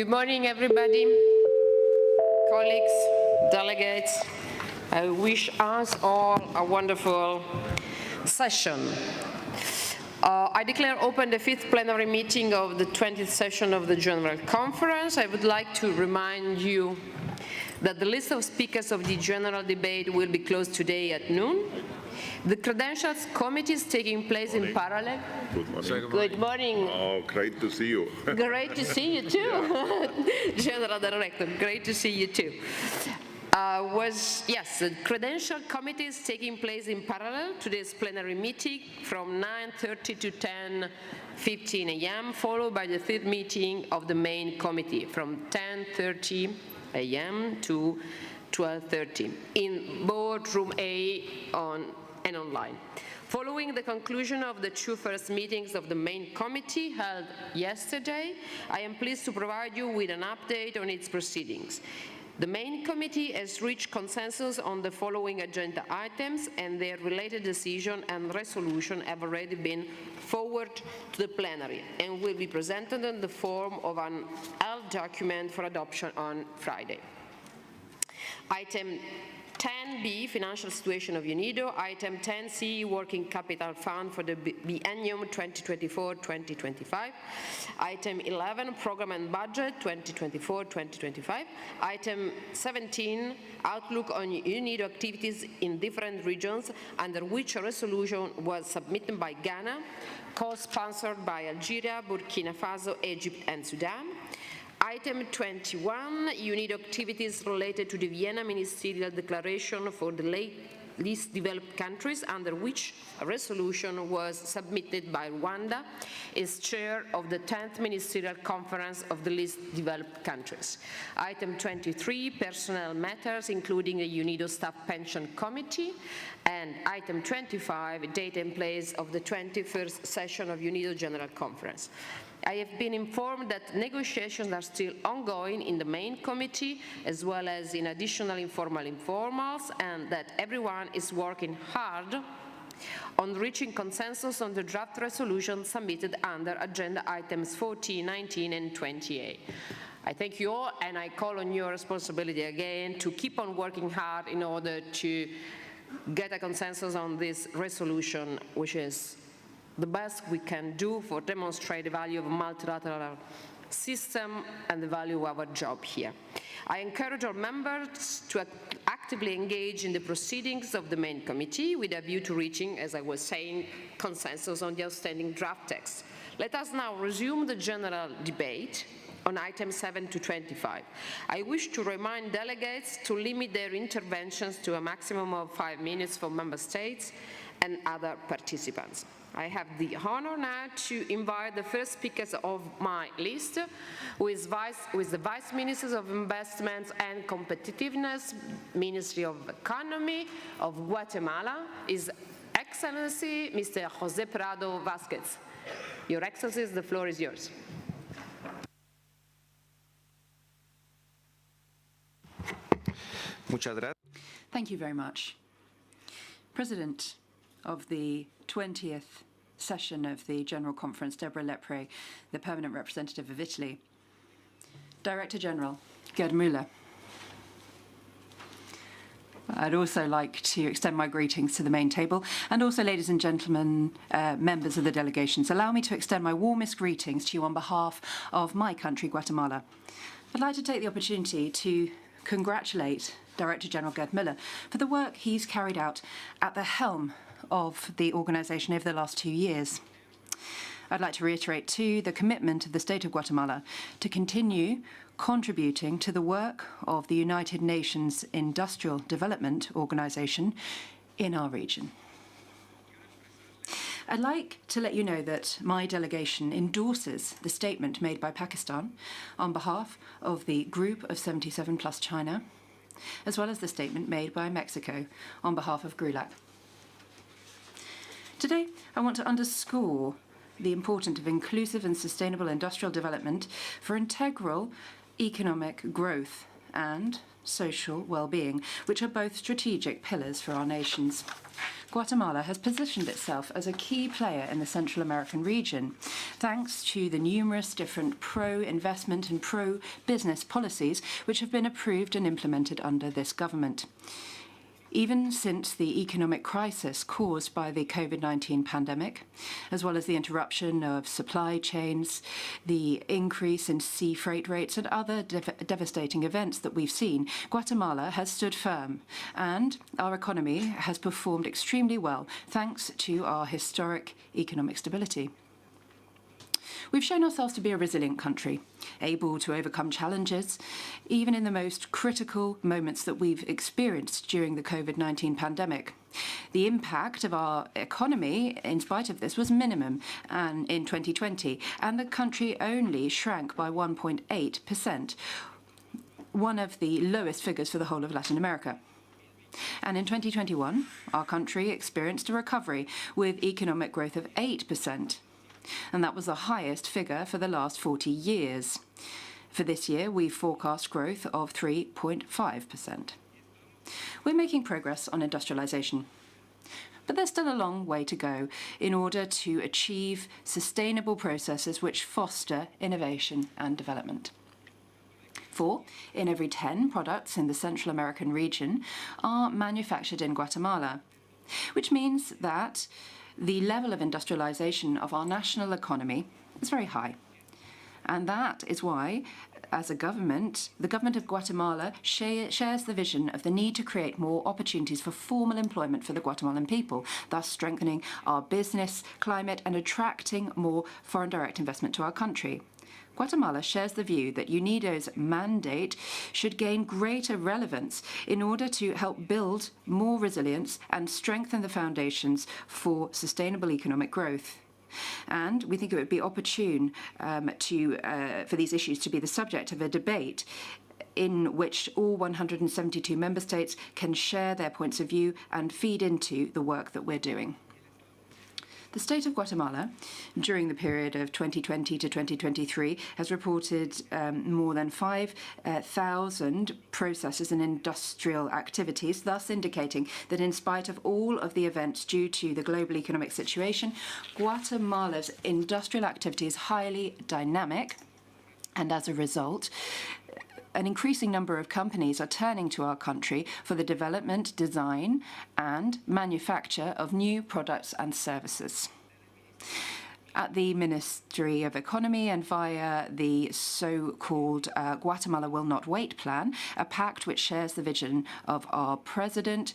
Good morning, everybody, colleagues, delegates. I wish us all a wonderful session. I declare open the 5th plenary meeting of the 20th session of the General Conference. I would like to remind you that the list of speakers of the general debate will be closed today at noon. The Credentials Committee is taking place in parallel. Good morning. Good morning. Oh, great to see you. Great to see you too, General Director. Great to see you too. The Credential Committee is taking place in parallel to this plenary meeting from 9:30 to 10:15 a.m., followed by the 3rd meeting of the main committee from 10:30 a.m. to 12:30 in boardroom A and online. Following the conclusion of the 2 first meetings of the main committee held yesterday, I am pleased to provide you with an update on its proceedings. The main committee has reached consensus on the following agenda items, and their related decision and resolution have already been forwarded to the plenary and will be presented in the form of an L document for adoption on Friday. Item 10B, Financial Situation of UNIDO. Item 10C, Working Capital Fund for the biennium 2024-2025. Item 11, Program and Budget 2024-2025. Item 17, Outlook on UNIDO activities in different regions, under which a resolution was submitted by Ghana, co-sponsored by Algeria, Burkina Faso, Egypt, and Sudan. Item 21, UNIDO activities related to the Vienna Ministerial Declaration for the least developed countries, under which a resolution was submitted by Rwanda, is chair of the 10th Ministerial Conference of the least developed countries. Item 23, personnel matters, including a UNIDO Staff Pension Committee. And item 25, date and place of the 21st session of UNIDO General Conference. I have been informed that negotiations are still ongoing in the main committee, as well as in additional informal informals, and that everyone is working hard on reaching consensus on the draft resolution submitted under agenda items 14, 19, and 28. I thank you all, and I call on your responsibility again to keep on working hard in order to get a consensus on this resolution, which is the best we can do for demonstrate the value of a multilateral system and the value of our job here. I encourage our members to actively engage in the proceedings of the main committee with a view to reaching, as I was saying, consensus on the outstanding draft text. Let us now resume the general debate on items 7 to 25. I wish to remind delegates to limit their interventions to a maximum of 5 minutes for member states and other participants. I have the honor now to invite the first speakers of my list, who is the Vice Minister of Investments and Competitiveness, Ministry of Economy of Guatemala, His Excellency Mr. José Prado Vázquez. Your Excellencies, the floor is yours. Thank you very much. President of the 20th session of the General Conference, Deborah Lepre, the Permanent Representative of Italy, Director General Gerd Müller. I'd also like to extend my greetings to the main table, and also, ladies and gentlemen, members of the delegations. Allow me to extend my warmest greetings to you on behalf of my country, Guatemala. I'd like to take the opportunity to congratulate Director General Gerd Müller for the work he's carried out at the helm of the organisation over the last 2 years. I'd like to reiterate, too, the commitment of the State of Guatemala to continue contributing to the work of the United Nations Industrial Development Organisation in our region. I'd like to let you know that my delegation endorses the statement made by Pakistan on behalf of the Group of 77 plus China, as well as the statement made by Mexico on behalf of GRULAC. Today, I want to underscore the importance of inclusive and sustainable industrial development for integral economic growth and social well-being, which are both strategic pillars for our nations. Guatemala has positioned itself as a key player in the Central American region, thanks to the numerous different pro-investment and pro-business policies which have been approved and implemented under this government. Even since the economic crisis caused by the COVID-19 pandemic, as well as the interruption of supply chains, the increase in sea freight rates and other devastating events that we've seen, Guatemala has stood firm, and our economy has performed extremely well thanks to our historic economic stability. We've shown ourselves to be a resilient country, able to overcome challenges, even in the most critical moments that we've experienced during the COVID-19 pandemic. The impact of our economy, in spite of this, was minimum in 2020, and the country only shrank by 1.8%, one of the lowest figures for the whole of Latin America. And in 2021, our country experienced a recovery with economic growth of 8%. And that was the highest figure for the last 40 years. For this year, we forecast growth of 3.5%. We're making progress on industrialization, but there's still a long way to go in order to achieve sustainable processes which foster innovation and development. 4 in every 10 products in the Central American region are manufactured in Guatemala, which means that the level of industrialization of our national economy is very high. And that is why, as a government, the government of Guatemala shares the vision of the need to create more opportunities for formal employment for the Guatemalan people, thus strengthening our business climate and attracting more foreign direct investment to our country. Guatemala shares the view that UNIDO's mandate should gain greater relevance in order to help build more resilience and strengthen the foundations for sustainable economic growth. And we think it would be opportune for these issues to be the subject of a debate in which all 172 member states can share their points of view and feed into the work that we're doing. The state of Guatemala, during the period of 2020 to 2023, has reported more than 5,000 processes and industrial activities, thus indicating that in spite of all of the events due to the global economic situation, Guatemala's industrial activity is highly dynamic, and as a result, an increasing number of companies are turning to our country for the development, design, and manufacture of new products and services. At the Ministry of Economy and via the so-called Guatemala Will Not Wait plan, a pact which shares the vision of our president,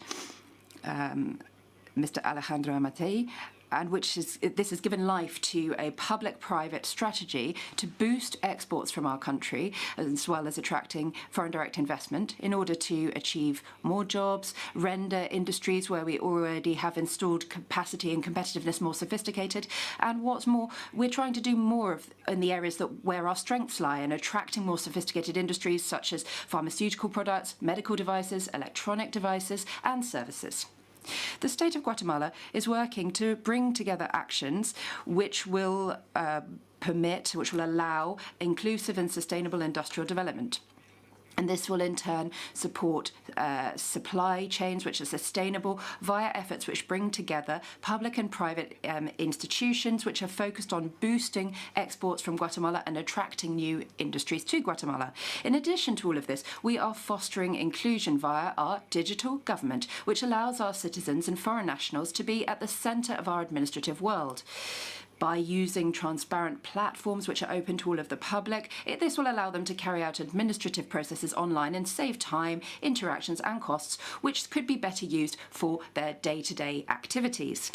Mr. Alejandro Yamatei, and this has given life to a public-private strategy to boost exports from our country, as well as attracting foreign direct investment in order to achieve more jobs, render industries where we already have installed capacity and competitiveness more sophisticated, and what's more, we're trying to do more in the areas where our strengths lie in attracting more sophisticated industries such as pharmaceutical products, medical devices, electronic devices, and services. The state of Guatemala is working to bring together actions which will allow inclusive and sustainable industrial development. And this will in turn support supply chains which are sustainable via efforts which bring together public and private institutions which are focused on boosting exports from Guatemala and attracting new industries to Guatemala. In addition to all of this, we are fostering inclusion via our digital government, which allows our citizens and foreign nationals to be at the centre of our administrative world. By using transparent platforms which are open to all of the public, this will allow them to carry out administrative processes online and save time, interactions and costs, which could be better used for their day-to-day activities.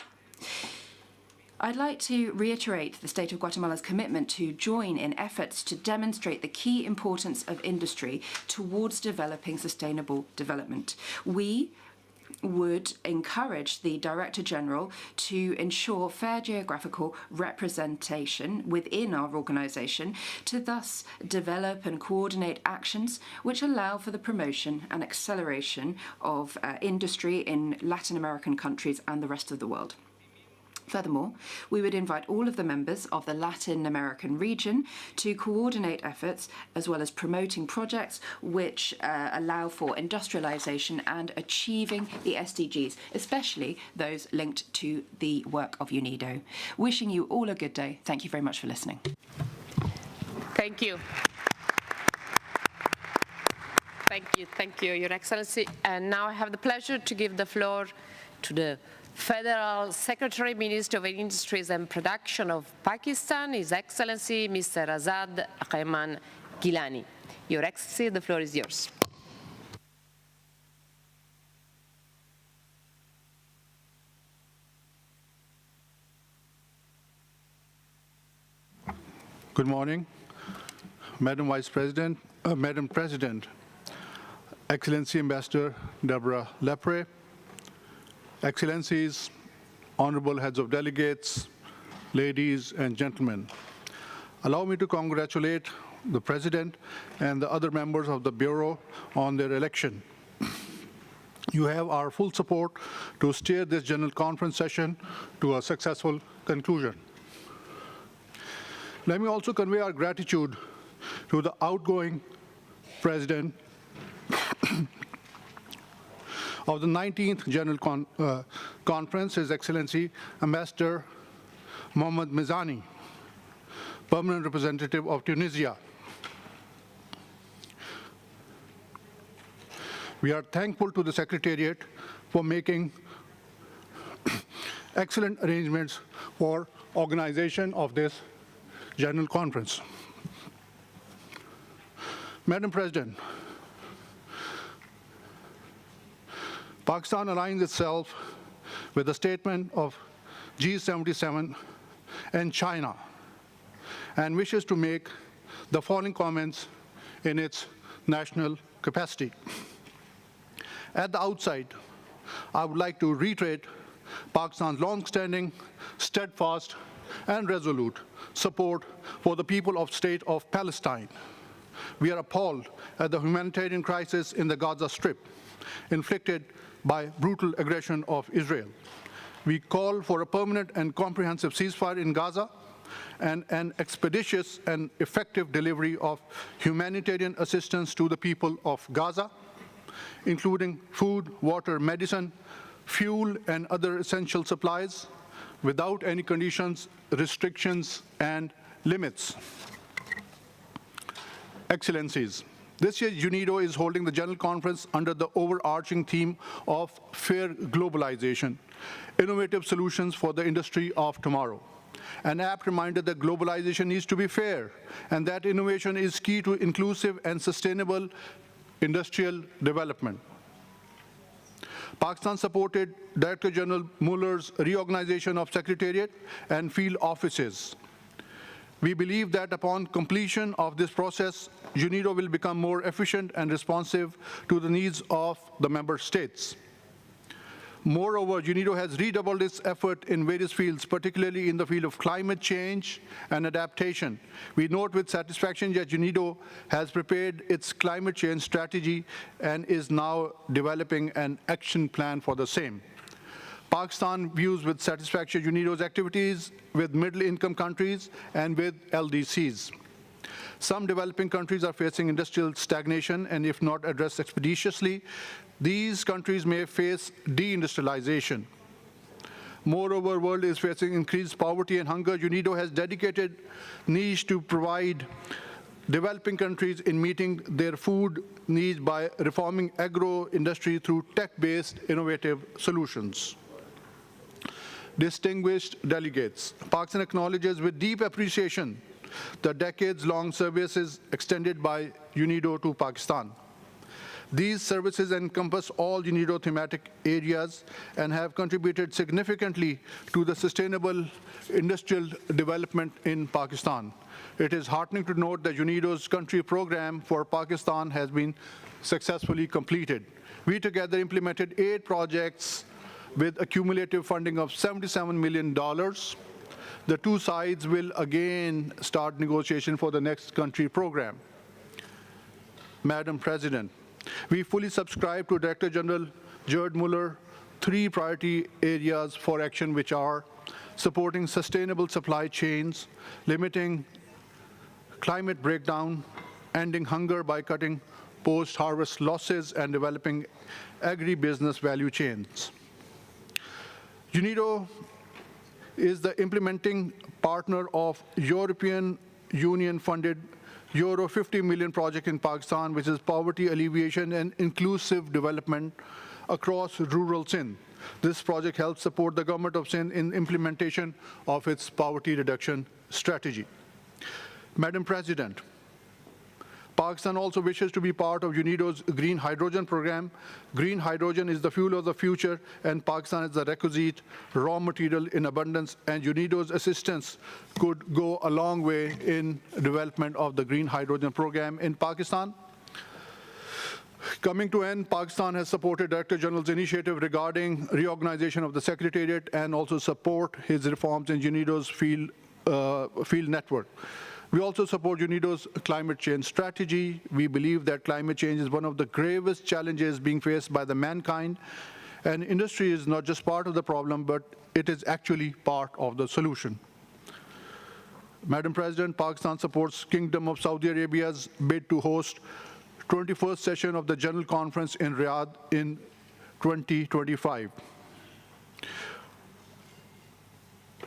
I'd like to reiterate the state of Guatemala's commitment to join in efforts to demonstrate the key importance of industry towards developing sustainable development. We would encourage the Director General to ensure fair geographical representation within our organisation to thus develop and coordinate actions which allow for the promotion and acceleration of industry in Latin American countries and the rest of the world. Furthermore, we would invite all of the members of the Latin American region to coordinate efforts as well as promoting projects which allow for industrialisation and achieving the SDGs, especially those linked to the work of UNIDO. Wishing you all a good day. Thank you very much for listening. Thank you. Thank you, Your Excellency. And now I have the pleasure to give the floor to the Federal Secretary, Minister of Industries and Production of Pakistan, His Excellency Mr. Azad Rehman Gilani. Your Excellency, the floor is yours. Good morning, Madam Vice President, Madam President, Excellency Ambassador Deborah Lepre, Excellencies, Honorable Heads of Delegates, ladies and gentlemen. Allow me to congratulate the President and the other members of the Bureau on their election. You have our full support to steer this General Conference session to a successful conclusion. Let me also convey our gratitude to the outgoing President of the 19th General Conference, His Excellency Ambassador Mohammad Mizani, Permanent Representative of Tunisia. We are thankful to the Secretariat for making excellent arrangements for organization of this General Conference. Madam President, Pakistan aligns itself with the statement of G77 and China and wishes to make the following comments in its national capacity. At the outset, I would like to reiterate Pakistan's long-standing, steadfast, and resolute support for the people of the State of Palestine. We are appalled at the humanitarian crisis in the Gaza Strip, inflicted by brutal aggression of Israel. We call for a permanent and comprehensive ceasefire in Gaza and an expeditious and effective delivery of humanitarian assistance to the people of Gaza, including food, water, medicine, fuel, and other essential supplies, without any conditions, restrictions, and limits. Excellencies, this year UNIDO is holding the General Conference under the overarching theme of fair globalization, innovative solutions for the industry of tomorrow. An apt reminder that globalization needs to be fair and that innovation is key to inclusive and sustainable industrial development. Pakistan supported Director General Muller's reorganization of Secretariat and field offices. We believe that upon completion of this process, UNIDO will become more efficient and responsive to the needs of the member states. Moreover, UNIDO has redoubled its effort in various fields, particularly in the field of climate change and adaptation. We note with satisfaction that UNIDO has prepared its climate change strategy and is now developing an action plan for the same. Pakistan views with satisfaction UNIDO's activities with middle-income countries and with LDCs. Some developing countries are facing industrial stagnation, and if not addressed expeditiously, these countries may face deindustrialization. Moreover, the world is facing increased poverty and hunger. UNIDO has dedicated niche to provide developing countries in meeting their food needs by reforming agro-industry through tech-based innovative solutions. Distinguished delegates, Pakistan acknowledges with deep appreciation the decades-long services extended by UNIDO to Pakistan. These services encompass all UNIDO thematic areas and have contributed significantly to the sustainable industrial development in Pakistan. It is heartening to note that UNIDO's country program for Pakistan has been successfully completed. We together implemented 8 projects with a cumulative funding of $77 million. The two sides will again start negotiation for the next country program. Madam President, we fully subscribe to Director General Gerd Muller's 3 priority areas for action, which are supporting sustainable supply chains, limiting climate breakdown, ending hunger by cutting post-harvest losses, and developing agribusiness value chains. UNIDO is the implementing partner of European Union-funded Euro 50 million project in Pakistan, which is poverty alleviation and inclusive development across rural Sindh. This project helps support the government of Sindh in implementation of its poverty reduction strategy. Madam President, Pakistan also wishes to be part of UNIDO's green hydrogen program. Green hydrogen is the fuel of the future, and Pakistan is the requisite raw material in abundance, and UNIDO's assistance could go a long way in development of the green hydrogen program in Pakistan. Coming to end, Pakistan has supported Director General's initiative regarding reorganization of the Secretariat and also support his reforms in UNIDO's field network. We also support UNIDO's climate change strategy. We believe that climate change is one of the gravest challenges being faced by the mankind, and industry is not just part of the problem, but it is actually part of the solution. Madam President, Pakistan supports Kingdom of Saudi Arabia's bid to host 21st session of the General Conference in Riyadh in 2025.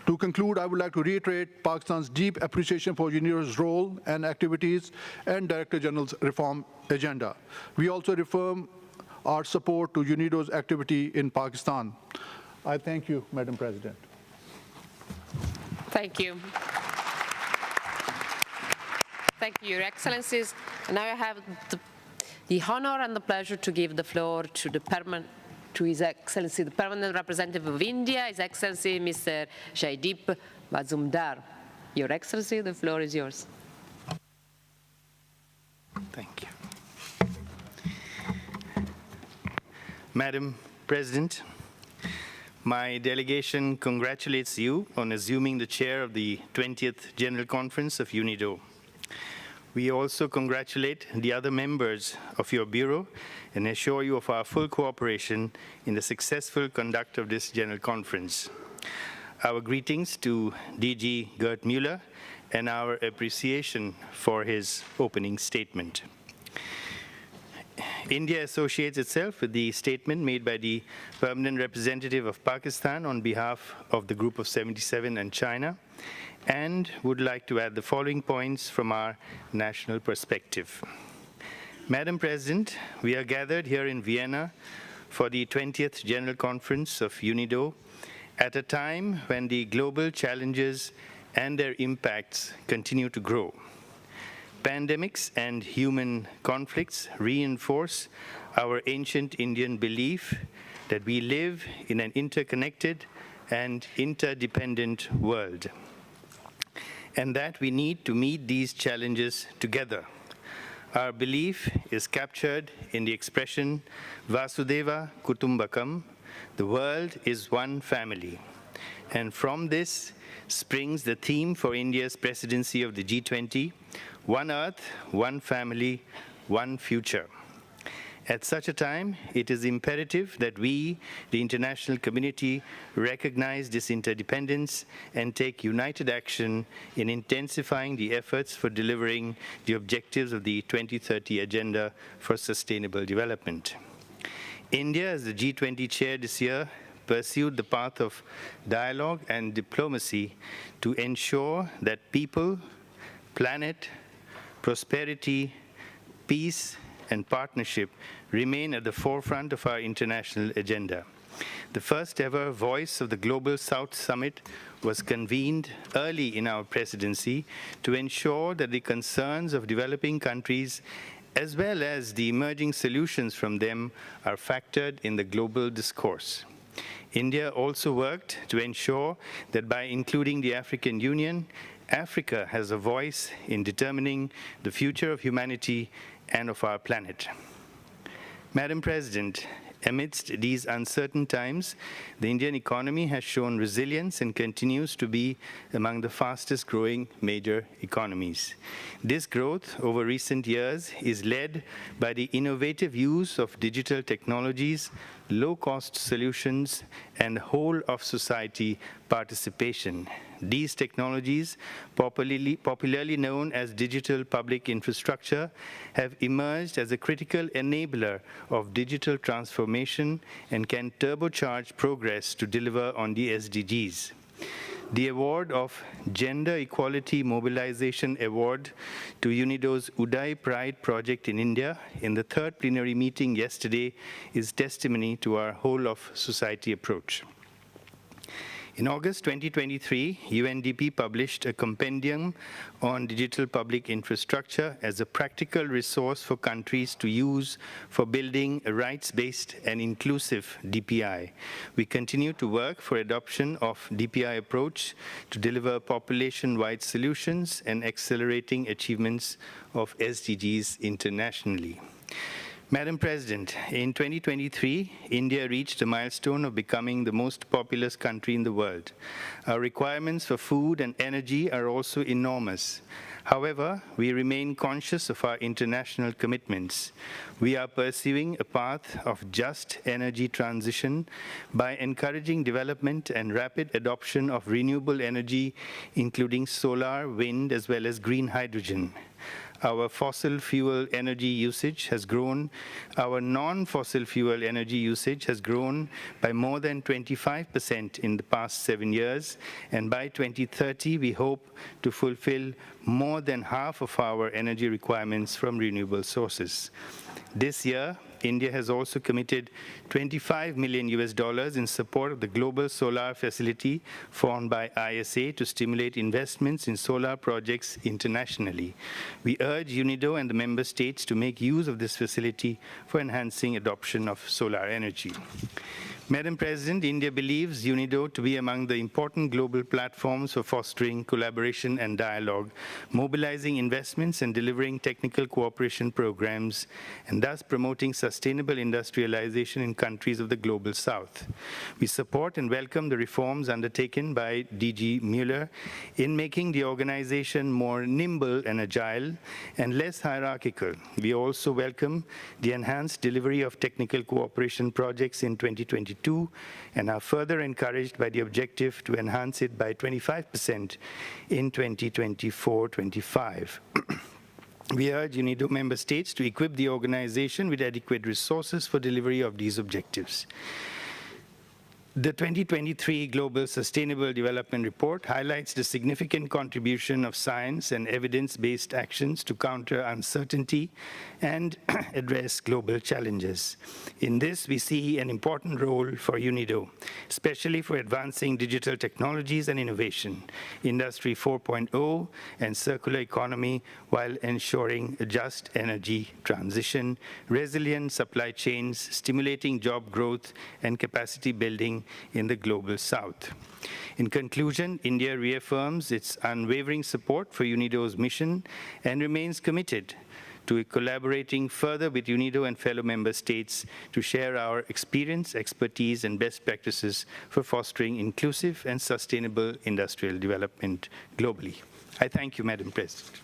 To conclude, I would like to reiterate Pakistan's deep appreciation for UNIDO's role and activities and Director General's reform agenda. We also reaffirm our support to UNIDO's activity in Pakistan. I thank you, Madam President. Thank you. Thank you, Your Excellencies. And now I have the honor and the pleasure to give the floor to His Excellency, the Permanent Representative of India, His Excellency Mr. Jaideep Mazumdar. Your Excellency, the floor is yours. Thank you. Madam President, my delegation congratulates you on assuming the chair of the 20th General Conference of UNIDO. We also congratulate the other members of your Bureau and assure you of our full cooperation in the successful conduct of this General Conference. Our greetings to DG Gert Mueller and our appreciation for his opening statement. India associates itself with the statement made by the Permanent Representative of Pakistan on behalf of the Group of 77 and China, and would like to add the following points from our national perspective. Madam President, we are gathered here in Vienna for the 20th General Conference of UNIDO at a time when the global challenges and their impacts continue to grow. Pandemics and human conflicts reinforce our ancient Indian belief that we live in an interconnected and interdependent world, and that we need to meet these challenges together. Our belief is captured in the expression Vasudeva Kutumbakam, the world is one family. And from this springs the theme for India's presidency of the G20, One Earth, One Family, One Future. At such a time, it is imperative that we, the international community, recognize this interdependence and take united action in intensifying the efforts for delivering the objectives of the 2030 Agenda for Sustainable Development. India, as the G20 chair this year, pursued the path of dialogue and diplomacy to ensure that people, planet, prosperity, peace, and partnership remain at the forefront of our international agenda. The first ever Voice of the Global South Summit was convened early in our presidency to ensure that the concerns of developing countries as well as the emerging solutions from them are factored in the global discourse. India also worked to ensure that by including the African Union, Africa has a voice in determining the future of humanity and of our planet. Madam President, amidst these uncertain times, the Indian economy has shown resilience and continues to be among the fastest growing major economies. This growth over recent years is led by the innovative use of digital technologies, low-cost solutions, and whole-of-society participation. These technologies, popularly known as digital public infrastructure, have emerged as a critical enabler of digital transformation and can turbocharge progress to deliver on the SDGs. The award of Gender Equality Mobilization Award to UNIDO's Uday Pride project in India in the third plenary meeting yesterday is testimony to our whole of society approach. In August 2023, UNDP published a compendium on digital public infrastructure as a practical resource for countries to use for building a rights-based and inclusive DPI. We continue to work for adoption of DPI approach to deliver population-wide solutions and accelerating achievements of SDGs internationally. Madam President, in 2023, India reached a milestone of becoming the most populous country in the world. Our requirements for food and energy are also enormous. However, we remain conscious of our international commitments. We are pursuing a path of just energy transition by encouraging development and rapid adoption of renewable energy, including solar, wind, as well as green hydrogen. Our fossil fuel energy usage has grown. Our non-fossil fuel energy usage has grown by more than 25% in the past 7 years. And by 2030, we hope to fulfill more than half of our energy requirements from renewable sources. This year, India has also committed $25 million in support of the Global Solar Facility formed by ISA to stimulate investments in solar projects internationally. We urge UNIDO and the member states to make use of this facility for enhancing adoption of solar energy. Madam President, India believes UNIDO to be among the important global platforms for fostering collaboration and dialogue, mobilizing investments and delivering technical cooperation programs, and thus promoting sustainable industrialization in countries of the Global South. We support and welcome the reforms undertaken by DG Mueller in making the organization more nimble and agile and less hierarchical. We also welcome the enhanced delivery of technical cooperation projects in 2022 and are further encouraged by the objective to enhance it by 25% in 2024-25. We urge UNIDO member states to equip the organization with adequate resources for delivery of these objectives. The 2023 Global Sustainable Development Report highlights the significant contribution of science and evidence-based actions to counter uncertainty and address global challenges. In this, we see an important role for UNIDO, especially for advancing digital technologies and innovation, Industry 4.0 and circular economy, while ensuring a just energy transition, resilient supply chains, stimulating job growth, and capacity building in the Global South. In conclusion, India reaffirms its unwavering support for UNIDO's mission and remains committed to collaborating further with UNIDO and fellow member states to share our experience, expertise, and best practices for fostering inclusive and sustainable industrial development globally. I thank you, Madam President.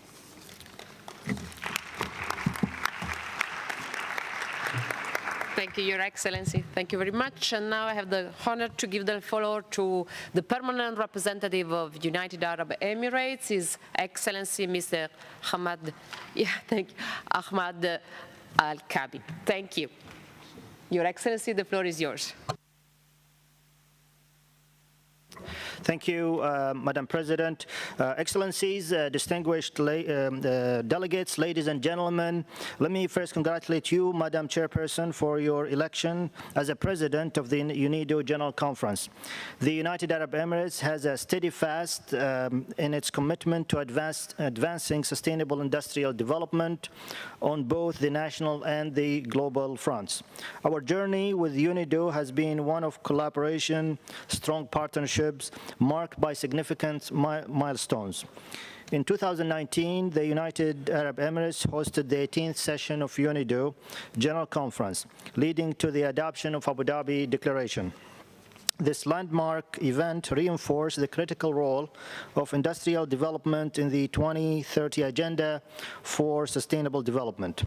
Thank you, Your Excellency. Thank you very much. And now I have the honor to give the floor to the permanent representative of United Arab Emirates, His Excellency Mr. Ahmad Al-Kabi. Thank you. Your Excellency, the floor is yours. Thank you, Madam President. Excellencies, distinguished delegates, ladies and gentlemen, let me first congratulate you, Madam Chairperson, for your election as a President of the UNIDO General Conference. The United Arab Emirates has a steadfast in its commitment to advancing sustainable industrial development on both the national and the global fronts. Our journey with UNIDO has been one of collaboration, strong partnerships, marked by significant milestones. In 2019, the United Arab Emirates hosted the 18th session of UNIDO General Conference, leading to the adoption of Abu Dhabi Declaration. This landmark event reinforced the critical role of industrial development in the 2030 Agenda for Sustainable Development.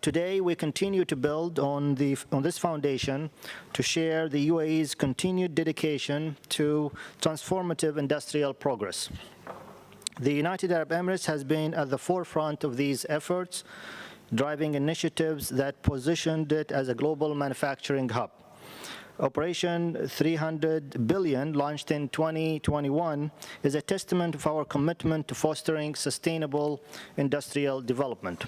Today, we continue to build on this foundation to share the UAE's continued dedication to transformative industrial progress. The United Arab Emirates has been at the forefront of these efforts, driving initiatives that positioned it as a global manufacturing hub. Operation 300 billion, launched in 2021, is a testament of our commitment to fostering sustainable industrial development.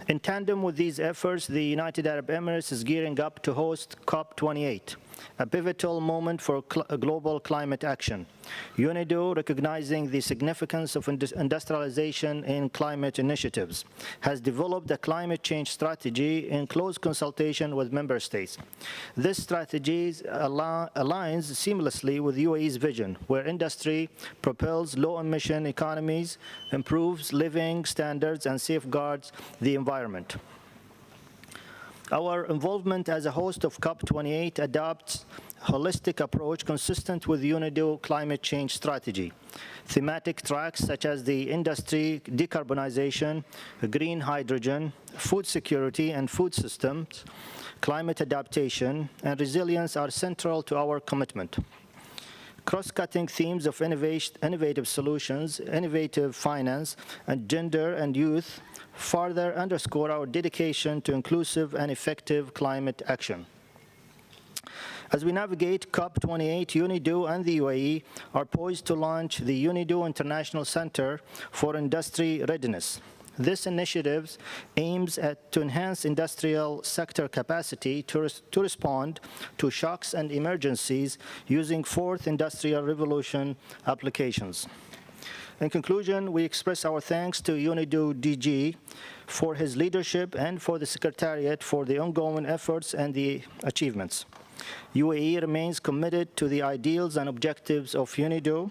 In tandem with these efforts, the United Arab Emirates is gearing up to host COP28, a pivotal moment for global climate action. UNIDO, recognizing the significance of industrialization in climate initiatives, has developed a climate change strategy in close consultation with member states. This strategy aligns seamlessly with UAE's vision, where industry propels low-emission economies, improves living standards, and safeguards the environment. Our involvement as a host of COP28 adopts a holistic approach consistent with UNIDO climate change strategy. Thematic tracks such as the industry decarbonization, green hydrogen, food security and food systems, climate adaptation, and resilience are central to our commitment. Cross-cutting themes of innovative solutions, innovative finance, and gender and youth further underscore our dedication to inclusive and effective climate action. As we navigate COP28, UNIDO and the UAE are poised to launch the UNIDO International Center for Industry Readiness. This initiative aims to enhance industrial sector capacity to respond to shocks and emergencies using fourth industrial revolution applications. In conclusion, we express our thanks to UNIDO DG for his leadership and for the Secretariat for the ongoing efforts and the achievements. UAE remains committed to the ideals and objectives of UNIDO.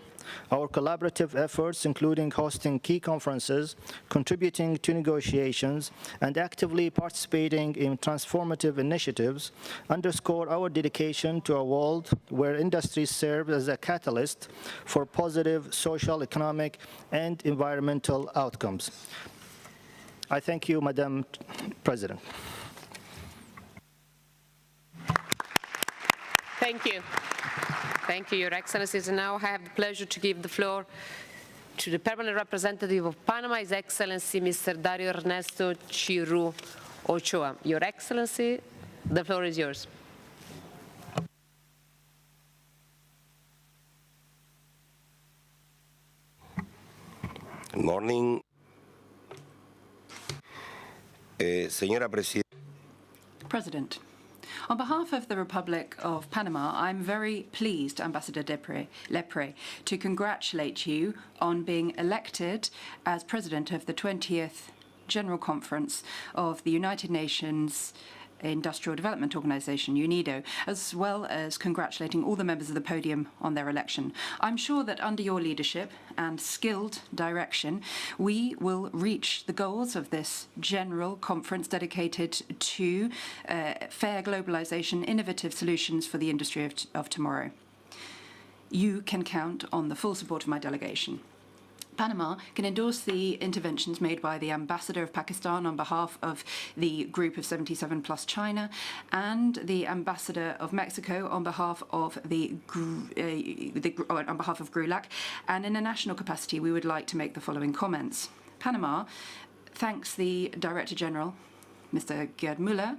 Our collaborative efforts, including hosting key conferences, contributing to negotiations, and actively participating in transformative initiatives, underscore our dedication to a world where industries serve as a catalyst for positive social, economic, and environmental outcomes. I thank you, Madam President. Thank you. Thank you, Your Excellencies. And now I have the pleasure to give the floor to the permanent representative of Panama, His Excellency Mr. Dario Ernesto Chiru Ochoa. Your Excellency, the floor is yours. Good morning. Señora President, on behalf of the Republic of Panama, I'm very pleased, Ambassador Lepre, to congratulate you on being elected as President of the 20th General Conference of the United Nations Industrial Development Organization, UNIDO, as well as congratulating all the members of the podium on their election. I'm sure that under your leadership and skilled direction, we will reach the goals of this general conference dedicated to fair globalization, innovative solutions for the industry of tomorrow. You can count on the full support of my delegation. Panama can endorse the interventions made by the Ambassador of Pakistan on behalf of the Group of 77 plus China and the Ambassador of Mexico on behalf of on behalf of GRULAC. And in a national capacity, we would like to make the following comments. Panama thanks the Director General, Mr. Gerd Müller,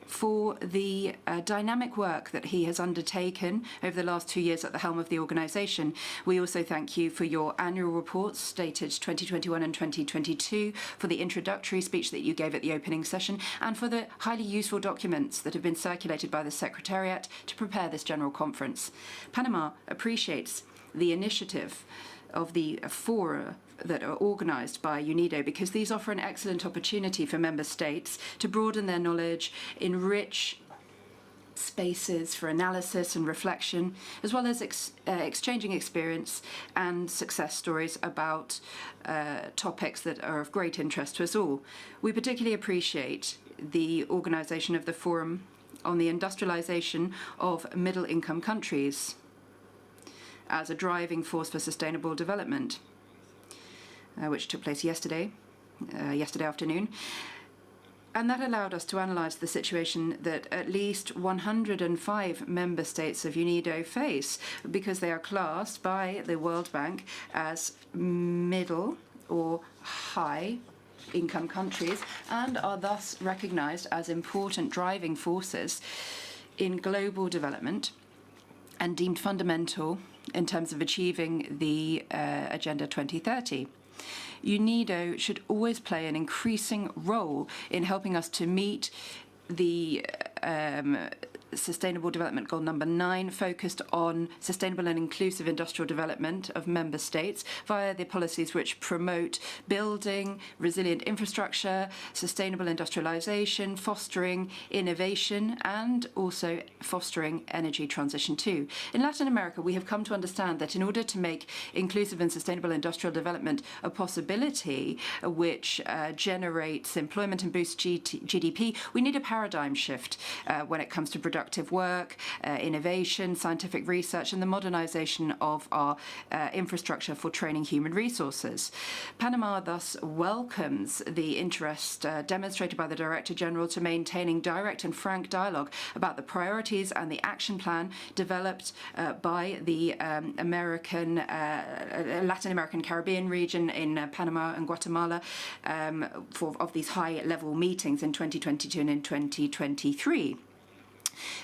for the dynamic work that he has undertaken over the last 2 years at the helm of the organisation. We also thank you for your annual reports dated 2021 and 2022, for the introductory speech that you gave at the opening session, and for the highly useful documents that have been circulated by the Secretariat to prepare this General Conference. Panama appreciates the initiative of the fora that are organised by UNIDO, because these offer an excellent opportunity for member states to broaden their knowledge, enrich spaces for analysis and reflection, as well as exchanging experience and success stories about topics that are of great interest to us all. We particularly appreciate the organisation of the Forum on the Industrialisation of Middle-Income Countries as a driving force for sustainable development, which took place yesterday. yesterday afternoon. And that allowed us to analyse the situation that at least 105 member states of UNIDO face, because they are classed by the World Bank as middle or high income countries and are thus recognised as important driving forces in global development and deemed fundamental in terms of achieving the Agenda 2030. UNIDO should always play an increasing role in helping us to meet the Sustainable Development Goal number 9, focused on sustainable and inclusive industrial development of member states via the policies which promote building resilient infrastructure, sustainable industrialization, fostering innovation, and also fostering energy transition too. In Latin America, we have come to understand that in order to make inclusive and sustainable industrial development a possibility which generates employment and boosts GDP, we need a paradigm shift when it comes to productive work, innovation, scientific research, and the modernization of our infrastructure for training human resources. Panama thus welcomes the interest demonstrated by the Director General to maintaining direct and frank dialogue about the priorities and the action plan developed by the Latin American Caribbean region in Panama and Guatemala of these high-level meetings in 2022 and in 2023.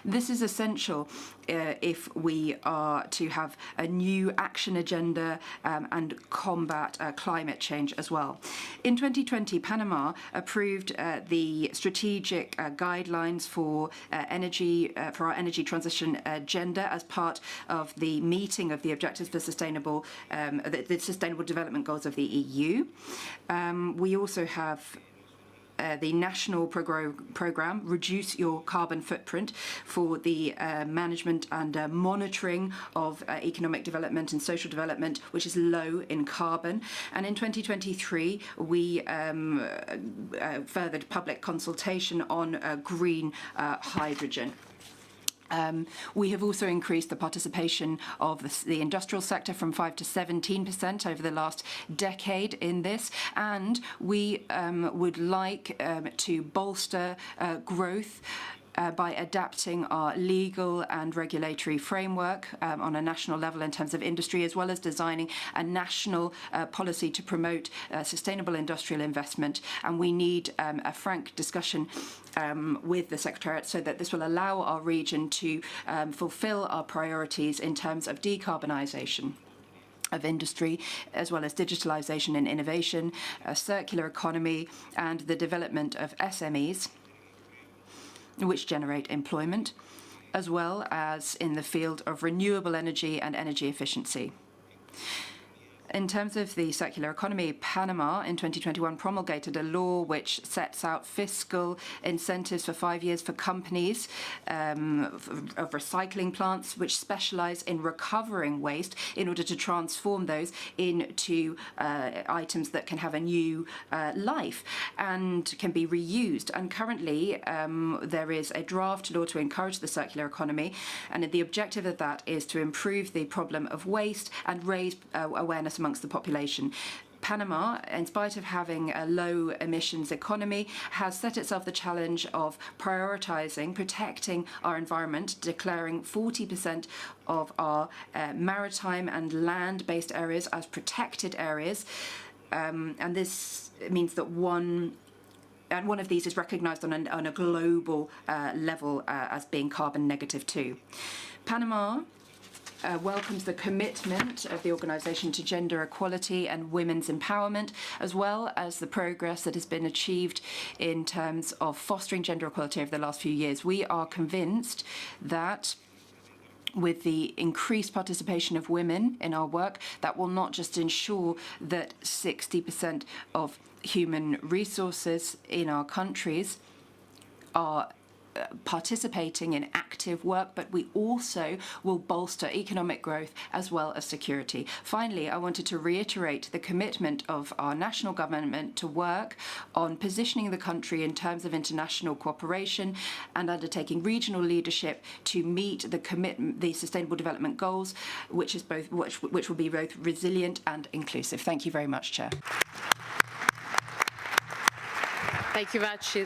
This is essential if we are to have a new action agenda and combat climate change as well. In 2020, Panama approved the strategic guidelines for our energy transition agenda as part of the meeting of the objectives for sustainable, the Sustainable Development Goals of the EU. We also have the national program, Reduce Your Carbon Footprint, for the management and monitoring of economic development and social development, which is low in carbon. And in 2023, we furthered public consultation on green hydrogen. We have also increased the participation of the industrial sector from 5% to 17% over the last decade in this, and we would like to bolster growth by adapting our legal and regulatory framework on a national level in terms of industry, as well as designing a national policy to promote sustainable industrial investment. And we need a frank discussion with the Secretariat so that this will allow our region to fulfill our priorities in terms of decarbonisation of industry, as well as digitalisation and innovation, a circular economy, and the development of SMEs, which generate employment, as well as in the field of renewable energy and energy efficiency. In terms of the circular economy, Panama in 2021 promulgated a law which sets out fiscal incentives for 5 years for companies of recycling plants which specialize in recovering waste in order to transform those into items that can have a new life and can be reused. And currently there is a draft law to encourage the circular economy, and the objective of that is to improve the problem of waste and raise awareness amongst the population. Panama, in spite of having a low emissions economy, has set itself the challenge of prioritizing, protecting our environment, declaring 40% of our maritime and land-based areas as protected areas. And this means that one of these is recognized on a global level as being carbon negative too. Panama welcomes the commitment of the organisation to gender equality and women's empowerment, as well as the progress that has been achieved in terms of fostering gender equality over the last few years. We are convinced that with the increased participation of women in our work, that will not just ensure that 60% of human resources in our countries are participating in active work, but we also will bolster economic growth as well as security. Finally, I wanted to reiterate the commitment of our national government to work on positioning the country in terms of international cooperation and undertaking regional leadership to meet the Sustainable Development Goals, which will be both resilient and inclusive. Thank you very much, Chair. Thank you very much,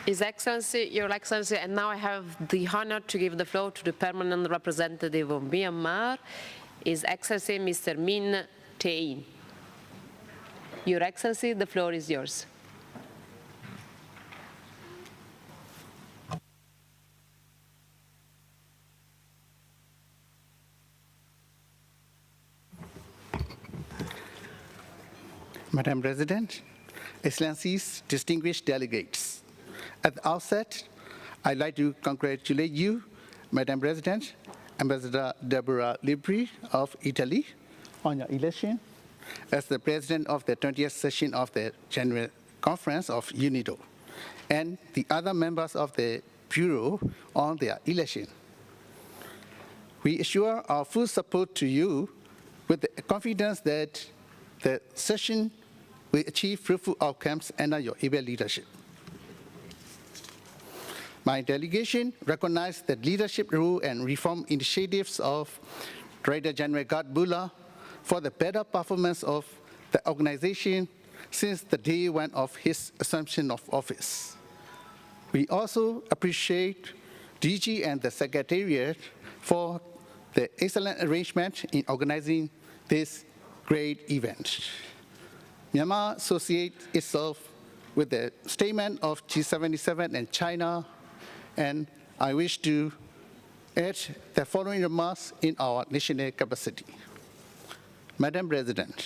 His Excellency, Your Excellency. And now I have the honor to give the floor to the permanent representative of Myanmar, His Excellency Mr. Min Tein. Your Excellency, the floor is yours. Madam President, Excellencies, distinguished delegates. At the outset, I'd like to congratulate you, Madam President, Ambassador Deborah Libri of Italy, on your election as the President of the 20th session of the General Conference of UNIDO, and the other members of the Bureau on their election. We assure our full support to you with the confidence that the session will achieve fruitful outcomes under your able leadership. My delegation recognizes the leadership role and reform initiatives of Director General Gad Bulla for the better performance of the organization since the day one of his assumption of office. We also appreciate DG and the Secretariat for the excellent arrangement in organizing this great event. Myanmar associates itself with the statement of G77 and China, and I wish to add the following remarks in our national capacity. Madam President,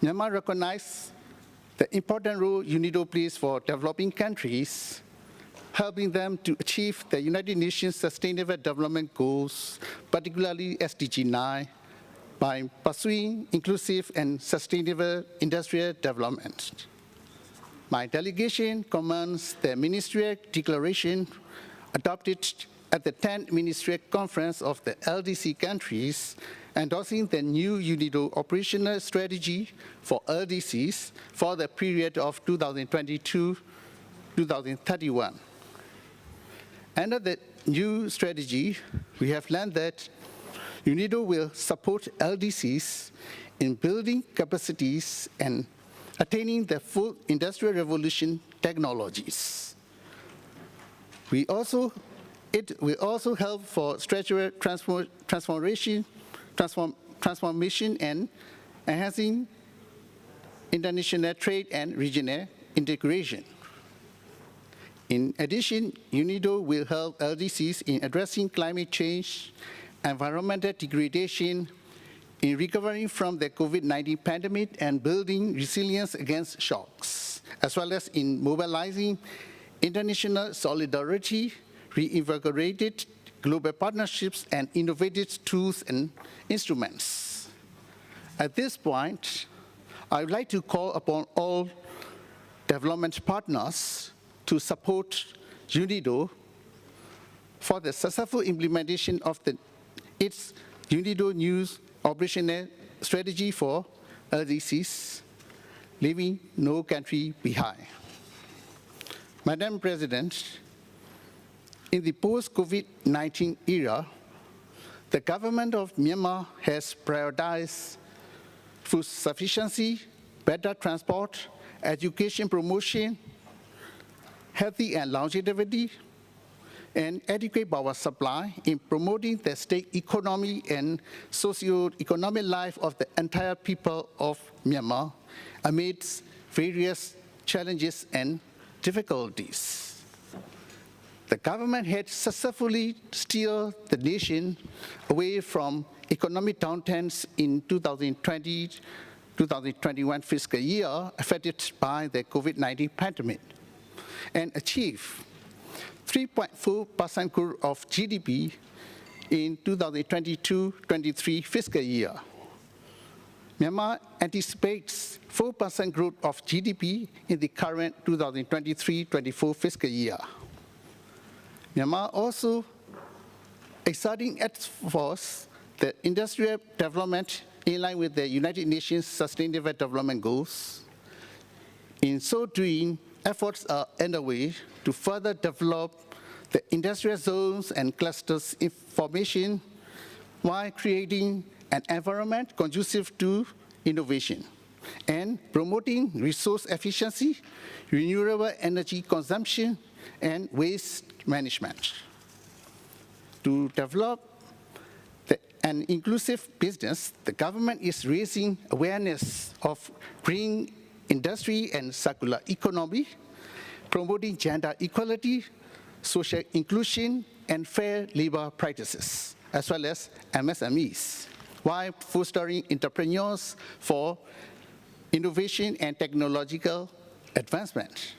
Myanmar recognizes the important role UNIDO plays for developing countries, helping them to achieve the United Nations Sustainable Development Goals, particularly SDG 9, by pursuing inclusive and sustainable industrial development. My delegation commends the ministerial declaration adopted at the 10th Ministerial Conference of the LDC countries, endorsing the new UNIDO operational strategy for LDCs for the period of 2022-2031. Under the new strategy, we have learned that UNIDO will support LDCs in building capacities and attaining the full industrial revolution technologies. It will also help for structural transformation and enhancing international trade and regional integration. In addition, UNIDO will help LDCs in addressing climate change, environmental degradation, in recovering from the COVID-19 pandemic and building resilience against shocks, as well as in mobilizing international solidarity, reinvigorated global partnerships, and innovative tools and instruments. At this point, I would like to call upon all development partners to support UNIDO for the successful implementation of its UNIDO News operational strategy for LDCs, leaving no country behind. Madam President, in the post-COVID-19 era, the government of Myanmar has prioritized food sufficiency, better transport, education promotion, healthy and longevity, and adequate power supply in promoting the state economy and socio-economic life of the entire people of Myanmar amidst various challenges and difficulties. The government had successfully steered the nation away from economic downturns in 2020-2021 fiscal year affected by the COVID-19 pandemic and achieved 3.4% growth of GDP in 2022-23 fiscal year. Myanmar anticipates 4% growth of GDP in the current 2023-24 fiscal year. Myanmar also exerting efforts the industrial development in line with the United Nations Sustainable Development Goals. In so doing, efforts are underway to further develop the industrial zones and clusters formation while creating an environment conducive to innovation. and promoting resource efficiency, renewable energy consumption, and waste management. To develop an inclusive business, the government is raising awareness of green industry and circular economy, promoting gender equality, social inclusion, and fair labor practices, as well as MSMEs, while fostering entrepreneurs for innovation and technological advancement.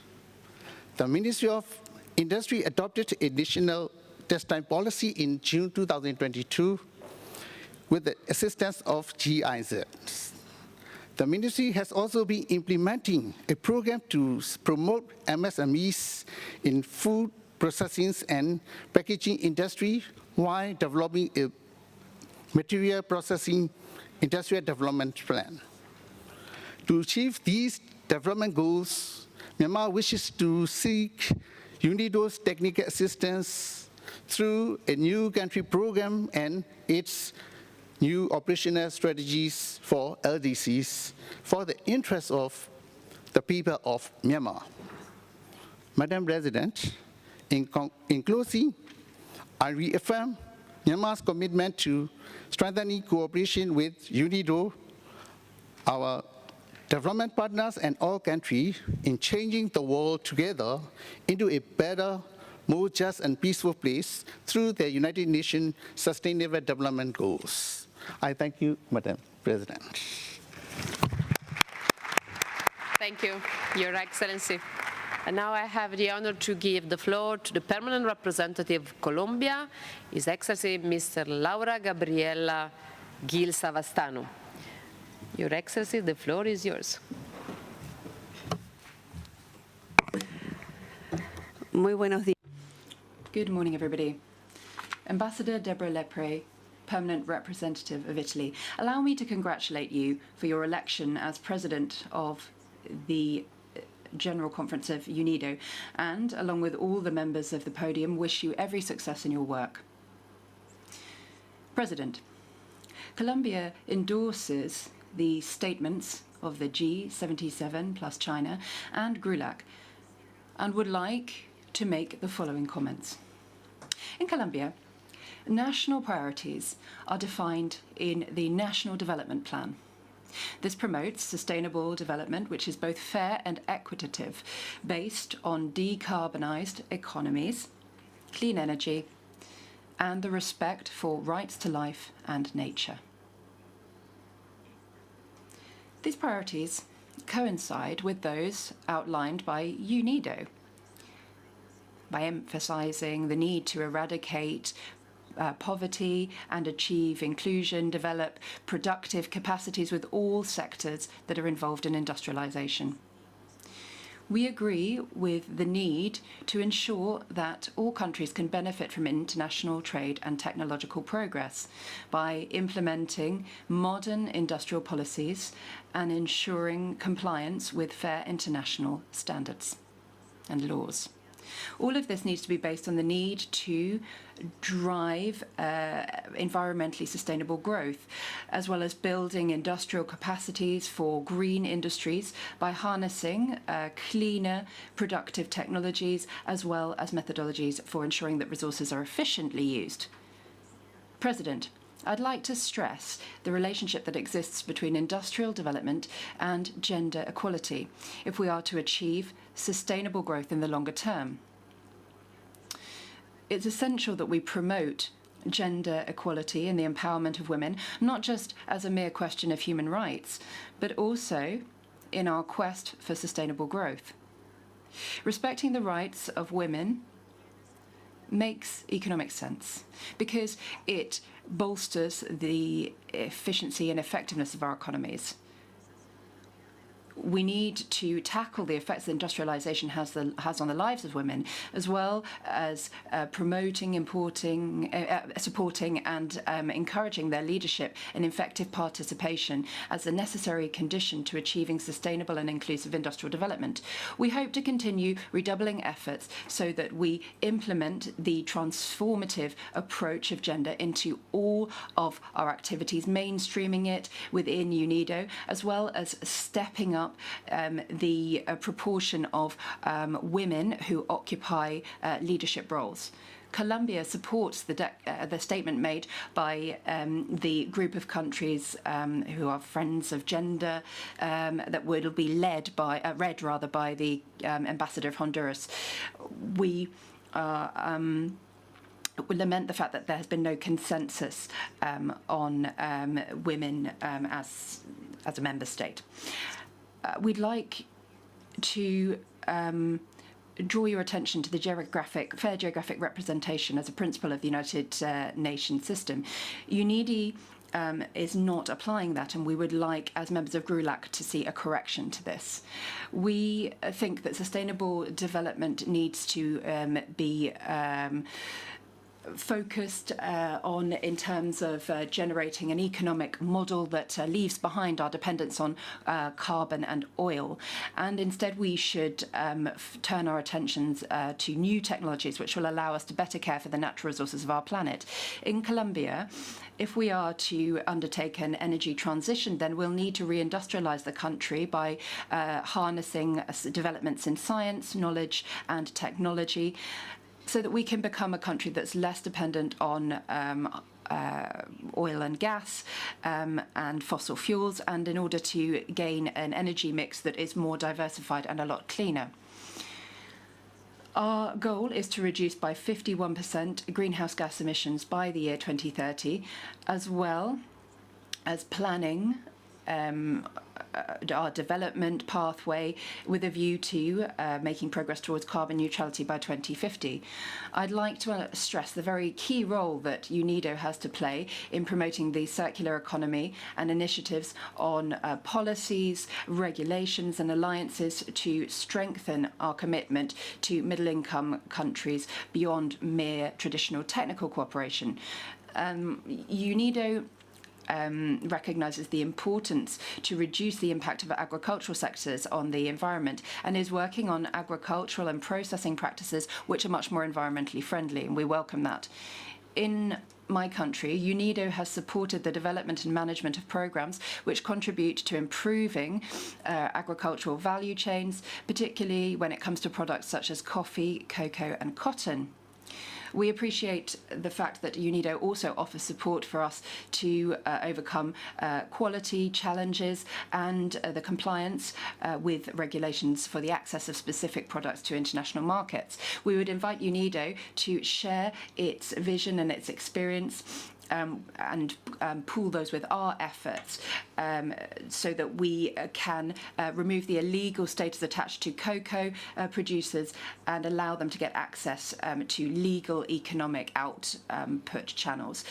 The Ministry of Industry adopted a national test-time policy in June 2022 with the assistance of GIZ. The ministry has also been implementing a program to promote MSMEs in food processing and packaging industry while developing a material processing industrial development plan. To achieve these development goals, Myanmar wishes to seek UNIDO's technical assistance through a new country program and its new operational strategies for LDCs for the interest of the people of Myanmar. Madam President, in closing, I reaffirm Myanmar's commitment to strengthening cooperation with UNIDO, our development partners, and all countries in changing the world together into a better, more just and peaceful place through the United Nations Sustainable Development Goals. I thank you, Madam President. Thank you, Your Excellency. And now I have the honor to give the floor to the Permanent Representative of Colombia, His Excellency Mr. Laura Gabriela Gil Savastano. Your Excellency, the floor is yours. Muy buenos días. Good morning, everybody. Ambassador Deborah Lepre, Permanent Representative of Italy, allow me to congratulate you for your election as President of the General Conference of UNIDO, and, along with all the members of the podium, wish you every success in your work. President, Colombia endorses the statements of the G77 plus China and GRULAC, and would like to make the following comments. In Colombia, national priorities are defined in the National Development Plan. This promotes sustainable development, which is both fair and equitative, based on decarbonized economies, clean energy, and the respect for rights to life and nature. These priorities coincide with those outlined by UNIDO, by emphasizing the need to eradicate poverty and achieve inclusion, develop productive capacities with all sectors that are involved in industrialization. We agree with the need to ensure that all countries can benefit from international trade and technological progress by implementing modern industrial policies and ensuring compliance with fair international standards and laws. All of this needs to be based on the need to drive environmentally sustainable growth, as well as building industrial capacities for green industries by harnessing cleaner, productive technologies, as well as methodologies for ensuring that resources are efficiently used. President, I'd like to stress the relationship that exists between industrial development and gender equality if we are to achieve sustainable growth in the longer term. It's essential that we promote gender equality and the empowerment of women, not just as a mere question of human rights, but also in our quest for sustainable growth. Respecting the rights of women makes economic sense because it bolsters the efficiency and effectiveness of our economies. we need to tackle the effects that industrialization has on the lives of women, as well as promoting, supporting and encouraging their leadership and effective participation as a necessary condition to achieving sustainable and inclusive industrial development. We hope to continue redoubling efforts so that we implement the transformative approach of gender into all of our activities, mainstreaming it within UNIDO, as well as stepping up the proportion of women who occupy leadership roles. Colombia supports the statement made by the group of countries who are friends of gender that will be read by the ambassador of Honduras. We lament the fact that there has been no consensus on women as a member state. We'd like to draw your attention to the fair geographic representation as a principle of the United Nations system. UNIDO is not applying that, and we would like, as members of GRULAC, to see a correction to this. We think that sustainable development needs to be focused on in terms of generating an economic model that leaves behind our dependence on carbon and oil. And instead we should turn our attentions to new technologies which will allow us to better care for the natural resources of our planet. In Colombia, if we are to undertake an energy transition, then we'll need to reindustrialize the country by harnessing developments in science, knowledge and technology, so that we can become a country that's less dependent on oil and gas and fossil fuels, and in order to gain an energy mix that is more diversified and a lot cleaner. Our goal is to reduce by 51% greenhouse gas emissions by the year 2030, as well as planning our development pathway with a view to making progress towards carbon neutrality by 2050. I'd like to stress the very key role that UNIDO has to play in promoting the circular economy and initiatives on policies, regulations and alliances to strengthen our commitment to middle-income countries beyond mere traditional technical cooperation. UNIDO recognises the importance to reduce the impact of agricultural sectors on the environment and is working on agricultural and processing practices which are much more environmentally friendly, and we welcome that. In my country, UNIDO has supported the development and management of programmes which contribute to improving agricultural value chains, particularly when it comes to products such as coffee, cocoa and cotton. We appreciate the fact that UNIDO also offers support for us to overcome quality challenges and the compliance with regulations for the access of specific products to international markets. We would invite UNIDO to share its vision and its experience and pool those with our efforts so that we can remove the illegal status attached to cocoa producers and allow them to get access to legal economic output channels.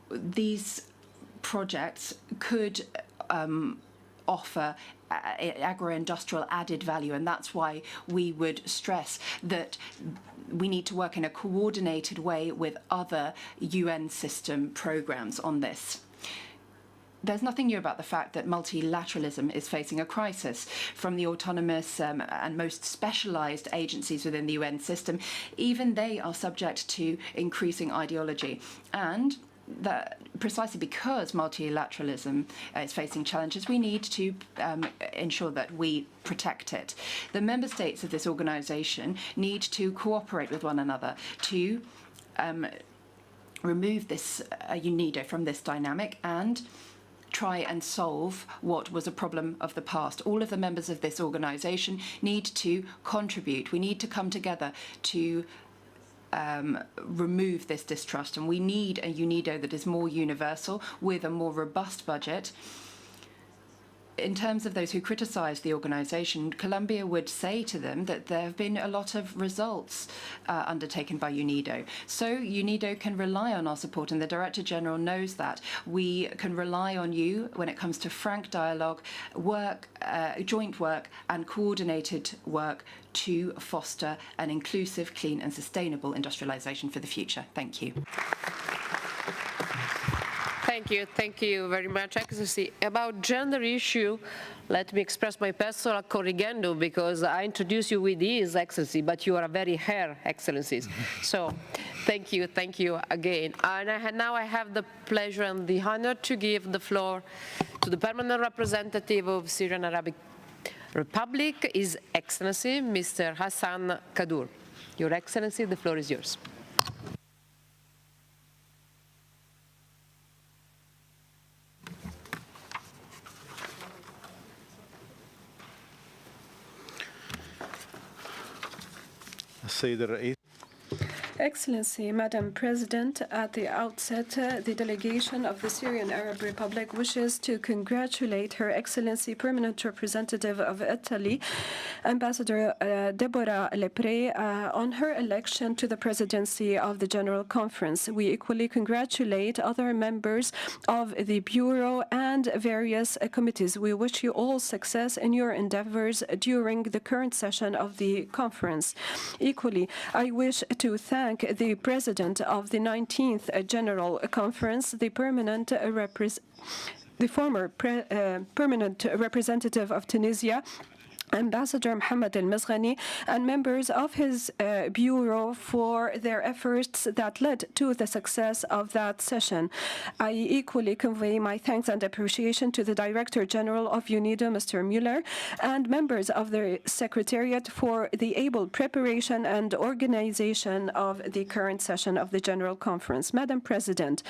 These projects could offer agro-industrial added value, and that's why we would stress that we need to work in a coordinated way with other UN system programs on this. There's nothing new about the fact that multilateralism is facing a crisis. From the autonomous and most specialised agencies within the UN system, even they are subject to increasing ideology. And that precisely because multilateralism is facing challenges, we need to ensure that we protect it. The member states of this organisation need to cooperate with one another to remove this UNIDO from this dynamic and try and solve what was a problem of the past. All of the members of this organisation need to contribute. We need to come together to remove this distrust, and we need a UNIDO that is more universal with a more robust budget in terms of those who criticise the organisation, Colombia would say to them that there have been a lot of results undertaken by UNIDO. So UNIDO can rely on our support, and the Director General knows that. We can rely on you when it comes to frank dialogue, joint work and coordinated work to foster an inclusive, clean and sustainable industrialisation for the future. Thank you. Thank you very much, Excellency. About gender issue, let me express my personal corrigendo, because I introduced you with His Excellency, but you are a very Her Excellencies. So thank you again. And now I have the pleasure and the honor to give the floor to the permanent representative of Syrian Arabic Republic, His Excellency, Mr. Hassan Kadur. Your Excellency, the floor is yours. Excellency, Madam President, at the outset, the delegation of the Syrian Arab Republic wishes to congratulate Her Excellency Permanent Representative of Italy, Ambassador Deborah Lepre, on her election to the presidency of the General Conference. We equally congratulate other members of the Bureau and various committees. We wish you all success in your endeavors during the current session of the conference. Equally, I wish to thank the President of the 19th General Conference, the former permanent representative of Tunisia, Ambassador Mohammed El-Mezghani, and members of his bureau for their efforts that led to the success of that session. I equally convey my thanks and appreciation to the Director General of UNIDO, Mr. Mueller, and members of the Secretariat for the able preparation and organization of the current session of the General Conference. Madam President,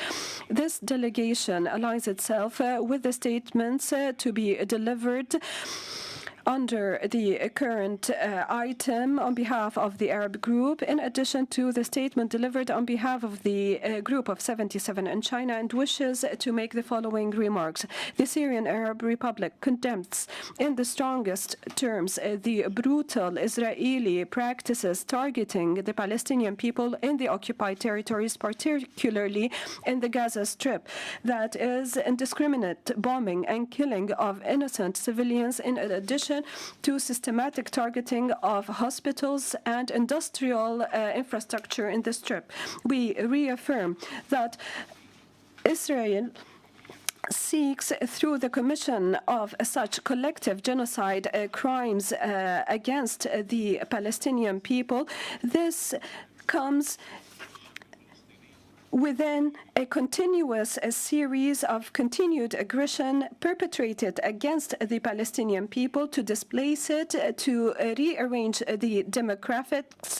this delegation aligns itself with the statements to be delivered under the current item on behalf of the Arab group, in addition to the statement delivered on behalf of the group of 77 in China, and wishes to make the following remarks. The Syrian Arab Republic condemns in the strongest terms the brutal Israeli practices targeting the Palestinian people in the occupied territories, particularly in the Gaza Strip, that is indiscriminate bombing and killing of innocent civilians, in addition to systematic targeting of hospitals and industrial infrastructure in the Strip. We reaffirm that Israel seeks, through the commission of such collective genocide crimes against the Palestinian people, this comes within a continuous series of continued aggression perpetrated against the Palestinian people to displace it, to rearrange the demographics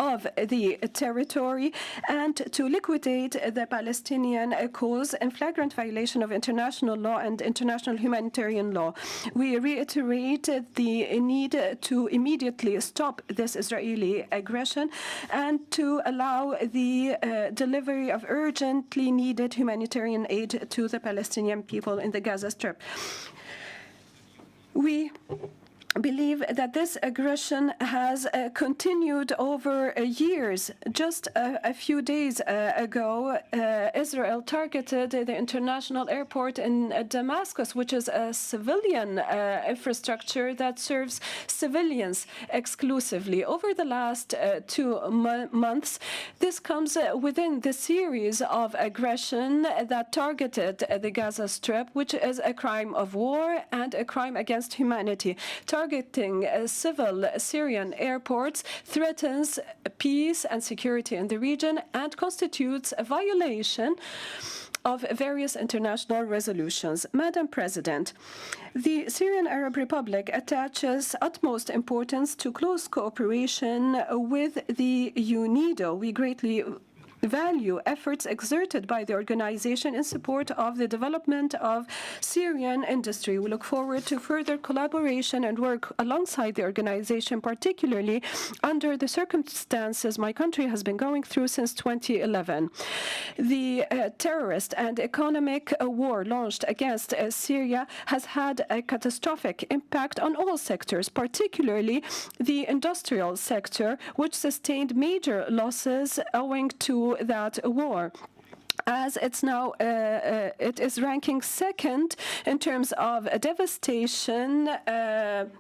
of the territory, and to liquidate the Palestinian cause in flagrant violation of international law and international humanitarian law. We reiterate the need to immediately stop this Israeli aggression and to allow the delivery of urgently needed humanitarian aid to the Palestinian people in the Gaza Strip. We believe that this aggression has continued over years. Just a few days ago, Israel targeted the international airport in Damascus, which is a civilian infrastructure that serves civilians exclusively. Over the last 2 months, this comes within the series of aggression that targeted the Gaza Strip, which is a crime of war and a crime against humanity. Targeting civil Syrian airports threatens peace and security in the region and constitutes a violation of various international resolutions. Madam President, the Syrian Arab Republic attaches utmost importance to close cooperation with the UNIDO. We greatly value efforts exerted by the organization in support of the development of Syrian industry. We look forward to further collaboration and work alongside the organization, particularly under the circumstances my country has been going through since 2011. The terrorist and economic war launched against Syria has had a catastrophic impact on all sectors, particularly the industrial sector, which sustained major losses owing to that war, as it's now it is ranking second in terms of devastation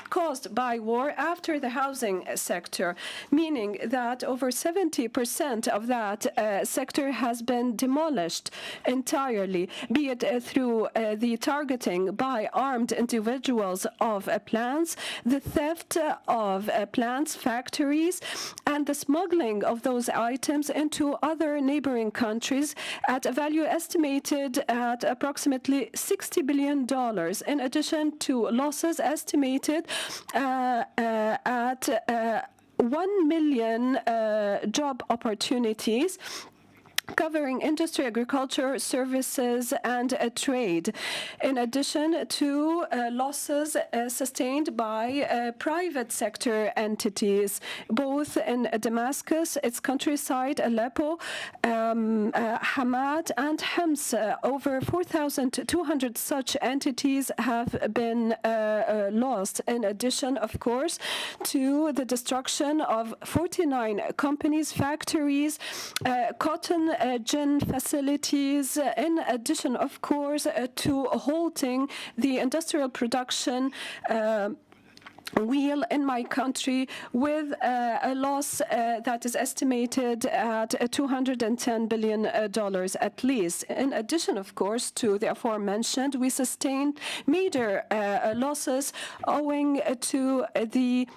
caused by war after the housing sector, meaning that over 70% of that sector has been demolished entirely, be it through the targeting by armed individuals of plants, the theft of plants, factories, and the smuggling of those items into other neighboring countries at a value estimated at approximately $60 billion, in addition to losses estimated at 1 million job opportunities, covering industry, agriculture, services, and trade, in addition to losses sustained by private sector entities, both in Damascus, its countryside, Aleppo, Hamad, and Homs. Over 4,200 such entities have been lost, in addition, of course, to the destruction of 49 companies, factories, cotton gin facilities, in addition, of course, to halting the industrial production wheel in my country, with a loss that is estimated at $210 billion at least. In addition, of course, to the aforementioned, we sustained major losses owing to the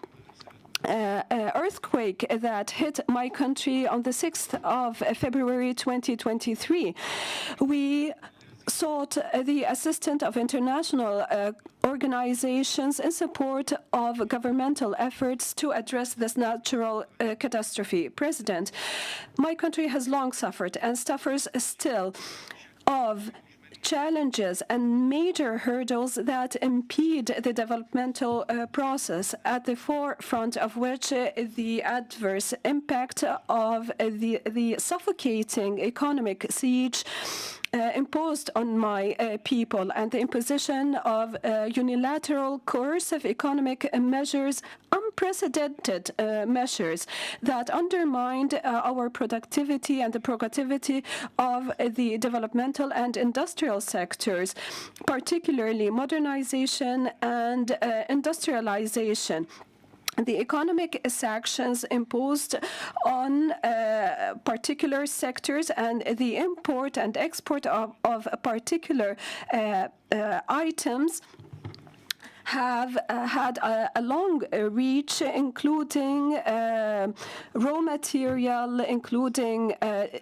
earthquake that hit my country on the 6th of February 2023. We sought the assistance of international organizations in support of governmental efforts to address this natural catastrophe. President, my country has long suffered and suffers still of challenges and major hurdles that impede the developmental process, at the forefront of which the adverse impact of the suffocating economic siege imposed on my people, and the imposition of unilateral coercive economic measures, unprecedented measures that undermined our productivity and the productivity of the developmental and industrial sectors, particularly modernization and industrialization. The economic sanctions imposed on particular sectors and the import and export of particular items have had a long reach, including raw material, including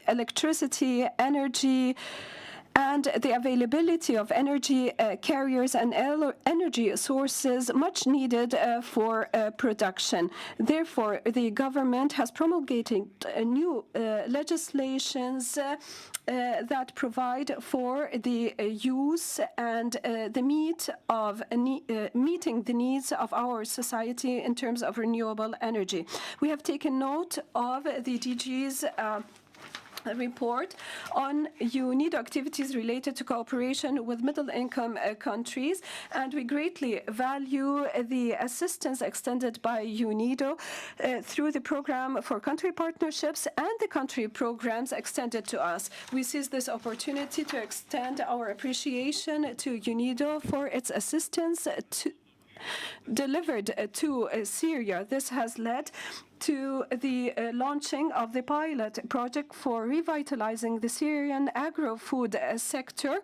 electricity, energy, and the availability of energy carriers and energy sources much needed for production. Therefore, the government has promulgated new legislations that provide for the use and the meeting the needs of our society in terms of renewable energy. We have taken note of the DG's report on UNIDO activities related to cooperation with middle-income countries, and we greatly value the assistance extended by UNIDO through the program for country partnerships and the country programs extended to us. We seize this opportunity to extend our appreciation to UNIDO for its assistance delivered to Syria. This has led to the launching of the pilot project for revitalizing the Syrian agro-food sector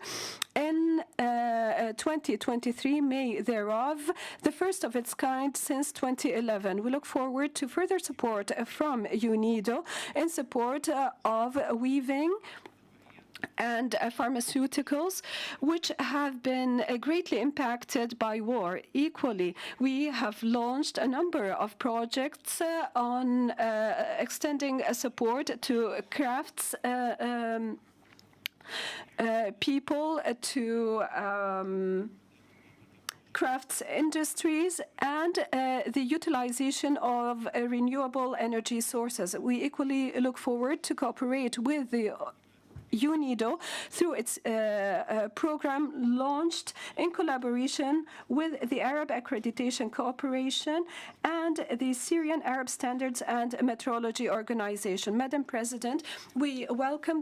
in 2023, May thereof, the first of its kind since 2011. We look forward to further support from UNIDO in support of weaving and pharmaceuticals, which have been greatly impacted by war. Equally, we have launched a number of projects on extending support to crafts people, to crafts industries, and the utilization of renewable energy sources. We equally look forward to cooperate with the UNIDO through its program launched in collaboration with the Arab Accreditation Cooperation and the Syrian Arab Standards and Metrology Organization. Madam President, we welcome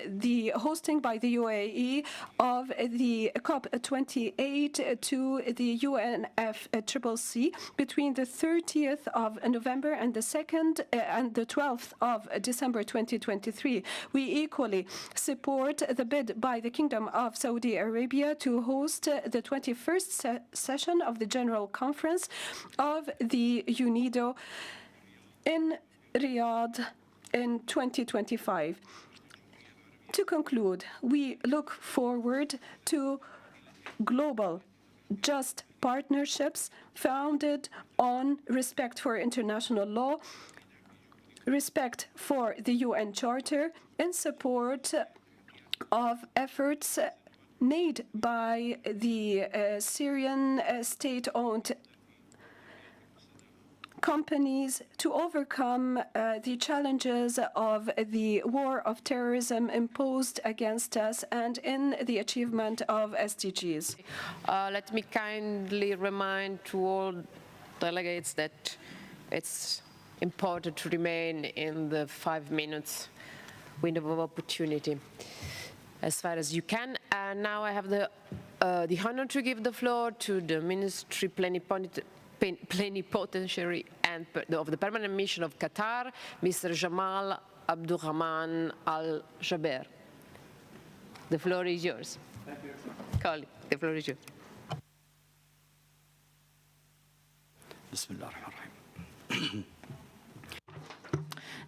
the hosting by the UAE of the COP28 to the UNFCCC between the 30th of November and the 2nd and the 12th of December 2023. We equally support the bid by the Kingdom of Saudi Arabia to host the 21st session of the General Conference of the UNIDO in Riyadh in 2025. To conclude, we look forward to global, just partnerships founded on respect for international law, respect for the UN Charter, in support of efforts made by the Syrian state-owned companies to overcome the challenges of the war of terrorism imposed against us and in the achievement of SDGs. Let me kindly remind to all delegates that it's important to remain in the 5 minutes window of opportunity as far as you can. And now I have the honor to give the floor to the Ministry Plenipotentiary and of the Permanent Mission of Qatar, Mr. Jamal Abdurrahman Al-Jaber. The floor is yours. Thank you. Colleague, the floor is yours. Bismillah ar-Rahman.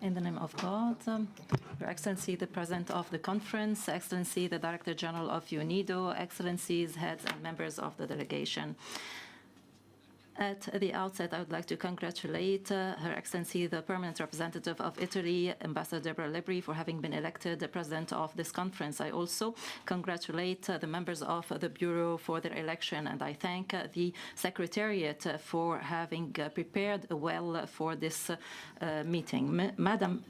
In the name of God, Your Excellency, the President of the Conference, Excellency, the Director General of UNIDO, Excellencies, heads and members of the delegation. At the outset, I would like to congratulate Her Excellency, the Permanent Representative of Italy, Ambassador Deborah Libri, for having been elected the President of this conference. I also congratulate the members of the Bureau for their election, and I thank the Secretariat for having prepared well for this meeting. Madam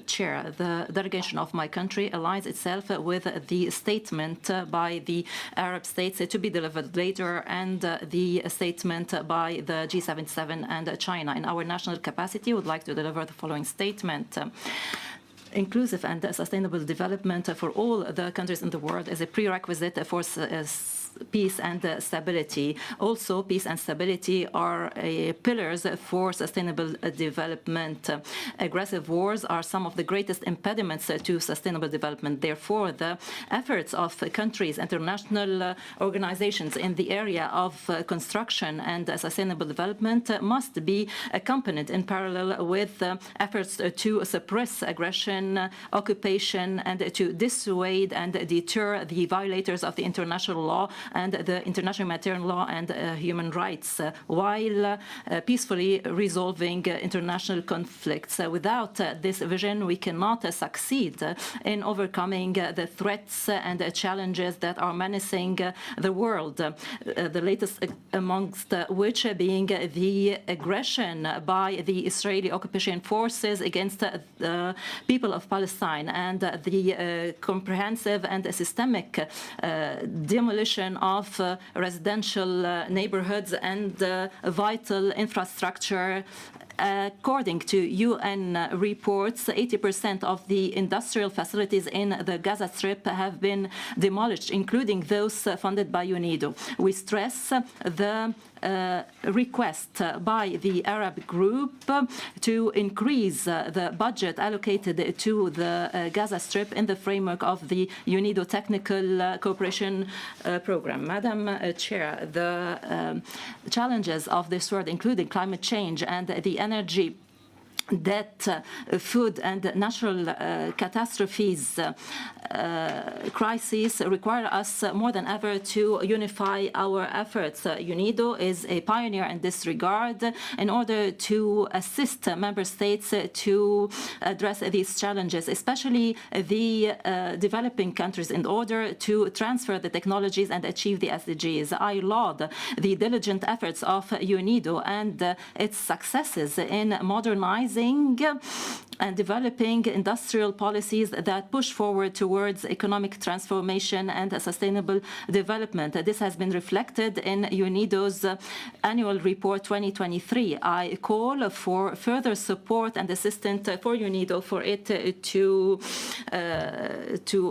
Chair, the delegation of my country aligns itself with the statement by the Arab states to be delivered later and the statement by the G77 and China. In our national capacity, we would like to deliver the following statement. Inclusive and sustainable development for all the countries in the world is a prerequisite for peace and stability. Also, peace and stability are pillars for sustainable development. Aggressive wars are some of the greatest impediments to sustainable development. Therefore, the efforts of countries, international organizations in the area of construction and sustainable development must be accompanied in parallel with efforts to suppress aggression, occupation, and to dissuade and deter the violators of the international law and the international humanitarian law and human rights, while peacefully resolving international conflicts. Without this vision, we cannot succeed in overcoming the threats and challenges that are menacing the world, the latest amongst which being the aggression by the Israeli occupation forces against the people of Palestine and the comprehensive and systemic demolition of residential neighborhoods and vital infrastructure. According to UN reports, 80% of the industrial facilities in the Gaza Strip have been demolished, including those funded by UNIDO. We stress the request by the Arab group to increase the budget allocated to the Gaza Strip in the framework of the UNIDO Technical Cooperation Program. Madam Chair, the challenges of this world, including climate change and the energy that food and natural catastrophes crises require us more than ever to unify our efforts. UNIDO is a pioneer in this regard in order to assist member states to address these challenges, especially the developing countries, in order to transfer the technologies and achieve the SDGs. I laud the diligent efforts of UNIDO and its successes in modernizing and developing industrial policies that push forward towards economic transformation and sustainable development. This has been reflected in UNIDO's annual report 2023. I call for further support and assistance for UNIDO for it to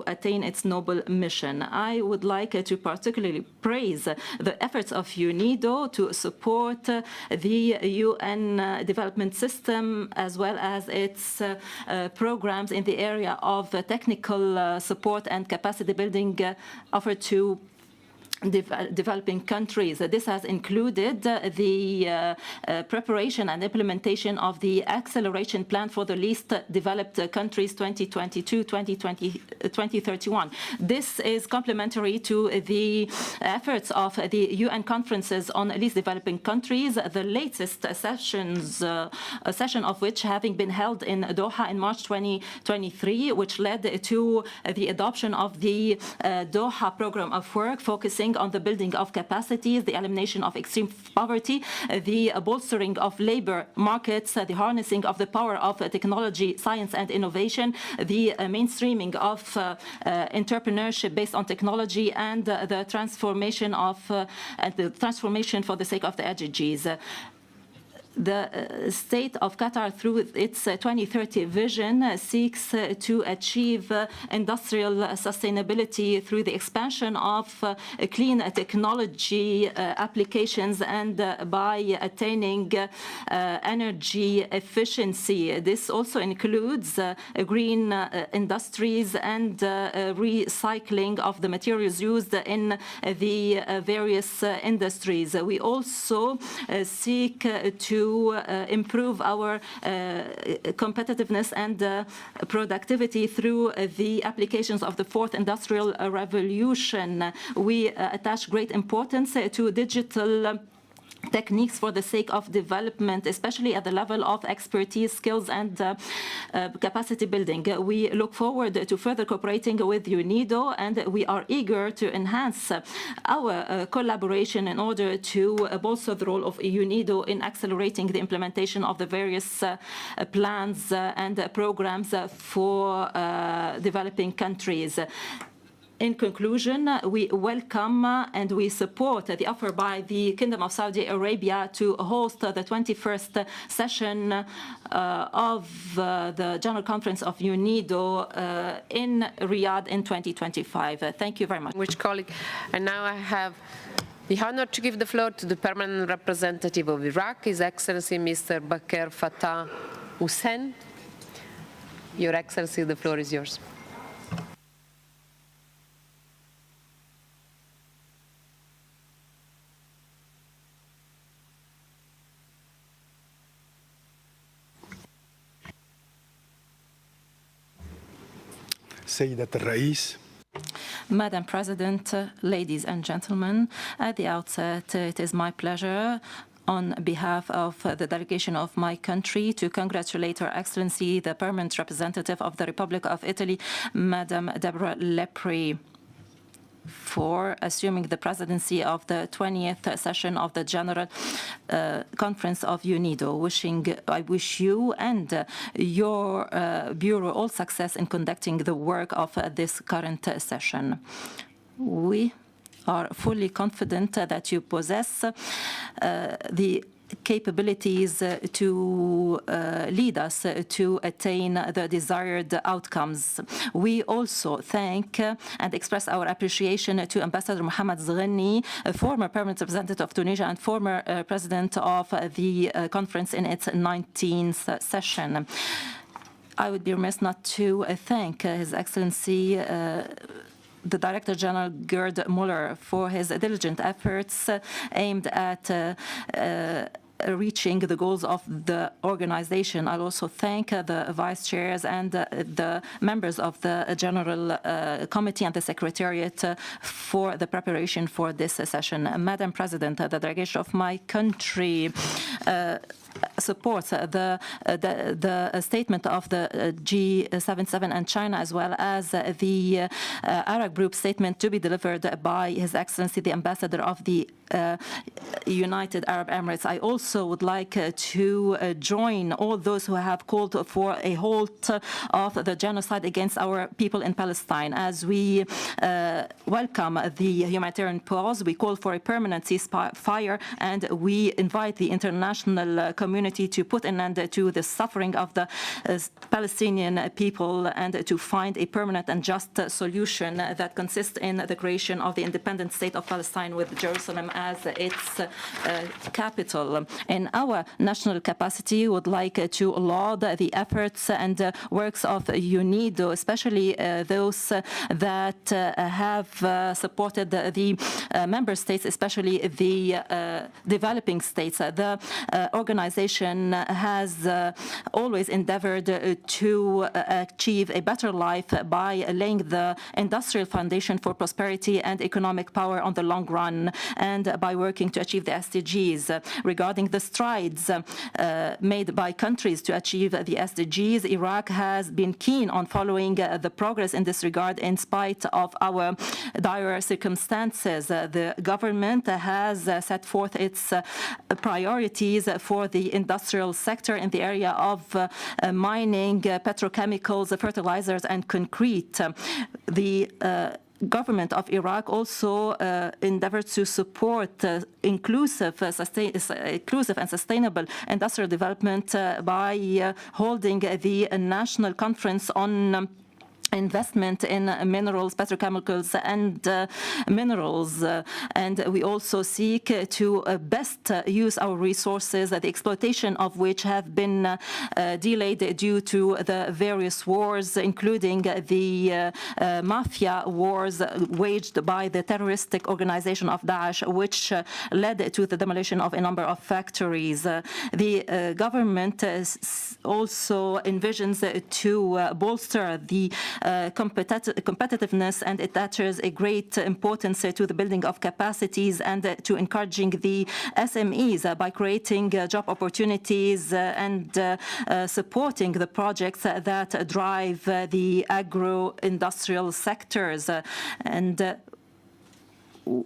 attain its noble mission. I would like to particularly praise the efforts of UNIDO to support the UN development system as well as its programs in the area of technical support and capacity building offered to developing countries. This has included the preparation and implementation of the acceleration plan for the least developed countries 2022-2031. This is complementary to the efforts of the UN conferences on least developing countries, the latest session of which having been held in Doha in March 2023, which led to the adoption of the Doha program of work focusing on the building of capacities, the elimination of extreme poverty, the bolstering of labor markets, the harnessing of the power of technology, science and innovation, the mainstreaming of entrepreneurship based on technology, and the transformation for the sake of the SDGs. The state of Qatar, through its 2030 vision, seeks to achieve industrial sustainability through the expansion of clean technology applications and by attaining energy efficiency. This also includes green industries and recycling of the materials used in the various industries. We also seek to improve our competitiveness and productivity through the applications of the fourth industrial revolution. We attach great importance to digital techniques for the sake of development, especially at the level of expertise, skills, and capacity building. We look forward to further cooperating with UNIDO, and we are eager to enhance our collaboration in order to bolster the role of UNIDO in accelerating the implementation of the various plans and programs for developing countries. In conclusion, we welcome and we support the offer by the Kingdom of Saudi Arabia to host the 21st session of the General Conference of UNIDO in Riyadh in 2025. Thank you very much. Which colleague? And now I have the honor to give the floor to the permanent representative of Iraq, His Excellency Mr. Bakr Fattah Hussein. Your Excellency, the floor is yours. Madam President, ladies and gentlemen, at the outset, it is my pleasure on behalf of the delegation of my country to congratulate Her Excellency, the Permanent Representative of the Republic of Italy, Madam Deborah Lepri, for assuming the presidency of the 20th session of the General Conference of UNIDO. I wish you and your Bureau all success in conducting the work of this current session. We are fully confident that you possess the capabilities to lead us to attain the desired outcomes. We also thank and express our appreciation to Ambassador Mohammed Zghani, a former permanent representative of Tunisia and former president of the conference in its 19th session. I would be remiss not to thank His Excellency the Director General Gerd Muller for his diligent efforts aimed at reaching the goals of the organization. I'll also thank the vice chairs and the members of the General Committee and the Secretariat for the preparation for this session. Madam President, the delegation of my country supports the statement of the G77 and China, as well as the Arab Group statement to be delivered by His Excellency the Ambassador of the United Arab Emirates. I also would like to join all those who have called for a halt of the genocide against our people in Palestine. As we welcome the humanitarian pause, we call for a permanent ceasefire, and we invite the international community to put an end to the suffering of the Palestinian people and to find a permanent and just solution that consists in the creation of the independent state of Palestine with Jerusalem as its capital. In our national capacity, we would like to laud the efforts and works of UNIDO, especially those that have supported the member states, especially the developing states. The organization has always endeavored to achieve a better life by laying the industrial foundation for prosperity and economic power on the long run, and by working to achieve the SDGs. Regarding the strides made by countries to achieve the SDGs, Iraq has been keen on following the progress in this regard in spite of our dire circumstances. The government has set forth its priorities for the industrial sector in the area of mining, petrochemicals, fertilizers, and concrete. The government of Iraq also endeavors to support inclusive and sustainable industrial development by holding the National Conference on investment in minerals, petrochemicals, and minerals. And we also seek to best use our resources, the exploitation of which have been delayed due to the various wars, including the mafia wars waged by the terroristic organization of Daesh, which led to the demolition of a number of factories. The government also envisions to bolster the competitiveness, and it attaches a great importance to the building of capacities and to encouraging the SMEs by creating job opportunities and supporting the projects that drive the agro-industrial sectors. And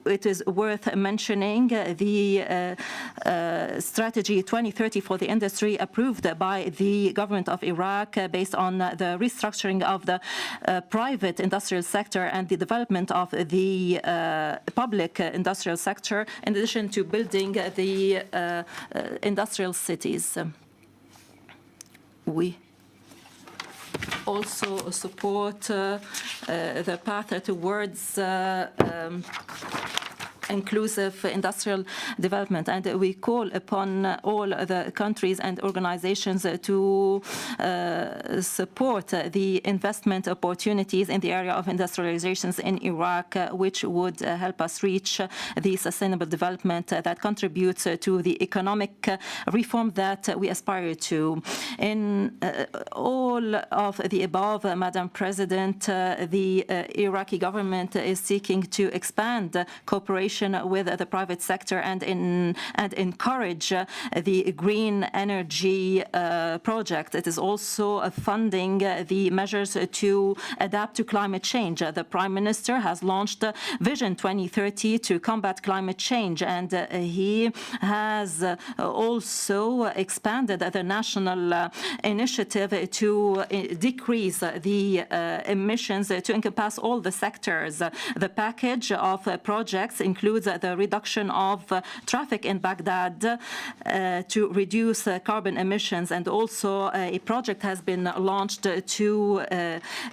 it is worth mentioning the strategy 2030 for the industry approved by the government of Iraq based on the restructuring of the private industrial sector and the development of the public industrial sector, in addition to building the industrial cities. We also support the path towards inclusive industrial development, and we call upon all the countries and organizations to support the investment opportunities in the area of industrializations in Iraq, which would help us reach the sustainable development that contributes to the economic reform that we aspire to. In all of the above, Madam President, the Iraqi government is seeking to expand cooperation with the private sector and encourage the green energy project. It is also funding the measures to adapt to climate change. The Prime Minister has launched Vision 2030 to combat climate change, and he has also expanded the national initiative to decrease the emissions to encompass all the sectors. The package of projects includes the reduction of traffic in Baghdad to reduce carbon emissions, and also a project has been launched to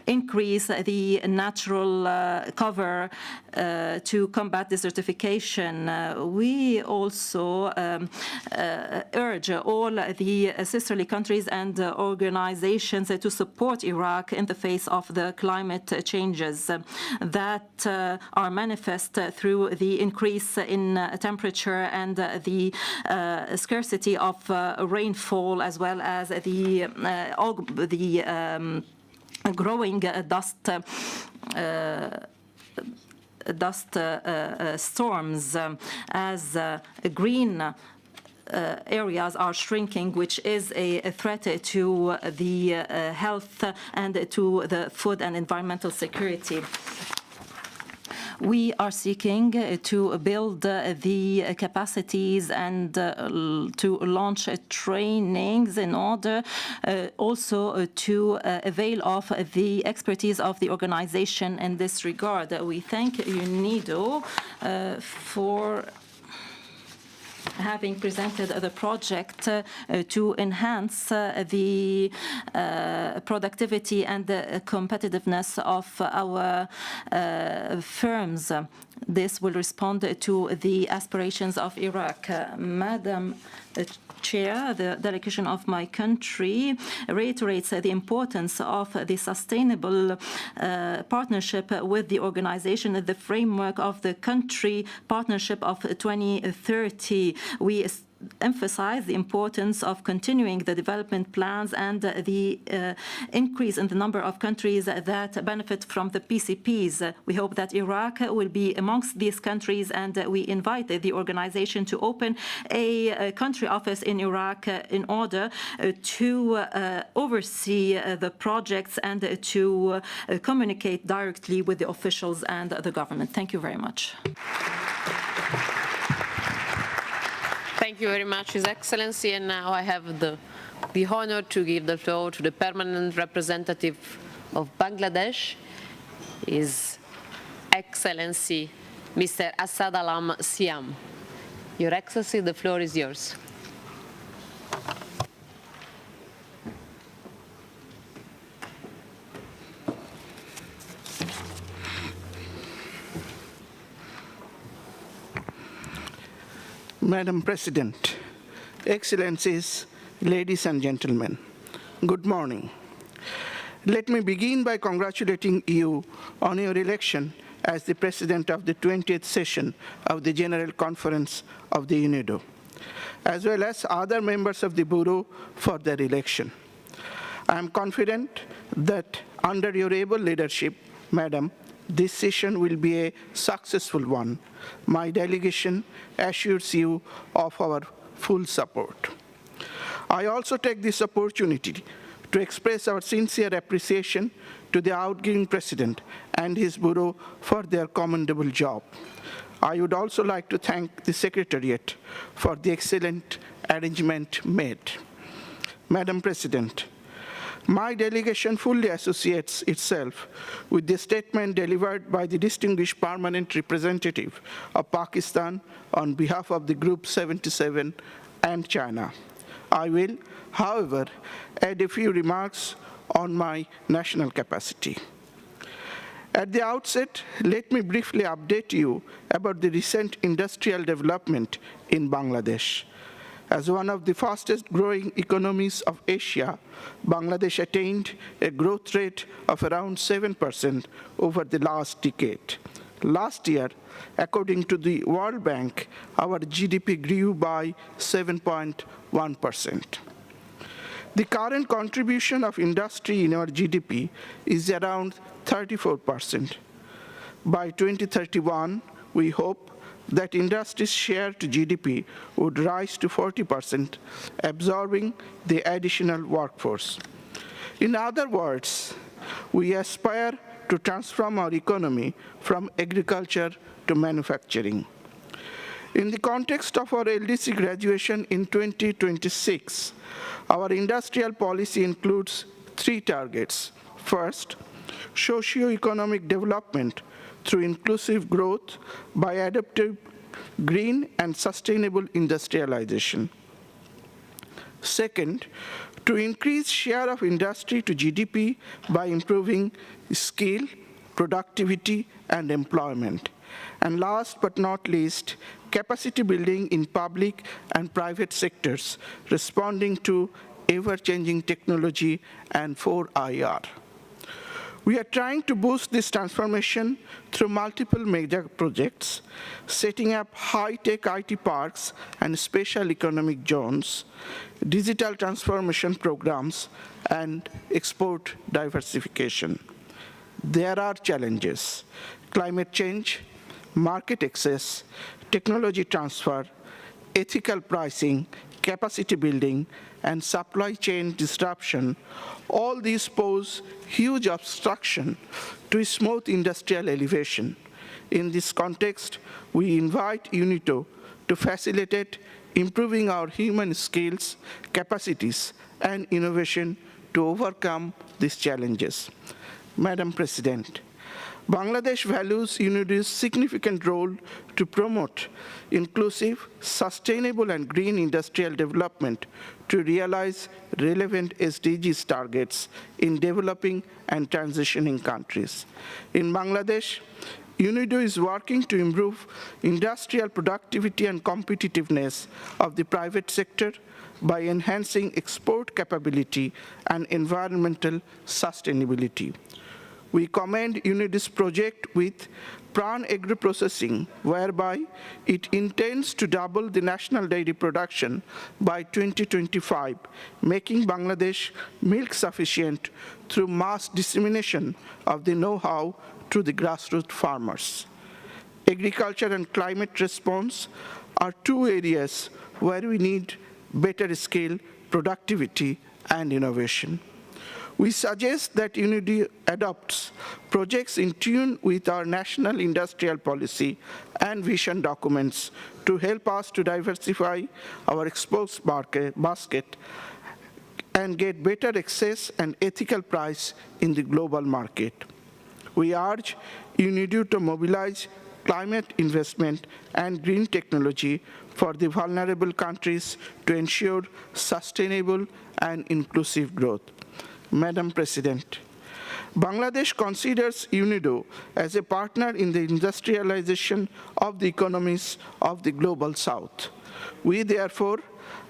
increase the natural cover to combat desertification. We also urge all the sisterly countries and organizations to support Iraq in the face of the climate changes that are manifest through the the increase in temperature and the scarcity of rainfall, as well as the growing dust storms, as green areas are shrinking, which is a threat to the health and to the food and environmental security. We are seeking to build the capacities and to launch trainings in order also to avail of the expertise of the organization in this regard. We thank UNIDO for having presented the project to enhance the productivity and the competitiveness of our firms. This will respond to the aspirations of Iraq. Madam Chair, the delegation of my country reiterates the importance of the sustainable partnership with the organization in the framework of the country partnership of 2030. We emphasize the importance of continuing the development plans and the increase in the number of countries that benefit from the PCPs. We hope that Iraq will be amongst these countries, and we invite the organization to open a country office in Iraq in order to oversee the projects and to communicate directly with the officials and the government. Thank you very much. Thank you very much, His Excellency. And now I have the honor to give the floor to the permanent representative of Bangladesh, His Excellency Mr. Asad Alam Siam. Your Excellency, the floor is yours. Madam President, Excellencies, ladies and gentlemen, good morning. Let me begin by congratulating you on your election as the President of the 20th session of the General Conference of the UNIDO, as well as other members of the Bureau for their election. I am confident that under your able leadership, Madam, this session will be a successful one. My delegation assures you of our full support. I also take this opportunity to express our sincere appreciation to the outgoing President and his Bureau for their commendable job. I would also like to thank the Secretariat for the excellent arrangement made. Madam President, my delegation fully associates itself with the statement delivered by the distinguished permanent representative of Pakistan on behalf of the Group 77 and China. I will, however, add a few remarks on my national capacity. At the outset, let me briefly update you about the recent industrial development in Bangladesh. As one of the fastest growing economies of Asia, Bangladesh attained a growth rate of around 7% over the last decade. Last year, according to the World Bank, our GDP grew by 7.1%. The current contribution of industry in our GDP is around 34%. By 2031, we hope that industry's share to GDP would rise to 40%, absorbing the additional workforce. In other words, we aspire to transform our economy from agriculture to manufacturing. In the context of our LDC graduation in 2026, our industrial policy includes 3 targets. First, socio-economic development through inclusive growth by adaptive, green, and sustainable industrialization. Second, to increase share of industry to GDP by improving skill, productivity, and employment. And last but not least, capacity building in public and private sectors, responding to ever-changing technology and 4IR. We are trying to boost this transformation through multiple major projects, setting up high-tech IT parks and special economic zones, digital transformation programs, and export diversification. There are challenges: climate change, market access, technology transfer, ethical pricing, capacity building, and supply chain disruption. All these pose huge obstruction to smooth industrial elevation. In this context, we invite UNIDO to facilitate improving our human skills, capacities, and innovation to overcome these challenges. Madam President, Bangladesh values UNIDO's significant role to promote inclusive, sustainable, and green industrial development to realize relevant SDGs targets in developing and transitioning countries. In Bangladesh, UNIDO is working to improve industrial productivity and competitiveness of the private sector by enhancing export capability and environmental sustainability. We commend UNIDO's project with Pran Agro-Processing, whereby it intends to double the national dairy production by 2025, making Bangladesh milk sufficient through mass dissemination of the know-how to the grassroots farmers. Agriculture and climate response are two areas where we need better scale, productivity, and innovation. We suggest that UNIDO adopts projects in tune with our national industrial policy and vision documents to help us to diversify our exports basket and get better access and ethical price in the global market. We urge UNIDO to mobilize climate investment and green technology for the vulnerable countries to ensure sustainable and inclusive growth. Madam President, Bangladesh considers UNIDO as a partner in the industrialization of the economies of the Global South. We therefore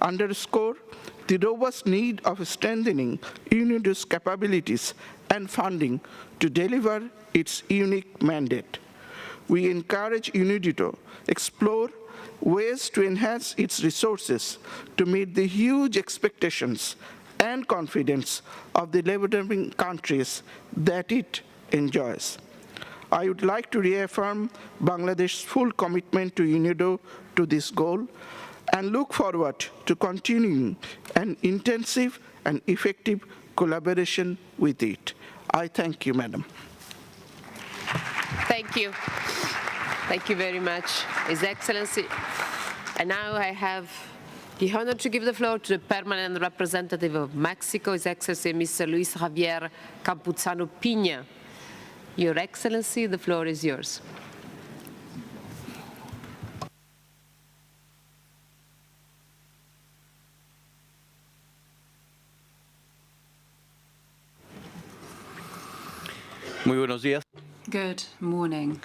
underscore the robust need of strengthening UNIDO's capabilities and funding to deliver its unique mandate. We encourage UNIDO to explore ways to enhance its resources to meet the huge expectations and confidence of the developing countries that it enjoys. I would like to reaffirm Bangladesh's full commitment to UNIDO to this goal and look forward to continuing an intensive and effective collaboration with it. I thank you, Madam. Thank you. Thank you very much, His Excellency. And now I have the honor to give the floor to the permanent representative of Mexico, His Excellency Mr. Luis Javier Campuzano Piña. Your Excellency, the floor is yours. Muy buenos días. Good morning.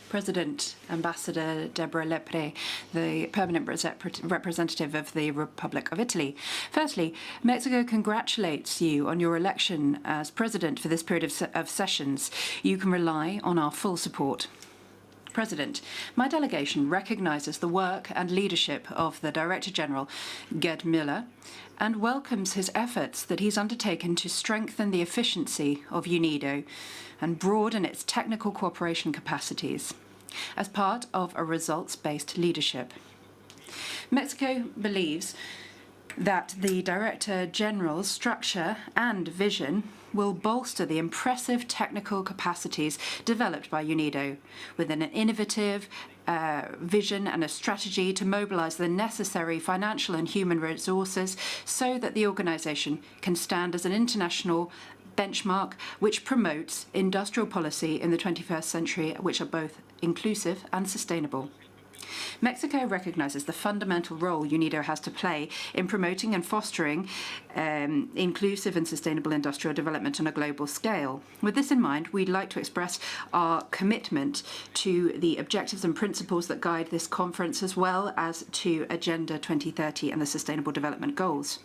President Ambassador Deborah Lepre, the permanent representative of the Republic of Italy. Firstly, Mexico congratulates you on your election as president for this period of sessions. You can rely on our full support. President, my delegation recognises the work and leadership of the Director General, Gerd Müller, and welcomes his efforts that he's undertaken to strengthen the efficiency of UNIDO and broaden its technical cooperation capacities as part of a results-based leadership. Mexico believes that the Director General's structure and vision will bolster the impressive technical capacities developed by UNIDO with an innovative vision and a strategy to mobilize the necessary financial and human resources so that the organization can stand as an international benchmark which promotes industrial policy in the 21st century, which are both inclusive and sustainable. Mexico recognizes the fundamental role UNIDO has to play in promoting and fostering inclusive and sustainable industrial development on a global scale. With this in mind, we'd like to express our commitment to the objectives and principles that guide this conference, as well as to Agenda 2030 and the Sustainable Development Goals.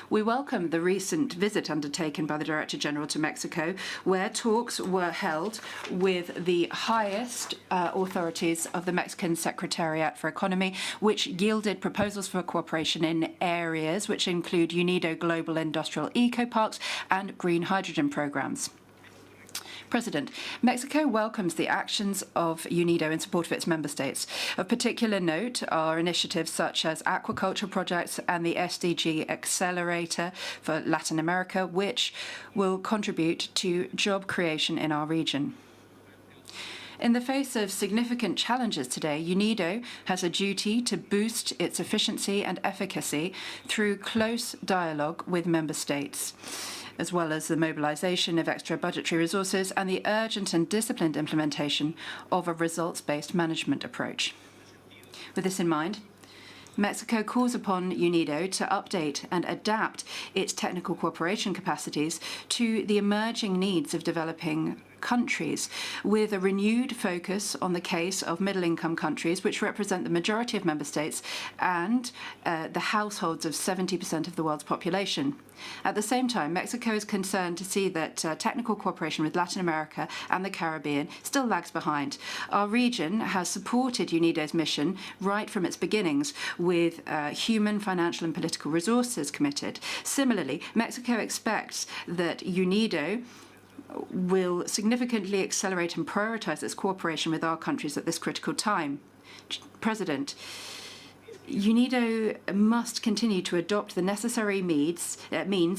We welcome the recent visit undertaken by the Director General to Mexico, where talks were held with the highest authorities of the Mexican Secretariat for Economy, which yielded proposals for cooperation in areas which include UNIDO Global Industrial Eco-Parks and green hydrogen programs. President, Mexico welcomes the actions of UNIDO in support of its member states. Of particular note are initiatives such as aquaculture projects and the SDG Accelerator for Latin America, which will contribute to job creation in our region. In the face of significant challenges today, UNIDO has a duty to boost its efficiency and efficacy through close dialogue with member states, as well as the mobilization of extra budgetary resources and the urgent and disciplined implementation of a results-based management approach. With this in mind, Mexico calls upon UNIDO to update and adapt its technical cooperation capacities to the emerging needs of developing countries, with a renewed focus on the case of middle-income countries, which represent the majority of member states and the households of 70% of the world's population. At the same time, Mexico is concerned to see that technical cooperation with Latin America and the Caribbean still lags behind. Our region has supported UNIDO's mission right from its beginnings, with human, financial and political resources committed. Similarly, Mexico expects that UNIDO will significantly accelerate and prioritize its cooperation with our countries at this critical time. President, UNIDO must continue to adopt the necessary means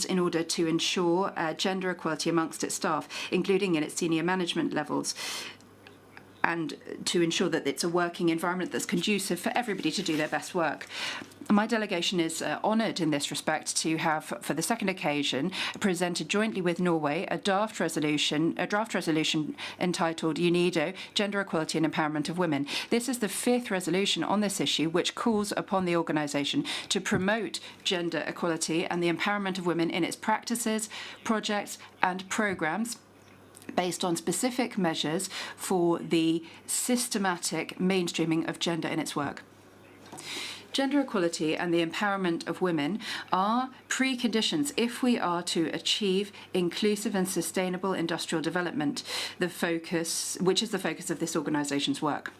in order to ensure gender equality amongst its staff, including in its senior management levels, and to ensure that it's a working environment that's conducive for everybody to do their best work. My delegation is honoured in this respect to have, for the second occasion, presented jointly with Norway a draft resolution entitled UNIDO, Gender Equality and Empowerment of Women. This is the fifth resolution on this issue, which calls upon the organisation to promote gender equality and the empowerment of women in its practices, projects and programmes, based on specific measures for the systematic mainstreaming of gender in its work. Gender equality and the empowerment of women are preconditions if we are to achieve inclusive and sustainable industrial development, which is the focus of this organisation's work.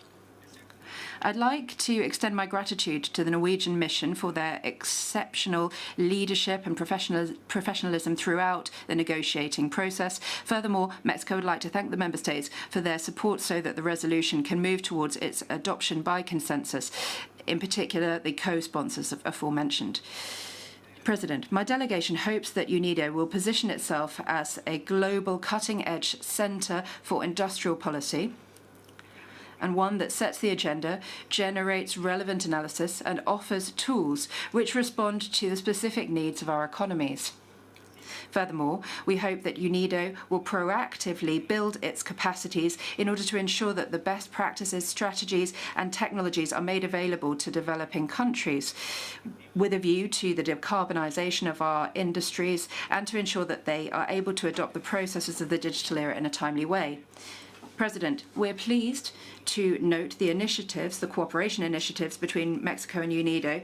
I'd like to extend my gratitude to the Norwegian mission for their exceptional leadership and professionalism throughout the negotiating process. Furthermore, Mexico would like to thank the member states for their support so that the resolution can move towards its adoption by consensus, in particular the co-sponsors aforementioned. President, my delegation hopes that UNIDO will position itself as a global cutting-edge centre for industrial policy, and one that sets the agenda, generates relevant analysis, and offers tools which respond to the specific needs of our economies. Furthermore, we hope that UNIDO will proactively build its capacities in order to ensure that the best practices, strategies and technologies are made available to developing countries, with a view to the decarbonisation of our industries and to ensure that they are able to adopt the processes of the digital era in a timely way. President, we're pleased to note the initiatives, the cooperation initiatives between Mexico and UNIDO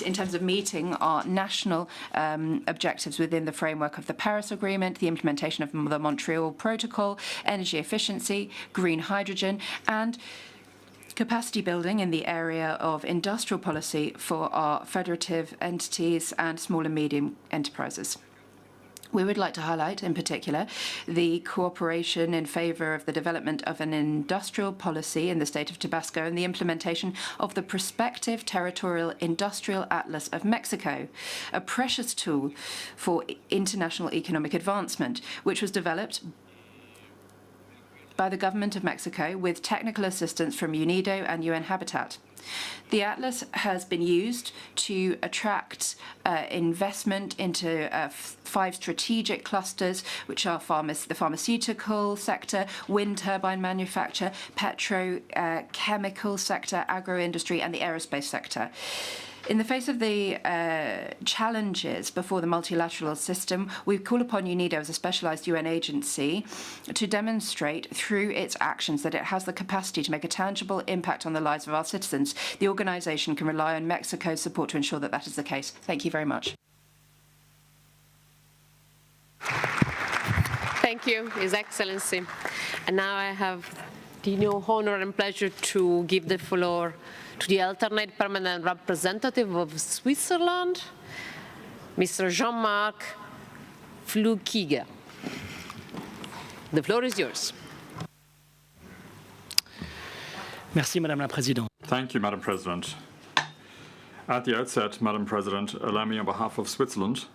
in terms of meeting our national objectives within the framework of the Paris Agreement, the implementation of the Montreal Protocol, energy efficiency, green hydrogen, and capacity building in the area of industrial policy for our federative entities and small and medium enterprises. We would like to highlight, in particular, the cooperation in favour of the development of an industrial policy in the state of Tabasco and the implementation of the prospective Territorial Industrial Atlas of Mexico, a precious tool for international economic advancement, which was developed by the government of Mexico with technical assistance from UNIDO and UN Habitat. The Atlas has been used to attract investment into 5 strategic clusters, which are the pharmaceutical sector, wind turbine manufacture, petrochemical sector, agro-industry, and the aerospace sector. In the face of the challenges before the multilateral system, we call upon UNIDO as a specialized UN agency to demonstrate through its actions that it has the capacity to make a tangible impact on the lives of our citizens. The organization can rely on Mexico's support to ensure that that is the case. Thank you very much. Thank you, His Excellency. And now I have the honor and pleasure to give the floor to the alternate permanent representative of Switzerland, Mr. Jean-Marc Flukiger. The floor is yours. Merci, Madame la Présidente. Thank you, Madam President. At the outset, Madam President, allow me on behalf of Switzerland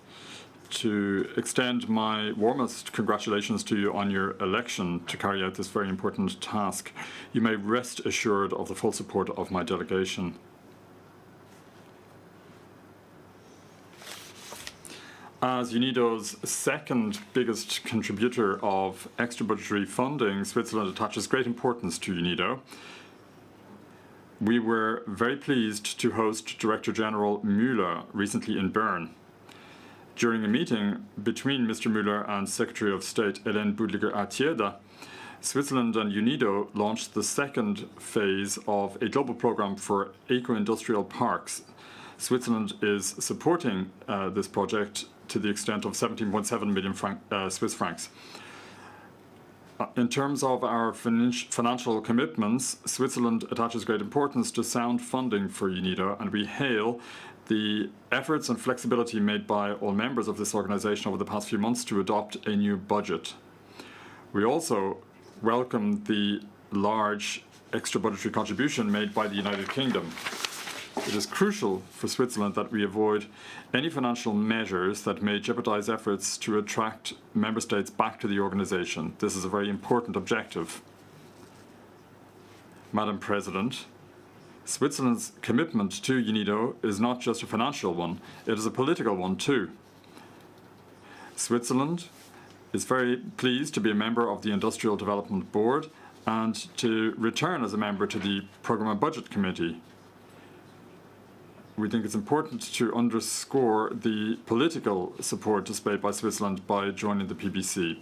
to extend my warmest congratulations to you on your election to carry out this very important task. You may rest assured of the full support of my delegation. As UNIDO's second biggest contributor of extra budgetary funding, Switzerland attaches great importance to UNIDO. We were very pleased to host Director General Müller recently in Bern. During a meeting between Mr. Müller and Secretary of State Hélène Boudliger-Artieda, Switzerland and UNIDO launched the second phase of a global program for eco-industrial parks. Switzerland is supporting this project to the extent of 17.7 million Swiss francs. In terms of our financial commitments, Switzerland attaches great importance to sound funding for UNIDO, and we hail the efforts and flexibility made by all members of this organization over the past few months to adopt a new budget. We also welcome the large extra budgetary contribution made by the United Kingdom. It is crucial for Switzerland that we avoid any financial measures that may jeopardize efforts to attract member states back to the organization. This is a very important objective. Madam President, Switzerland's commitment to UNIDO is not just a financial one, it is a political one too. Switzerland is very pleased to be a member of the Industrial Development Board and to return as a member to the Programme and Budget Committee. We think it's important to underscore the political support displayed by Switzerland by joining the PBC.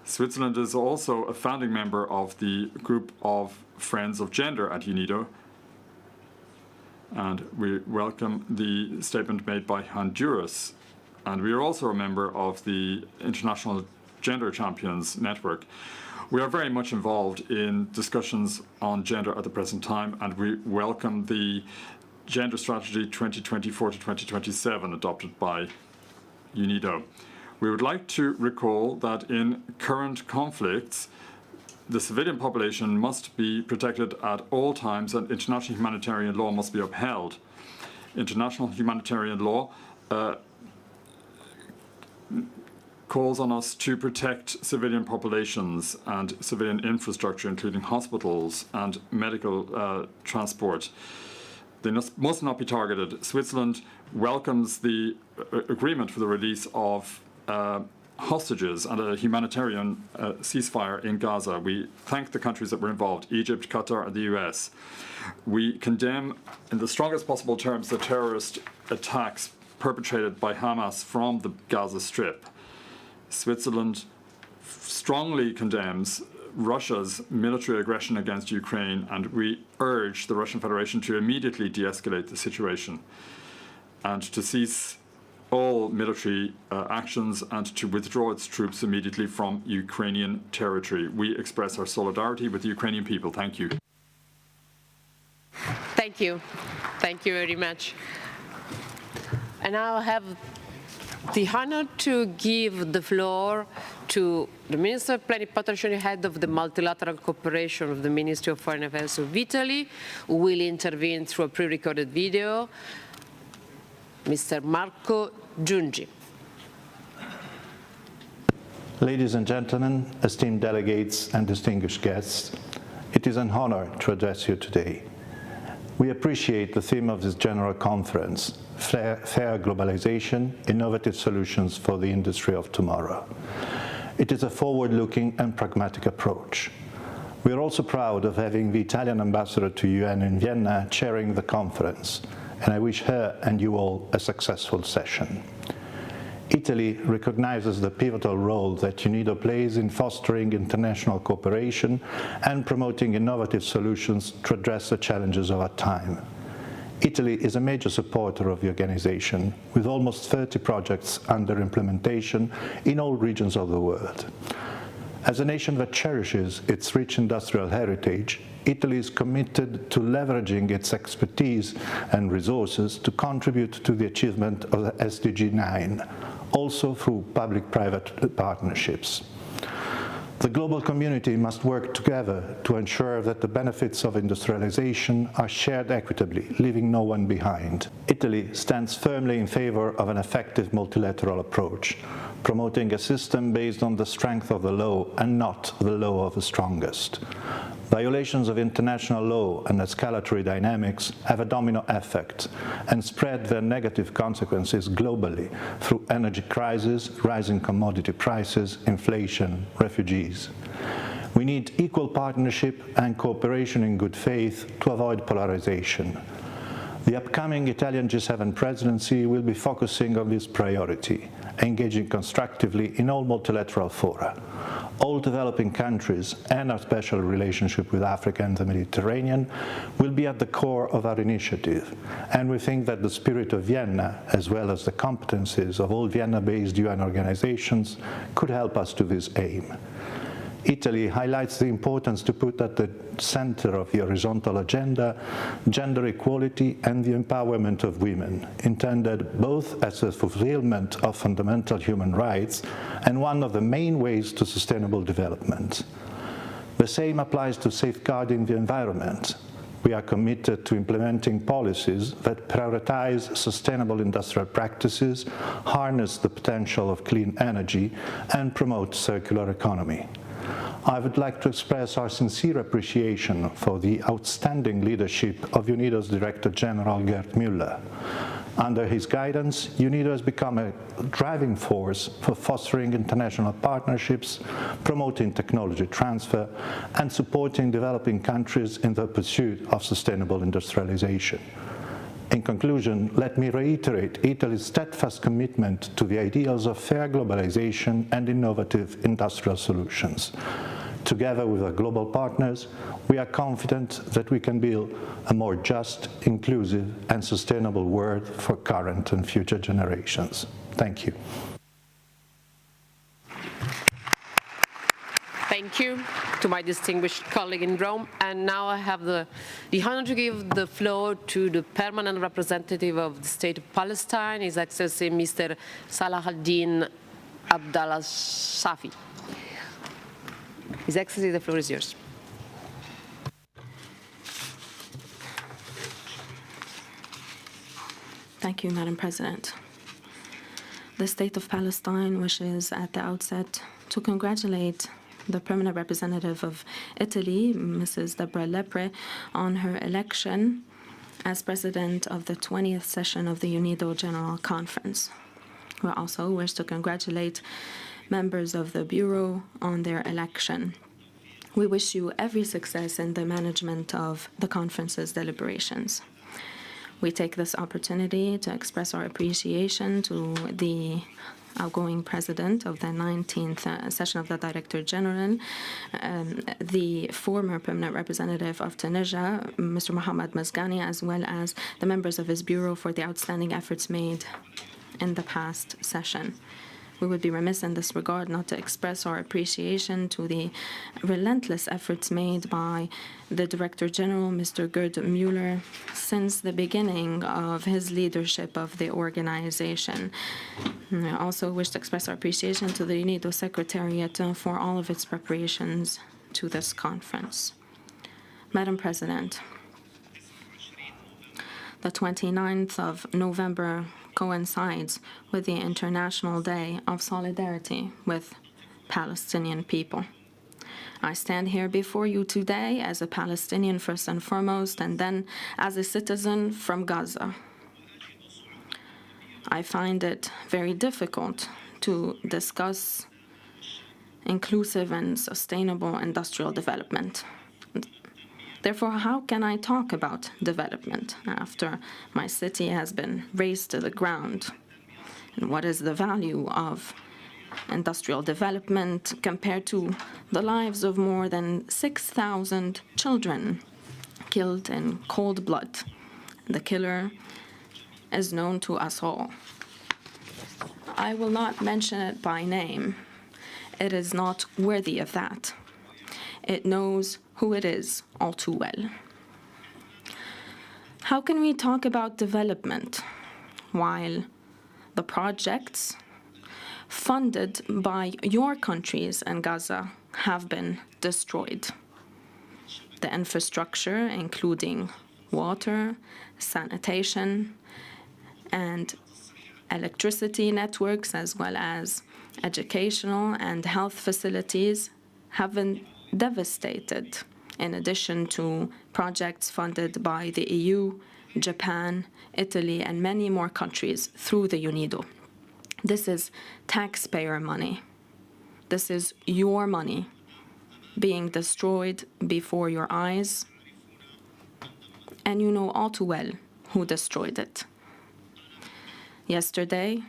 Switzerland is also a founding member of the group of Friends of Gender at UNIDO, and we welcome the statement made by Honduras. And we are also a member of the International Gender Champions Network. We are very much involved in discussions on gender at the present time, and we welcome the Gender Strategy 2024 to 2027 adopted by UNIDO. We would like to recall that in current conflicts, the civilian population must be protected at all times and international humanitarian law must be upheld. International humanitarian law calls on us to protect civilian populations and civilian infrastructure, including hospitals and medical transport. They must not be targeted. Switzerland welcomes the agreement for the release of hostages and a humanitarian ceasefire in Gaza. We thank the countries that were involved, Egypt, Qatar, and the US. We condemn in the strongest possible terms the terrorist attacks perpetrated by Hamas from the Gaza Strip. Switzerland strongly condemns Russia's military aggression against Ukraine, and we urge the Russian Federation to immediately de-escalate the situation and to cease all military actions and to withdraw its troops immediately from Ukrainian territory. We express our solidarity with the Ukrainian people. Thank you. Thank you. Thank you very much. And I'll have the honor to give the floor to the Minister Plenipotentiary Head of the Multilateral Cooperation of the Ministry of Foreign Affairs of Italy, who will intervene through a pre-recorded video, Mr. Marco Giungi. Ladies and gentlemen, esteemed delegates and distinguished guests, it is an honor to address you today. We appreciate the theme of this General Conference, fair globalization, innovative solutions for the industry of tomorrow. It is a forward-looking and pragmatic approach. We are also proud of having the Italian ambassador to UN in Vienna chairing the conference, and I wish her and you all a successful session. Italy recognizes the pivotal role that UNIDO plays in fostering international cooperation and promoting innovative solutions to address the challenges of our time. Italy is a major supporter of the organization, with almost 30 projects under implementation in all regions of the world. As a nation that cherishes its rich industrial heritage, Italy is committed to leveraging its expertise and resources to contribute to the achievement of the SDG 9, also through public-private partnerships. The global community must work together to ensure that the benefits of industrialization are shared equitably, leaving no one behind. Italy stands firmly in favor of an effective multilateral approach, promoting a system based on the strength of the law and not the law of the strongest. Violations of international law and escalatory dynamics have a domino effect and spread their negative consequences globally through energy crisis, rising commodity prices, inflation, refugees. We need equal partnership and cooperation in good faith to avoid polarization. The upcoming Italian G7 presidency will be focusing on this priority, engaging constructively in all multilateral fora. All developing countries and our special relationship with Africa and the Mediterranean will be at the core of our initiative, and we think that the spirit of Vienna, as well as the competencies of all Vienna-based UN organizations, could help us to this aim. Italy highlights the importance to put at the center of the horizontal agenda gender equality and the empowerment of women, intended both as a fulfillment of fundamental human rights and one of the main ways to sustainable development. The same applies to safeguarding the environment. We are committed to implementing policies that prioritize sustainable industrial practices, harness the potential of clean energy, and promote circular economy. I would like to express our sincere appreciation for the outstanding leadership of UNIDO's Director General Gerd Müller. Under his guidance, UNIDO has become a driving force for fostering international partnerships, promoting technology transfer, and supporting developing countries in the pursuit of sustainable industrialization. In conclusion, let me reiterate Italy's steadfast commitment to the ideals of fair globalization and innovative industrial solutions. Together with our global partners, we are confident that we can build a more just, inclusive, and sustainable world for current and future generations. Thank you. Thank you to my distinguished colleague in Rome. And now I have the honor to give the floor to the permanent representative of the State of Palestine, His Excellency Mr. Salah al-Din Abdallah Safi. His Excellency, the floor is yours. Thank you, Madam President. The State of Palestine wishes at the outset to congratulate the permanent representative of Italy, Mrs. Deborah Lepre, on her election as president of the 20th session of the UNIDO General Conference. We also wish to congratulate members of the Bureau on their election. We wish you every success in the management of the conference's deliberations. We take this opportunity to express our appreciation to the outgoing president of the 19th session of the Director General, the former permanent representative of Tunisia, Mr. Mohamed Mazgani, as well as the members of his bureau for the outstanding efforts made in the past session. We would be remiss in this regard not to express our appreciation to the relentless efforts made by the Director General, Mr. Gerd Müller, since the beginning of his leadership of the organization. I also wish to express our appreciation to the UNIDO Secretariat for all of its preparations to this conference. Madam President, the 29th of November coincides with the International Day of Solidarity with Palestinian people. I stand here before you today as a Palestinian first and foremost, and then as a citizen from Gaza. I find it very difficult to discuss inclusive and sustainable industrial development. Therefore, how can I talk about development after my city has been razed to the ground? And what is the value of industrial development compared to the lives of more than 6,000 children killed in cold blood? The killer is known to us all. I will not mention it by name. It is not worthy of that. It knows who it is all too well. How can we talk about development while the projects funded by your countries and Gaza have been destroyed? The infrastructure, including water, sanitation, and electricity networks, as well as educational and health facilities, have been devastated, in addition to projects funded by the EU, Japan, Italy, and many more countries through the UNIDO. This is taxpayer money. This is your money being destroyed before your eyes, and you know all too well who destroyed it. Yesterday,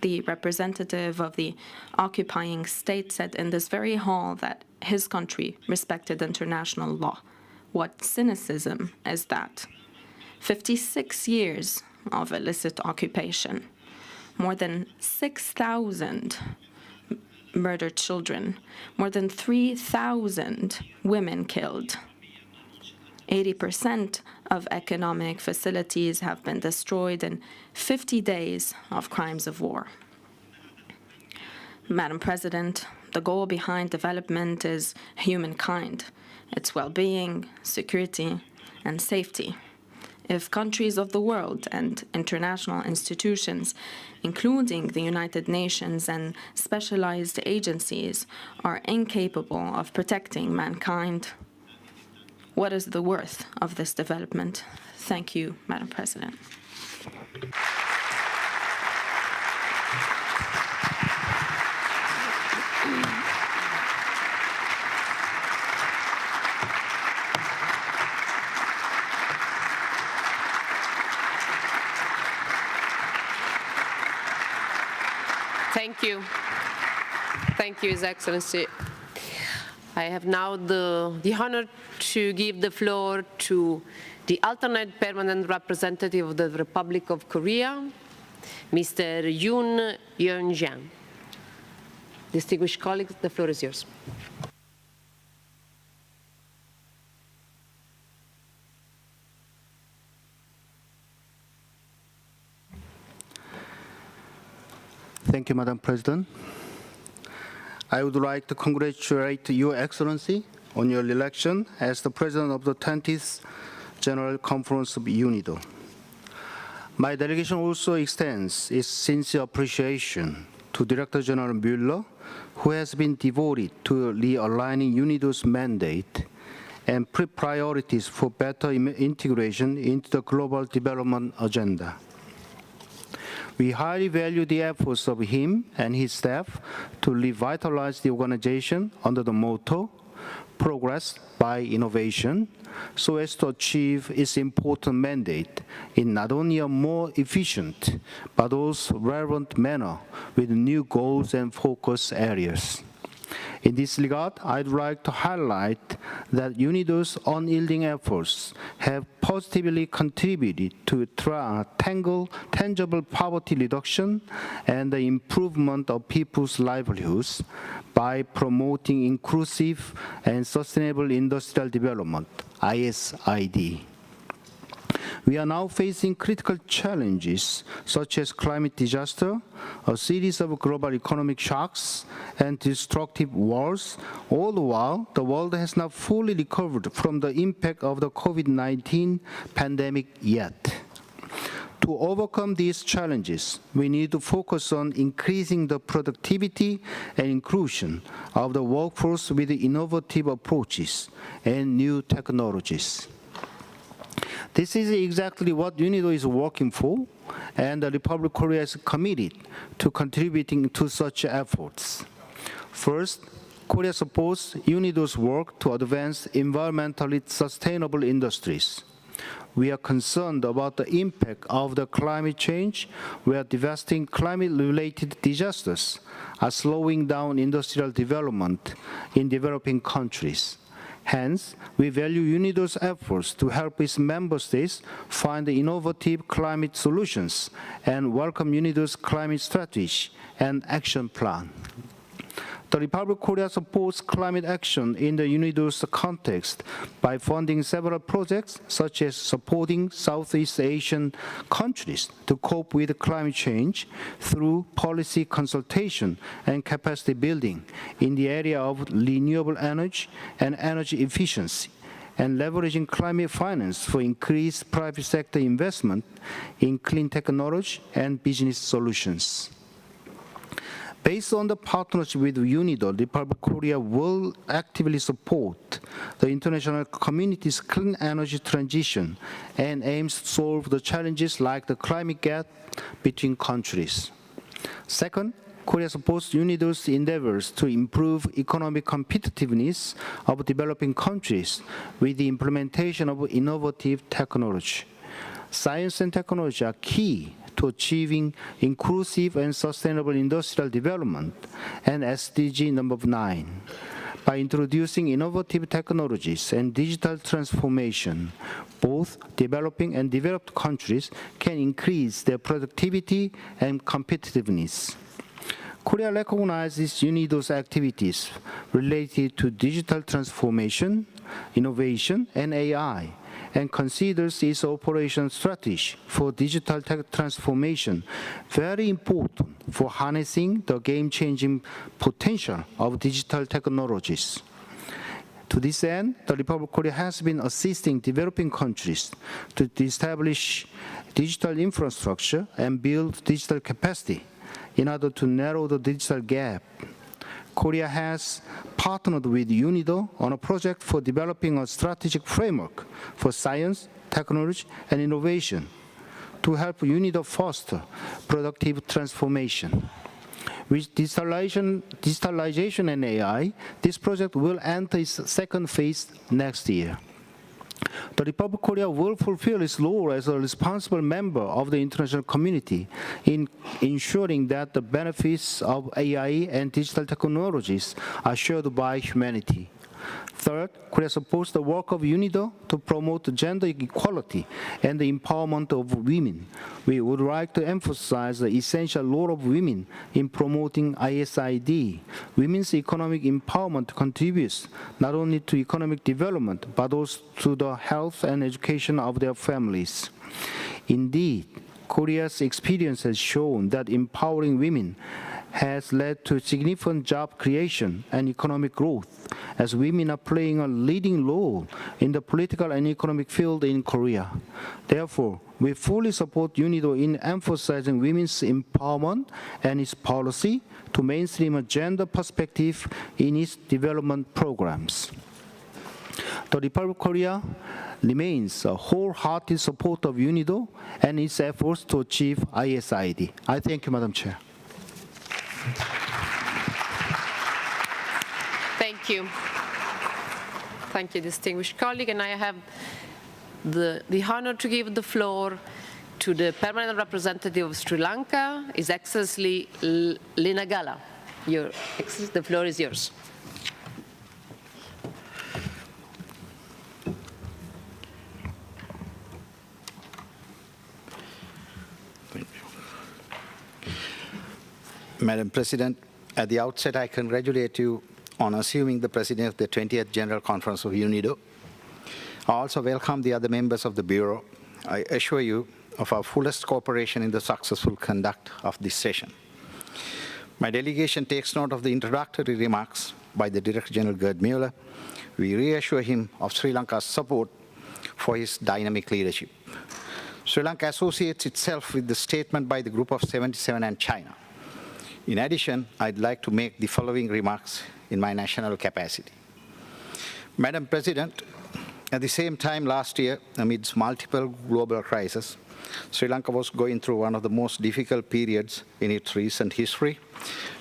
the representative of the occupying state said in this very hall that his country respected international law. What cynicism is that? 56 years of illicit occupation, more than 6,000 murdered children, more than 3,000 women killed. 80% of economic facilities have been destroyed in 50 days of crimes of war. Madam President, the goal behind development is humankind, its well-being, security, and safety. If countries of the world and international institutions, including the United Nations and specialized agencies, are incapable of protecting mankind, what is the worth of this development? Thank you, Madam President. Thank you. Thank you, His Excellency. I have now the honor to give the floor to the alternate permanent representative of the Republic of Korea, Mr. Yoon Yeon-jang. Distinguished colleagues, the floor is yours. Thank you, Madam President. I would like to congratulate Your Excellency on your election as the President of the 20th General Conference of UNIDO. My delegation also extends its sincere appreciation to Director General Mueller, who has been devoted to realigning UNIDO's mandate and priorities for better integration into the global development agenda. We highly value the efforts of him and his staff to revitalize the organization under the motto, progress by innovation, so as to achieve its important mandate in not only a more efficient, but also relevant manner with new goals and focus areas. In this regard, I'd like to highlight that UNIDO's unyielding efforts have positively contributed to tangible poverty reduction and the improvement of people's livelihoods by promoting inclusive and sustainable industrial development, ISID. We are now facing critical challenges such as climate disaster, a series of global economic shocks, and destructive wars, all the while the world has not fully recovered from the impact of the COVID-19 pandemic yet. To overcome these challenges, we need to focus on increasing the productivity and inclusion of the workforce with innovative approaches and new technologies. This is exactly what UNIDO is working for, and the Republic of Korea is committed to contributing to such efforts. First, Korea supports UNIDO's work to advance environmentally sustainable industries. We are concerned about the impact of the climate change, where devastating climate-related disasters are slowing down industrial development in developing countries. Hence, we value UNIDO's efforts to help its member states find innovative climate solutions and welcome UNIDO's climate strategy and action plan. The Republic of Korea supports climate action in the UNIDO's context by funding several projects, such as supporting Southeast Asian countries to cope with climate change through policy consultation and capacity building in the area of renewable energy and energy efficiency, and leveraging climate finance for increased private sector investment in clean technology and business solutions. Based on the partnership with UNIDO, the Republic of Korea will actively support the international community's clean energy transition and aims to solve the challenges like the climate gap between countries. Second, Korea supports UNIDO's endeavors to improve economic competitiveness of developing countries with the implementation of innovative technology. Science and technology are key to achieving inclusive and sustainable industrial development and SDG number 9. By introducing innovative technologies and digital transformation, both developing and developed countries can increase their productivity and competitiveness. Korea recognizes UNIDO's activities related to digital transformation, innovation, and AI, and considers its operation strategy for digital transformation very important for harnessing the game-changing potential of digital technologies. To this end, the Republic of Korea has been assisting developing countries to establish digital infrastructure and build digital capacity in order to narrow the digital gap. Korea has partnered with UNIDO on a project for developing a strategic framework for science, technology, and innovation to help UNIDO foster productive transformation. With digitalization and AI, this project will enter its second phase next year. The Republic of Korea will fulfill its role as a responsible member of the international community in ensuring that the benefits of AI and digital technologies are shared by humanity. Third, Korea supports the work of UNIDO to promote gender equality and the empowerment of women. We would like to emphasize the essential role of women in promoting ISID. Women's economic empowerment contributes not only to economic development, but also to the health and education of their families. Indeed, Korea's experience has shown that empowering women has led to significant job creation and economic growth, as women are playing a leading role in the political and economic field in Korea. Therefore, we fully support UNIDO in emphasizing women's empowerment and its policy to mainstream a gender perspective in its development programs. The Republic of Korea remains a wholehearted supporter of UNIDO and its efforts to achieve ISID. I thank you, Madam Chair. Thank you. Thank you, distinguished colleague. And I have the honor to give the floor to the permanent representative of Sri Lanka, His Excellency Linagala. Your Excellency, the floor is yours. Madam President, at the outset, I congratulate you on assuming the presidency of the 20th General Conference of UNIDO. I also welcome the other members of the Bureau. I assure you of our fullest cooperation in the successful conduct of this session. My delegation takes note of the introductory remarks by the Director General Gerd Mueller. We reassure him of Sri Lanka's support for his dynamic leadership. Sri Lanka associates itself with the statement by the Group of 77 and China. In addition, I'd like to make the following remarks in my national capacity. Madam President, at the same time last year, amidst multiple global crises, Sri Lanka was going through one of the most difficult periods in its recent history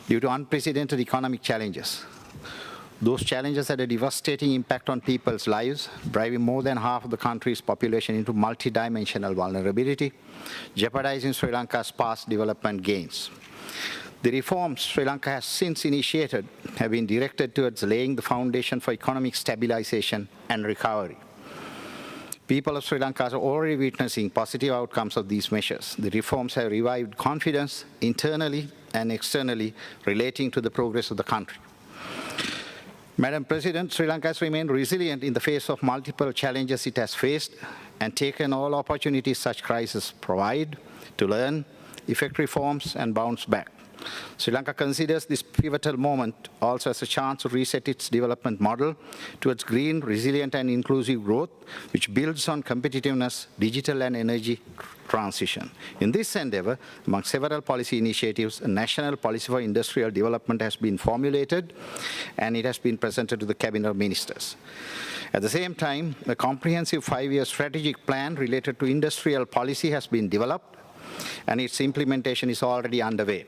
due to unprecedented economic challenges. Those challenges had a devastating impact on people's lives, driving more than half of the country's population into multidimensional vulnerability, jeopardizing Sri Lanka's past development gains. The reforms Sri Lanka has since initiated have been directed towards laying the foundation for economic stabilization and recovery. People of Sri Lanka are already witnessing positive outcomes of these measures. The reforms have revived confidence internally and externally relating to the progress of the country. Madam President, Sri Lanka has remained resilient in the face of multiple challenges it has faced and taken all opportunities such crises provide to learn, effect reforms, and bounce back. Sri Lanka considers this pivotal moment also as a chance to reset its development model towards green, resilient, and inclusive growth, which builds on competitiveness, digital, and energy transition. In this endeavor, among several policy initiatives, a national policy for industrial development has been formulated, and it has been presented to the Cabinet of Ministers. At the same time, a comprehensive 5-year strategic plan related to industrial policy has been developed, and its implementation is already underway.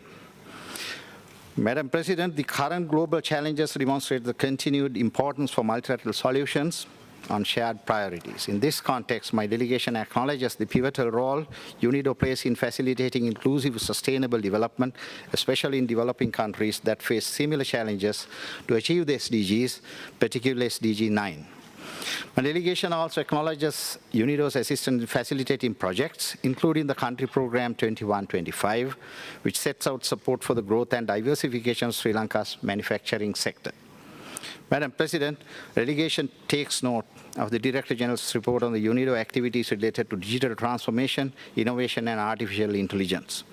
Madam President, the current global challenges demonstrate the continued importance for multilateral solutions on shared priorities. In this context, my delegation acknowledges the pivotal role UNIDO plays in facilitating inclusive, sustainable development, especially in developing countries that face similar challenges to achieve the SDGs, particularly SDG 9. My delegation also acknowledges UNIDO's assistance in facilitating projects, including the Country Program 2125, which sets out support for the growth and diversification of Sri Lanka's manufacturing sector. Madam President, the delegation takes note of the Director General's report on the UNIDO activities related to digital transformation, innovation, and artificial intelligence.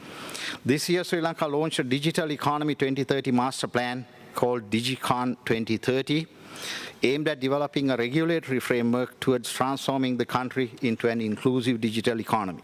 This year, Sri Lanka launched a Digital Economy 2030 Master Plan called DigiCon 2030, aimed at developing a regulatory framework towards transforming the country into an inclusive digital economy.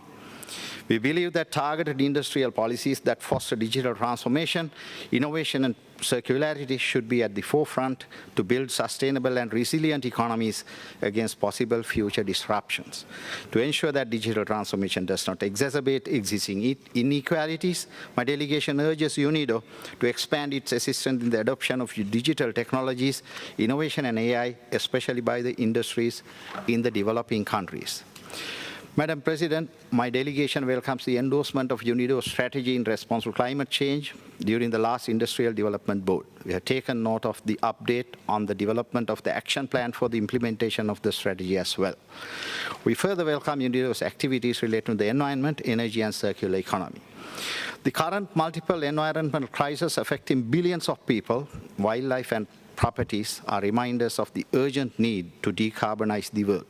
We believe that targeted industrial policies that foster digital transformation, innovation, and circularity should be at the forefront to build sustainable and resilient economies against possible future disruptions. To ensure that digital transformation does not exacerbate existing inequalities, my delegation urges UNIDO to expand its assistance in the adoption of digital technologies, innovation, and AI, especially by the industries in the developing countries. Madam President, my delegation welcomes the endorsement of UNIDO's strategy in response to climate change during the last Industrial Development Board. We have taken note of the update on the development of the action plan for the implementation of the strategy as well. We further welcome UNIDO's activities related to the environment, energy, and circular economy. The current multiple environmental crises affecting billions of people, wildlife, and properties are reminders of the urgent need to decarbonize the world.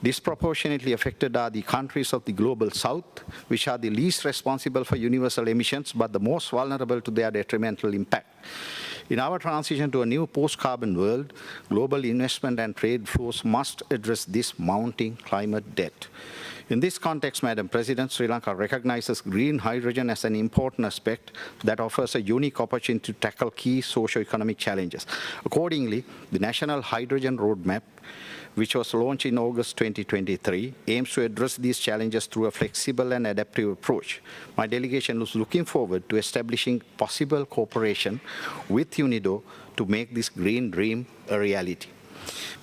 Disproportionately affected are the countries of the Global South, which are the least responsible for universal emissions, but the most vulnerable to their detrimental impact. In our transition to a new post-carbon world, global investment and trade flows must address this mounting climate debt. In this context, Madam President, Sri Lanka recognizes green hydrogen as an important aspect that offers a unique opportunity to tackle key socio-economic challenges. Accordingly, the National Hydrogen Roadmap, which was launched in August 2023, aims to address these challenges through a flexible and adaptive approach. My delegation is looking forward to establishing possible cooperation with UNIDO to make this green dream a reality.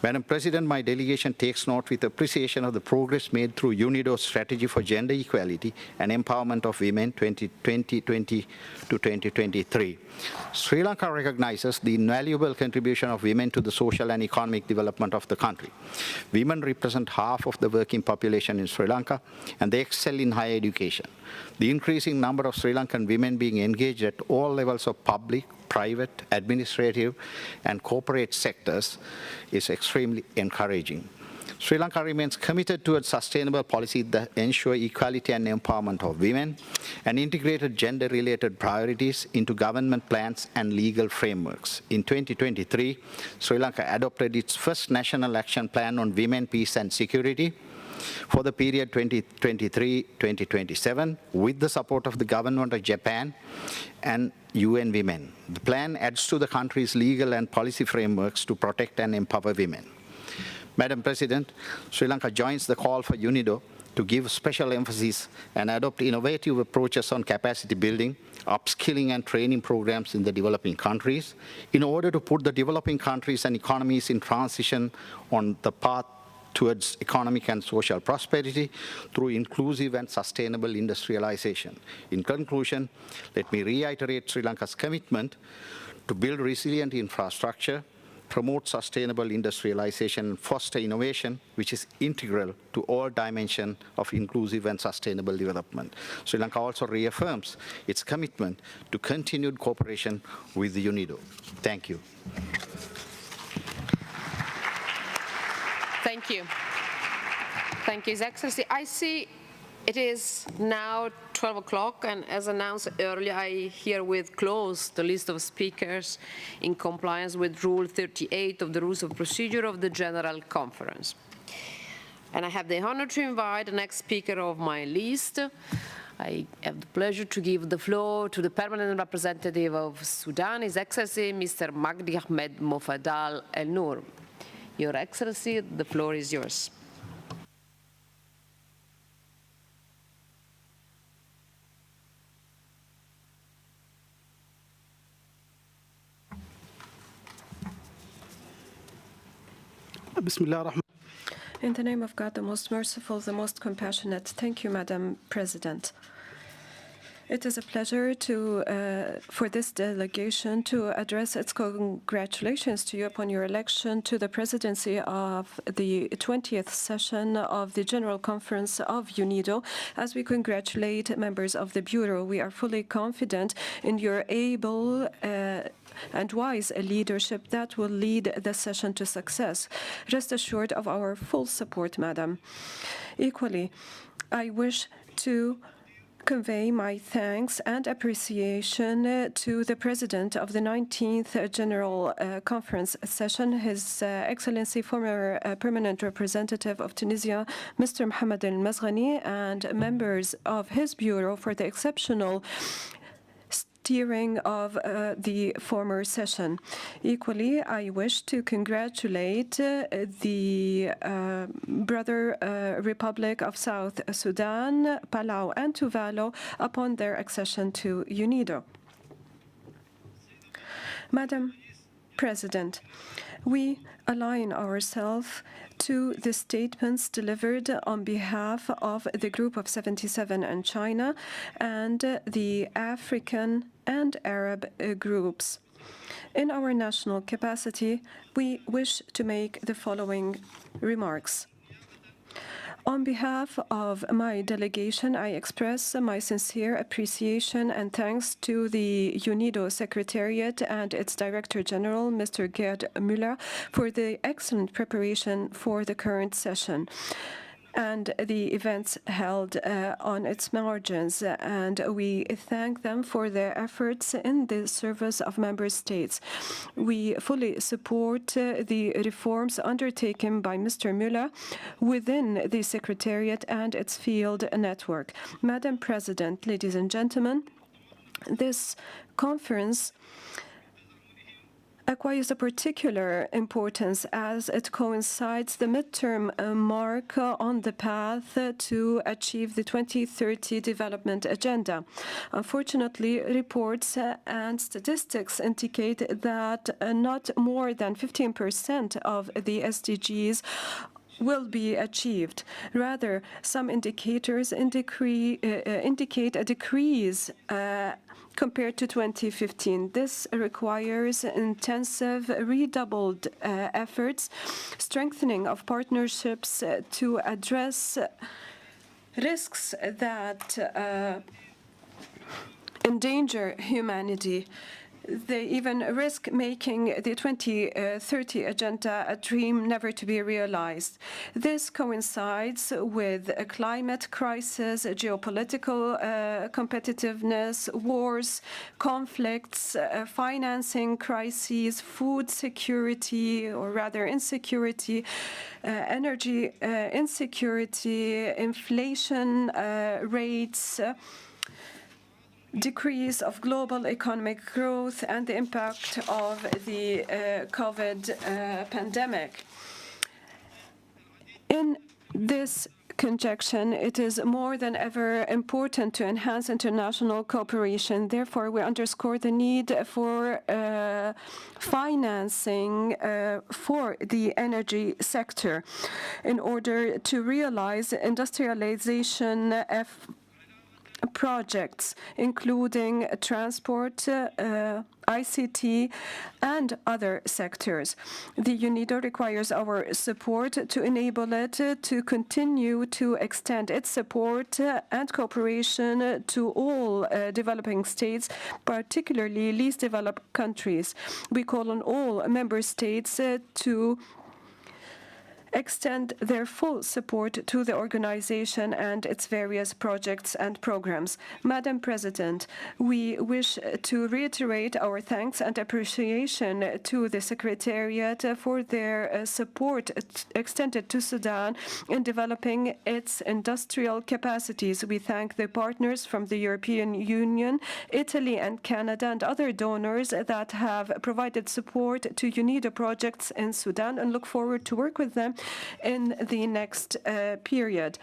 Madam President, my delegation takes note with appreciation of the progress made through UNIDO's strategy for gender equality and empowerment of women 2020 to 2023. Sri Lanka recognizes the invaluable contribution of women to the social and economic development of the country. Women represent half of the working population in Sri Lanka, and they excel in higher education. The increasing number of Sri Lankan women being engaged at all levels of public, private, administrative, and corporate sectors is extremely encouraging. Sri Lanka remains committed towards sustainable policies that ensure equality and empowerment of women and integrated gender-related priorities into government plans and legal frameworks. In 2023, Sri Lanka adopted its first national action plan on women, peace, and security, for the period 2023-2027 with the support of the government of Japan and UN Women. The plan adds to the country's legal and policy frameworks to protect and empower women. Madam President, Sri Lanka joins the call for UNIDO to give special emphasis and adopt innovative approaches on capacity building, upskilling and training programs in the developing countries in order to put the developing countries and economies in transition on the path towards economic and social prosperity through inclusive and sustainable industrialization. In conclusion, let me reiterate Sri Lanka's commitment to build resilient infrastructure, promote sustainable industrialization, and foster innovation, which is integral to all dimensions of inclusive and sustainable development. Sri Lanka also reaffirms its commitment to continued cooperation with the UNIDO. Thank you. Thank you. Thank you, His Excellency. I see it is now 12 o'clock, and as announced earlier, I herewith close the list of speakers in compliance with Rule 38 of the Rules of Procedure of the General Conference. And I have the honor to invite the next speaker of my list. I have the pleasure to give the floor to the permanent representative of Sudan, His Excellency, Mr. Magdi Ahmed Mofadal El Noor. Your Excellency, the floor is yours. In the name of God, the most merciful, the most compassionate. Thank you, Madam President. It is a pleasure for this delegation to address its congratulations to you upon your election to the presidency of the 20th session of the General Conference of UNIDO. As we congratulate members of the Bureau, we are fully confident in your able and wise leadership that will lead the session to success. Rest assured of our full support, Madam. Equally, I wish to convey my thanks and appreciation to the President of the 19th General Conference session, His Excellency, former Permanent Representative of Tunisia, Mr. Mohamed El Mazghani, and members of his Bureau for the exceptional steering of the former session. Equally, I wish to congratulate the brother Republic of South Sudan, Palau and Tuvalu upon their accession to UNIDO. Madam President, we align ourselves to the statements delivered on behalf of the Group of 77 and China and the African and Arab groups. In our national capacity, we wish to make the following remarks. On behalf of my delegation, I express my sincere appreciation and thanks to the UNIDO Secretariat and its Director General, Mr. Gerd Müller, for the excellent preparation for the current session and the events held on its margins, and we thank them for their efforts in the service of member states. We fully support the reforms undertaken by Mr. Müller within the Secretariat and its field network. Madam President, ladies and gentlemen, this conference acquires a particular importance as it coincides the midterm mark on the path to achieve the 2030 development agenda. Unfortunately, reports and statistics indicate that not more than 15% of the SDGs will be achieved. Rather, some indicators indicate a decrease compared to 2015. This requires intensive, redoubled efforts, strengthening of partnerships to address risks that endanger humanity. They even risk making the 2030 agenda a dream never to be realized. This coincides with a climate crisis, a geopolitical competitiveness, wars, conflicts, financing crises, food security, or rather insecurity, energy insecurity, inflation rates, decrease of global economic growth, and the impact of the COVID pandemic. In this conjunction, it is more than ever important to enhance international cooperation. Therefore, we underscore the need for financing for the energy sector in order to realize industrialization projects, including transport, ICT, and other sectors. The UNIDO requires our support to enable it to continue to extend its support and cooperation to all developing states, particularly least developed countries. We call on all member states to extend their full support to the organization and its various projects and programs. Madam President, we wish to reiterate our thanks and appreciation to the Secretariat for their support extended to Sudan in developing its industrial capacities. We thank the partners from the European Union, Italy and Canada, and other donors that have provided support to UNIDO projects in Sudan and look forward to work with them in the next period.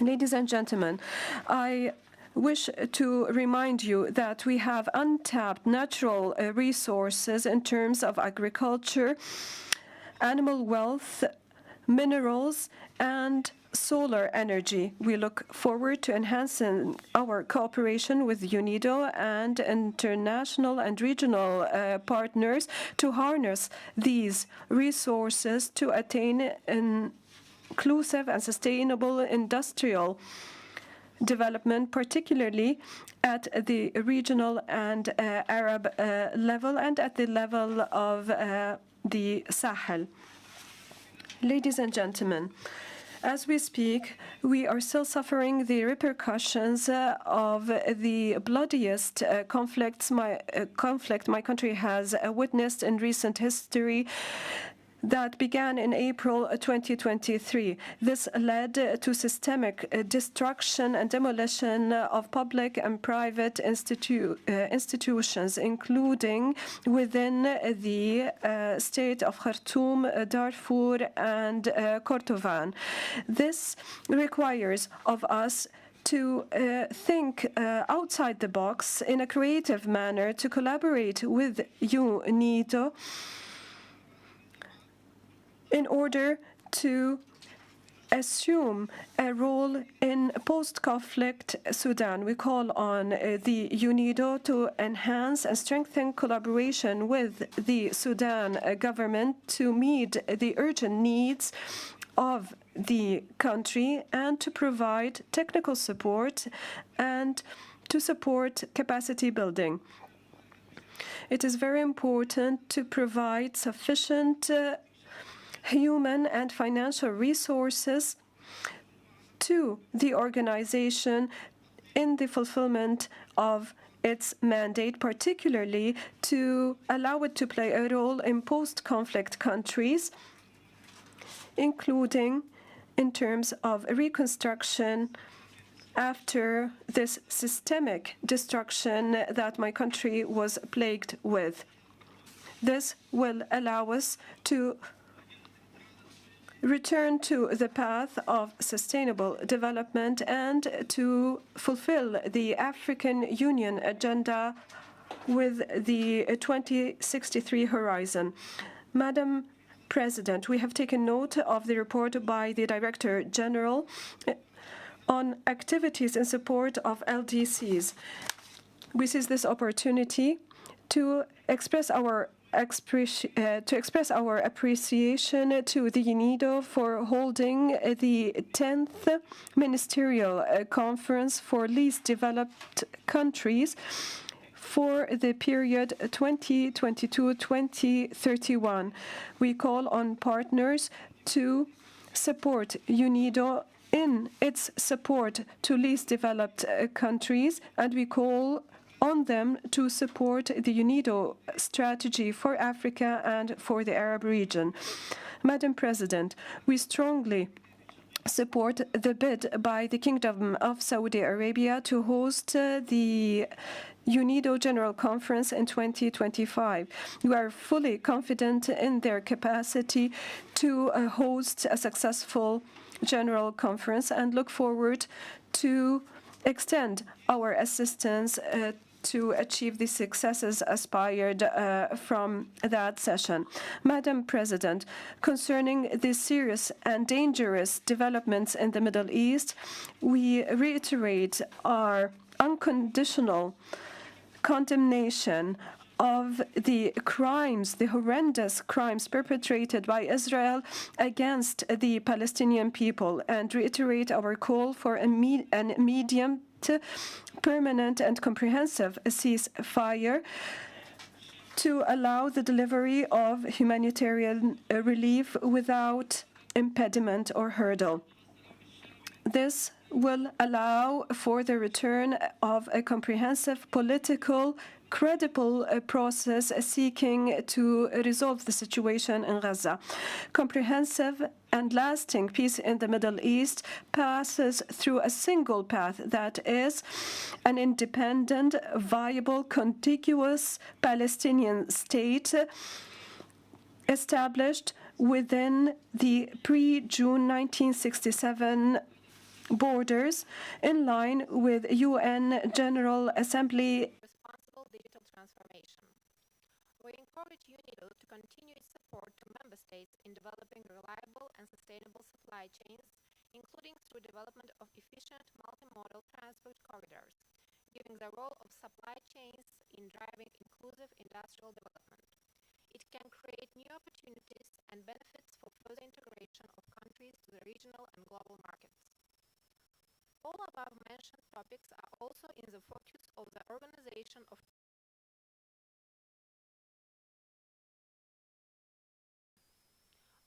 Ladies and gentlemen, I wish to remind you that we have untapped natural resources in terms of agriculture, animal wealth, minerals, and solar energy. We look forward to enhancing our cooperation with UNIDO and international and regional partners to harness these resources to attain an inclusive and sustainable industrial development, particularly at the regional and Arab level and at the level of the Sahel. Ladies and gentlemen, as we speak, we are still suffering the repercussions of the bloodiest conflict my country has witnessed in recent history that began in April 2023. This led to systemic destruction and demolition of public and private institutions, including within the state of Khartoum, Darfur, and Kordofan. This requires of us to think outside the box in a creative manner, to collaborate with UNIDO in order to assume a role in post-conflict Sudan. We call on the UNIDO to enhance and strengthen collaboration with the Sudan government to meet the urgent needs of the country and to provide technical support and to support capacity building. It is very important to provide sufficient human and financial resources to the organization in the fulfillment of its mandate, particularly to allow it to play a role in post-conflict countries, including in terms of reconstruction after this systemic destruction that my country was plagued with. This will allow us to return to the path of sustainable development and to fulfill the African Union agenda with the 2063 horizon. Madam President, we have taken note of the report by the Director General on activities in support of LDCs. We seize this opportunity to express our appreciation to the UNIDO for holding the 10th Ministerial Conference for Least Developed Countries for the period 2022-2031. We call on partners to support UNIDO in its support to least developed countries, and we call on them to support the UNIDO strategy for Africa and for the Arab region. Madam President, we strongly support the bid by the Kingdom of Saudi Arabia to host the UNIDO General Conference in 2025. We are fully confident in their capacity to host a successful General Conference and look forward to extend our assistance to achieve the successes aspired from that session. Madam President, concerning the serious and dangerous developments in the Middle East, we reiterate our unconditional condemnation of the crimes, the horrendous crimes perpetrated by Israel against the Palestinian people, and reiterate our call for a medium, permanent and comprehensive ceasefire to allow the delivery of humanitarian relief without impediment or hurdle. This will allow for the return of a comprehensive political credible process seeking to resolve the situation in Gaza. Comprehensive and lasting peace in the Middle East passes through a single path, that is, an independent, viable, contiguous Palestinian state established within the pre-June 1967 borders, in line with UN General Assembly. Digital transformation. We encourage UNIDO to continue its support to member states in developing reliable and sustainable supply chains, including through development of efficient multimodal transport corridors, giving the role of supply chains in driving inclusive industrial development. It can create new opportunities and benefits for further integration of countries to the regional and global markets. All above-mentioned topics are also in the focus of the organization of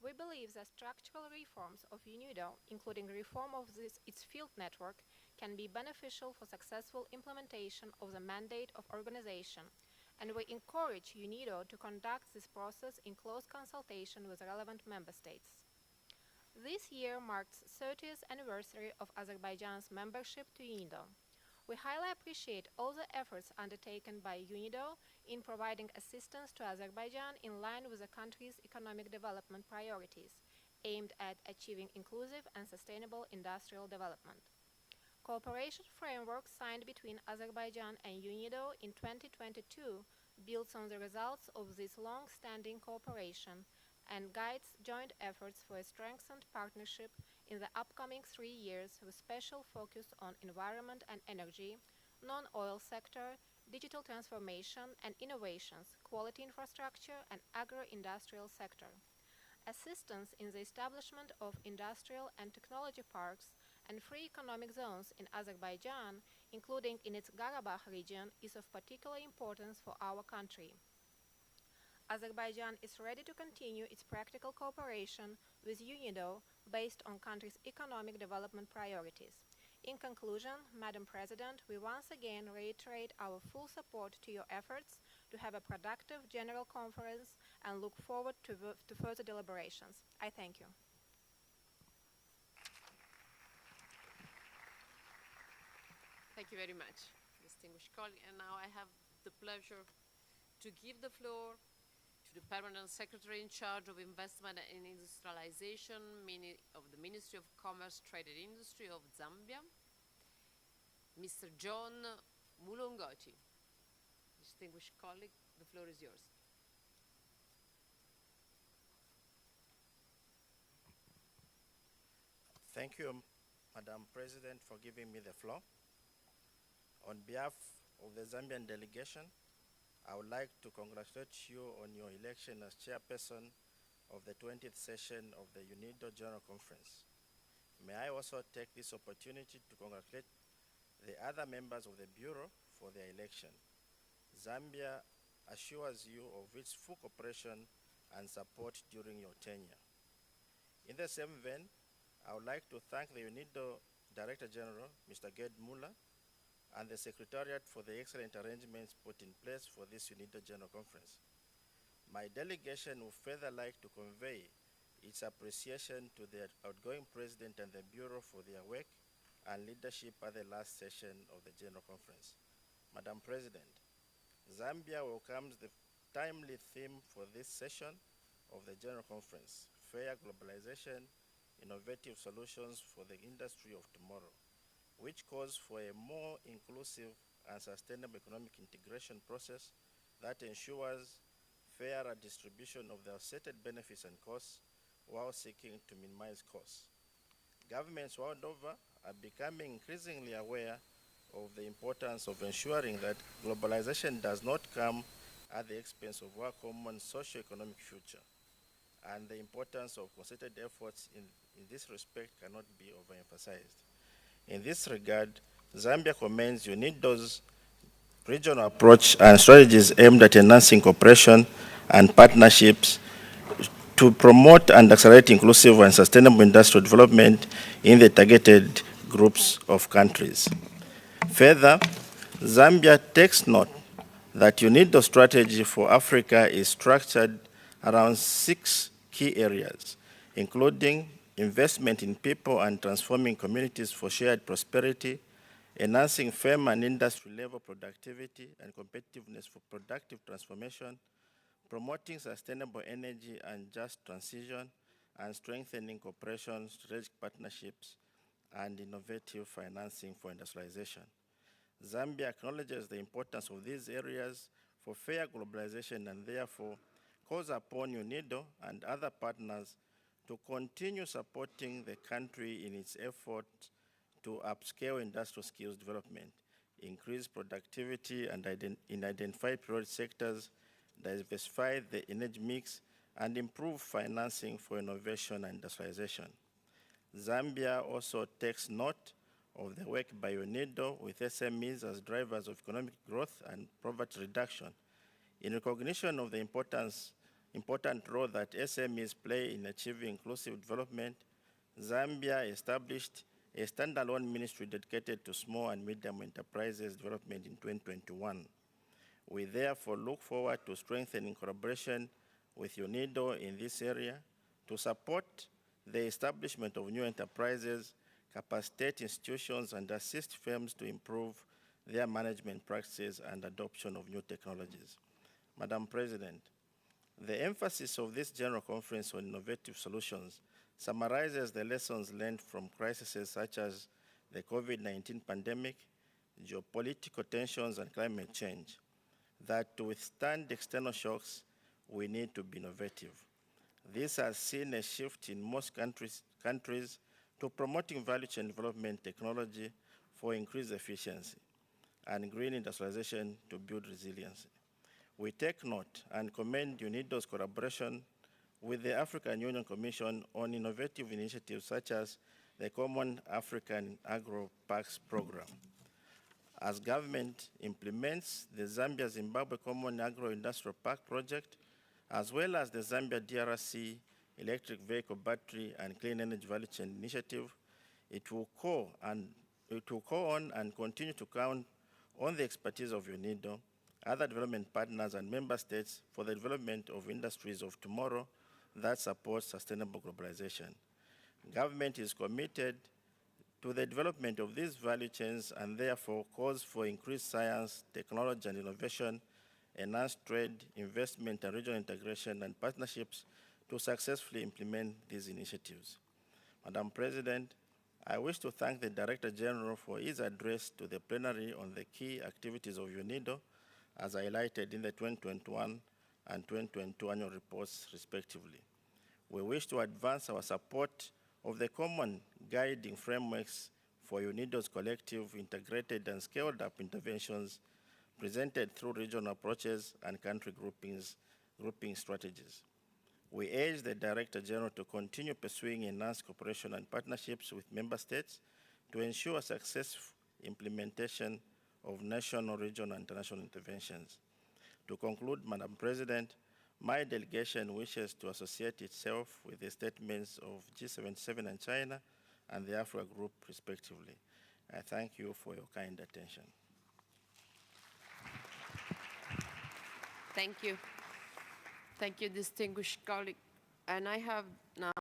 We believe that structural reforms of UNIDO, including reform of its field network, can be beneficial for successful implementation of the mandate of organization, and we encourage UNIDO to conduct this process in close consultation with relevant member states. This year marks the 30th anniversary of Azerbaijan's membership to UNIDO. We highly appreciate all the efforts undertaken by UNIDO in providing assistance to Azerbaijan in line with the country's economic development priorities, aimed at achieving inclusive and sustainable industrial development. Cooperation framework signed between Azerbaijan and UNIDO in 2022 builds on the results of this long-standing cooperation and guides joint efforts for a strengthened partnership in the upcoming 3 years, with special focus on environment and energy, non-oil sector, digital transformation and innovations, quality infrastructure, and agro-industrial sector. Assistance in the establishment of industrial and technology parks and free economic zones in Azerbaijan, including in its Karabakh region, is of particular importance for our country. Azerbaijan is ready to continue its practical cooperation with UNIDO based on country's economic development priorities. In conclusion, Madam President, we once again reiterate our full support to your efforts to have a productive General Conference and look forward to further deliberations. I thank you. Thank you very much, distinguished colleague. And now I have the pleasure to give the floor to the Permanent Secretary in charge of Investment and Industrialization of the Ministry of Commerce, Trade and Industry of Zambia, Mr. John Mulongoti. Distinguished colleague, the floor is yours. Thank you, Madam President, for giving me the floor. On behalf of the Zambian delegation, I would like to congratulate you on your election as chairperson of the 20th session of the UNIDO General Conference. May I also take this opportunity to congratulate the other members of the Bureau for their election. Zambia assures you of its full cooperation and support during your tenure. In the same vein, I would like to thank the UNIDO Director General, Mr. Gerd Muller, and the Secretariat for the excellent arrangements put in place for this UNIDO General Conference. My delegation would further like to convey its appreciation to the outgoing President and the Bureau for their work and leadership at the last session of the General Conference. Madam President, Zambia welcomes the timely theme for this session of the General Conference, Fair Globalization, Innovative Solutions for the Industry of Tomorrow, which calls for a more inclusive and sustainable economic integration process that ensures fairer distribution of the associated benefits and costs while seeking to minimize costs. Governments world over are becoming increasingly aware of the importance of ensuring that globalization does not come at the expense of our common socio-economic future, and the importance of concerted efforts in this respect cannot be overemphasized. In this regard, Zambia commends UNIDO's regional approach and strategies aimed at enhancing cooperation and partnerships to promote and accelerate inclusive and sustainable industrial development in the targeted groups of countries. Further, Zambia takes note that UNIDO strategy for Africa is structured around 6 key areas, including investment in people and transforming communities for shared prosperity, enhancing firm and industry-level productivity and competitiveness for productive transformation, promoting sustainable energy and just transition, and strengthening cooperation, strategic partnerships, and innovative financing for industrialization. Zambia acknowledges the importance of these areas for fair globalization and therefore calls upon UNIDO and other partners to continue supporting the country in its efforts to upscale industrial skills development, increase productivity and in identified priority sectors, diversify the energy mix, and improve financing for innovation and industrialization. Zambia also takes note of the work by UNIDO with SMEs as drivers of economic growth and poverty reduction. In recognition of the important role that SMEs play in achieving inclusive development, Zambia established a standalone ministry dedicated to small and medium enterprises development in 2021. We therefore look forward to strengthening collaboration with UNIDO in this area to support the establishment of new enterprises, capacitate institutions, and assist firms to improve their management practices and adoption of new technologies. Madam President, the emphasis of this General Conference on Innovative Solutions summarizes the lessons learned from crises such as the COVID-19 pandemic, geopolitical tensions, and climate change, that to withstand external shocks, we need to be innovative. This has seen a shift in most countries to promoting value chain development technology for increased efficiency and green industrialization to build resilience. We take note and commend UNIDO's collaboration with the African Union Commission on innovative initiatives such as the Common African Agro-Parks Program. As government implements the Zambia-Zimbabwe Common Agro-Industrial Park project, as well as the Zambia DRC Electric Vehicle Battery and Clean Energy Value Chain Initiative, it will call on and continue to count on the expertise of UNIDO, other development partners, and member states for the development of industries of tomorrow that support sustainable globalization. Government is committed to the development of these value chains and therefore calls for increased science, technology, and innovation, enhanced trade, investment, and regional integration and partnerships to successfully implement these initiatives. Madam President, I wish to thank the Director General for his address to the plenary on the key activities of UNIDO as highlighted in the 2021 and 2022 annual reports respectively. We wish to advance our support of the common guiding frameworks for UNIDO's collective, integrated, and scaled-up interventions presented through regional approaches and country grouping strategies. We urge the Director General to continue pursuing enhanced cooperation and partnerships with member states to ensure successful implementation of national, regional, and international interventions. To conclude, Madam President, my delegation wishes to associate itself with the statements of G77 and China and the Africa Group, respectively. I thank you for your kind attention. Thank you. Thank you, distinguished colleague. And I have now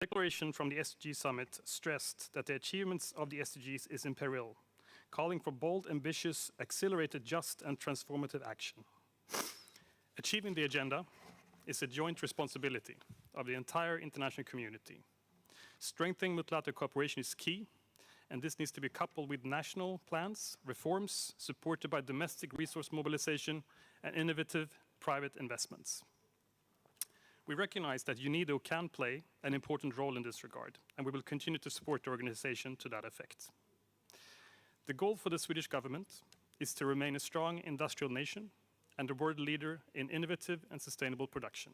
declaration from the SDG Summit stressed that the achievements of the SDGs is in peril, calling for bold, ambitious, accelerated, just, and transformative action. Achieving the agenda is a joint responsibility of the entire international community. Strengthening multilateral cooperation is key, and this needs to be coupled with national plans, reforms supported by domestic resource mobilization, and innovative private investments. We recognize that UNIDO can play an important role in this regard, and we will continue to support the organization to that effect. The goal for the Swedish government is to remain a strong industrial nation and a world leader in innovative and sustainable production.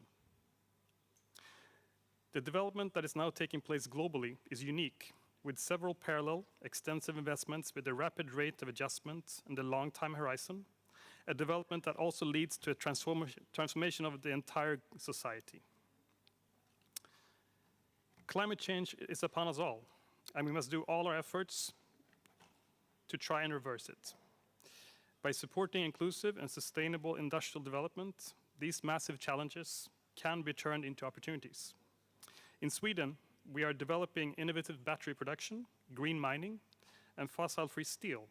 The development that is now taking place globally is unique, with several parallel, extensive investments with a rapid rate of adjustment and a long time horizon, a development that also leads to a transformation of the entire society. Climate change is upon us all, and we must do all our efforts to try and reverse it. By supporting inclusive and sustainable industrial development, these massive challenges can be turned into opportunities. In Sweden, we are developing innovative battery production, green mining, and fossil-free steel.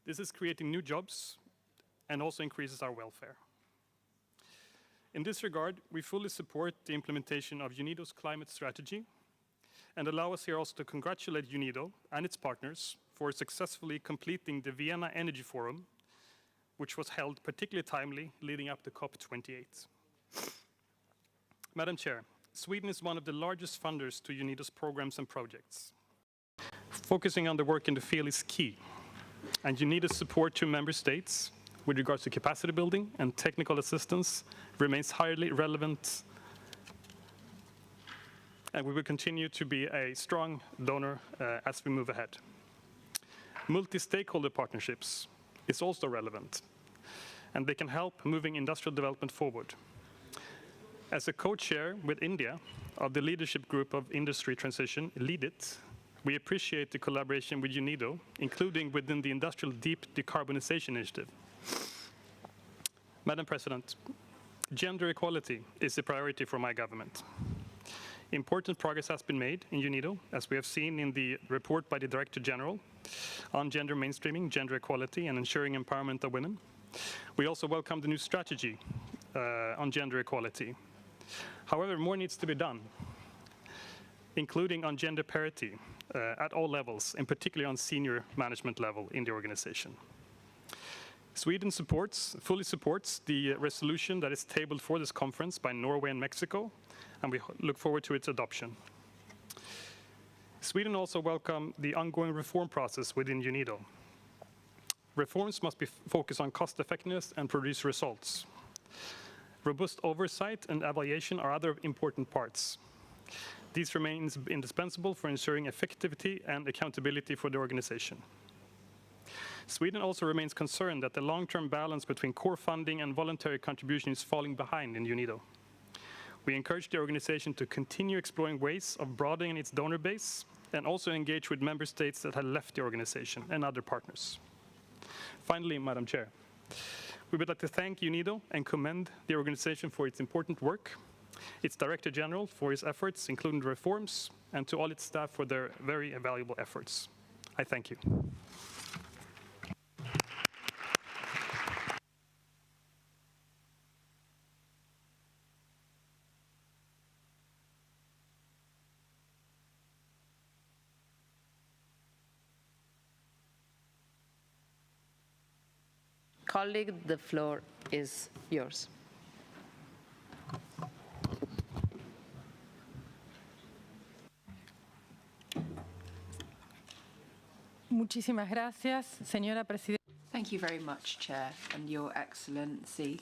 This is creating new jobs and also increases our welfare. In this regard, we fully support the implementation of UNIDO's climate strategy and allow us here also to congratulate UNIDO and its partners for successfully completing the Vienna Energy Forum, which was held particularly timely leading up to COP28. Madam Chair, Sweden is one of the largest funders to UNIDO's programs and projects. Focusing on the work in the field is key, and UNIDO's support to member states with regards to capacity building and technical assistance remains highly relevant, and we will continue to be a strong donor as we move ahead. Multi-stakeholder partnerships is also relevant, and they can help moving industrial development forward. As a co-chair with India of the Leadership Group of Industry Transition, LEADIT, we appreciate the collaboration with UNIDO, including within the Industrial Deep Decarbonization Initiative. Madam President, gender equality is a priority for my government. Important progress has been made in UNIDO, as we have seen in the report by the Director General on gender mainstreaming, gender equality, and ensuring empowerment of women. We also welcome the new strategy on gender equality. However, more needs to be done. including on gender parity at all levels, and particularly on senior management level in the organization. Sweden fully supports the resolution that is tabled for this conference by Norway and Mexico, and we look forward to its adoption. Sweden also welcomes the ongoing reform process within UNIDO. Reforms must be focused on cost effectiveness and produce results. Robust oversight and evaluation are other important parts. These remain indispensable for ensuring effectivity and accountability for the organization. Sweden also remains concerned that the long-term balance between core funding and voluntary contribution is falling behind in UNIDO. We encourage the organization to continue exploring ways of broadening its donor base and also engage with member states that have left the organization and other partners. Finally, Madam Chair, we would like to thank UNIDO and commend the organization for its important work, its Director General for his efforts, including the reforms, and to all its staff for their very valuable efforts. I thank you. Colleague, the floor is yours. Muchísimas gracias, señora presidenta. Thank you very much, Chair, and Your Excellency,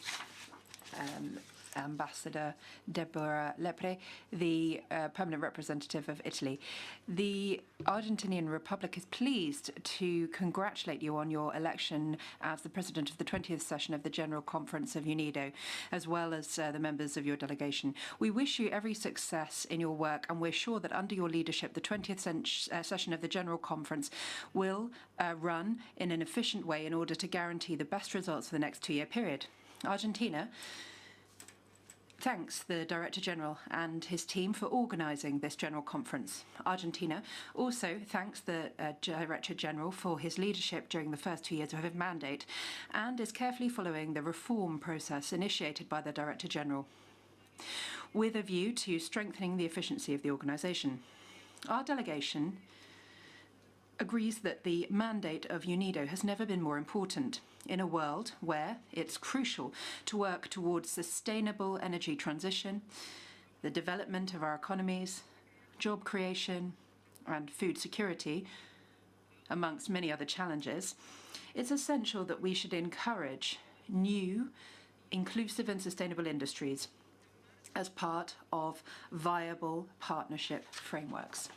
Ambassador Deborah Lepre, the permanent representative of Italy. The Argentinian Republic is pleased to congratulate you on your election as the president of the 20th session of the General Conference of UNIDO, as well as the members of your delegation. We wish you every success in your work, and we're sure that under your leadership, the 20th session of the General Conference will run in an efficient way in order to guarantee the best results for the next two-year period. Argentina thanks the Director General and his team for organising this General Conference. Argentina also thanks the Director General for his leadership during the first 2 years of his mandate and is carefully following the reform process initiated by the Director General with a view to strengthening the efficiency of the organisation. Our delegation agrees that the mandate of UNIDO has never been more important in a world where it's crucial to work towards sustainable energy transition, the development of our economies, job creation, and food security, amongst many other challenges. It's essential that we should encourage new, inclusive and sustainable industries as part of viable partnership frameworks.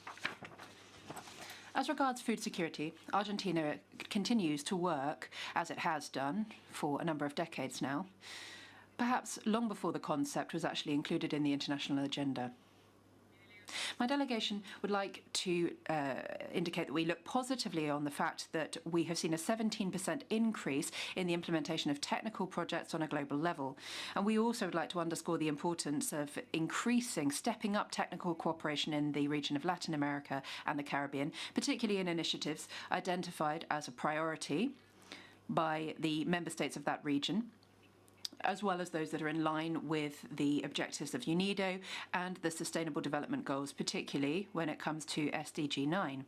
As regards food security, Argentina continues to work, as it has done for a number of decades now, perhaps long before the concept was actually included in the international agenda. My delegation would like to indicate that we look positively on the fact that we have seen a 17% increase in the implementation of technical projects on a global level. And we also would like to underscore the importance of stepping up technical cooperation in the region of Latin America and the Caribbean, particularly in initiatives identified as a priority by the member states of that region, as well as those that are in line with the objectives of UNIDO and the Sustainable Development Goals, particularly when it comes to SDG 9.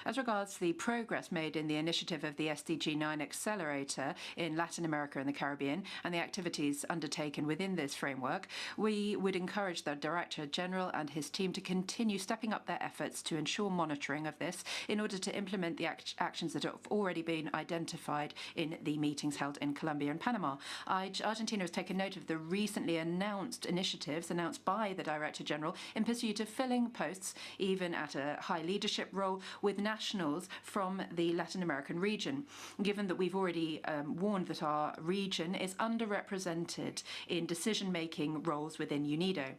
As regards the progress made in the initiative of the SDG 9 Accelerator in Latin America and the Caribbean and the activities undertaken within this framework, we would encourage the Director General and his team to continue stepping up their efforts to ensure monitoring of this in order to implement the actions that have already been identified in the meetings held in Colombia and Panama. Argentina has taken note of the recently announced initiatives announced by the Director General in pursuit of filling posts, even at a high leadership role, with nationals from the Latin American region, given that we've already warned that our region is underrepresented in decision-making roles within UNIDO.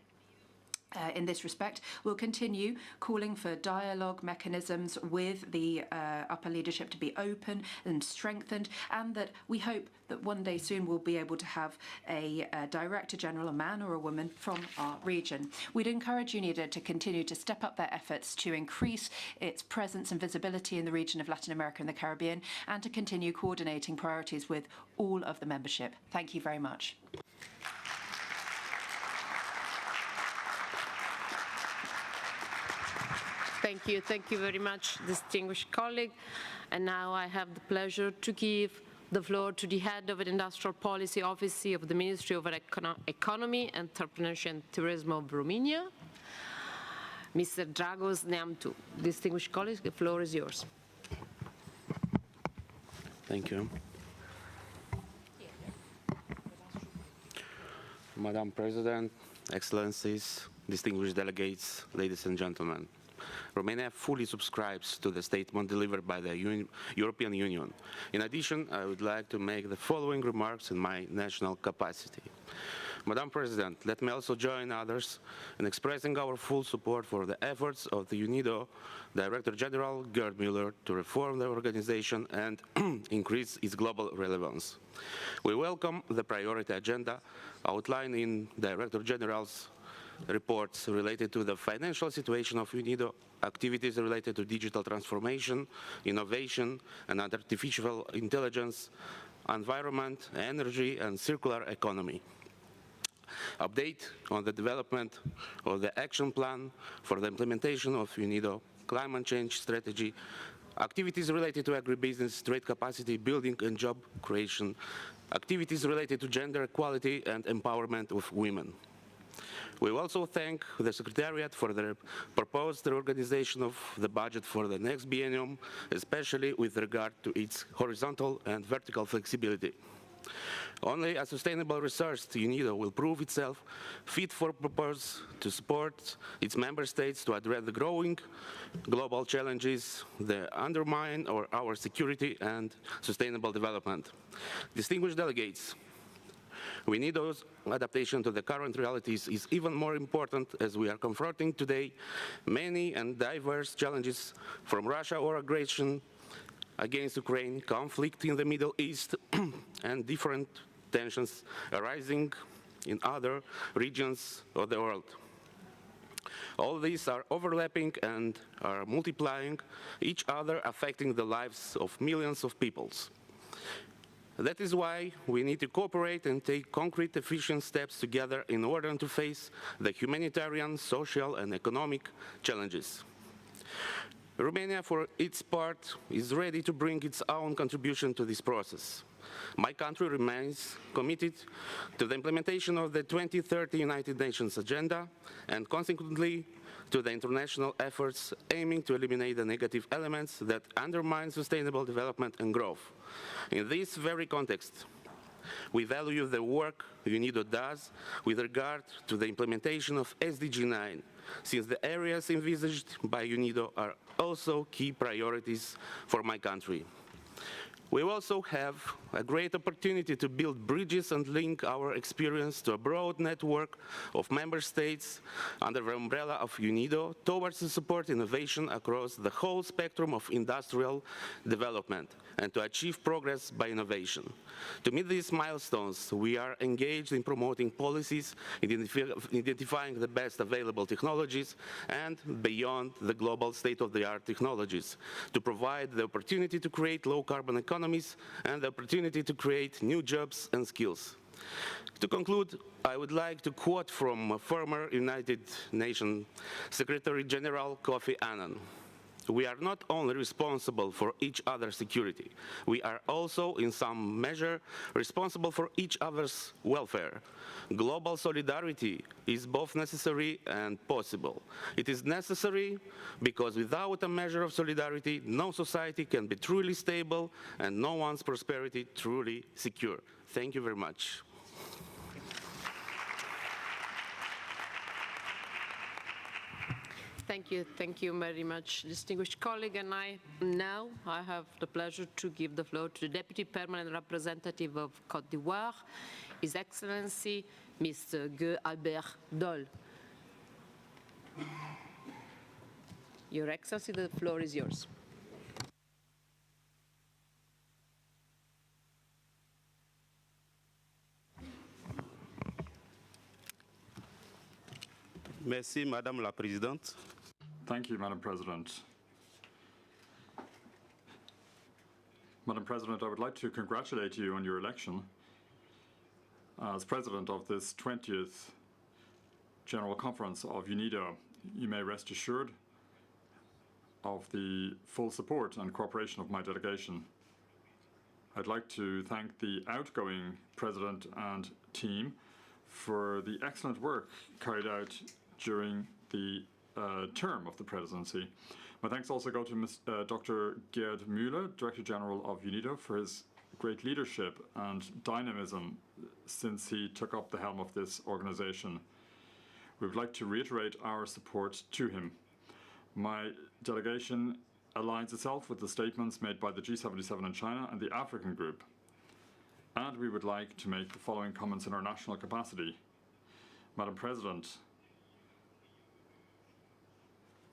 In this respect, we'll continue calling for dialogue mechanisms with the upper leadership to be open and strengthened, and that we hope that one day soon we'll be able to have a Director General, a man or a woman, from our region. We'd encourage UNIDO to continue to step up their efforts to increase its presence and visibility in the region of Latin America and the Caribbean, and to continue coordinating priorities with all of the membership. Thank you very much. Thank you very much, distinguished colleague. And now I have the pleasure to give the floor to the head of the Industrial Policy Office of the Ministry of Economy, Entrepreneurship and Tourism of Romania, Mr. Dragos Neamtu. Distinguished colleagues, the floor is yours. Thank you. Madam President, Excellencies, distinguished delegates, ladies and gentlemen. Romania fully subscribes to the statement delivered by the European Union. In addition, I would like to make the following remarks in my national capacity. Madam President, let me also join others in expressing our full support for the efforts of the UNIDO Director General Gerd Müller to reform the organization and increase its global relevance. We welcome the priority agenda outlined in Director General's reports related to the financial situation of UNIDO, activities related to digital transformation, innovation and artificial intelligence, environment, energy and circular economy. Update on the development of the action plan for the implementation of UNIDO climate change strategy, activities related to agribusiness, trade capacity building and job creation, activities related to gender equality and empowerment of women. We also thank the Secretariat for the proposed reorganization of the budget for the next biennium, especially with regard to its horizontal and vertical flexibility. Only a sustainable resource to UNIDO will prove itself fit for purpose to support its member states to address the growing global challenges that undermine our security and sustainable development. Distinguished delegates, UNIDO's adaptation to the current realities is even more important as we are confronting today many and diverse challenges from Russia or aggression against Ukraine, conflict in the Middle East, and different tensions arising in other regions of the world. All these are overlapping and are multiplying each other, affecting the lives of millions of peoples. That is why we need to cooperate and take concrete, efficient steps together in order to face the humanitarian, social, and economic challenges. Romania, for its part, is ready to bring its own contribution to this process. My country remains committed to the implementation of the 2030 United Nations Agenda and consequently to the international efforts aiming to eliminate the negative elements that undermine sustainable development and growth. In this very context, we value the work UNIDO does with regard to the implementation of SDG 9, since the areas envisaged by UNIDO are also key priorities for my country. We also have a great opportunity to build bridges and link our experience to a broad network of member states under the umbrella of UNIDO towards to support innovation across the whole spectrum of industrial development and to achieve progress by innovation. To meet these milestones, we are engaged in promoting policies, identifying the best available technologies and beyond the global state-of-the-art technologies to provide the opportunity to create low-carbon economies and the opportunity to create new jobs and skills. To conclude, I would like to quote from former United Nations Secretary General Kofi Annan. We are not only responsible for each other's security, we are also, in some measure, responsible for each other's welfare. Global solidarity is both necessary and possible. It is necessary because without a measure of solidarity, no society can be truly stable and no one's prosperity truly secure. Thank you very much. Thank you very much, distinguished colleague. And now I have the pleasure to give the floor to the Deputy Permanent Representative of Côte d'Ivoire, His Excellency Mr. Guy Albert Dole. Your Excellency, the floor is yours. Merci, Madame la Présidente. Thank you, Madam President. Madam President, I would like to congratulate you on your election as President of this 20th General Conference of UNIDO. You may rest assured of the full support and cooperation of my delegation. I'd like to thank the outgoing President and team for the excellent work carried out during the term of the presidency. My thanks also go to Dr. Gerd Müller, Director General of UNIDO, for his great leadership and dynamism since he took up the helm of this organization. We would like to reiterate our support to him. My delegation aligns itself with the statements made by the G77 in China and the African Group. And we would like to make the following comments in our national capacity. Madam President,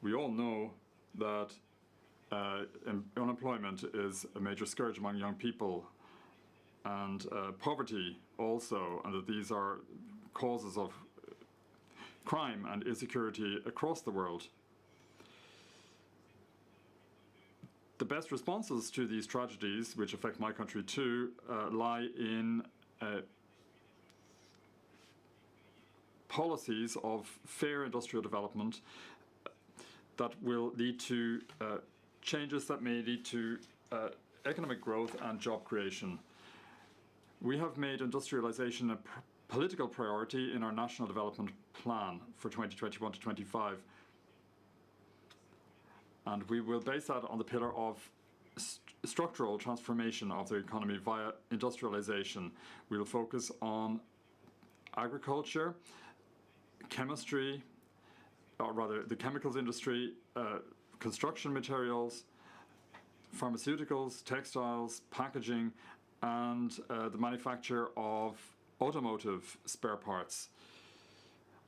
we all know that unemployment is a major scourge among young people, and poverty also, and that these are causes of crime and insecurity across the world. The best responses to these tragedies, which affect my country too, lie in policies of fair industrial development that will lead to changes that may lead to economic growth and job creation. We have made industrialization a political priority in our National Development Plan for 2021 to 25. And we will base that on the pillar of structural transformation of the economy via industrialization. We will focus on agriculture, chemistry, or rather the chemicals industry, construction materials, pharmaceuticals, textiles, packaging, and the manufacture of automotive spare parts.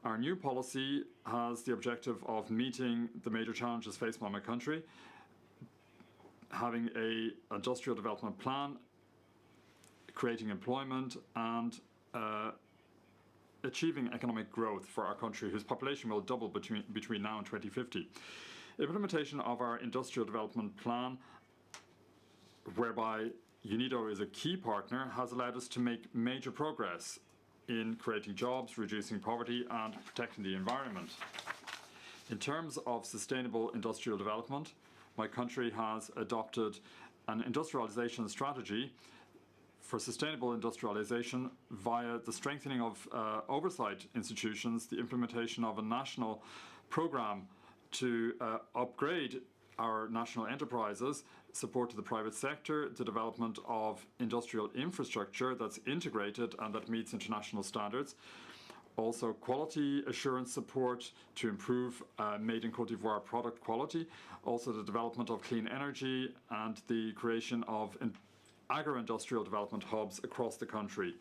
Our new policy has the objective of meeting the major challenges faced by my country, having an industrial development plan, creating employment, and achieving economic growth for our country, whose population will double between now and 2050. Implementation of our industrial development plan, whereby UNIDO is a key partner, has allowed us to make major progress in creating jobs, reducing poverty, and protecting the environment. In terms of sustainable industrial development, my country has adopted an industrialization strategy for sustainable industrialization via the strengthening of oversight institutions, the implementation of a national program to upgrade our national enterprises, support to the private sector, the development of industrial infrastructure that's integrated and that meets international standards. Also, quality assurance support to improve made in Côte d'Ivoire product quality. Also, the development of clean energy and the creation of agro-industrial development hubs across the country.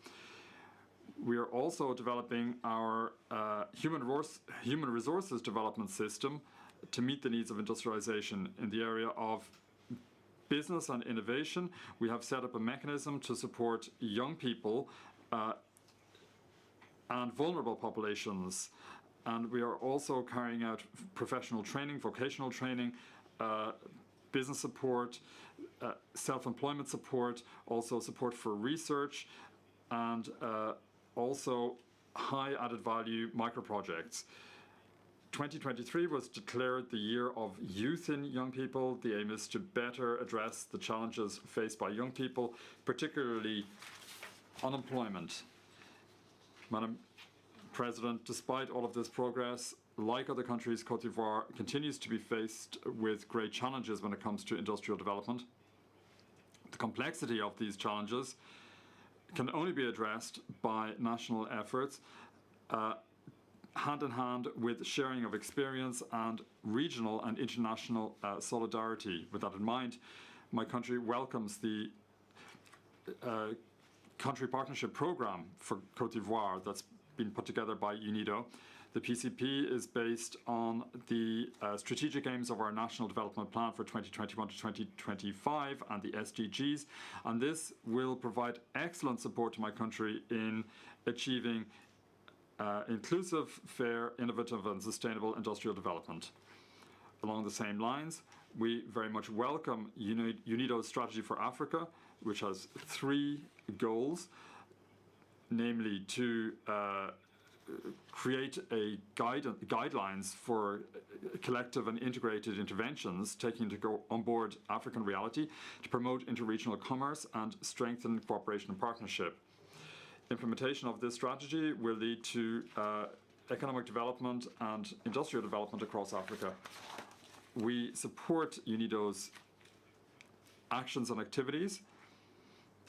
We are also developing our human resources development system to meet the needs of industrialization in the area of business and innovation. We have set up a mechanism to support young people and vulnerable populations. And we are also carrying out professional training, vocational training, business support, self-employment support, also support for research, and also high added value micro-projects. 2023 was declared the year of youth in young people. The aim is to better address the challenges faced by young people, particularly unemployment. Madam President, despite all of this progress, like other countries, Côte d'Ivoire continues to be faced with great challenges when it comes to industrial development. The complexity of these challenges can only be addressed by national efforts, hand in hand with sharing of experience and regional and international solidarity. With that in mind, my country welcomes the country partnership program for Côte d'Ivoire that's been put together by UNIDO. The PCP is based on the strategic aims of our National Development Plan for 2021 to 2025 and the SDGs, and this will provide excellent support to my country in achieving inclusive, fair, innovative and sustainable industrial development. Along the same lines, we very much welcome UNIDO's strategy for Africa, which has 3 goals, namely to create guidelines for collective and integrated interventions taking on board African reality to promote interregional commerce and strengthen cooperation and partnership. Implementation of this strategy will lead to economic development and industrial development across Africa. We support UNIDO's actions and activities.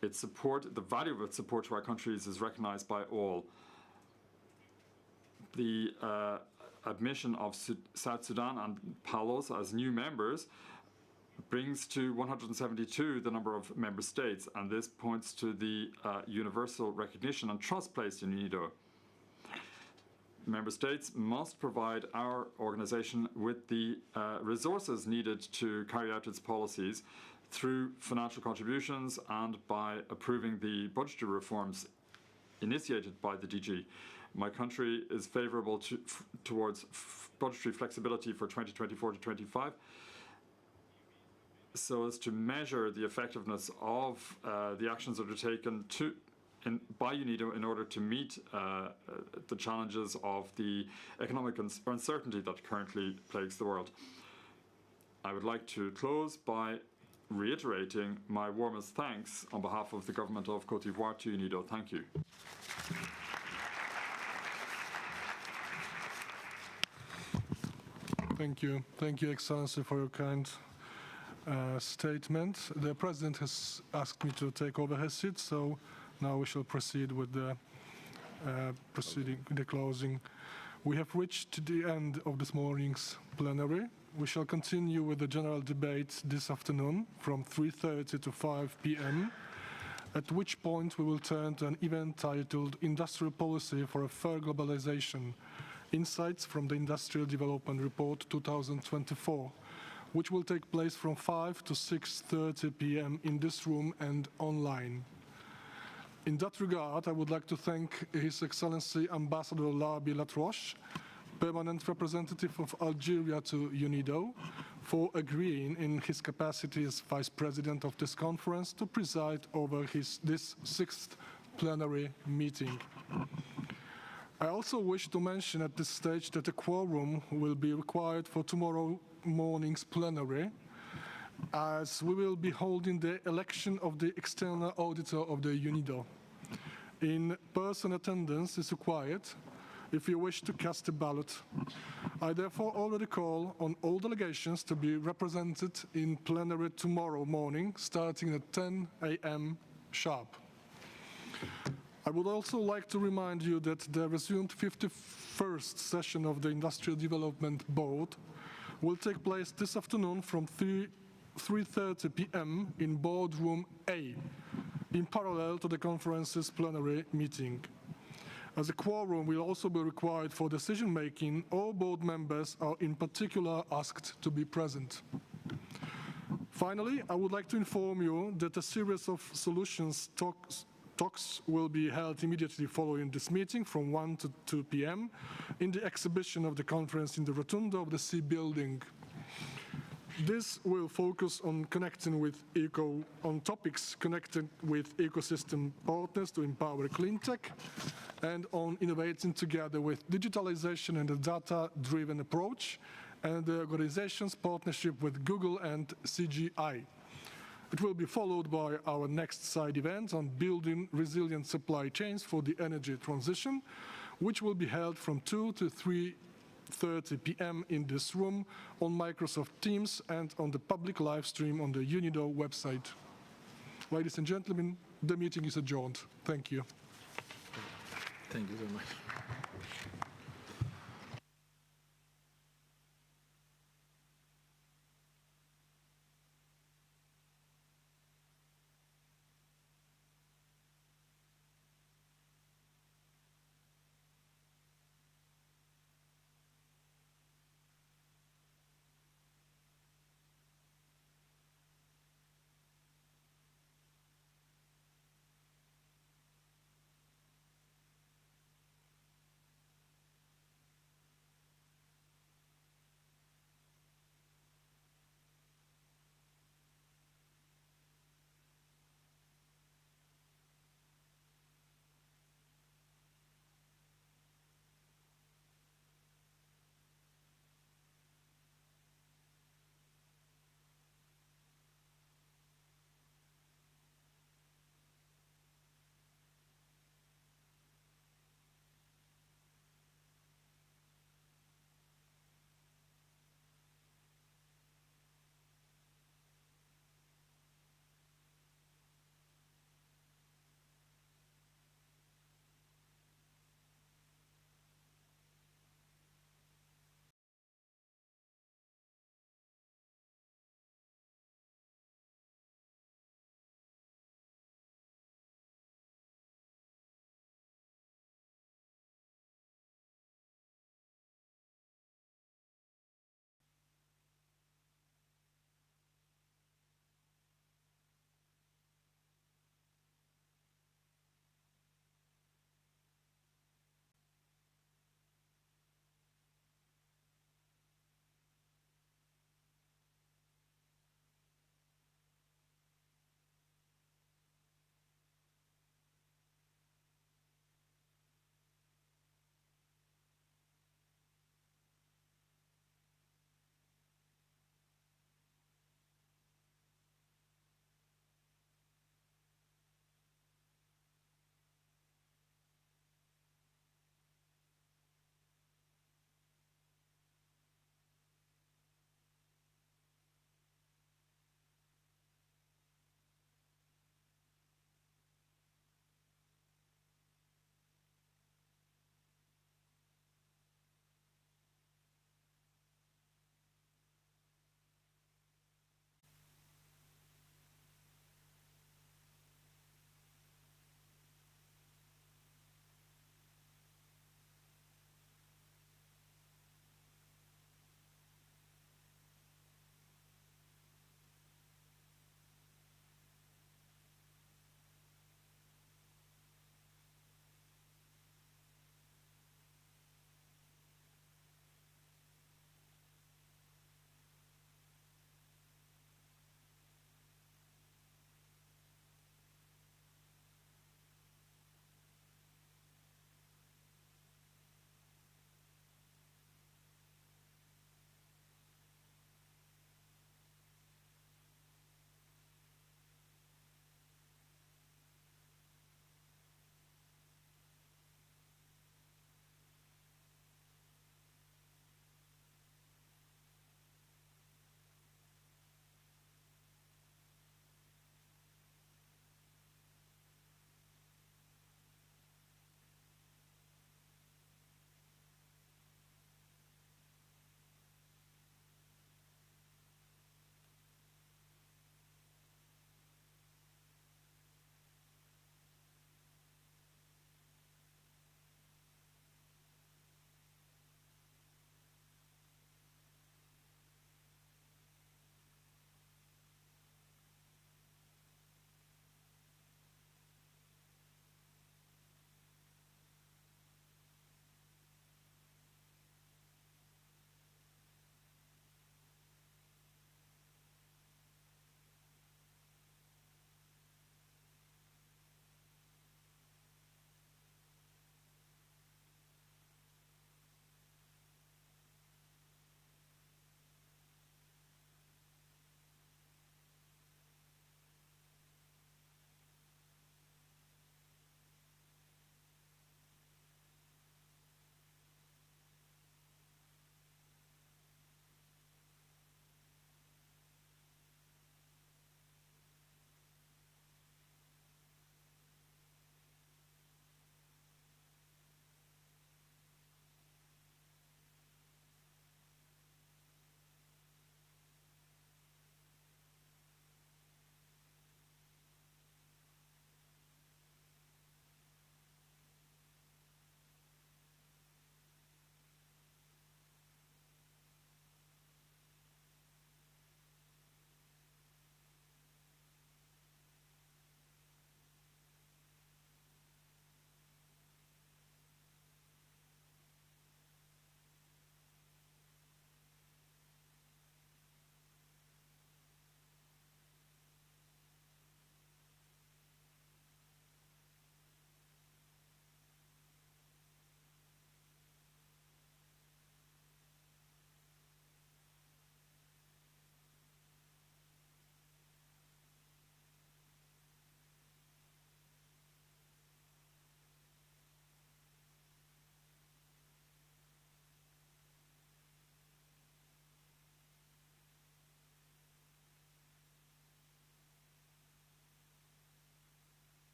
The value of its support to our countries is recognized by all. The admission of South Sudan and Palos as new members brings to 172 the number of member states, and this points to the universal recognition and trust placed in UNIDO. Member states must provide our organization with the resources needed to carry out its policies through financial contributions and by approving the budgetary reforms initiated by the DG. My country is favourable towards budgetary flexibility for 2024 to 25, so as to measure the effectiveness of the actions undertaken by UNIDO in order to meet the challenges of the economic uncertainty that currently plagues the world. I would like to close by reiterating my warmest thanks on behalf of the government of Côte d'Ivoire to UNIDO. Thank you. Thank you. Thank you, Excellency, for your kind statement. The President has asked me to take over his seat, so now we shall proceed with the closing. We have reached the end of this morning's plenary. We shall continue with the general debate this afternoon from 3:30 to 5 p.m., at which point we will turn to an event titled Industrial Policy for a Fair Globalization, Insights from the Industrial Development Report 2024, which will take place from 5 to 6:30 p.m. in this room and online. In that regard, I would like to thank His Excellency Ambassador Labi Latroche, Permanent Representative of Algeria to UNIDO, for agreeing in his capacity as Vice President of this conference to preside over this 6th plenary meeting. I also wish to mention at this stage that a quorum will be required for tomorrow morning's plenary, as we will be holding the election of the external auditor of the UNIDO. In-person attendance is required if you wish to cast a ballot. I therefore already call on all delegations to be represented in plenary tomorrow morning, starting at 10 a.m. sharp. I would also like to remind you that the resumed 51st session of the Industrial Development Board will take place this afternoon from 3:30 p.m. in Boardroom A, in parallel to the conference's plenary meeting. As a quorum will also be required for decision-making, all board members are in particular asked to be present. Finally, I would like to inform you that a series of solutions talks will be held immediately following this meeting from 1 to 2 p.m. in the exhibition of the conference in the Rotunda of the C building. This will focus on topics connected with ecosystem partners to empower clean tech, and on innovating together with digitalization and a data-driven approach, and the organization's partnership with Google and CGI. It will be followed by our next side event on building resilient supply chains for the energy transition, which will be held from 2 to 3:30 p.m. in this room on Microsoft Teams and on the public live stream on the UNIDO website. Ladies and gentlemen, the meeting is adjourned. Thank you. Thank you very much.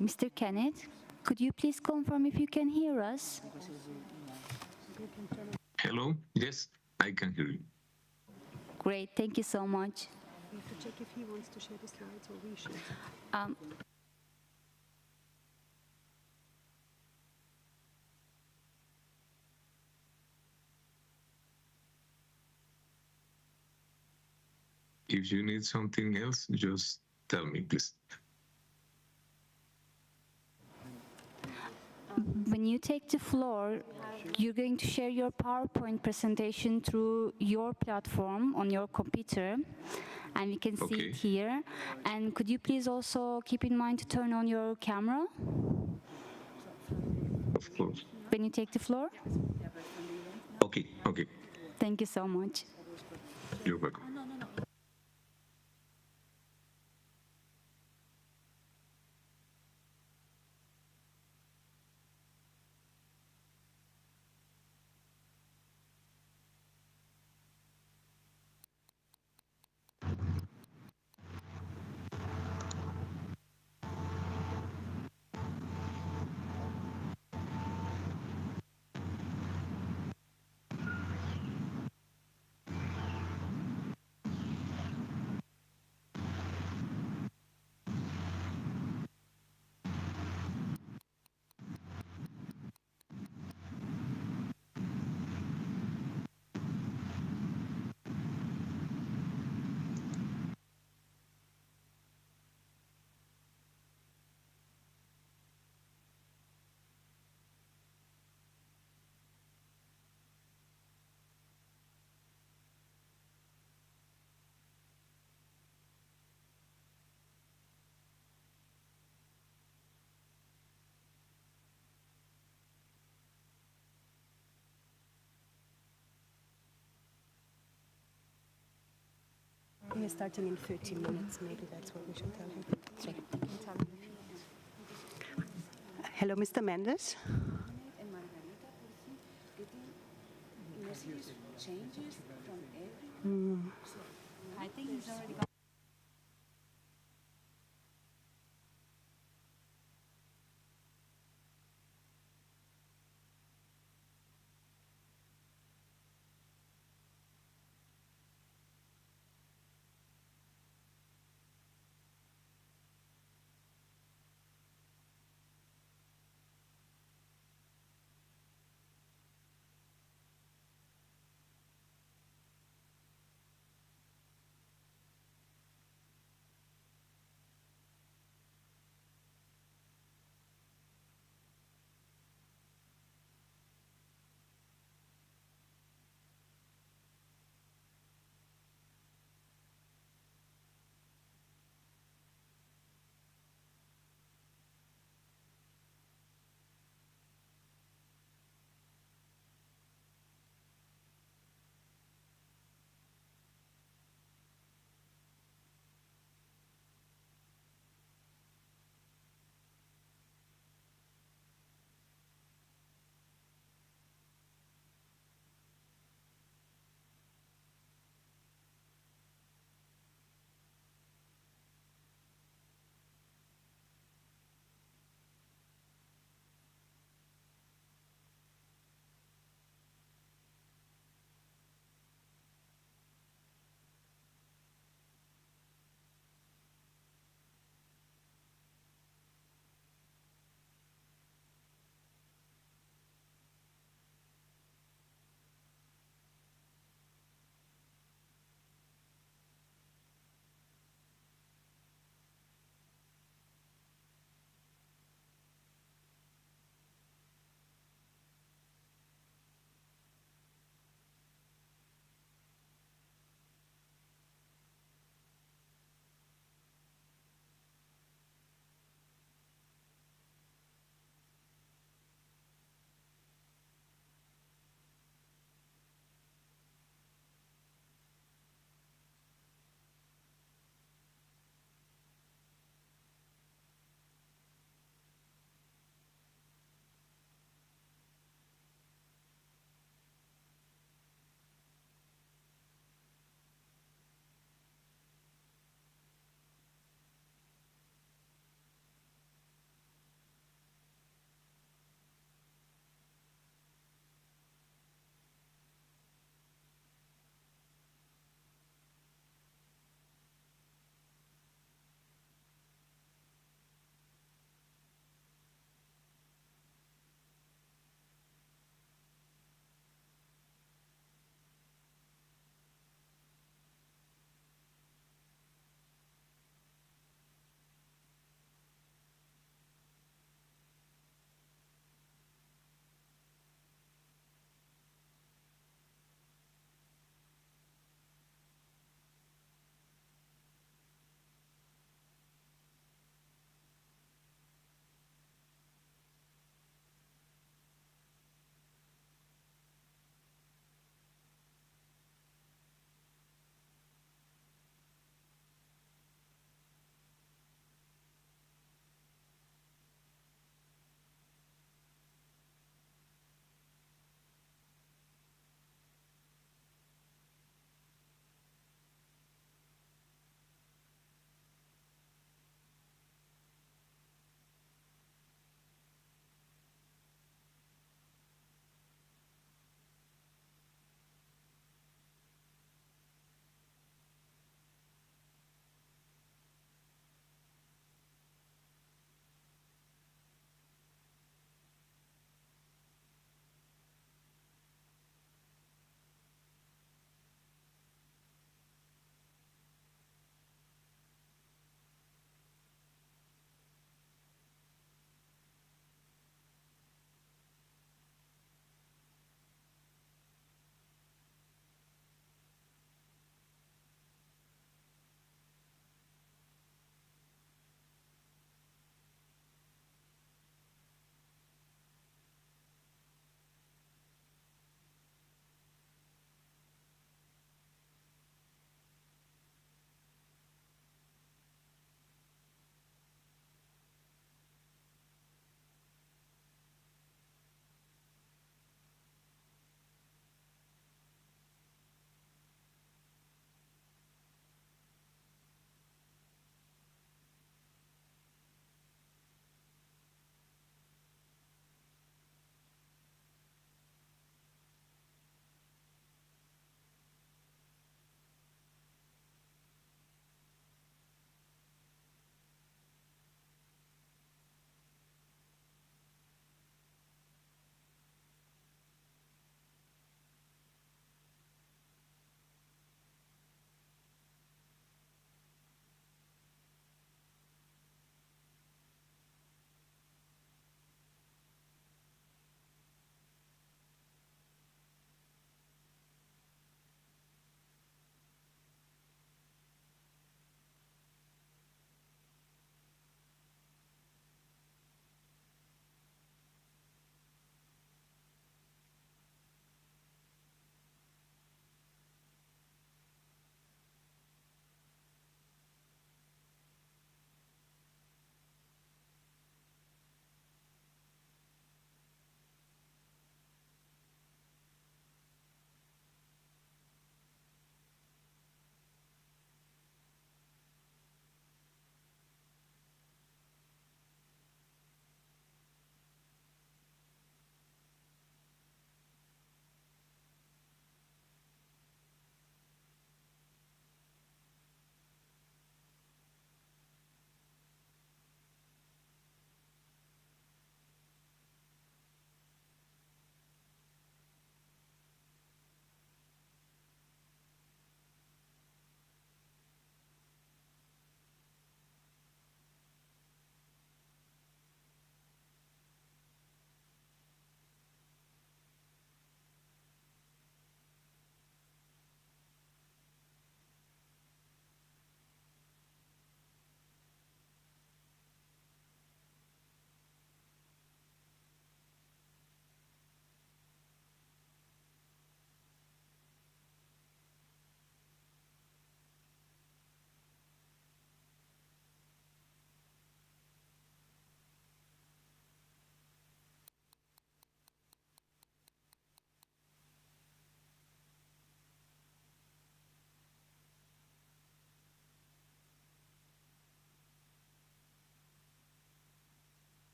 Mr. Kenneth, could you please confirm if you can hear us? Hello? Yes, I can hear you. Great, thank you so much. We have to check if he wants to share the slides or we should. If you need something else, just tell me, please. When you take the floor, you're going to share your PowerPoint presentation through your platform on your computer, and we can see it here. And could you please also keep in mind to turn on your camera? Of course. When you take the floor? Okay, okay. Thank you so much. You're welcome. We're starting in 30 minutes, maybe that's what we should tell him. Sorry. Hello, Mr. Mendes. I think he's already got.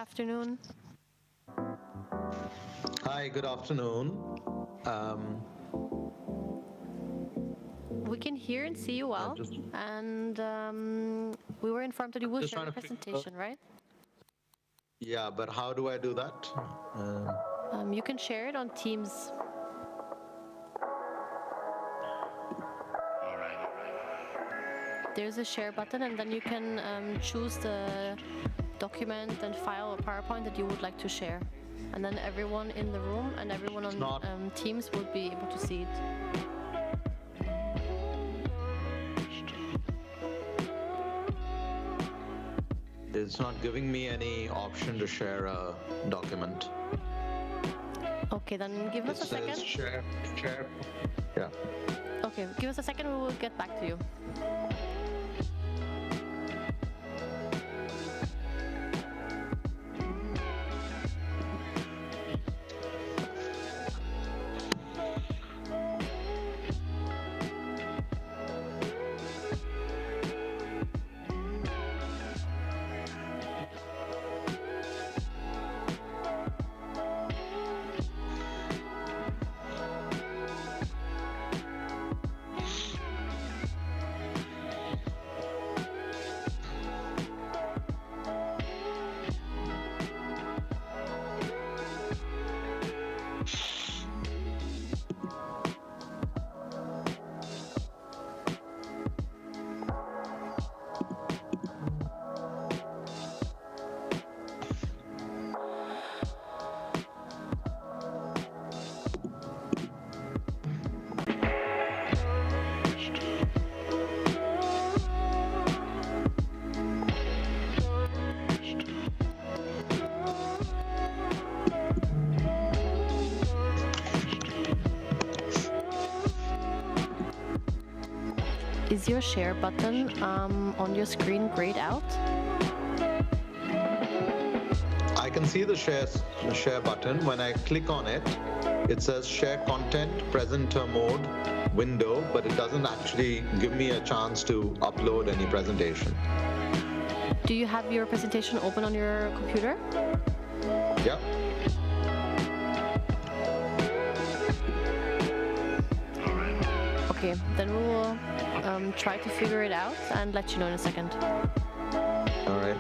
afternoon. Hi, good afternoon. We can hear and see you well, and we were informed that you will share the presentation, right? Yeah, but how do I do that? You can share it on Teams. There's a share button, and then you can choose the document and file or PowerPoint that you would like to share. And then everyone in the room and everyone on Teams will be able to see it. It's not giving me any option to share a document. Okay, then give us a second. Share. Yeah. Okay, give us a second, we will get back to you. Is your share button on your screen grayed out? I can see the share button. When I click on it, it says share content, presenter mode, window, but it doesn't actually give me a chance to upload any presentation. Do you have your presentation open on your computer? Yeah. Okay, then we will try to figure it out and let you know in a second. All right.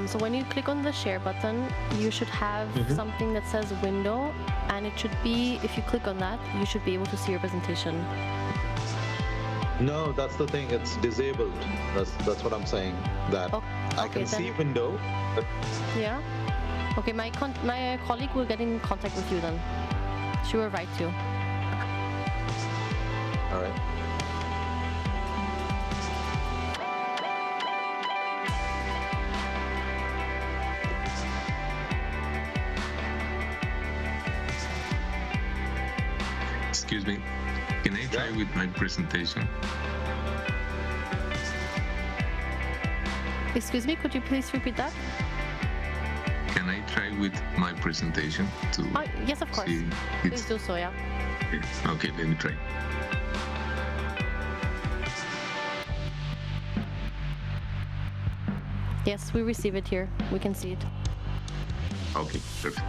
So when you click on the share button, you should have something that says window, and it should be, if you click on that, you should be able to see your presentation. No, that's the thing. It's disabled. That's what I'm saying. That I can see window. But yeah. Okay, my colleague will get in contact with you then. She will write you. All right. Excuse me, can I try with my presentation? Excuse me, could you please repeat that? Can I try with my presentation to yes, of course. Please do so, yeah. Okay, let me try. Yes, we receive it here. We can see it. Okay, perfect.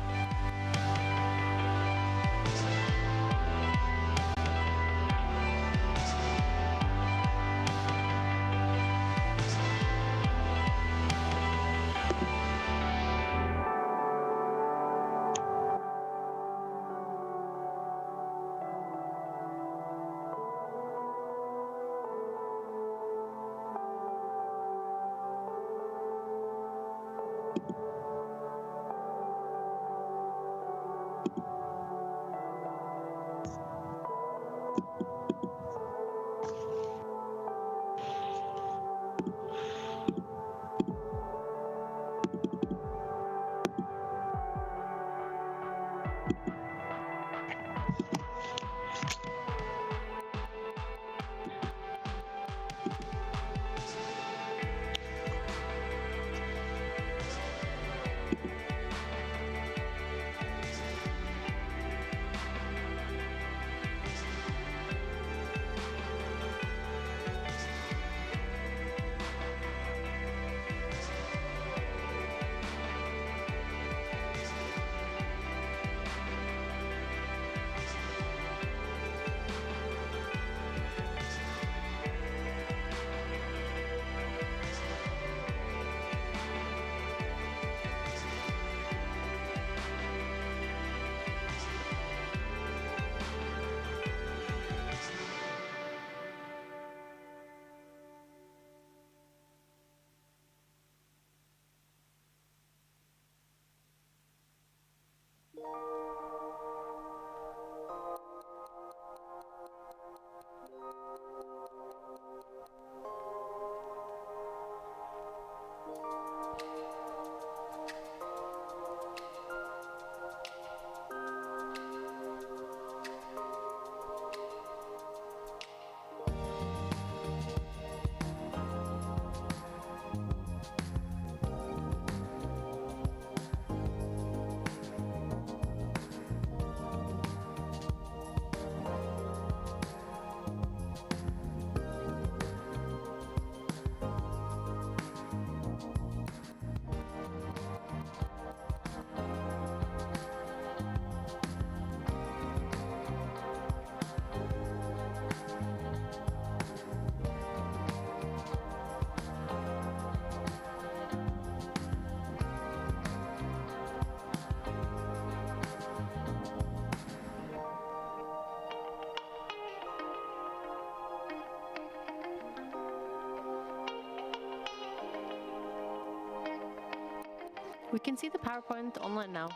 We can see the PowerPoint online now.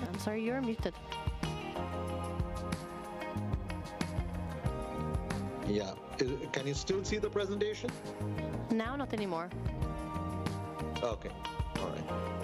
I'm sorry, you're muted. Yeah. Can you still see the presentation? Now, not anymore. Okay. All right.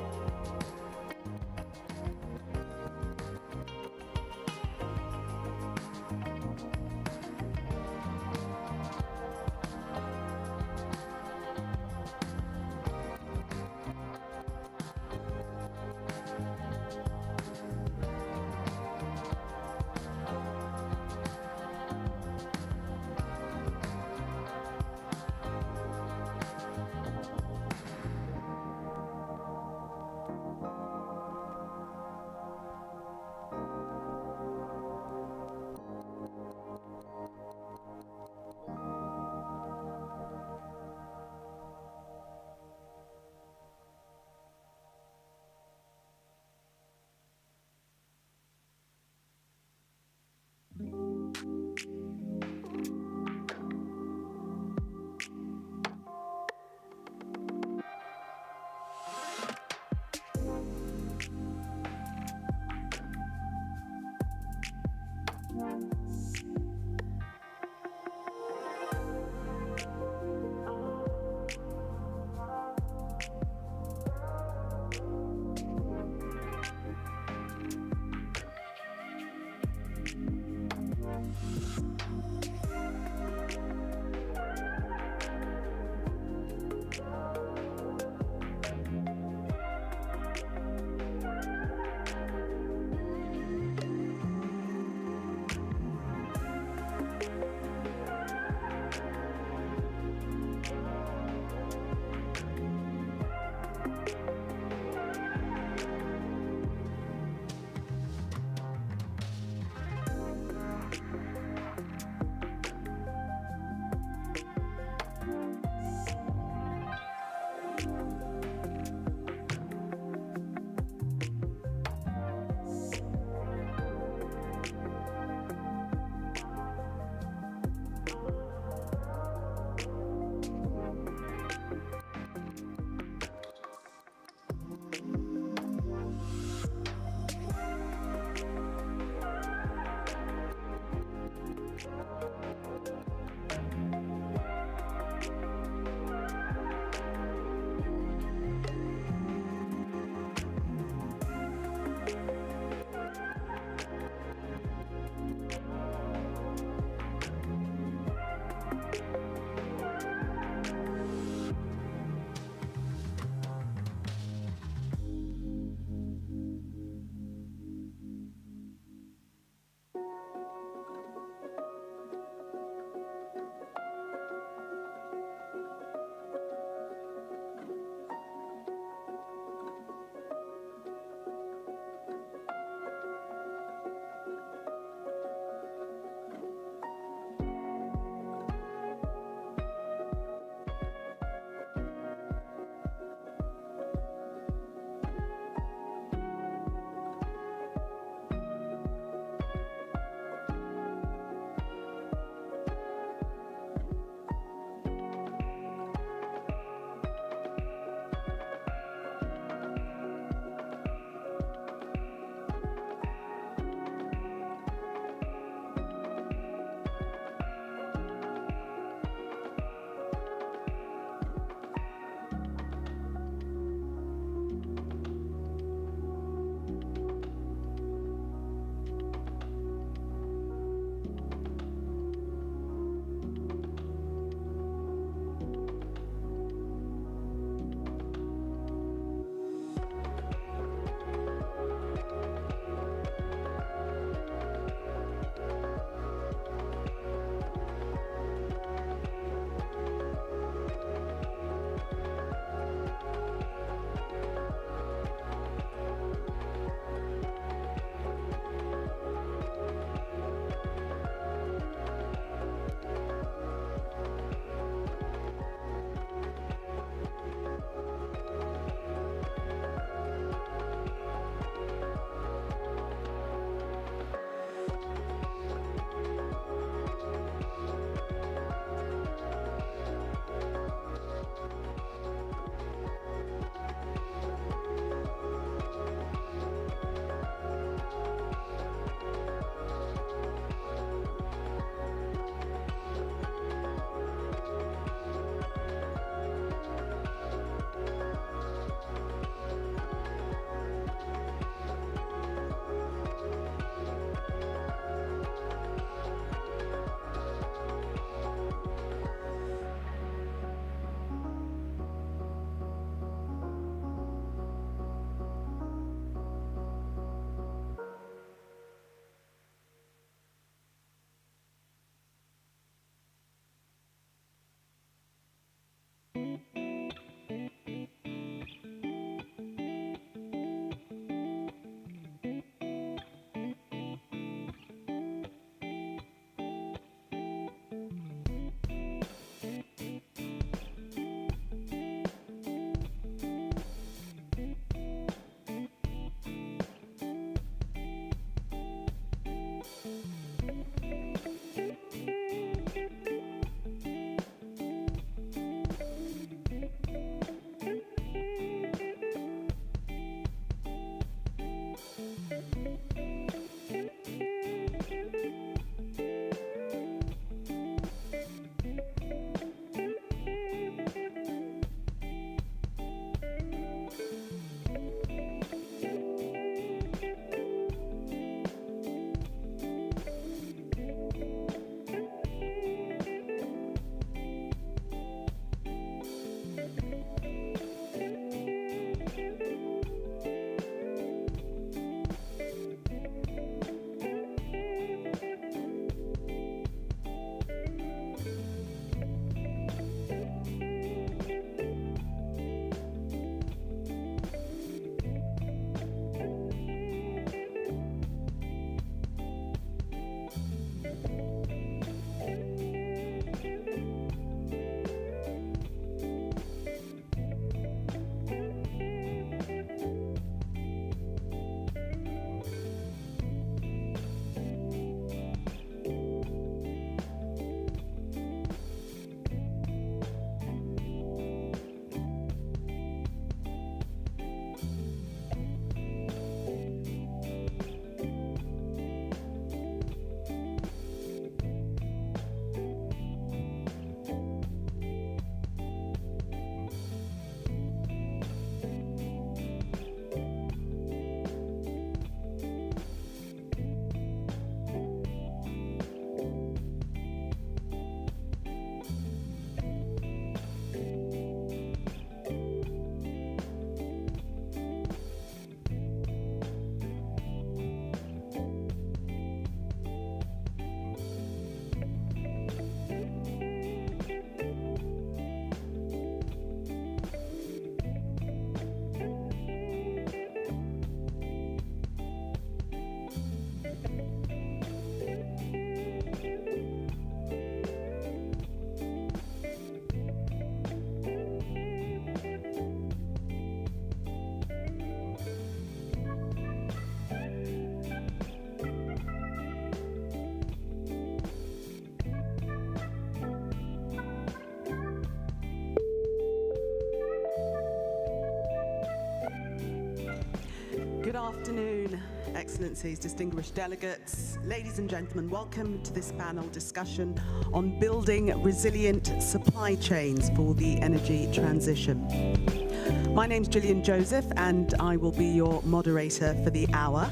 Good afternoon, Excellencies, distinguished delegates. Ladies and gentlemen, welcome to this panel discussion on building resilient supply chains for the energy transition. My name's Gillian Joseph and I will be your moderator for the hour.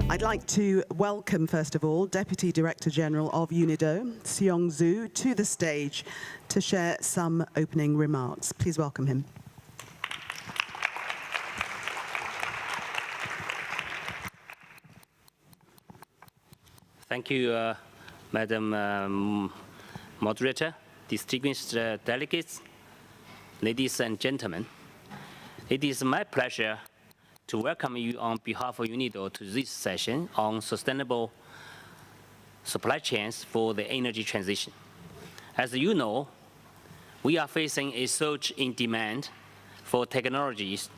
I'd like to welcome, first of all, Deputy Director General of UNIDO, Seong Zhu, to the stage to share some opening remarks. Please welcome him. Thank you, Madam Moderator, distinguished delegates, ladies and gentlemen. It is my pleasure to welcome you on behalf of UNIDO to this session on sustainable supply chains for the energy transition. As you know, we are facing a surge in demand for technologies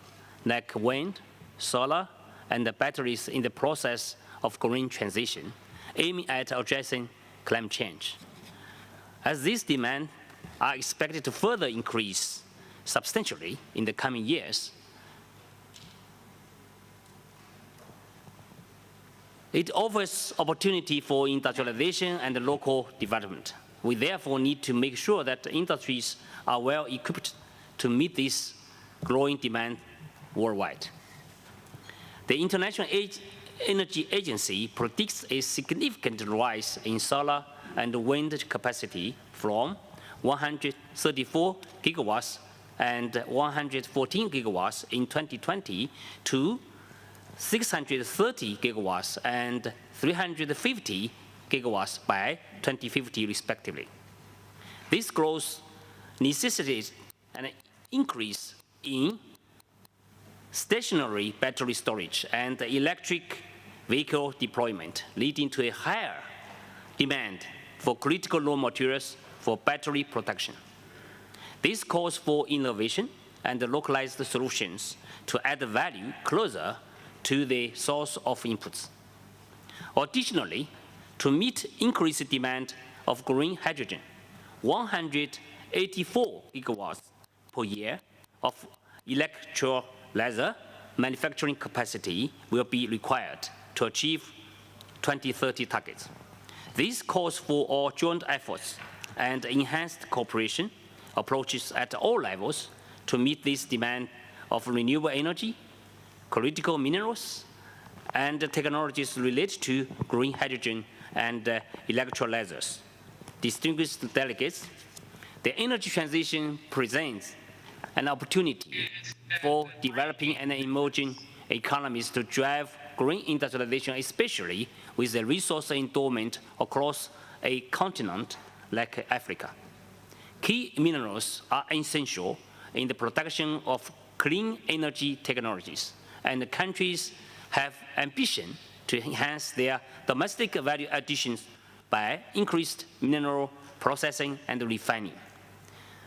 like wind, solar, and batteries in the process of green transition, aiming at addressing climate change. As these demands are expected to further increase substantially in the coming years, it offers opportunity for industrialization and local development. We therefore need to make sure that industries are well equipped to meet this growing demand worldwide. The International Energy Agency predicts a significant rise in solar and wind capacity from 134 gigawatts and 114 gigawatts in 2020 to 630 gigawatts and 350 gigawatts by 2050, respectively. This growth necessitates an increase in stationary battery storage and electric vehicle deployment, leading to a higher demand for critical raw materials for battery production. This calls for innovation and localized solutions to add value closer to the source of inputs. Additionally, to meet increased demand of green hydrogen, 184 gigawatts per year of electrolyzer manufacturing capacity will be required to achieve 2030 targets. This calls for all joint efforts and enhanced cooperation approaches at all levels to meet this demand of renewable energy, critical minerals, and technologies related to green hydrogen and electrolyzers. Distinguished delegates, the energy transition presents an opportunity for developing and emerging economies to drive green industrialization, especially with the resource endowment across a continent like Africa. Key minerals are essential in the production of clean energy technologies, and countries have ambition to enhance their domestic value additions by increased mineral processing and refining.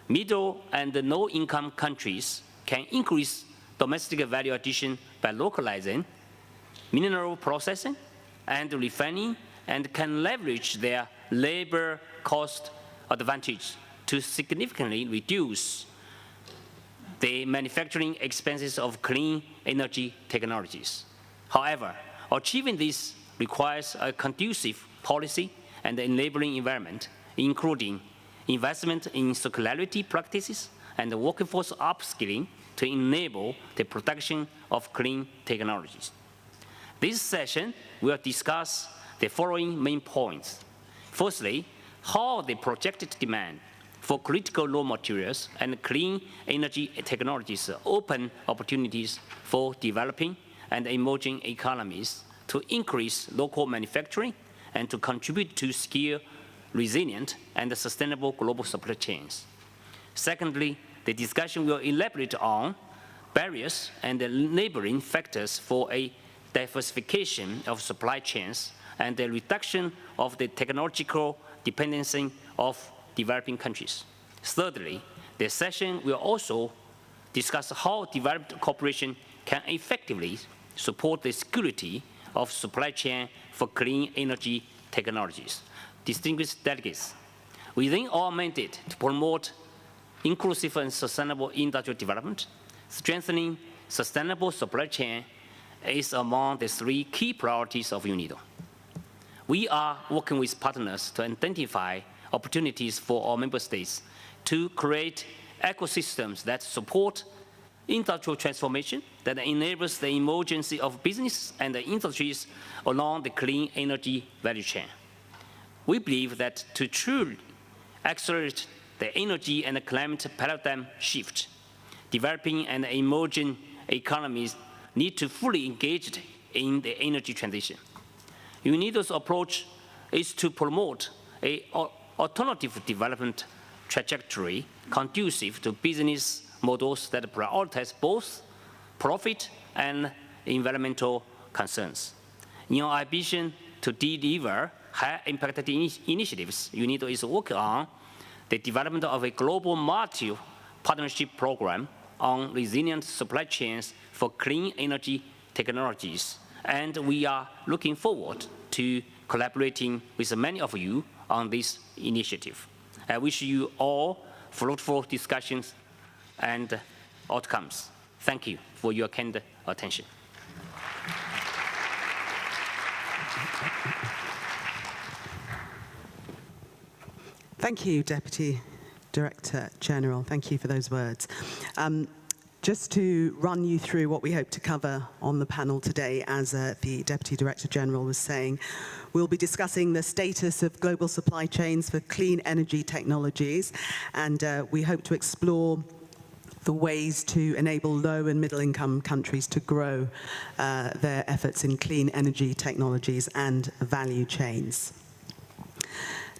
Middle and low-income countries can increase domestic value addition by localizing mineral processing and refining, and can leverage their labor cost advantage to significantly reduce the manufacturing expenses of clean energy technologies. However, achieving this requires a conducive policy and enabling environment, including investment in circularity practices and workforce upskilling to enable the production of clean technologies. This session will discuss the following main points. Firstly, how the projected demand for critical raw materials and clean energy technologies open opportunities for developing and emerging economies to increase local manufacturing and to contribute to secure, resilient, and sustainable global supply chains. Secondly, the discussion will elaborate on barriers and enabling factors for a diversification of supply chains and the reduction of the technological dependency of developing countries. Thirdly, the session will also discuss how developed cooperation can effectively support the security of supply chain for clean energy technologies. Distinguished delegates, within our mandate to promote inclusive and sustainable industrial development, strengthening sustainable supply chain is among the 3 key priorities of UNIDO. We are working with partners to identify opportunities for our member states to create ecosystems that support industrial transformation that enables the emergence of business and the industries along the clean energy value chain. We believe that to truly accelerate the energy and climate paradigm shift, developing and emerging economies need to fully engage in the energy transition. UNIDO's approach is to promote an alternative development trajectory conducive to business models that prioritize both profit and environmental concerns. In our ambition to deliver high-impact initiatives, UNIDO is working on the development of a global multi-partnership program on resilient supply chains for clean energy technologies. And we are looking forward to collaborating with many of you on this initiative. I wish you all fruitful discussions and outcomes. Thank you for your kind attention. Thank you, Deputy Director General. Thank you for those words. Just to run you through what we hope to cover on the panel today, as the Deputy Director General was saying, we'll be discussing the status of global supply chains for clean energy technologies, and we hope to explore the ways to enable low and middle income countries to grow their efforts in clean energy technologies and value chains.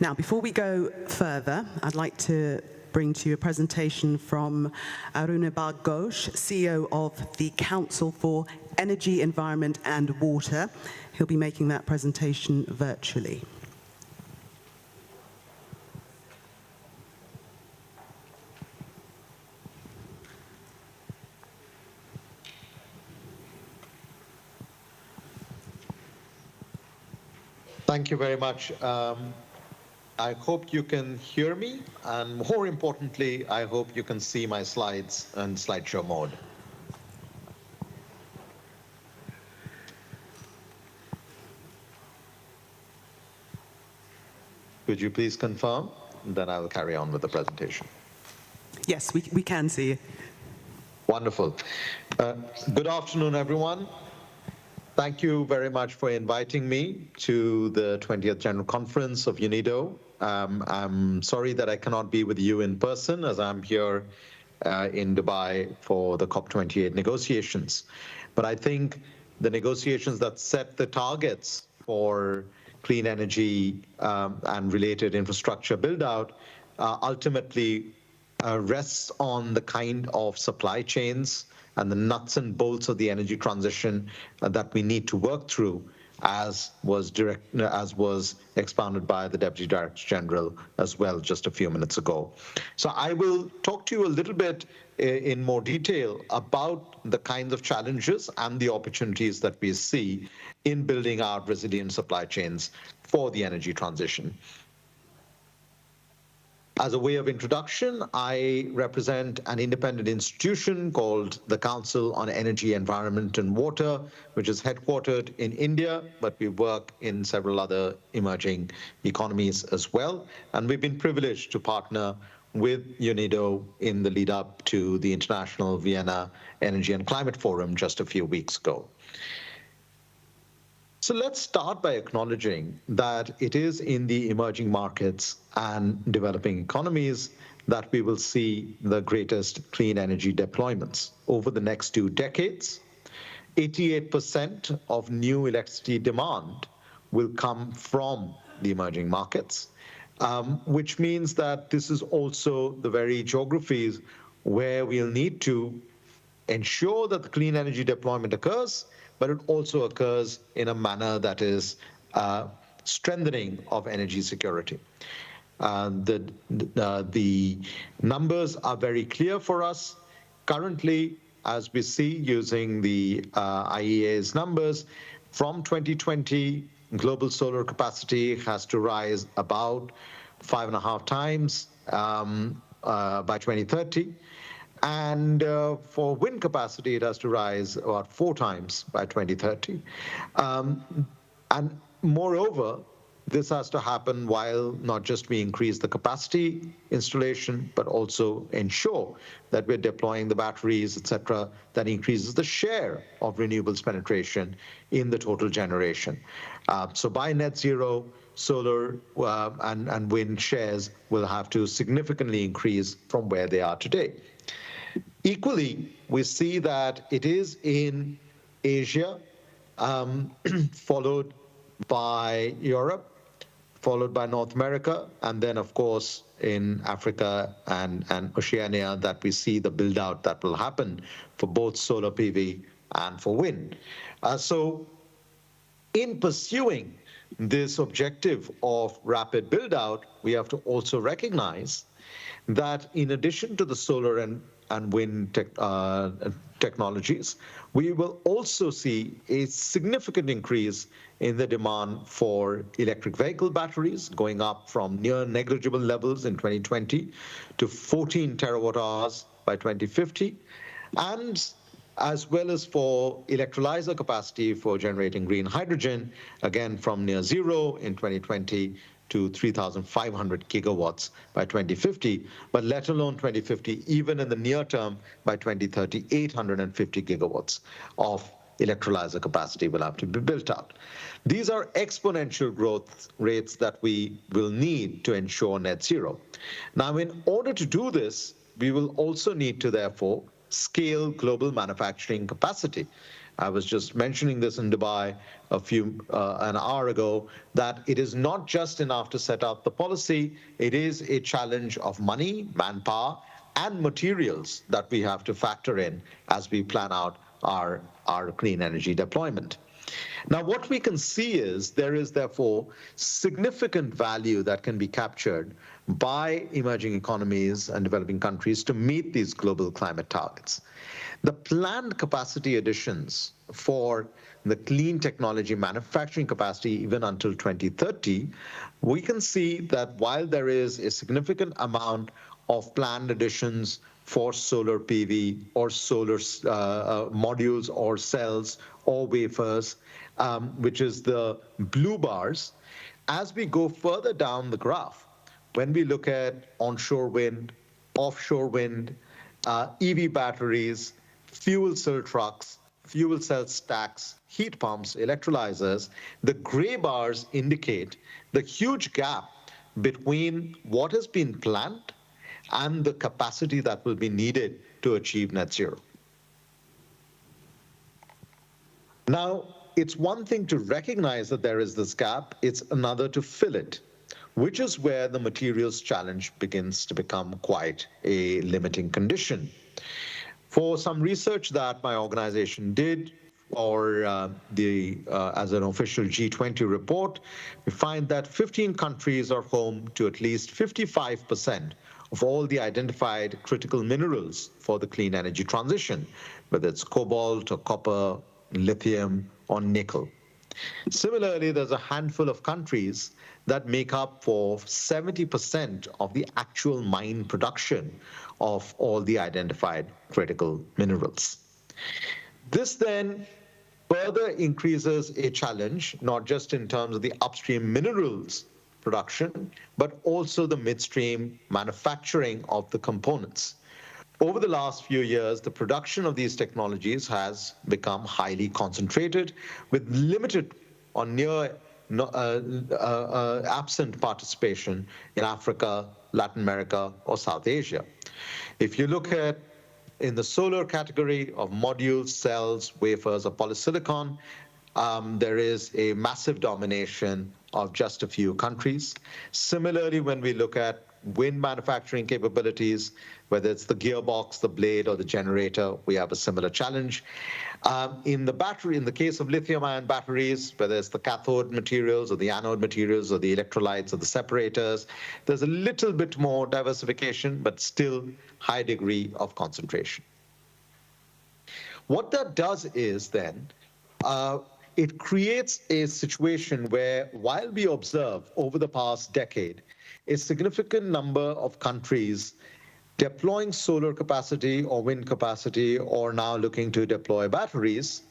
Now, before we go further, I'd like to bring to you a presentation from Arunabha Ghosh, CEO of the Council for Energy, Environment and Water. He'll be making that presentation virtually. Thank you very much. I hope you can hear me, and more importantly, I hope you can see my slides in slideshow mode. Could you please confirm? Then I will carry on with the presentation. Yes, we can see you. Wonderful. Good afternoon, everyone. Thank you very much for inviting me to the 20th General Conference of UNIDO. I'm sorry that I cannot be with you in person, as I'm here in Dubai for the COP28 negotiations. But I think the negotiations that set the targets for clean energy and related infrastructure build-out ultimately rests on the kind of supply chains and the nuts and bolts of the energy transition that we need to work through, as was expounded by the Deputy Director General as well just a few minutes ago. So I will talk to you a little bit in more detail about the kinds of challenges and the opportunities that we see in building our resilient supply chains for the energy transition. As a way of introduction, I represent an independent institution called the Council on Energy, Environment and Water, which is headquartered in India, but we work in several other emerging economies as well. And we've been privileged to partner with UNIDO in the lead up to the International Vienna Energy and Climate Forum just a few weeks ago. So let's start by acknowledging that it is in the emerging markets and developing economies that we will see the greatest clean energy deployments. Over the next 2 decades, 88% of new electricity demand will come from the emerging markets, which means that this is also the very geographies where we'll need to ensure that the clean energy deployment occurs, but it also occurs in a manner that is strengthening of energy security. The numbers are very clear for us. Currently, as we see using the IEA's numbers, from 2020, global solar capacity has to rise about 5.5 times by 2030. And for wind capacity, it has to rise about 4 times by 2030. And moreover, this has to happen while not just we increase the capacity installation, but also ensure that we're deploying the batteries, etc., that increases the share of renewables penetration in the total generation. So by net zero, solar and wind shares will have to significantly increase from where they are today. Equally, we see that it is in Asia, followed by Europe, followed by North America, and then, of course, in Africa and Oceania that we see the build-out that will happen for both solar PV and for wind. So in pursuing this objective of rapid build-out, we have to also recognize that in addition to the solar and wind technologies, we will also see a significant increase in the demand for electric vehicle batteries, going up from near negligible levels in 2020 to 14 terawatt hours by 2050, and as well as for electrolyzer capacity for generating green hydrogen, again from near zero in 2020 to 3,500 gigawatts by 2050, but let alone 2050, even in the near term, by 2030, 850 gigawatts of electrolyzer capacity will have to be built out. These are exponential growth rates that we will need to ensure net zero. Now, in order to do this, we will also need to, therefore, scale global manufacturing capacity. I was just mentioning this in Dubai an hour ago, that it is not just enough to set up the policy, it is a challenge of money, manpower, and materials that we have to factor in as we plan out our clean energy deployment. Now, what we can see is there is therefore significant value that can be captured by emerging economies and developing countries to meet these global climate targets. The planned capacity additions for the clean technology manufacturing capacity even until 2030, we can see that while there is a significant amount of planned additions for solar PV or solar modules or cells or wafers, which is the blue bars, as we go further down the graph, when we look at onshore wind, offshore wind, EV batteries, fuel cell trucks, fuel cell stacks, heat pumps, electrolyzers, the gray bars indicate the huge gap between what has been planned and the capacity that will be needed to achieve net zero. Now, it's one thing to recognize that there is this gap, it's another to fill it, which is where the materials challenge begins to become quite a limiting condition. For some research that my organization did, or as an official G20 report, we find that 15 countries are home to at least 55% of all the identified critical minerals for the clean energy transition, whether it's cobalt or copper, lithium or nickel. Similarly, there's a handful of countries that make up for 70% of the actual mine production of all the identified critical minerals. This then further increases a challenge, not just in terms of the upstream minerals production, but also the midstream manufacturing of the components. Over the last few years, the production of these technologies has become highly concentrated with limited or near absent participation in Africa, Latin America, or South Asia. If you look at in the solar category of modules, cells, wafers, or polysilicon, there is a massive domination of just a few countries. Similarly, when we look at wind manufacturing capabilities, whether it's the gearbox, the blade, or the generator, we have a similar challenge. In the case of lithium-ion batteries, whether it's the cathode materials or the anode materials or the electrolytes or the separators, there's a little bit more diversification, but still high degree of concentration. What that does is then, it creates a situation where, while we observe over the past decade, a significant number of countries deploying solar capacity or wind capacity or now looking to deploy batteries,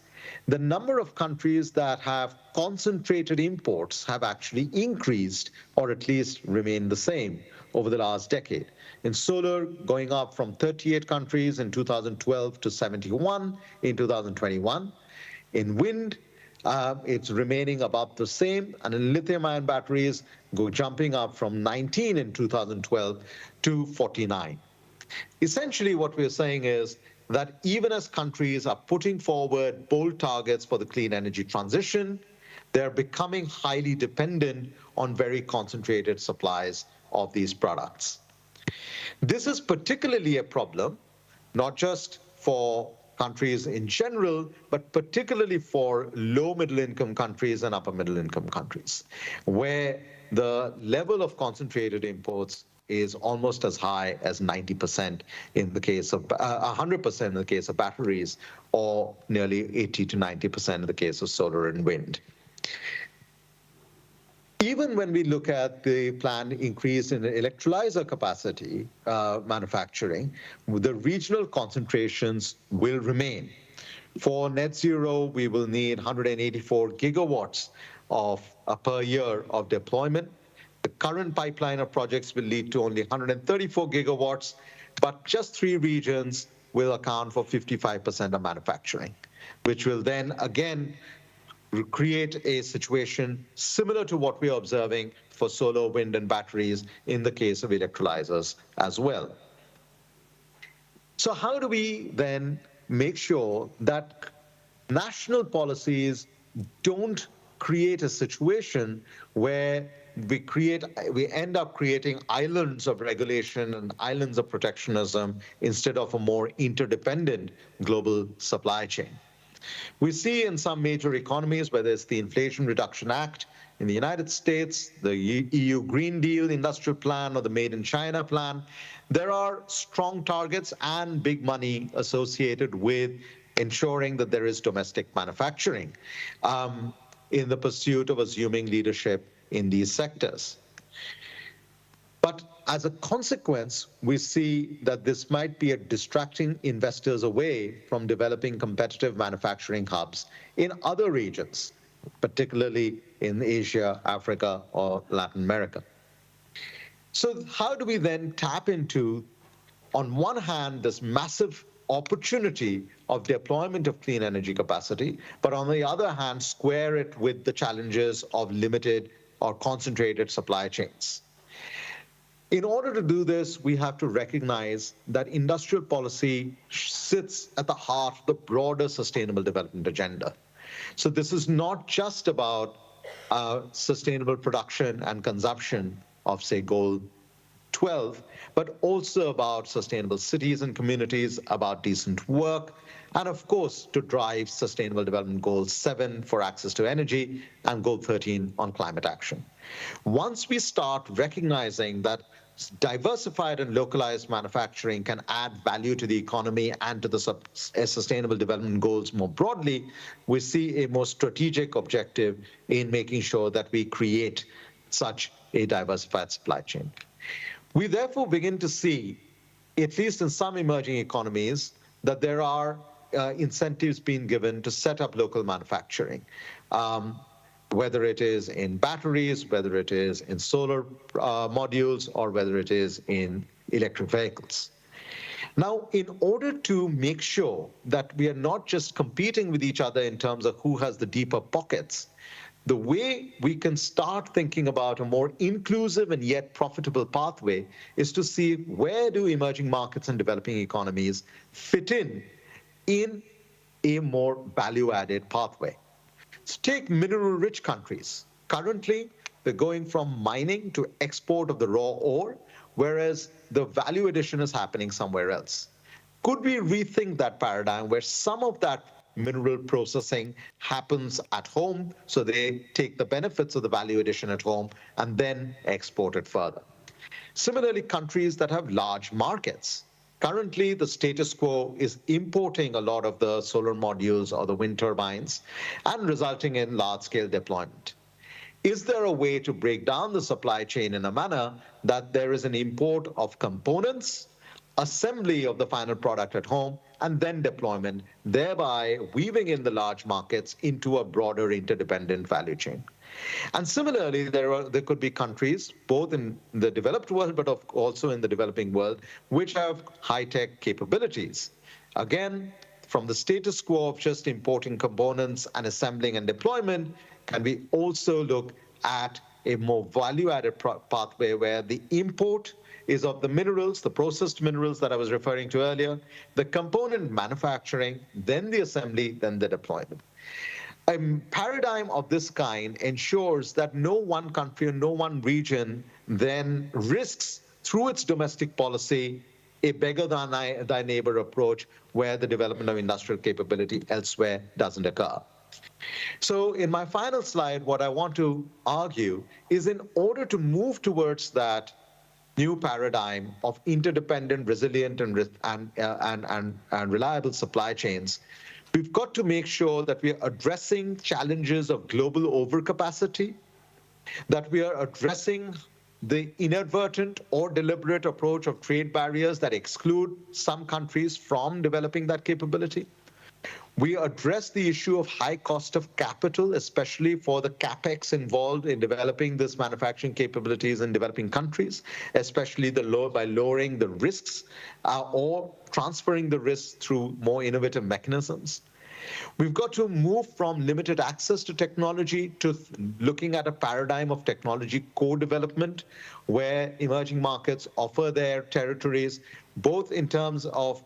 the number of countries that have concentrated imports have actually increased or at least remained the same over the last decade. In solar, going up from 38 countries in 2012 to 71 in 2021. In wind, it's remaining about the same, and in lithium-ion batteries, jumping up from 19 in 2012 to 49. Essentially, what we're saying is that even as countries are putting forward bold targets for the clean energy transition, they're becoming highly dependent on very concentrated supplies of these products. This is particularly a problem, not just for countries in general, but particularly for low middle income countries and upper middle income countries, where the level of concentrated imports is almost as high as 90% in the case of 100% in the case of batteries, or nearly 80 to 90% in the case of solar and wind. Even when we look at the planned increase in electrolyzer capacity manufacturing, the regional concentrations will remain. For net zero, we will need 184 gigawatts of per year of deployment. The current pipeline of projects will lead to only 134 gigawatts, but just 3 regions will account for 55% of manufacturing, which will then again create a situation similar to what we are observing for solar, wind, and batteries in the case of electrolyzers as well. So how do we then make sure that national policies don't create a situation where we end up creating islands of regulation and islands of protectionism instead of a more interdependent global supply chain? We see in some major economies, whether it's the Inflation Reduction Act in the United States, the EU Green Deal Industrial Plan, or the Made in China plan, there are strong targets and big money associated with ensuring that there is domestic manufacturing in the pursuit of assuming leadership in these sectors. But as a consequence, we see that this might be distracting investors away from developing competitive manufacturing hubs in other regions, particularly in Asia, Africa, or Latin America. So how do we then tap into, on one hand, this massive opportunity of deployment of clean energy capacity, but on the other hand, square it with the challenges of limited or concentrated supply chains? In order to do this, we have to recognize that industrial policy sits at the heart of the broader sustainable development agenda. So this is not just about sustainable production and consumption of, say, goal 12, but also about sustainable cities and communities, about decent work, and of course, to drive Sustainable Development Goal 7 for access to energy and Goal 13 on climate action. Once we start recognizing that diversified and localized manufacturing can add value to the economy and to the Sustainable Development Goals more broadly, we see a more strategic objective in making sure that we create such a diversified supply chain. We therefore begin to see, at least in some emerging economies, that there are incentives being given to set up local manufacturing, whether it is in batteries, whether it is in solar modules, or whether it is in electric vehicles. Now, in order to make sure that we are not just competing with each other in terms of who has the deeper pockets, the way we can start thinking about a more inclusive and yet profitable pathway is to see where do emerging markets and developing economies fit in a more value-added pathway. So take mineral-rich countries. Currently, they're going from mining to export of the raw ore, whereas the value addition is happening somewhere else. Could we rethink that paradigm where some of that mineral processing happens at home, so they take the benefits of the value addition at home and then export it further? Similarly, countries that have large markets. Currently, the status quo is importing a lot of the solar modules or the wind turbines and resulting in large-scale deployment. Is there a way to break down the supply chain in a manner that there is an import of components assembly of the final product at home, and then deployment, thereby weaving in the large markets into a broader interdependent value chain. And similarly, there could be countries, both in the developed world, but also in the developing world, which have high-tech capabilities. Again, from the status quo of just importing components and assembling and deployment, can we also look at a more value-added pathway where the import is of the minerals, the processed minerals that I was referring to earlier, the component manufacturing, then the assembly, then the deployment. A paradigm of this kind ensures that no one country and no one region then risks, through its domestic policy, a beggar-thy-neighbor approach where the development of industrial capability elsewhere doesn't occur. So in my final slide, what I want to argue is in order to move towards that new paradigm of interdependent, resilient, and reliable supply chains, we've got to make sure that we are addressing challenges of global overcapacity, that we are addressing the inadvertent or deliberate approach of trade barriers that exclude some countries from developing that capability. We address the issue of high cost of capital, especially for the capex involved in developing this manufacturing capabilities in developing countries, especially by lowering the risks or transferring the risks through more innovative mechanisms. We've got to move from limited access to technology to looking at a paradigm of technology co-development, where emerging markets offer their territories, both in terms of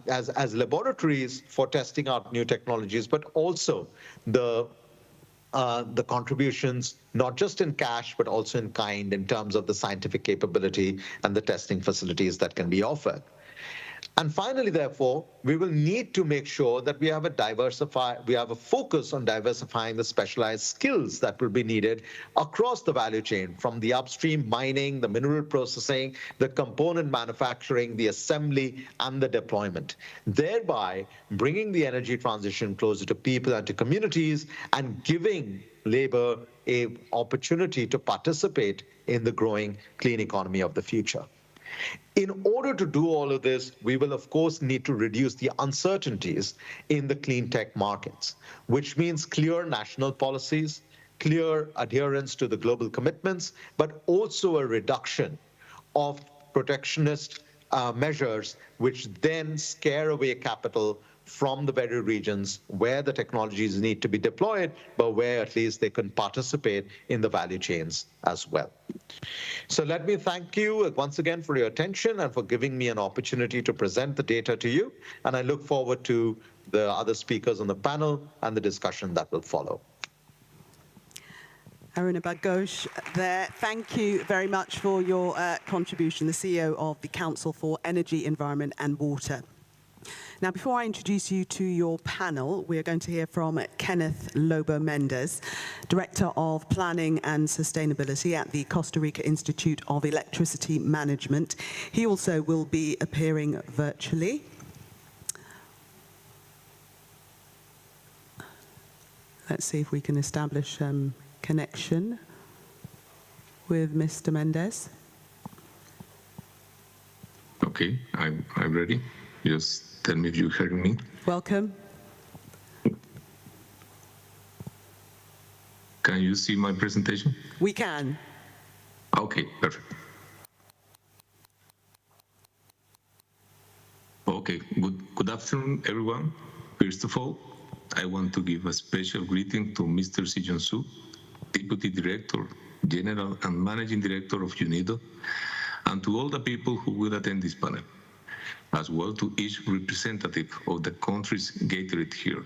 as laboratories for testing out new technologies, but also the contributions, not just in cash, but also in kind, in terms of the scientific capability and the testing facilities that can be offered. And finally, therefore, we will need to make sure that we have a focus on diversifying the specialized skills that will be needed across the value chain, from the upstream mining, the mineral processing, the component manufacturing, the assembly, and the deployment, thereby bringing the energy transition closer to people and to communities and giving labor an opportunity to participate in the growing clean economy of the future. In order to do all of this, we will, of course, need to reduce the uncertainties in the clean tech markets, which means clear national policies, clear adherence to the global commitments, but also a reduction of protectionist measures, which then scare away capital from the very regions where the technologies need to be deployed, but where at least they can participate in the value chains as well. So let me thank you once again for your attention and for giving me an opportunity to present the data to you. And I look forward to the other speakers on the panel and the discussion that will follow. Arunabha Ghosh there. Thank you very much for your contribution, the CEO of the Council for Energy, Environment and Water. Now, before I introduce you to your panel, we are going to hear from Kenneth Lobo Mendes, Director of Planning and Sustainability at the Costa Rica Institute of Electricity Management. He also will be appearing virtually. Let's see if we can establish connection with Mr. Mendes. Okay, I'm ready. Just tell me if you heard me. Welcome. Can you see my presentation? We can. Okay, perfect. Okay, good afternoon, everyone. First of all, I want to give a special greeting to Mr. Si Jun-soo, Deputy Director, General and Managing Director of UNIDO, and to all the people who will attend this panel, as well to each representative of the countries gathered here.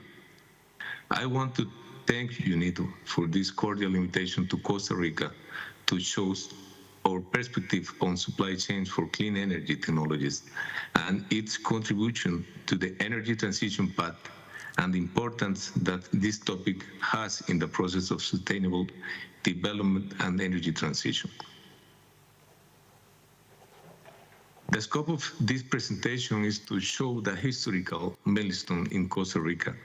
I want to thank UNIDO for this cordial invitation to Costa Rica to show our perspective on supply chains for clean energy technologies and its contribution to the energy transition path and the importance that this topic has in the process of sustainable development and energy transition. The scope of this presentation is to show the historical milestone in Costa Rica,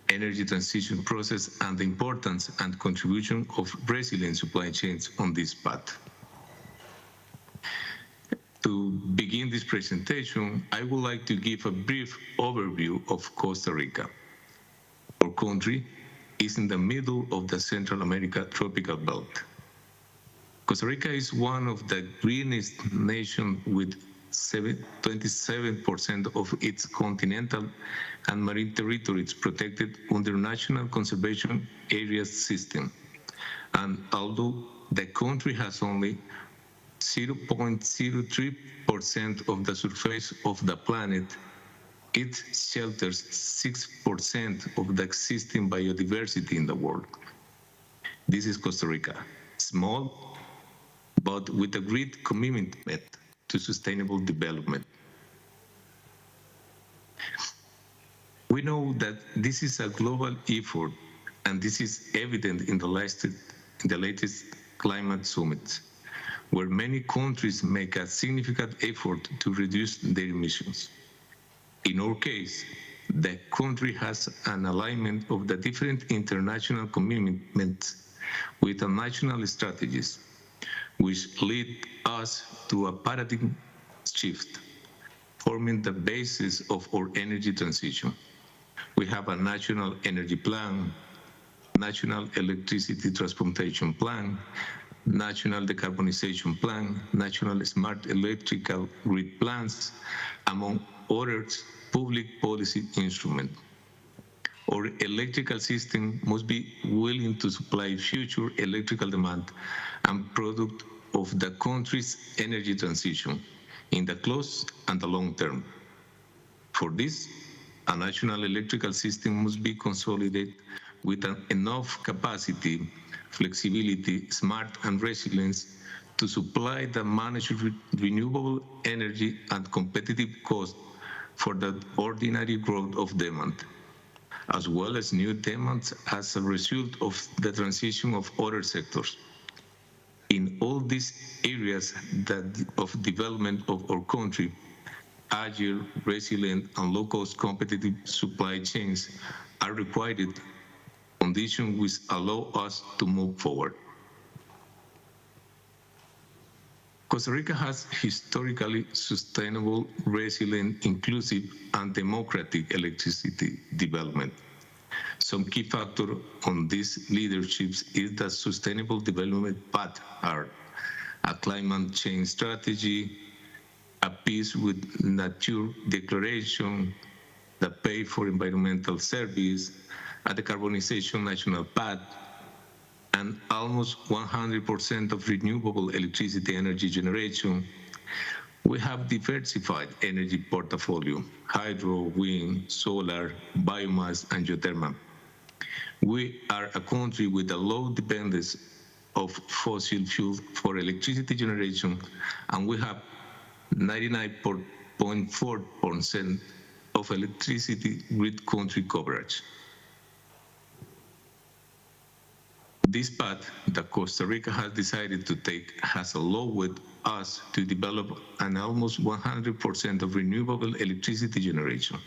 energy transition process, and the importance and contribution of resilient supply chains on this path. To begin begin this presentation, I would like to give a brief overview of Costa Rica. Our country is in the middle of the Central America tropical belt. Costa Rica is one of the greenest nations with 27% of its continental and marine territories protected under National Conservation Areas system. And although the country has only 0.03% of the surface of the planet, it shelters 6% of the existing biodiversity in the world. This is Costa Rica, small, but with a great commitment to sustainable development. We know that this is a global effort, and this is evident in the latest climate summits, where many countries make a significant effort to reduce their emissions. In our case, the country has an alignment of the different international commitments with the national strategies, which lead us to a paradigm shift, forming the basis of our energy transition. We have a national energy plan, national electricity transportation plan, national decarbonization plan, national smart electrical grid plans, among others public policy instruments. Our electrical system must be willing to supply future electrical demand and product of the country's energy transition in the close and the long term. For this, a national electrical system must be consolidated with enough capacity, flexibility, smart and resilience to supply the managed renewable energy at competitive cost for the ordinary growth of demand, as well as new demands as a result of the transition of other sectors. In all these areas of development of our country, agile, resilient, and low-cost competitive supply chains are required, conditions which allow us to move forward. Costa Rica has historically sustainable, resilient, inclusive, and democratic electricity development. Some key factors on these leaderships is the sustainable development path are a climate change strategy, a peace with nature declaration, the pay for environmental service, a decarbonization national path, and almost 100% of renewable electricity energy generation. We have diversified energy portfolio, hydro, wind, solar, biomass, and geothermal. We are a country with a low dependence of fossil fuels for electricity generation, and we have 99.4% of electricity grid country coverage. This path that Costa Rica has decided to take has allowed us to develop an almost 100% of renewable electricity generation.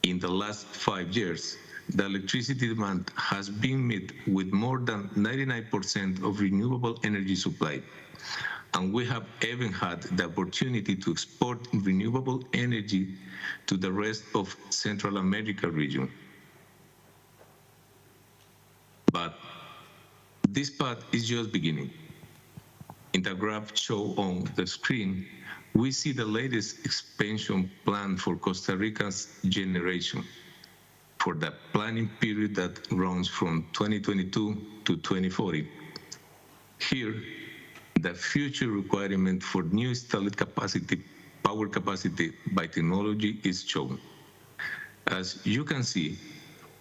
In the last 5 years, the electricity demand has been met with more than 99% of renewable energy supply, and we have even had the opportunity to export renewable energy to the rest of Central America region. But this path is just beginning. In the graph shown on the screen, we see the latest expansion plan for Costa Rica's generation for the planning period that runs from 2022 to 2040. Here, the future requirement for new installed capacity, power capacity by technology is shown. As you can see,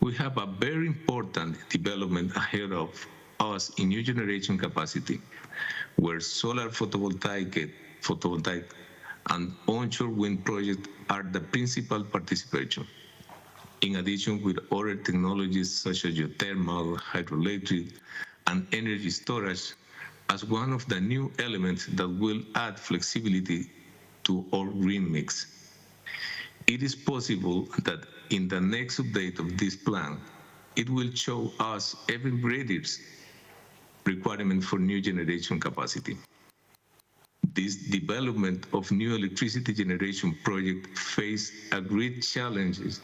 we have a very important development ahead of us in new generation capacity, where solar photovoltaic and onshore wind projects are the principal participation. In addition, with other technologies such as geothermal, hydroelectric, and energy storage as one of the new elements that will add flexibility to our green mix. It is possible that in the next update of this plan, it will show us even greater requirement for new generation capacity. This development of new electricity generation project face a great challenges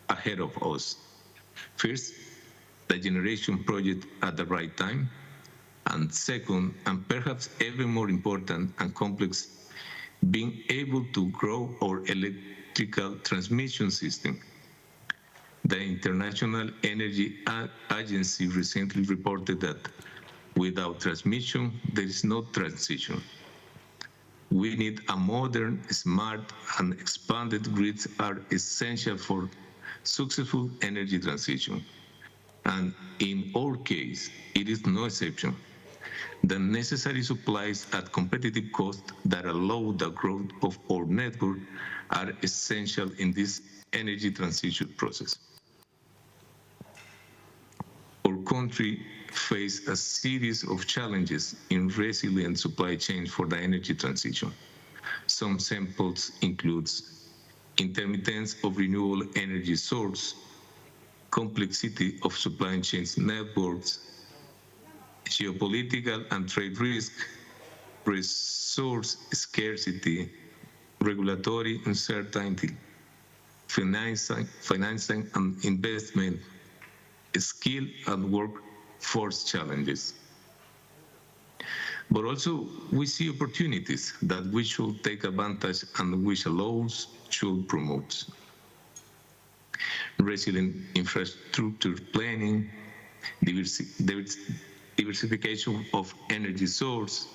ahead of us. First, the generation project at the right time, and second, and perhaps even more important and complex, being able to grow our electrical transmission system. The International Energy Agency recently reported that without transmission, there is no transition. We need a modern, smart, and expanded grid are essential for successful energy transition. And in our case, it is no exception. The necessary supplies at competitive cost that allow the growth of our network are essential in this energy transition process. Our country faces a series of challenges in resilient supply chains for the energy transition. Some samples include intermittence of renewable energy source, complexity of supply chains networks, geopolitical and trade risk, resource scarcity, regulatory uncertainty, financing and investment, skill and workforce challenges. But also we see opportunities that we should take advantage and which laws should promote. Resilient infrastructure planning, diversification of energy source,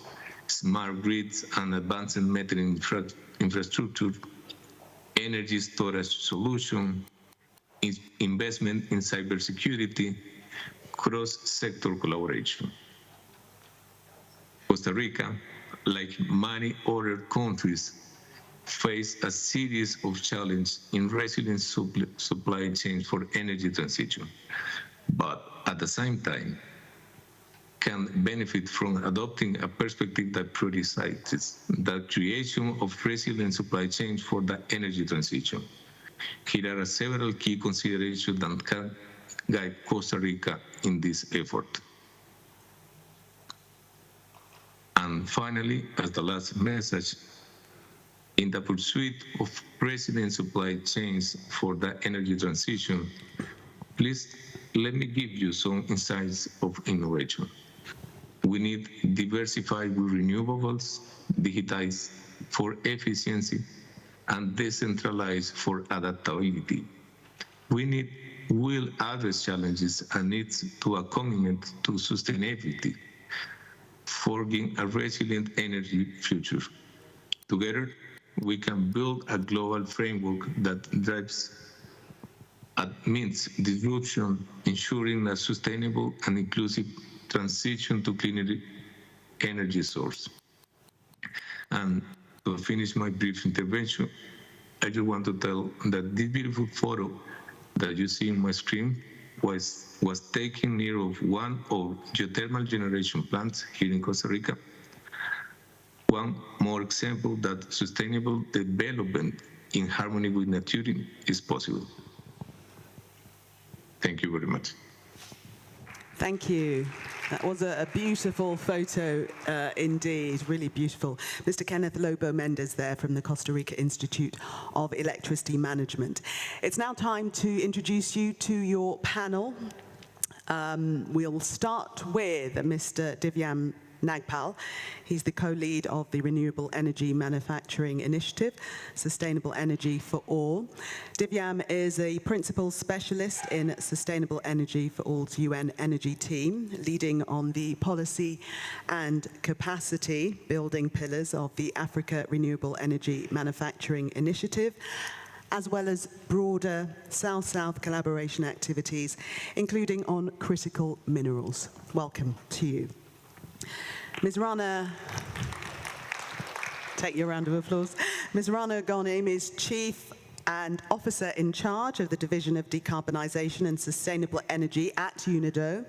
smart grids and advanced metering infrastructure, energy storage solution, investment in cybersecurity, cross-sector collaboration. Costa Rica, like many other countries, face a series of challenges in resilient supply chains for energy transition, but at the same time, can benefit from adopting a perspective that prioritizes the creation of resilient supply chains for the energy transition. Here are several key considerations that can guide Costa Rica in this effort. And finally, as the last message, in the pursuit of resilient supply chains for the energy transition, please let me give you some insights of innovation. We need diversified with renewables, digitized for efficiency, and decentralized for adaptability. We will address challenges and needs to a commitment to sustainability, forging a resilient energy future. Together, we can build a global framework that drives means disruption, ensuring a sustainable and inclusive transition to cleaner energy source. And to finish my brief intervention, I just want to tell that this beautiful photo that you see on my screen was taken near of one of geothermal generation plants here in Costa Rica. One more example that sustainable development in harmony with nature is possible. Thank you very much. Thank you. That was a beautiful photo indeed, really beautiful. Mr. Kenneth Lobo Mendez there from the Costa Rica Institute of Electricity Management. It's now time to introduce you to your panel. We'll start with Mr. Divyam Nagpal. He's the co-lead of the Renewable Energy Manufacturing Initiative, Sustainable Energy for All. Divyam is a principal specialist in Sustainable Energy for All's UN Energy team, leading on the policy and capacity building pillars of the Africa Renewable Energy Manufacturing Initiative, as well as broader South-South collaboration activities, including on critical minerals. Welcome to you. Ms. Rana, take your round of applause. Ms. Rana Ghanem is Chief and Officer in charge of the Division of Decarbonisation and Sustainable Energy at UNIDO,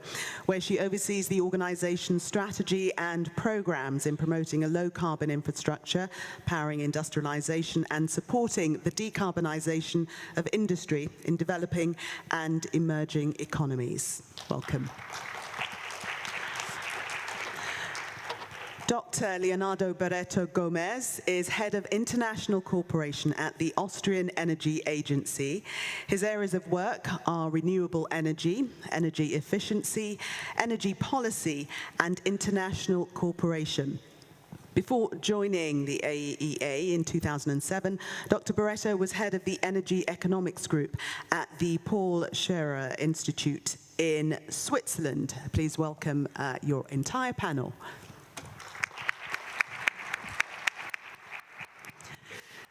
where she oversees the organisation's strategy and programmes in promoting a low-carbon infrastructure, powering industrialisation and supporting the decarbonisation of industry in developing and emerging economies. Welcome. Dr. Leonardo Barreto Gomez is Head of International Cooperation at the Austrian Energy Agency. His areas of work are renewable energy, energy efficiency, energy policy, and international cooperation. Before joining the AEA in 2007, Dr. Barreto was head of the Energy Economics Group at the Paul Scherrer Institute in Switzerland. Please welcome your entire panel.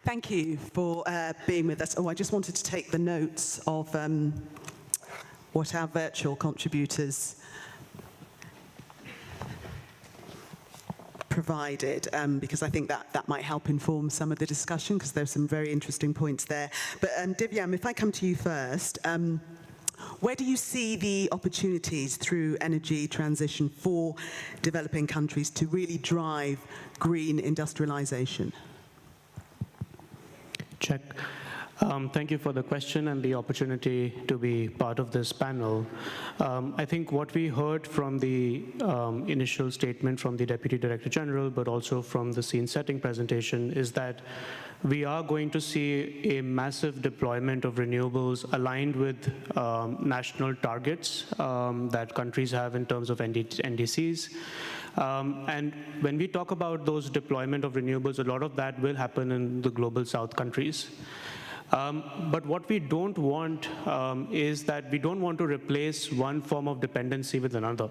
Thank you for being with us. Oh, I just wanted to take the notes of what our virtual contributors provided, because I think that might help inform some of the discussion, because there's some very interesting points there. But Divyam, if I come to you first, where do you see the opportunities through energy transition for developing countries to really drive green industrialization? Check. Thank you for the question and the opportunity to be part of this panel. I think what we heard from the initial statement from the Deputy Director General, but also from the scene setting presentation, is that we are going to see a massive deployment of renewables aligned with national targets that countries have in terms of NDCs. And when we talk about those deployment of renewables, a lot of that will happen in the global south countries. But what we don't want is that we don't want to replace one form of dependency with another.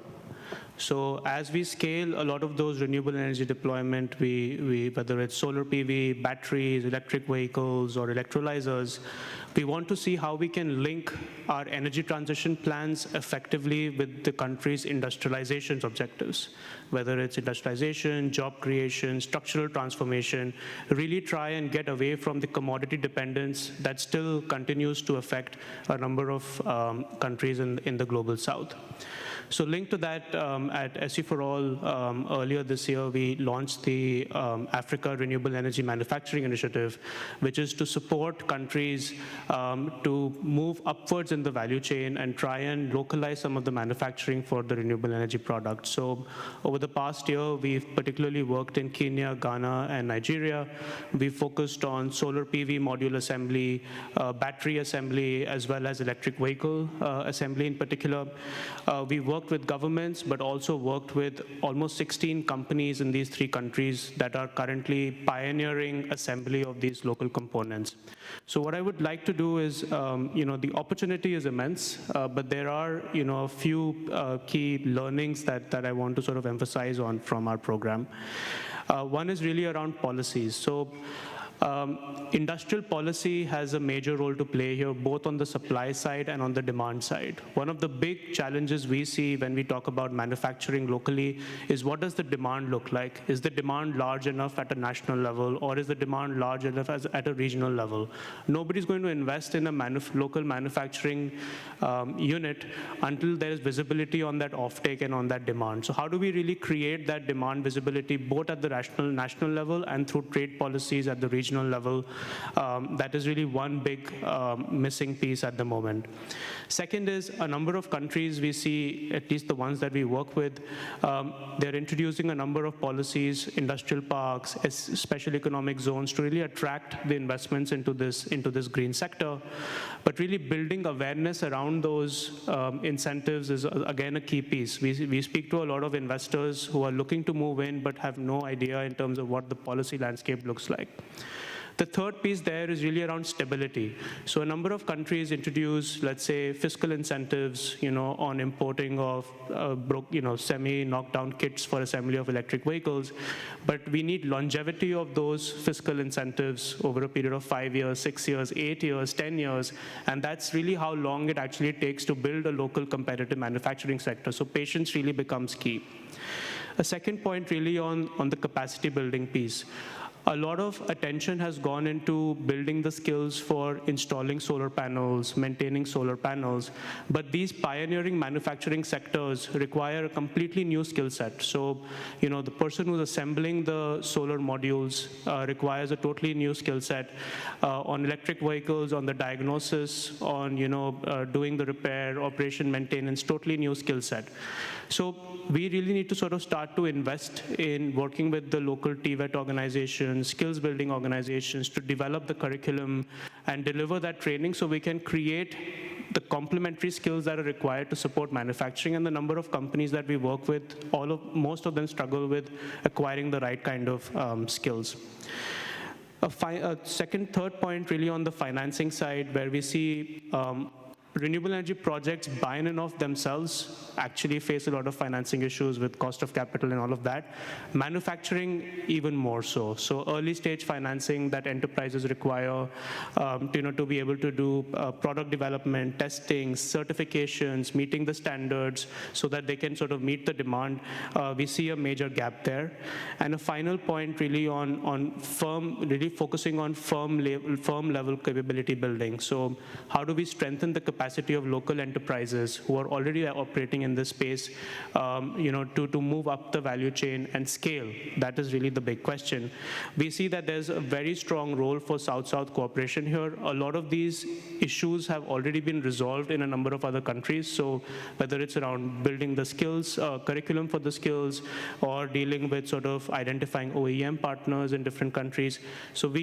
So as we scale a lot of those renewable energy deployment, whether it's solar PV, batteries, electric vehicles, or electrolyzers, we want to see how we can link our energy transition plans effectively with the country's industrialization objectives, whether it's industrialization, job creation, structural transformation, really try and get away from the commodity dependence that still continues to affect a number of countries in the global south. So linked to that, at SE for All earlier this year, we launched the Africa Renewable Energy Manufacturing Initiative, which is to support countries to move upwards in the value chain and try and localize some of the manufacturing for the renewable energy products. So over the past year, we've particularly worked in Kenya, Ghana, and Nigeria. We focused on solar PV module assembly, battery assembly, as well as electric vehicle assembly in particular. We worked with governments, but also worked with almost 16 companies in these 3 countries that are currently pioneering assembly of these local components. So what I would like to do is, the opportunity is immense, but there are, a few key learnings that I want to sort of emphasize on from our program. One is really around policies. So industrial policy has a major role to play here, both on the supply side and on the demand side. One of the big challenges we see when we talk about manufacturing locally is, what does the demand look like? Is the demand large enough at a national level, or is the demand large enough at a regional level? Nobody's going to invest in a local manufacturing unit until there is visibility on that offtake and on that demand. So how do we really create that demand visibility, both at the national level and through trade policies at the regional level? That is really one big missing piece at the moment. Second is, a number of countries we see, at least the ones that we work with, they're introducing a number of policies, industrial parks, special economic zones, to really attract the investments into this green sector. But really building awareness around those incentives is, again, a key piece. We speak to a lot of investors who are looking to move in but have no idea in terms of what the policy landscape looks like. The third piece there is really around stability. So a number of countries introduce, let's say, fiscal incentives, on importing of, semi-knockdown kits for assembly of electric vehicles. But we need longevity of those fiscal incentives over a period of 5 years, 6 years, 8 years, 10 years. And that's really how long it actually takes to build a local competitive manufacturing sector. So patience really becomes key. A second point really on the capacity building piece. A lot of attention has gone into building the skills for installing solar panels, maintaining solar panels, but these pioneering manufacturing sectors require a completely new skill set. So, the person who's assembling the solar modules requires a totally new skill set on electric vehicles, on the diagnosis, on, doing the repair, operation, maintenance, totally new skill set. So we really need to sort of start to invest in working with the local TVET organizations, skills building organizations to develop the curriculum and deliver that training so we can create the complementary skills that are required to support manufacturing. And the number of companies that we work with, most of them struggle with acquiring the right kind of skills. A third point really on the financing side, where we see renewable energy projects by and of themselves actually face a lot of financing issues with cost of capital and all of that. Manufacturing even more so. So early stage financing that enterprises require to be able to do product development, testing, certifications, meeting the standards so that they can sort of meet the demand. We see a major gap there. And a final point really on focusing on firm level capability building. So how do we strengthen the capacity of local enterprises who are already operating in this space, to move up the value chain and scale? That is really the big question. We see that there's a very strong role for South-South cooperation here. A lot of these issues have already been resolved in a number of other countries. So whether it's around building the skills, curriculum for the skills, or dealing with sort of identifying OEM partners in different countries. So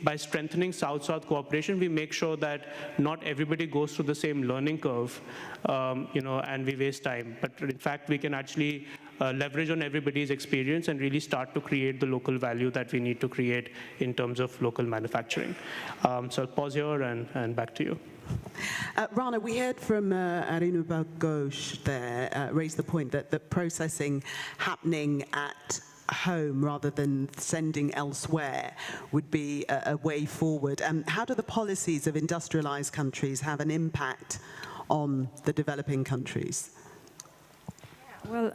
by strengthening South-South cooperation, we make sure that not everybody goes through the same learning curve, and we waste time. But in fact, we can actually leverage on everybody's experience and really start to create the local value that we need to create in terms of local manufacturing. So I'll pause here and back to you. Rana, we heard from Arinuba Ghosh there raise the point that the processing happening at home rather than sending elsewhere would be a way forward. How do the policies of industrialized countries have an impact on the developing countries? Well,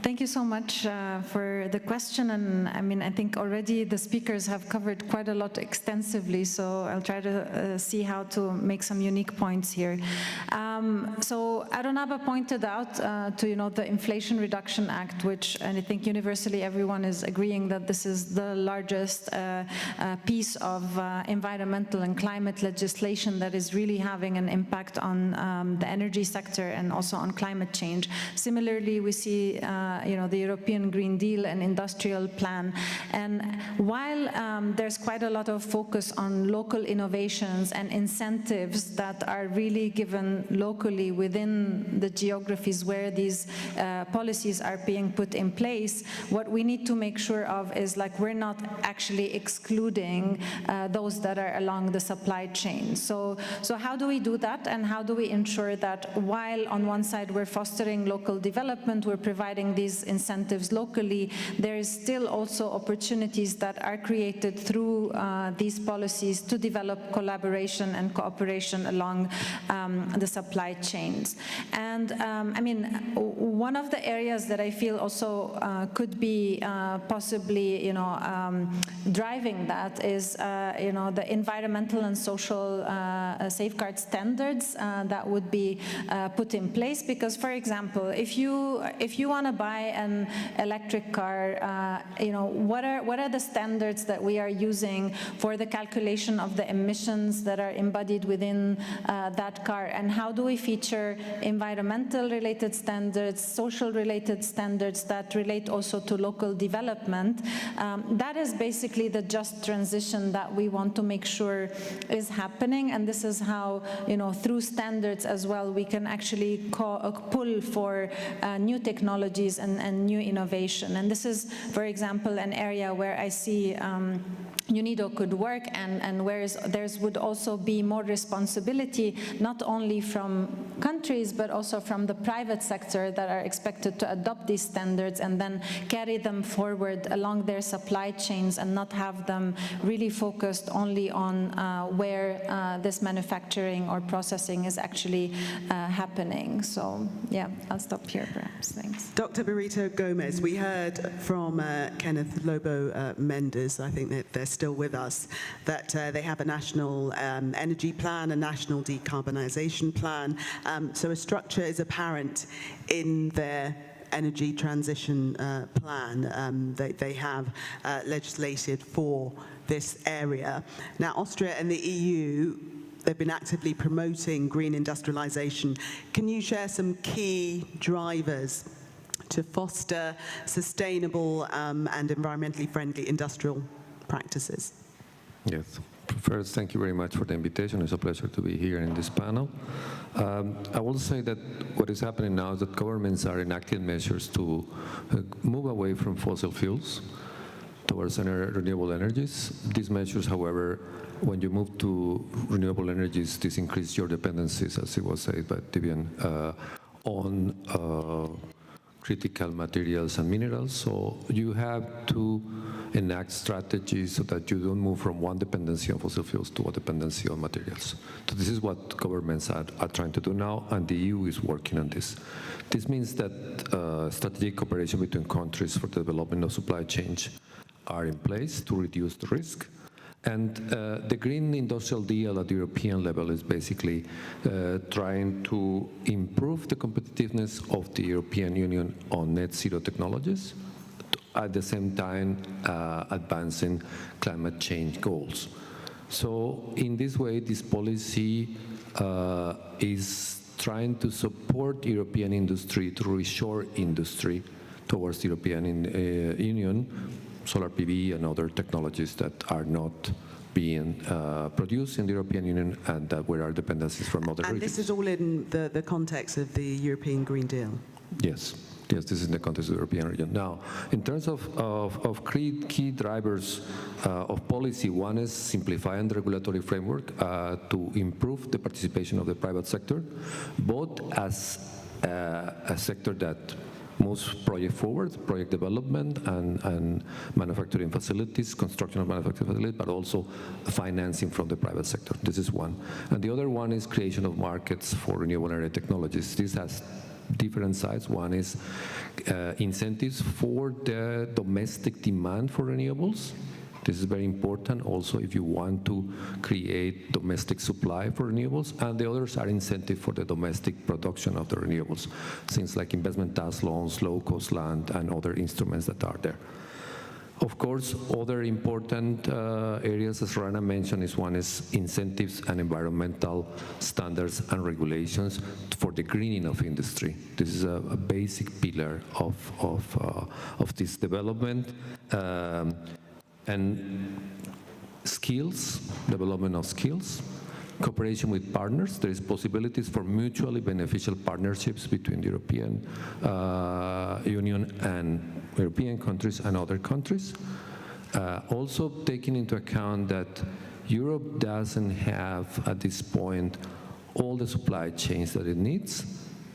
thank you so much for the question. And I mean, I think already the speakers have covered quite a lot extensively, so I'll try to see how to make some unique points here. So Arunaba pointed out to, the Inflation Reduction Act, which, and I think universally everyone is agreeing that this is the largest piece of environmental and climate legislation that is really having an impact on the energy sector and also on climate change. Similarly, we see, the European Green Deal and Industrial Plan. And while there's quite a lot of focus on local innovations and incentives that are really given locally within the geographies where these policies are being put in place, what we need to make sure of is we're not actually excluding those that are along the supply chain. So how do we do that, and how do we ensure that while on one side we're fostering local development, we're providing these incentives locally, there is still also opportunities that are created through these policies to develop collaboration and cooperation along the supply chains. And I mean, one of the areas that I feel also could be possibly, driving that is, the environmental and social safeguard standards that would be put in place. Because, for example, if you want to buy an electric car, what are the standards that we are using for the calculation of the emissions that are embodied within that car, and how do we feature environmental related standards, social related standards that relate also to local development? That is basically the just transition that we want to make sure is happening, and this is how, through standards as well, we can actually pull for new technologies and new innovation. And this is, for example, an area where I see UNIDO could work, and where there would also be more responsibility, not only from countries, but also from the private sector that are expected to adopt these standards and then carry them forward along their supply chains and not have them really focused only on where this manufacturing or processing is actually happening. So yeah, I'll stop here perhaps. Thanks. Dr. Burrito Gomez, we heard from Kenneth Lobo Mendes, I think that they're still with us, that they have a national energy plan, a national decarbonisation plan. So a structure is apparent in their energy transition plan. They have legislated for this area. Now, Austria and the EU they've been actively promoting green industrialization. Can you share some key drivers to foster sustainable and environmentally friendly industrial practices? Yes. First, thank you very much for the invitation. It's a pleasure to be here in this panel. I will say that what is happening now is that governments are enacting measures to move away from fossil fuels towards renewable energies. These measures, however, when you move to renewable energies, this increases your dependencies, as it was said by Vivian, on critical materials and minerals. So you have to enact strategies so that you don't move from one dependency on fossil fuels to a dependency on materials. So this is what governments are trying to do now, and the EU is working on this. This means that strategic cooperation between countries for the development of supply chains are in place to reduce the risk. And the Green Industrial Deal at the European level is basically trying to improve the competitiveness of the European Union on net zero technologies, at the same time advancing climate change goals. So in this way, this policy is trying to support European industry to reshore industry towards the European Union, solar PV and other technologies that are not being produced in the European Union and that where our dependencies from other regions. And this is all in the context of the European Green Deal? Yes. Yes, this is in the context of the European region. Now, in terms of key drivers of policy, one is simplifying the regulatory framework to improve the participation of the private sector, both as a sector that moves project forward, project development and manufacturing facilities, construction of manufacturing facilities, but also financing from the private sector. This is one. And the other one is creation of markets for renewable energy technologies. This has different sides. One is incentives for the domestic demand for renewables. This is very important also if you want to create domestic supply for renewables, and the others are incentive for the domestic production of the renewables, things like investment tax loans, low-cost land, and other instruments that are there. Of course, other important areas, as Rana mentioned, one is incentives and environmental standards and regulations for the greening of industry. This is a basic pillar of this development. And skills, development of skills, cooperation with partners. There is possibilities for mutually beneficial partnerships between the European Union and European countries and other countries. Also taking into account that Europe doesn't have, at this point, all the supply chains that it needs.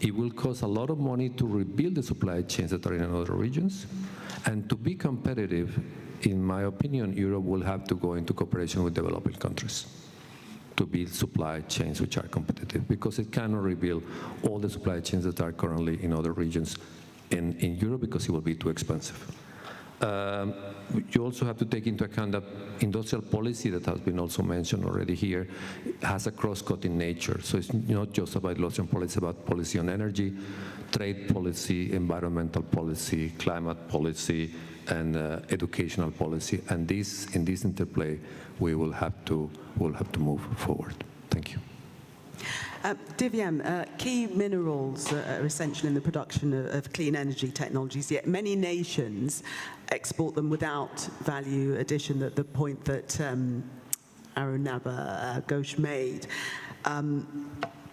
It will cost a lot of money to rebuild the supply chains that are in other regions. And to be competitive, in my opinion, Europe will have to go into cooperation with developing countries to build supply chains which are competitive, because it cannot rebuild all the supply chains that are currently in other regions in Europe, because it will be too expensive. You also have to take into account that industrial policy that has been also mentioned already here has a cross-cutting nature. So it's not just about industrial policy, it's about policy on energy, trade policy, environmental policy, climate policy, and educational policy. And in this interplay, we will have to move forward. Thank you. Divyam, key minerals are essential in the production of clean energy technologies, yet many nations export them without value addition, the point that Arunabha Ghosh made,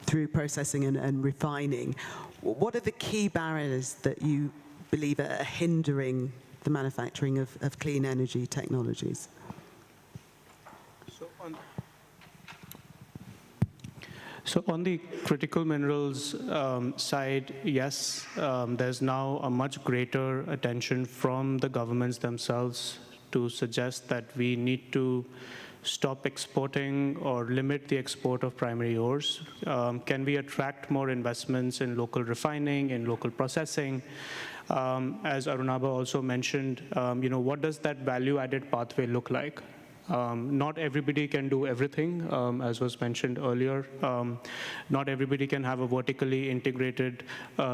through processing and refining. What are the key barriers that you believe are hindering the manufacturing of clean energy technologies? So on the critical minerals side, yes, there's now a much greater attention from the governments themselves to suggest that we need to stop exporting or limit the export of primary ores. Can we attract more investments in local refining, in local processing? As Arunabha also mentioned, what does that value-added pathway look like? Not everybody can do everything, as was mentioned earlier. Not everybody can have a vertically integrated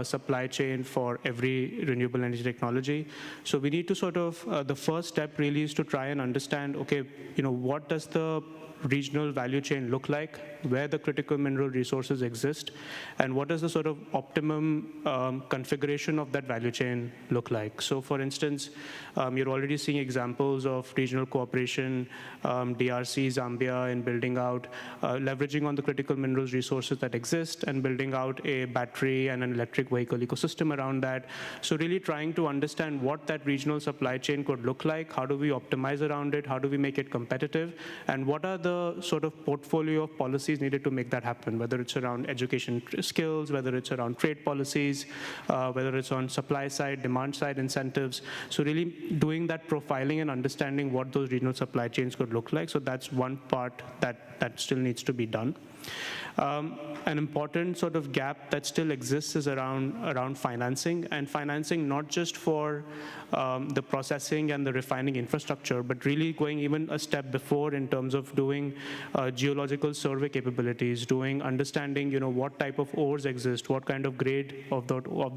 supply chain for every renewable energy technology. So we need to sort of, the first step really is to try and understand, okay, what does the regional value chain look like, where the critical mineral resources exist, and what does the sort of optimum configuration of that value chain look like. So for instance, you're already seeing examples of regional cooperation, DRC, Zambia, in building out, leveraging on the critical minerals resources that exist and building out a battery and an electric vehicle ecosystem around that. So really trying to understand what that regional supply chain could look like, how do we optimize around it, how do we make it competitive, and what are the sort of portfolio of policies needed to make that happen, whether it's around education skills, whether it's around trade policies, whether it's on supply side, demand side incentives. So really doing that profiling and understanding what those regional supply chains could look like. So that's one part that still needs to be done. An important sort of gap that still exists is around financing, and financing not just for the processing and the refining infrastructure, but really going even a step before in terms of doing geological survey capabilities, understanding what type of ores exist, what kind of grade of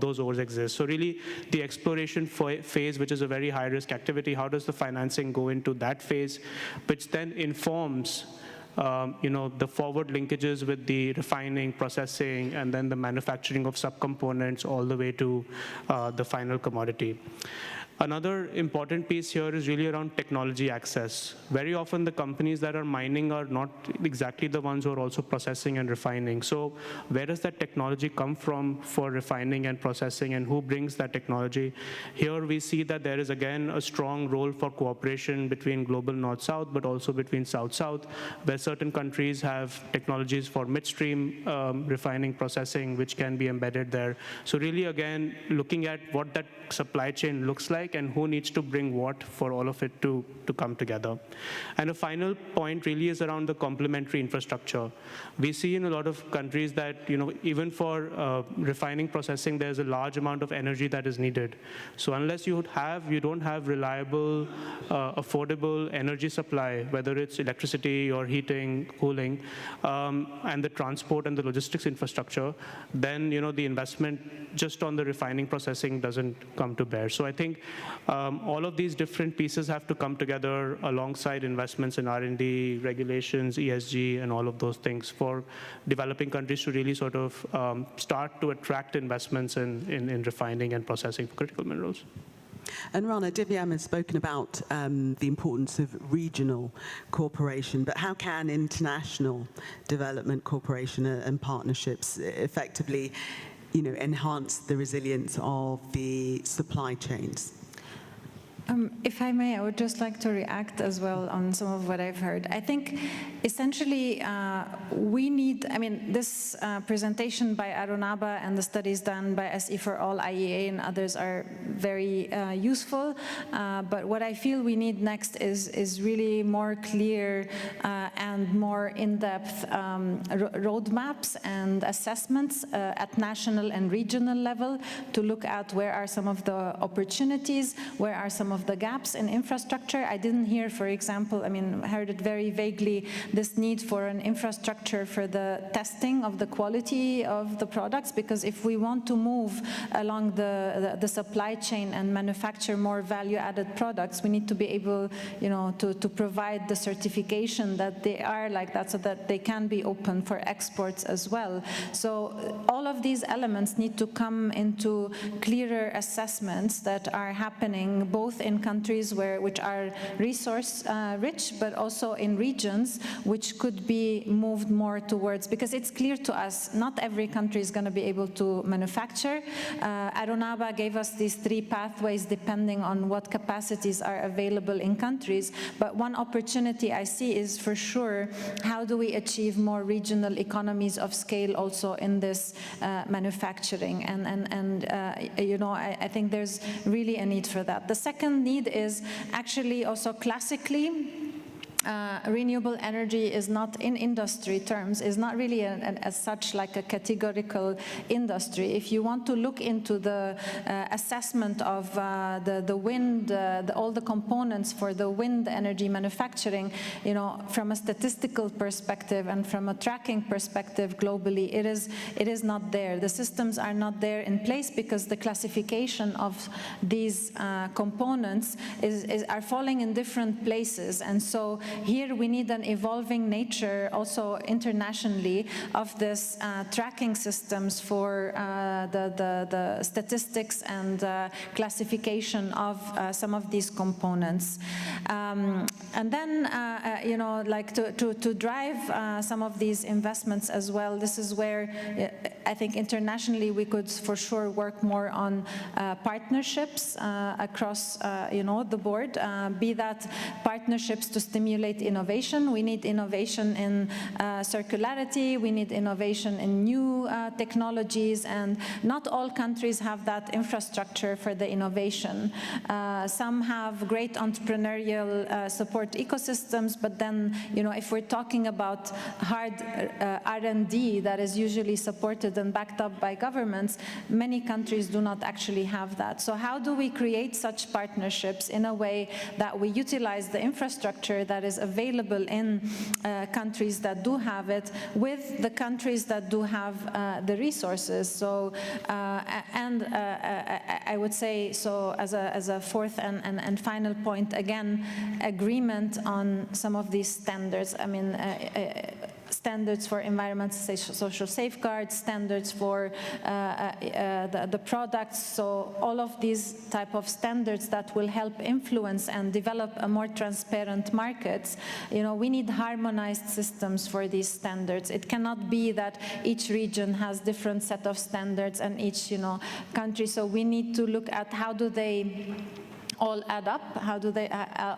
those ores exist. So really the exploration phase, which is a very high risk activity, how does the financing go into that phase, which then informs the forward linkages with the refining, processing, and then the manufacturing of subcomponents all the way to the final commodity. Another important piece here is really around technology access. Very often the companies that are mining are not exactly the ones who are also processing and refining. So where does that technology come from for refining and processing, and who brings that technology? Here we see that there is again a strong role for cooperation between global North-South, but also between South-South, where certain countries have technologies for midstream refining, processing, which can be embedded there. So really again, looking at what that supply chain looks like and who needs to bring what for all of it to come together. And a final point really is around the complementary infrastructure. We see in a lot of countries that, even for refining, processing, there's a large amount of energy that is needed. So unless you don't have reliable, affordable energy supply, whether it's electricity or heating, cooling, and the transport and the logistics infrastructure, then, the investment just on the refining processing doesn't come to bear. So I think all of these different pieces have to come together alongside investments in R&D, regulations, ESG, and all of those things for developing countries to really sort of start to attract investments in refining and processing for critical minerals. And Rana, Divyam has spoken about the importance of regional cooperation, but how can international development cooperation and partnerships effectively enhance the resilience of the supply chains? If I may, I would just like to react as well on some of what I've heard. I think essentially we need, this presentation by Arunaba and the studies done by SE for All, IEA, and others are very useful. But what I feel we need next is really more clear and more in-depth roadmaps and assessments at national and regional level to look at where are some of the opportunities, where are some of the gaps in infrastructure. I didn't hear, for example, I heard it very vaguely, this need for an infrastructure for the testing of the quality of the products, because if we want to move along the supply chain and manufacture more value-added products, we need to be able, to provide the certification that they are like that, so that they can be open for exports as well. So all of these elements need to come into clearer assessments that are happening both in countries which are resource rich, but also in regions which could be moved more towards, because it's clear to us not every country is going to be able to manufacture. Arunaba gave us these 3 pathways depending on what capacities are available in countries, but one opportunity I see is for sure, how do we achieve more regional economies of scale also in this manufacturing, and I think there's really a need for that. The second need is actually also classically renewable energy is not, in industry terms, is not really as such like a categorical industry. If you want to look into the assessment of the wind, all the components for the wind energy manufacturing, you know, from a statistical perspective and from a tracking perspective globally, it is not there. The systems are not there in place because the classification of these components are falling in different places. And so here we need an evolving nature also internationally of this tracking systems for the statistics and classification of some of these components. And then, you know, like to drive some of these investments as well, this is where I think internationally we could for sure work more on partnerships across, you know, the board, be that partnerships to stimulate innovation. We need innovation in circularity, we need innovation in new technologies, and not all countries have that infrastructure for the innovation. Some have great entrepreneurial support ecosystems, but then, you know, if we're talking about hard R&D that is usually supported and backed up by governments, many countries do not actually have that. So how do we create such partnerships in a way that we utilize the infrastructure that is available in countries that do have it with the countries that do have the resources? So, I would say, so as a fourth and final point, again, agreement on some of these standards. I mean, standards for environmental social safeguards, standards for the products. So all of these type of standards that will help influence and develop a more transparent markets. You know, we need harmonized systems for these standards. It cannot be that each region has different set of standards and each, you know, country. So we need to look at how do they all add up, how do they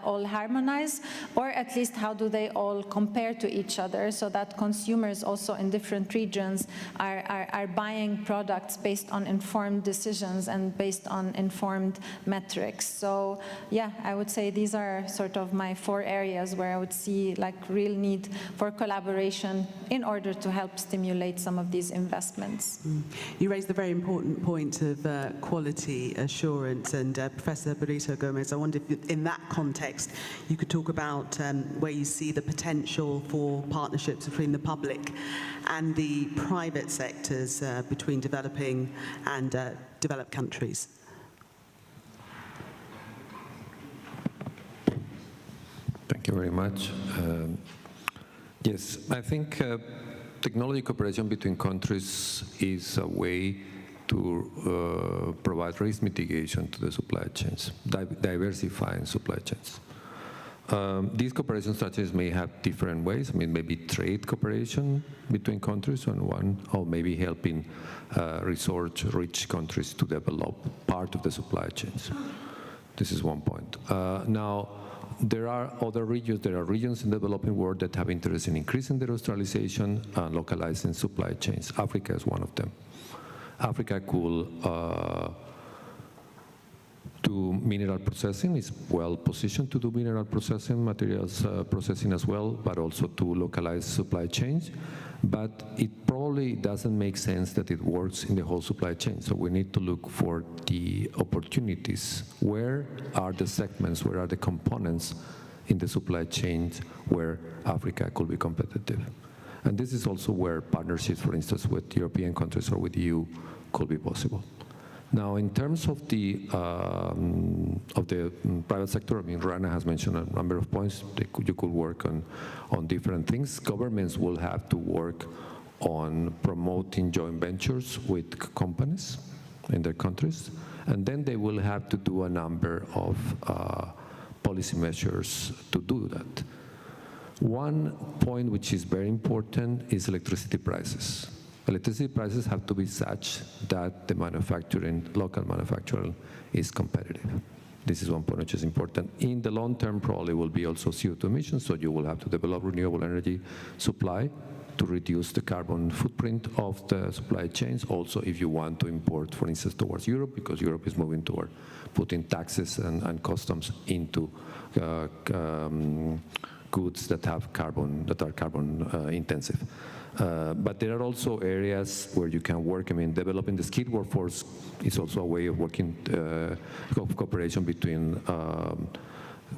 all harmonize, or at least how do they all compare to each other, so that consumers also in different regions are buying products based on informed decisions and based on informed metrics. So yeah, I would say these are sort of my 4 areas where I would see like real need for collaboration in order to help stimulate some of these investments. You raised the very important point of quality assurance, and Professor Burrito Gomez, I wonder if in that context you could talk about where you see the potential for partnerships between the public and the private sectors between developing and developed countries. Thank you very much. Yes, I think technology cooperation between countries is a way to provide risk mitigation to the supply chains, diversifying supply chains. These cooperation strategies may have different ways. I mean, maybe trade cooperation between countries on one, or maybe helping resource-rich countries to develop part of the supply chains. This is one point. Now, there are other regions. There are regions in the developing world that have interest in increasing their industrialization and localizing supply chains. Africa is one of them. Africa could do mineral processing, is well positioned to do mineral processing, materials processing as well, but also to localize supply chains. But it probably doesn't make sense that it works in the whole supply chain. So we need to look for the opportunities. Where are the segments, where are the components in the supply chains where Africa could be competitive? And this is also where partnerships, for instance, with European countries or with the EU could be possible. Now, in terms of the private sector, I mean, Rana has mentioned a number of points. You could work on different things. Governments will have to work on promoting joint ventures with companies in their countries, and then they will have to do a number of policy measures to do that. One point which is very important is electricity prices. Electricity prices have to be such that the local manufacturing is competitive. This is one point which is important. In the long term, probably will be also CO2 emissions, so you will have to develop renewable energy supply to reduce the carbon footprint of the supply chains. Also, if you want to import, for instance, towards Europe, because Europe is moving toward putting taxes and customs into goods that have carbon, that are carbon intensive. But there are also areas where you can work. I mean, developing the skilled workforce is also a way of working, of cooperation between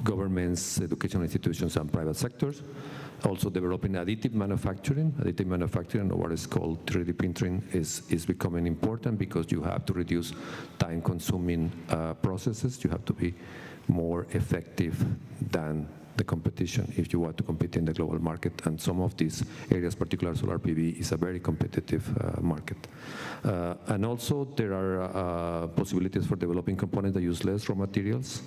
governments, educational institutions, and private sectors. Also developing additive manufacturing. Additive manufacturing, or what is called 3D printing, is becoming important because you have to reduce time-consuming processes. You have to be more effective than the competition if you want to compete in the global market. And some of these areas, particularly solar PV, is a very competitive market. And also there are possibilities for developing components that use less raw materials.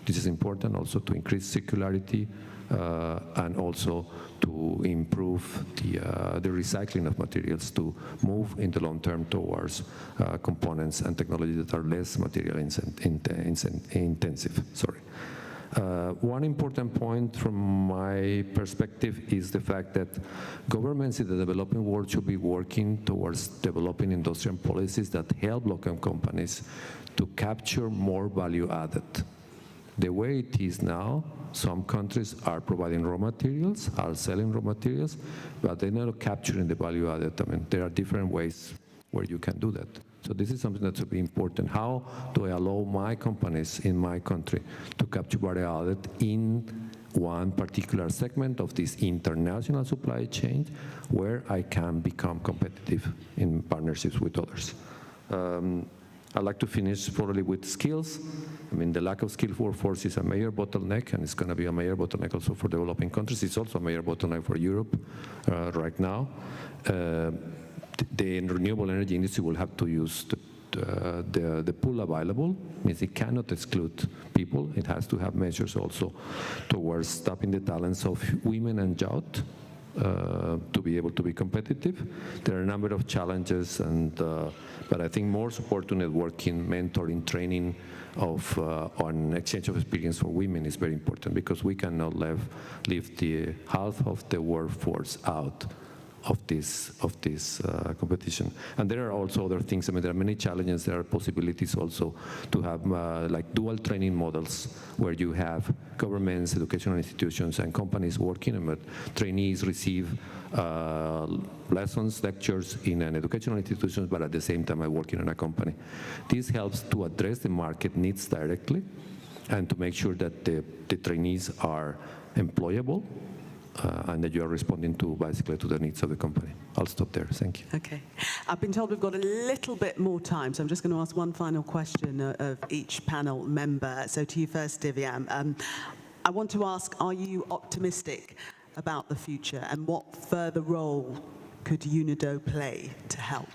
This is important also to increase circularity and also to improve the recycling of materials, to move in the long term towards components and technology that are less material intensive. Sorry. One important point from my perspective is the fact that governments in the developing world should be working towards developing industrial policies that help local companies to capture more value added. The way it is now, some countries are providing raw materials, are selling raw materials, but they're not capturing the value added. I mean, there are different ways where you can do that. So this is something that should be important. How do I allow my companies in my country to capture value added in one particular segment of this international supply chain where I can become competitive in partnerships with others? I'd like to finish probably with skills. I mean, the lack of skilled workforce is a major bottleneck, and it's going to be a major bottleneck also for developing countries. It's also a major bottleneck for Europe right now. The renewable energy industry will have to use the pool available. Means it cannot exclude people. It has to have measures also towards stopping the talents of women and youth to be able to be competitive. There are a number of challenges, and but I think more support to networking, mentoring, training on exchange of experience for women is very important, because we cannot leave the half of the workforce out of this competition. And there are also other things. I mean, there are many challenges. There are possibilities also to have like dual training models, where you have governments, educational institutions, and companies working, and trainees receive lessons, lectures in an educational institution, but at the same time are working in a company. This helps to address the market needs directly, and to make sure that the trainees are employable, and that you are responding to basically to the needs of the company. I'll stop there. Thank you. Okay. I've been told we've got a little bit more time, so I'm just going to ask one final question of each panel member. So to you first, Divyam. I want to ask, are you optimistic about the future, and what further role could UNIDO play to help?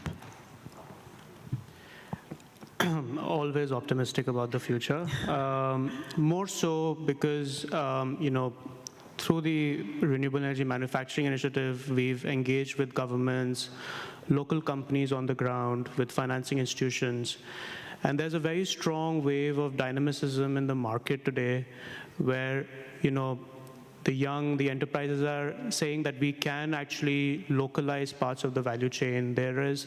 Always optimistic about the future. More so because, you know, through the Renewable Energy Manufacturing Initiative, we've engaged with governments, local companies on the ground, with financing institutions. And there's a very strong wave of dynamicism in the market today where, you know, the enterprises are saying that we can actually localize parts of the value chain.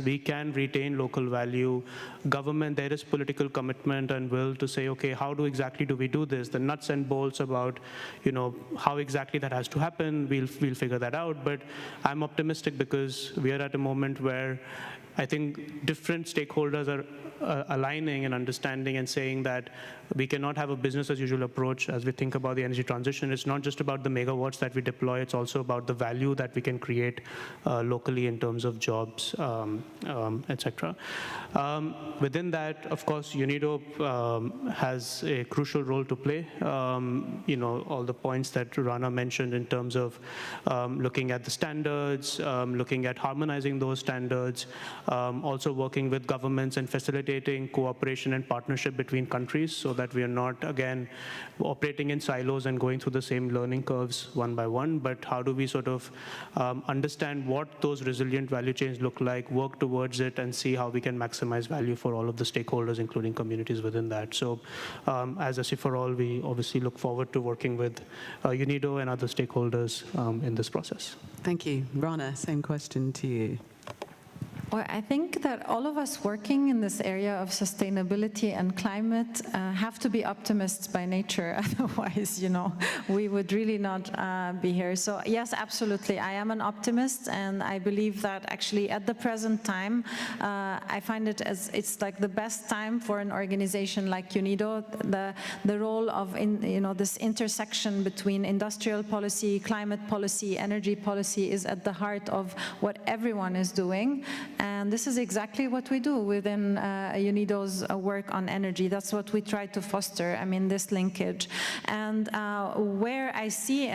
We can retain local value. Government, there is political commitment and will to say, okay, how exactly do we do this? The nuts and bolts about, you know, how exactly that has to happen, we'll figure that out. But I'm optimistic because we are at a moment where I think different stakeholders are aligning and understanding and saying that we cannot have a business as usual approach as we think about the energy transition. It's not just about the megawatts that we deploy, it's also about the value that we can create locally in terms of jobs, etc. Within that, of course, UNIDO has a crucial role to play. You know, all the points that Rana mentioned in terms of looking at the standards, looking at harmonizing those standards, also working with governments and facilitating cooperation and partnership between countries, so that we are not, again, operating in silos and going through the same learning curves one by one, but how do we sort of understand what those resilient value chains look like, work towards it, and see how we can maximize value for all of the stakeholders, including communities within that. So as a C4All, we obviously look forward to working with UNIDO and other stakeholders in this process. Thank you. Rana, same question to you. Well, I think that all of us working in this area of sustainability and climate have to be optimists by nature. Otherwise, we would really not be here. So yes, absolutely. I am an optimist, and I believe that actually at the present time, I find it as it's like the best time for an organization like UNIDO. The role of this intersection between industrial policy, climate policy, energy policy is at the heart of what everyone is doing. And this is exactly what we do within UNIDO's work on energy. That's what we try to foster, this linkage. And where I see,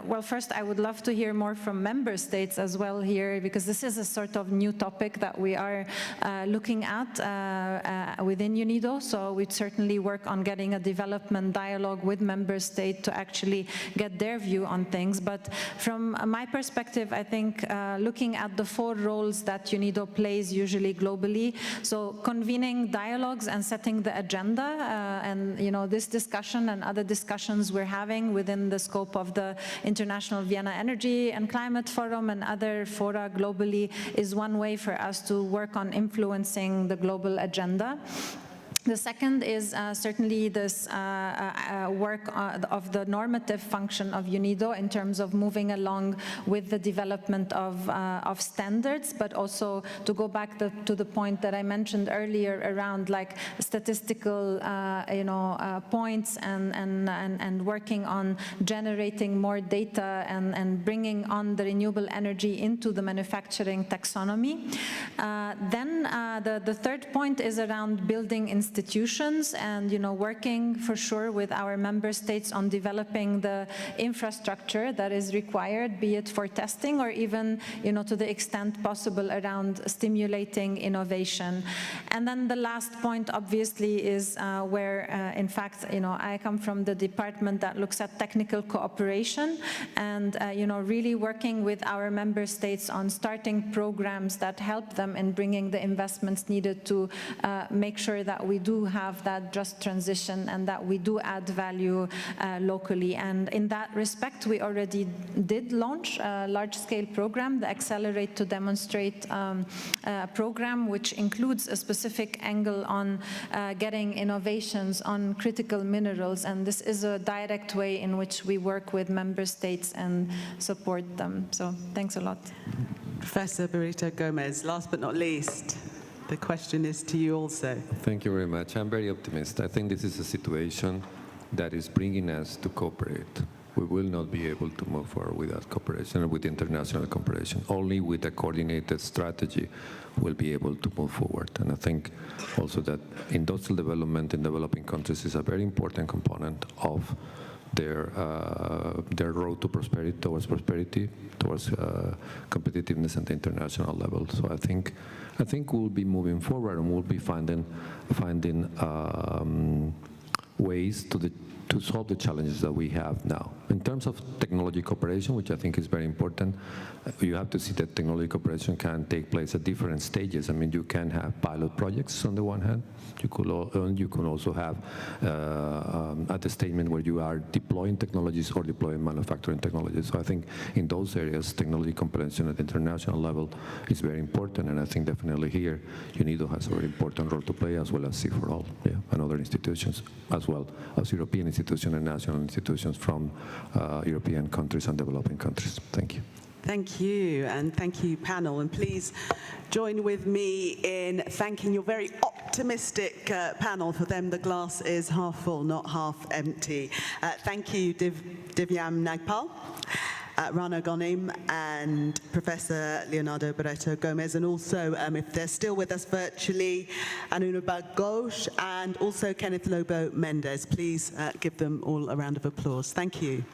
well, first I would love to hear more from member states as well here, because this is a sort of new topic that we are looking at within UNIDO. So we'd certainly work on getting a development dialogue with member states to actually get their view on things. But from my perspective, I think looking at the 4 roles that UNIDO plays usually globally. So convening dialogues and setting the agenda, and this discussion and other discussions we're having within the scope of the International Vienna Energy and Climate Forum and other fora globally is one way for us to work on influencing the global agenda. The second is certainly this work of the normative function of UNIDO in terms of moving along with the development of standards, but also to go back to the point that I mentioned earlier around like statistical points and working on generating more data and bringing on the renewable energy into the manufacturing taxonomy. Then the third point is around building institutions and working for sure with our member states on developing the infrastructure that is required, be it for testing or even to the extent possible around stimulating innovation. And then the last point obviously is where in fact I come from the department that looks at technical cooperation and really working with our member states on starting programs that help them in bringing the investments needed to make sure that we do have that just transition and that we do add value locally. And in that respect, we already did launch a large-scale program, the Accelerate to Demonstrate program, which includes a specific angle on getting innovations on critical minerals. And this is a direct way in which we work with member states and support them. So thanks a lot. Professor Barreto Gomez, last but not least, the question is to you also. Thank you very much. I'm very optimistic. I think this is a situation that is bringing us to cooperate. We will not be able to move forward without cooperation and with international cooperation. Only with a coordinated strategy we'll be able to move forward. And I think also that industrial development in developing countries is a very important component of their road to prosperity, towards competitiveness at the international level. So I think we'll be moving forward and we'll be finding ways to solve the challenges that we have now. In terms of technology cooperation, which I think is very important, you have to see that technology cooperation can take place at different stages. I mean, you can have pilot projects on the one hand. You can also have at the statement where you are deploying technologies or deploying manufacturing technologies. So I think in those areas, technology cooperation at the international level is very important. And I think definitely here, UNIDO has a very important role to play, as well as C4All, and other institutions, as well as European institutions and national institutions from European countries and developing countries. Thank you. Thank you, and thank you, panel. And please join with me in thanking your very optimistic panel. For them, the glass is half full, not half empty. Thank you, Divyam Nagpal, Rana Ghanem, and Professor Leonardo Barreto Gomez, and also, if they're still with us virtually, Anunabha Ghosh, and also Kenneth Lobo Mendes. Please give them all a round of applause. Thank you.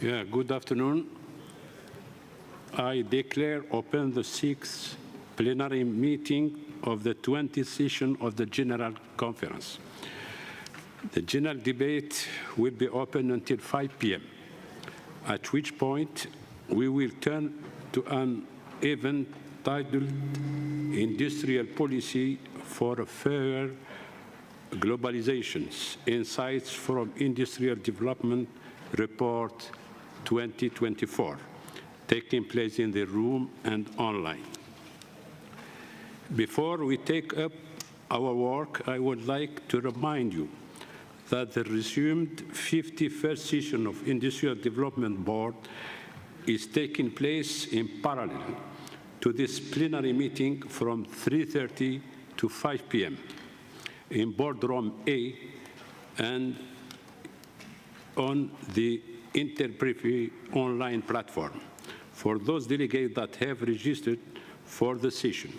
Yeah, good afternoon. I declare open the 6th plenary meeting of the 20th session of the General Conference. The general debate will be open until 5 p.m., at which point we will turn to an event titled Industrial Policy for a Fair Globalizations, Insights from Industrial Development Report 2024, taking place in the room and online. Before we take up our work, I would like to remind you that the resumed 51st session of Industrial Development Board is taking place in parallel to this plenary meeting from 3:30 to 5 p.m. in boardroom A and on the Interpreview online platform for those delegates that have registered for the session.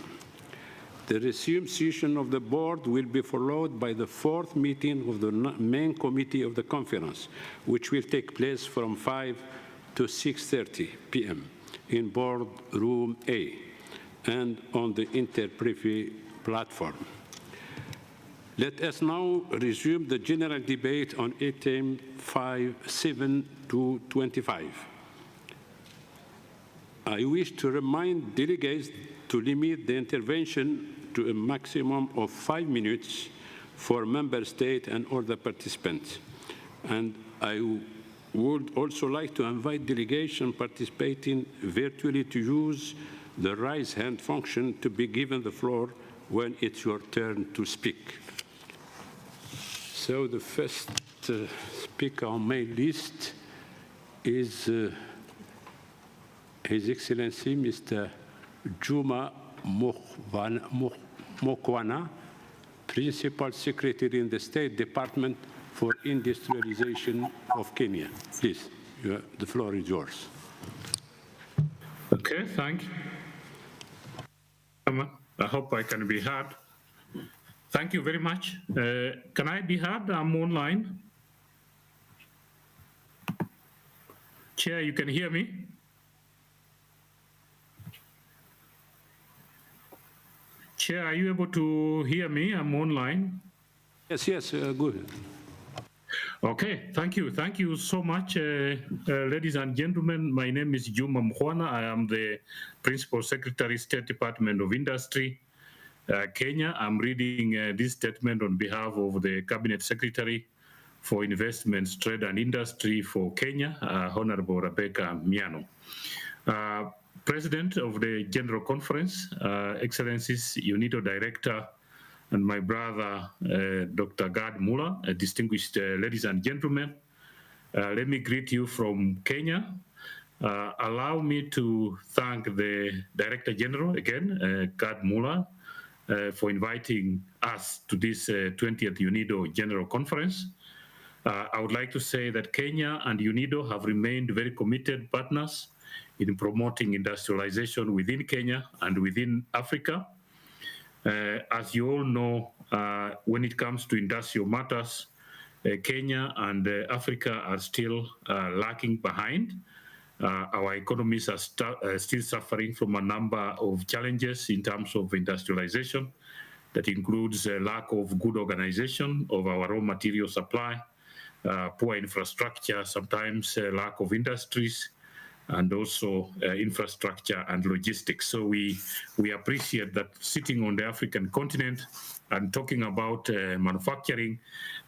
The resumed session of the board will be followed by the 4th meeting of the main committee of the conference, which will take place from 5 to 6:30 p.m. in boardroom A and on the Interpreview platform. Let us now resume the general debate on item 7 to 25. I wish to remind delegates to limit the intervention to a maximum of 5 minutes for member state and other participants. And I would also like to invite delegation participating virtually to use the raise hand function to be given the floor when it's your turn to speak. So the first speaker on my list is His Excellency Mr. Juma Mokwana, Principal Secretary in the State Department for Industrialization of Kenya. Please, the floor is yours. Okay, thank you. I hope I can be heard. Thank you very much. Can I be heard? I'm online. Chair, you can hear me? Chair, are you able to hear me? I'm online. Yes, good. Okay, thank you. Thank you so much, ladies and gentlemen. My name is Juma Mkhwana. I am the Principal Secretary, State Department of Industry, Kenya. I'm reading this statement on behalf of the Cabinet Secretary for Investments, Trade and Industry for Kenya, Honorable Rebecca Miano. President of the General Conference, Excellencies, UNIDO Director, and my brother, Dr. Gad Muller, distinguished ladies and gentlemen, let me greet you from Kenya. Allow me to thank the Director General again, Gad Muller, for inviting us to this 20th UNIDO General Conference. I would like to say that Kenya and UNIDO have remained very committed partners in promoting industrialization within Kenya and within Africa. As you all know, when it comes to industrial matters, Kenya and Africa are still lacking behind. Our economies are still suffering from a number of challenges in terms of industrialization. That includes a lack of good organization of our raw material supply, poor infrastructure, sometimes lack of industries, and also infrastructure and logistics. So we appreciate that sitting on the African continent and talking about manufacturing,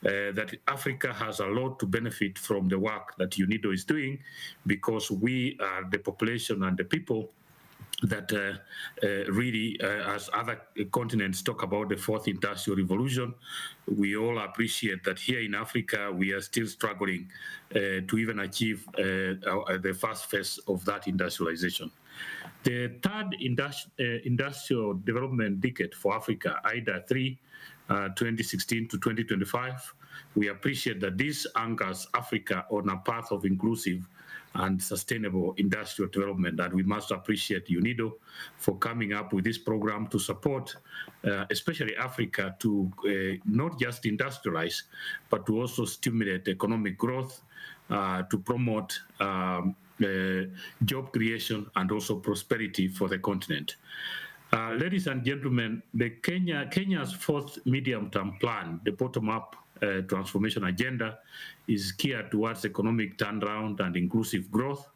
that Africa has a lot to benefit from the work that UNIDO is doing, because we are the population and the people that really, as other continents talk about the 4th industrial revolution, we all appreciate that here in Africa, we are still struggling to even achieve the first phase of that industrialization. The 3rd industrial development decade for Africa, IDA 3, 2016 to 2025, we appreciate that this anchors Africa on a path of inclusive and sustainable industrial development, and we must appreciate UNIDO for coming up with this program to support especially Africa to not just industrialize, but to also stimulate economic growth to promote job creation and also prosperity for the continent. Ladies and gentlemen, Kenya's fourth medium-term plan, the bottom-up transformation agenda, is geared towards economic turnaround and inclusive growth.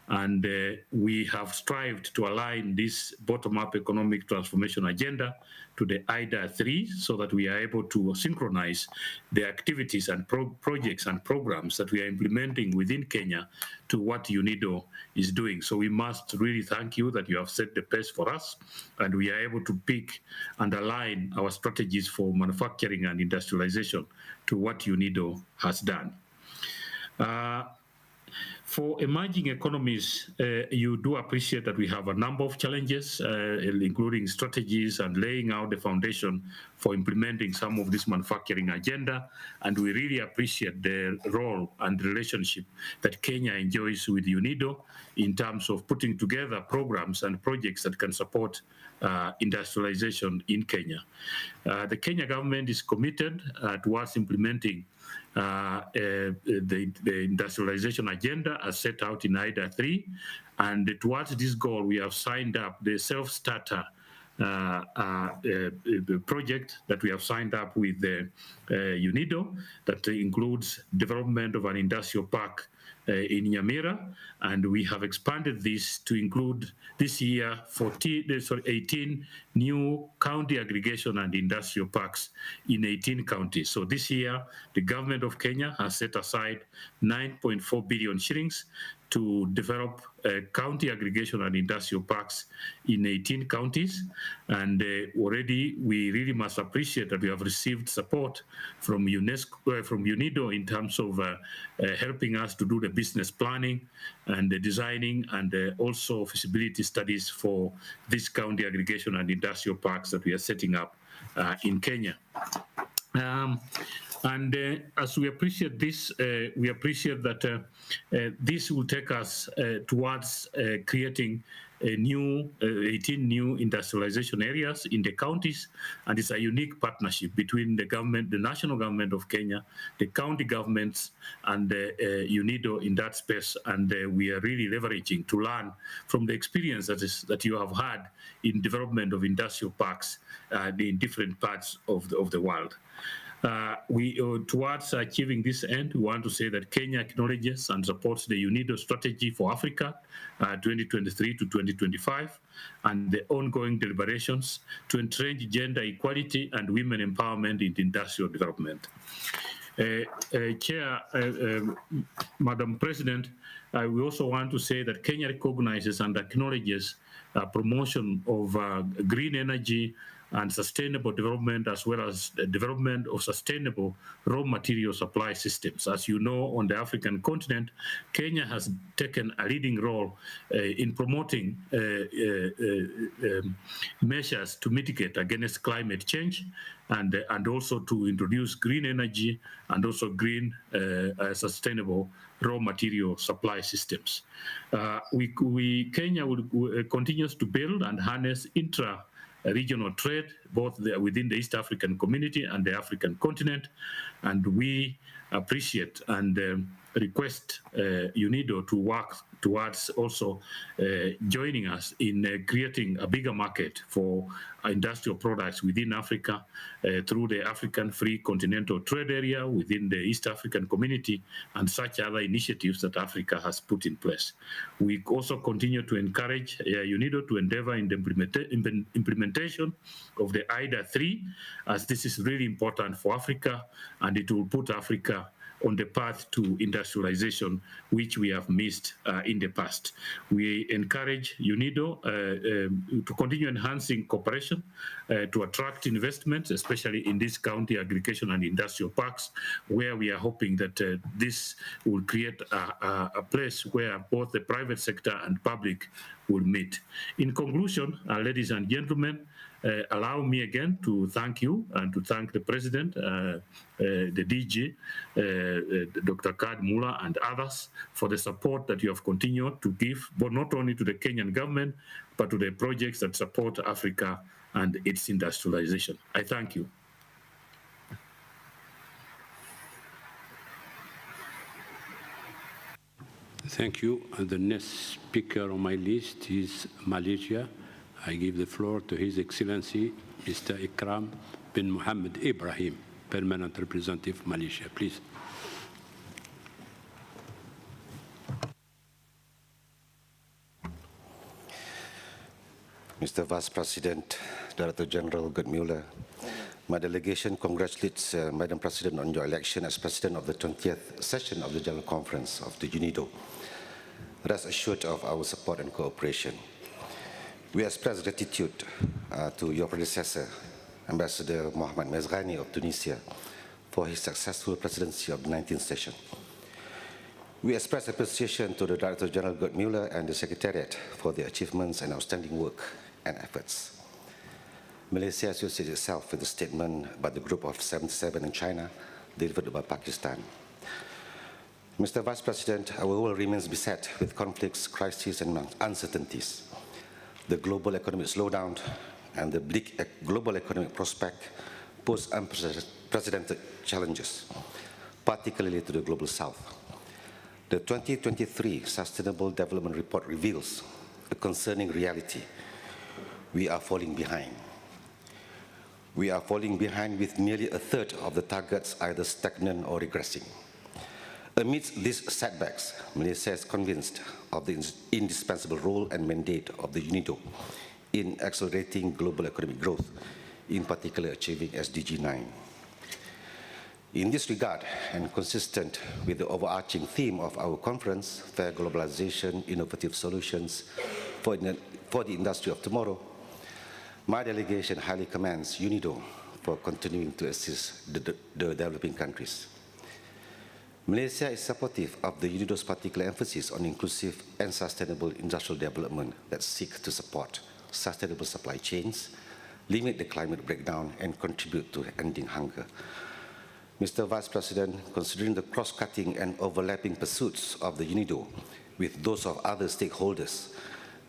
And we have strived to align this bottom-up economic transformation agenda to the IDA 3 so that we are able to synchronize the activities and projects and programs that we are implementing within Kenya to what UNIDO is doing. So we must really thank you that you have set the pace for us, and we are able to pick and align our strategies for manufacturing and industrialization to what UNIDO has done. For emerging economies, you do appreciate that we have a number of challenges, including strategies and laying out the foundation for implementing some of this manufacturing agenda. And we really appreciate the role and relationship that Kenya enjoys with UNIDO in terms of putting together programs and projects that can support industrialization in Kenya. The Kenya government is committed towards implementing the industrialization agenda as set out in IDA 3, and towards this goal we have signed up the self-starter project that we have signed up with the UNIDO that includes development of an industrial park in Nyamira, and we have expanded this to include this year 18 new county aggregation and industrial parks in 18 counties. So this year, the government of Kenya has set aside 9.4 billion shillings to develop county aggregation and industrial parks in 18 counties. And already we really must appreciate that we have received support from UNIDO in terms of helping us to do the business planning and the designing and also feasibility studies for this county aggregation and industrial parks that we are setting up in Kenya. As we appreciate this, we appreciate that this will take us towards creating a new 18 new industrialization areas in the counties, and it's a unique partnership between the government, the national government of Kenya, the county governments, and UNIDO in that space. And we are really leveraging to learn from the experience that you have had in development of industrial parks in different parts of the world. Towards achieving this end, we want to say that Kenya acknowledges and supports the UNIDO strategy for Africa 2023 to 2025 and the ongoing deliberations to entrench gender equality and women empowerment in industrial development. Chair, Madam President, we also want to say that Kenya recognizes and acknowledges promotion of green energy and sustainable development, as well as the development of sustainable raw material supply systems. As you know, on the African continent, Kenya has taken a leading role in promoting measures to mitigate against climate change and also to introduce green energy and also green sustainable raw material supply systems. Kenya continues to build and harness regional trade, both within the East African community and the African continent, and we appreciate and request UNIDO to work towards also joining us in creating a bigger market for industrial products within Africa through the African Free Continental Trade Area within the East African community and such other initiatives that Africa has put in place. We also continue to encourage UNIDO to endeavor in the implementation of the IDA 3, as this is really important for Africa, and it will put Africa on the path to industrialization, which we have missed in the past. We encourage UNIDO to continue enhancing cooperation to attract investments, especially in this county aggregation and industrial parks, where we are hoping that this will create a place where both the private sector and public will meet. In conclusion, ladies and gentlemen, allow me again to thank you and to thank the President, the DG, Dr. Gad Muller and others for the support that you have continued to give, but not only to the Kenyan government, but to the projects that support Africa and its industrialization. I thank you. Thank you. And the next speaker on my list is Malaysia. I give the floor to His Excellency, Mr. Ikram bin Mohammed Ibrahim, Permanent Representative of Malaysia. Please. Mr. Vice President, Director General Gerd Muller, my delegation congratulates Madam President on your election as President of the 20th session of the General Conference of the UNIDO. Rest assured of our support and cooperation. We express gratitude to your predecessor, Ambassador Mohamed Mezghani of Tunisia, for his successful presidency of the 19th session. We express appreciation to the Director General Gerd Muller and the Secretariat for their achievements and outstanding work and efforts. Malaysia associates itself with the statement by the Group of 77 in China, delivered by Pakistan. Mr. Vice President, our world remains beset with conflicts, crises, and uncertainties. The global economic slowdown and the bleak global economic prospect pose unprecedented challenges, particularly to the Global South. The 2023 Sustainable Development Report reveals a concerning reality. We are falling behind. We are falling behind with nearly a third of the targets either stagnant or regressing. Amidst these setbacks, Malaysia is convinced of the indispensable role and mandate of the UNIDO in accelerating global economic growth, in particular achieving SDG 9. In this regard, and consistent with the overarching theme of our conference, Fair Globalization, Innovative Solutions for the Industry of Tomorrow, my delegation highly commends UNIDO for continuing to assist the developing countries. Malaysia is supportive of the UNIDO's particular emphasis on inclusive and sustainable industrial development that seek to support sustainable supply chains, limit the climate breakdown, and contribute to ending hunger. Mr. Vice President, considering the cross-cutting and overlapping pursuits of the UNIDO with those of other stakeholders,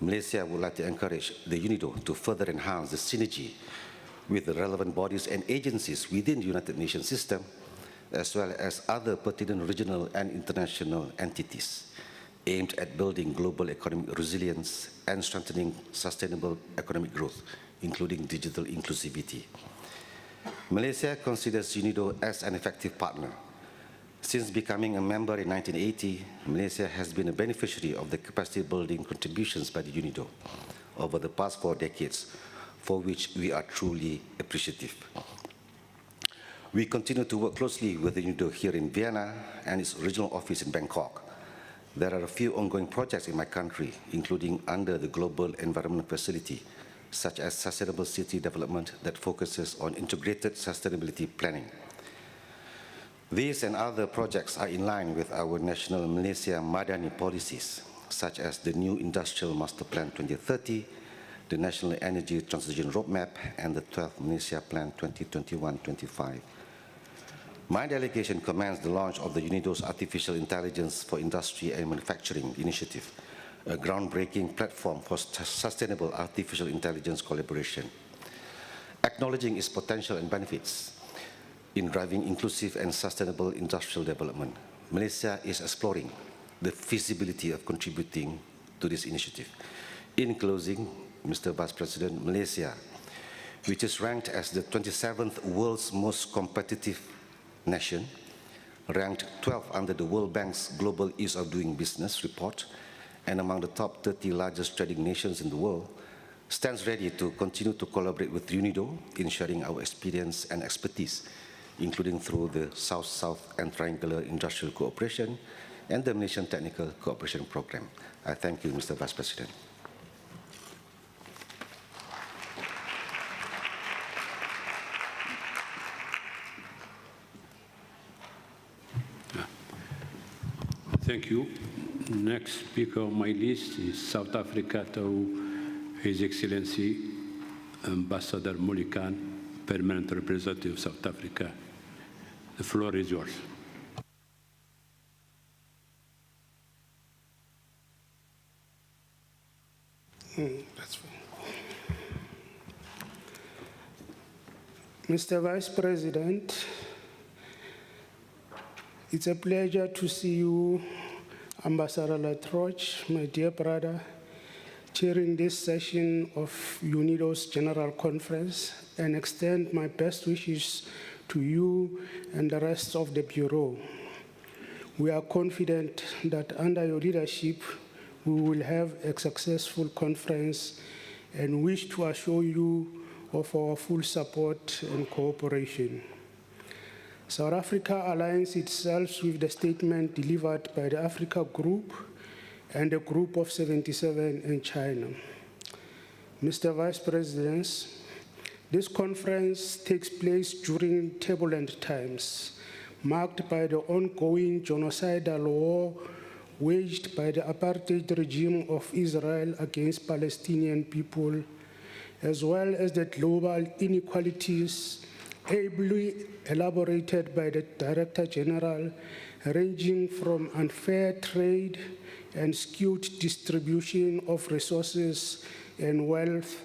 Malaysia would like to encourage the UNIDO to further enhance the synergy with the relevant bodies and agencies within the United Nations system, as well as other pertinent regional and international entities aimed at building global economic resilience and strengthening sustainable economic growth, including digital inclusivity. Malaysia considers UNIDO as an effective partner. Since becoming a member in 1980, Malaysia has been a beneficiary of the capacity-building contributions by the UNIDO over the past 4 decades, for which we are truly appreciative. We continue to work closely with the UNIDO here in Vienna and its regional office in Bangkok. There are a few ongoing projects in my country, including under the Global Environment Facility, such as sustainable city development that focuses on integrated sustainability planning. These and other projects are in line with our national Malaysia Madani policies, such as the new Industrial Master Plan 2030, the National Energy Transition Roadmap, and the 12th Malaysia Plan 2021-25. My delegation commends the launch of the UNIDO's Artificial Intelligence for Industry and Manufacturing initiative, a groundbreaking platform for sustainable artificial intelligence collaboration. Acknowledging its potential and benefits in driving inclusive and sustainable industrial development, Malaysia is exploring the feasibility of contributing to this initiative. In closing, Mr. Vice President, Malaysia, which is ranked as the 27th world's most competitive nation, ranked 12th under the World Bank's Global Ease of Doing Business report, and among the top 30 largest trading nations in the world, stands ready to continue to collaborate with UNIDO in sharing our experience and expertise, including through the South-South and Triangular Industrial Cooperation and the Malaysian Technical Cooperation Program. I thank you, Mr. Vice President. Thank you. Next speaker on my list is South Africa, to His Excellency Ambassador Mulikan, Permanent Representative of South Africa. The floor is yours. That's fine. Mr. Vice President, it's a pleasure to see you Ambassador Latroche, my dear brother, chairing this session of UNIDO's General Conference, and extend my best wishes to you and the rest of the Bureau. We are confident that under your leadership, we will have a successful conference and wish to assure you of our full support and cooperation. South Africa aligns itself with the statement delivered by the Africa Group and the Group of 77 in China. Mr. Vice President, this conference takes place during turbulent times, marked by the ongoing genocidal war waged by the apartheid regime of Israel against Palestinian people, as well as the global inequalities ably elaborated by the Director General, ranging from unfair trade and skewed distribution of resources and wealth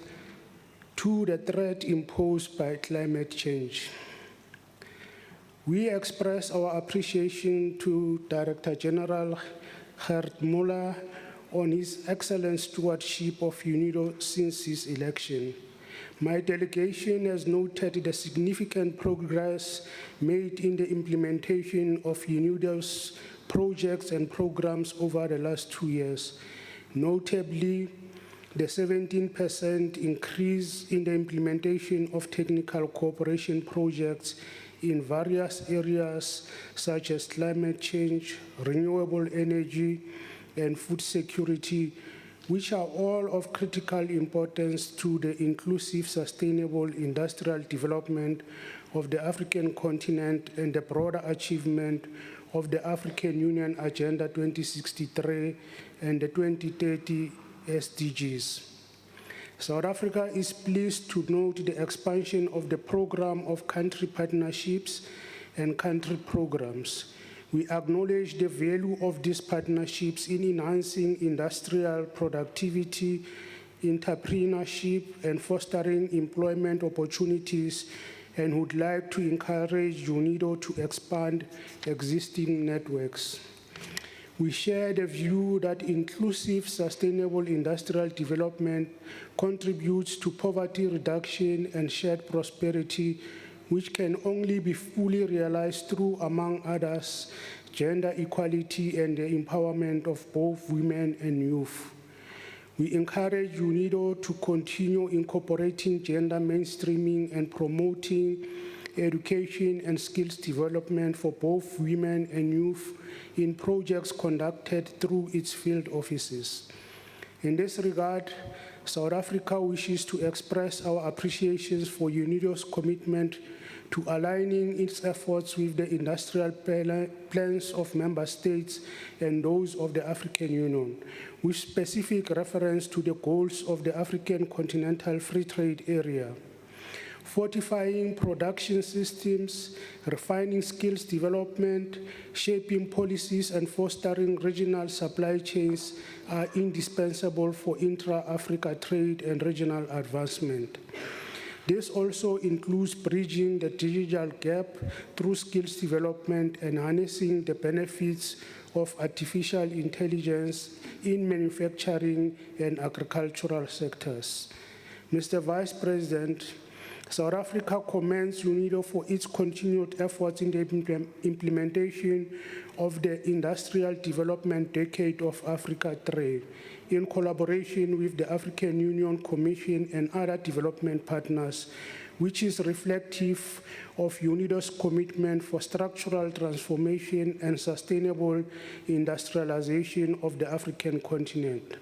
to the threat imposed by climate change. We express our appreciation to Director General Gert Muller on his excellent stewardship of UNIDO since his election. My delegation has noted the significant progress made in the implementation of UNIDO's projects and programs over the last 2 years, notably the 17% increase in the implementation of technical cooperation projects in various areas such as climate change, renewable energy, and food security, which are all of critical importance to the inclusive, sustainable industrial development of the African continent and the broader achievement of the African Union Agenda 2063 and the 2030 SDGs. South Africa is pleased to note the expansion of the program of country partnerships and country programs. We acknowledge the value of these partnerships in enhancing industrial productivity, entrepreneurship, and fostering employment opportunities, and would like to encourage UNIDO to expand existing networks. We share the view that inclusive, sustainable industrial development contributes to poverty reduction and shared prosperity, which can only be fully realized through, among others, gender equality and the empowerment of both women and youth. We encourage UNIDO to continue incorporating gender mainstreaming and promoting education and skills development for both women and youth in projects conducted through its field offices. In this regard, South Africa wishes to express our appreciations for UNIDO's commitment to aligning its efforts with the industrial plans of member states and those of the African Union, with specific reference to the goals of the African Continental Free Trade Area. Fortifying production systems, refining skills development, shaping policies, and fostering regional supply chains are indispensable for intra-Africa trade and regional advancement. This also includes bridging the digital gap through skills development and harnessing the benefits of artificial intelligence in manufacturing and agricultural sectors. Mr. Vice President, South Africa commends UNIDO for its continued efforts in the implementation of the Industrial Development Decade of Africa Trade, in collaboration with the African Union Commission and other development partners, which is reflective of UNIDO's commitment for structural transformation and sustainable industrialization of the African continent.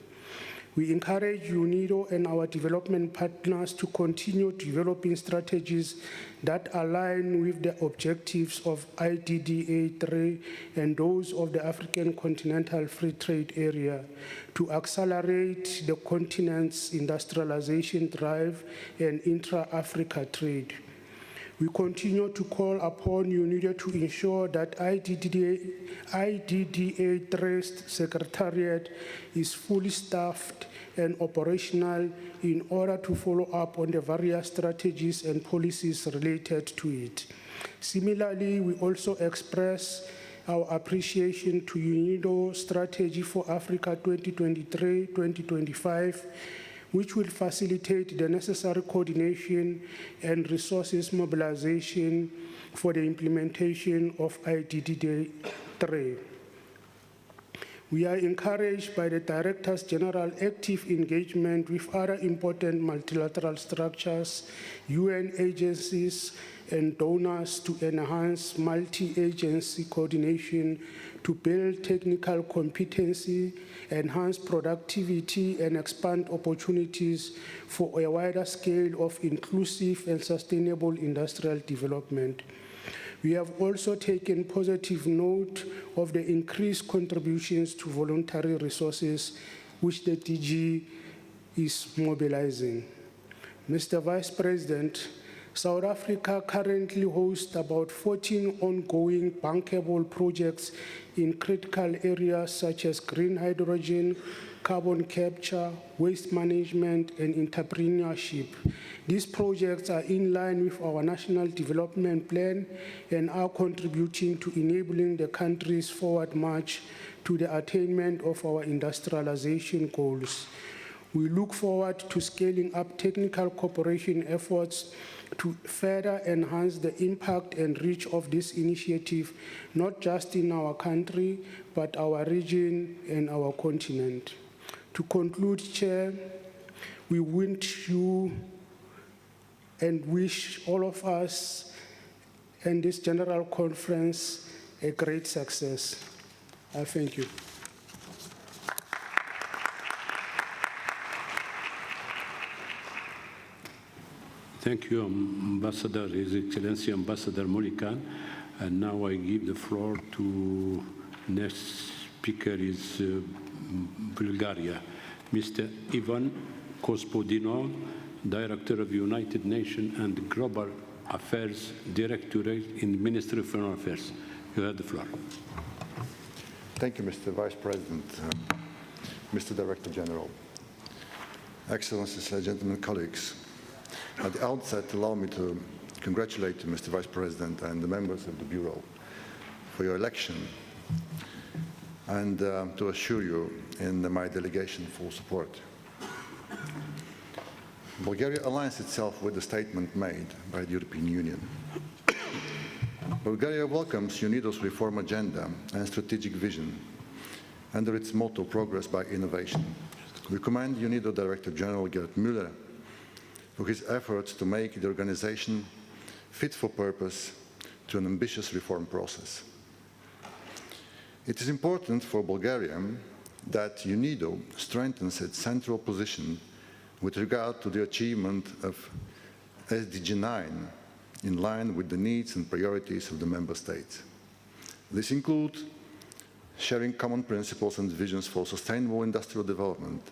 We encourage UNIDO and our development partners to continue developing strategies that align with the objectives of IDDA 3 and those of the African Continental Free Trade Area to accelerate the continent's industrialization drive and intra-Africa trade. We continue to call upon UNIDO to ensure that IDDA 3's Secretariat is fully staffed and operational in order to follow up on the various strategies and policies related to it. Similarly, we also express our appreciation to UNIDO Strategy for Africa 2023-2025, which will facilitate the necessary coordination and resources mobilization for the implementation of IDD 3. We are encouraged by the Directors General active engagement with other important multilateral structures, UN agencies, and donors to enhance multi-agency coordination to build technical competency, enhance productivity, and expand opportunities for a wider scale of inclusive and sustainable industrial development. We have also taken positive note of the increased contributions to voluntary resources which the DG is mobilizing. Mr. Vice President, South Africa currently hosts about 14 ongoing bankable projects in critical areas such as green hydrogen, carbon capture, waste management, and entrepreneurship. These projects are in line with our National Development Plan and are contributing to enabling the country's forward march to the attainment of our industrialization goals. We look forward to scaling up technical cooperation efforts to further enhance the impact and reach of this initiative, not just in our country, but our region and our continent. To conclude, Chair, we wish you and wish all of us and this General Conference a great success. I thank you. Thank you, Ambassador, His Excellency Ambassador Molikan. And now I give the floor to next speaker is Bulgaria, Mr. Ivan Gospodinov, Director of United Nations and Global Affairs Directorate in the Ministry of Foreign Affairs. You have the floor. Thank you, Mr. Vice President, Mr. Director General. Excellencies, gentlemen, colleagues. At the outset, allow me to congratulate you, Mr. Vice President, and the members of the Bureau for your election, and to assure you in my delegation full support. Bulgaria aligns itself with the statement made by the European Union. Bulgaria welcomes UNIDO's reform agenda and strategic vision under its motto, progress by innovation. We commend UNIDO Director General Gerd Müller for his efforts to make the organization fit for purpose to an ambitious reform process. It is important for Bulgaria that UNIDO strengthens its central position with regard to the achievement of SDG 9 in line with the needs and priorities of the member states. This includes sharing common principles and visions for sustainable industrial development,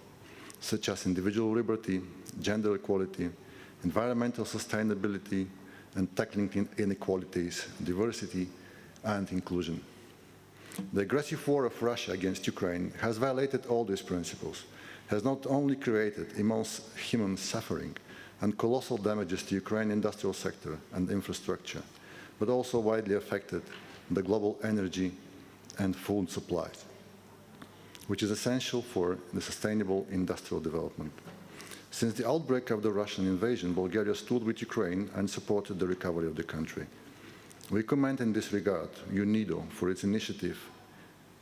such as individual liberty, gender equality, environmental sustainability, and tackling inequalities, diversity, and inclusion. The aggressive war of Russia against Ukraine has violated all these principles, has not only created immense human suffering and colossal damages to Ukraine's industrial sector and infrastructure, but also widely affected the global energy and food supplies, which is essential for the sustainable industrial development. Since the outbreak of the Russian invasion, Bulgaria stood with Ukraine and supported the recovery of the country. We commend in this regard UNIDO for its initiative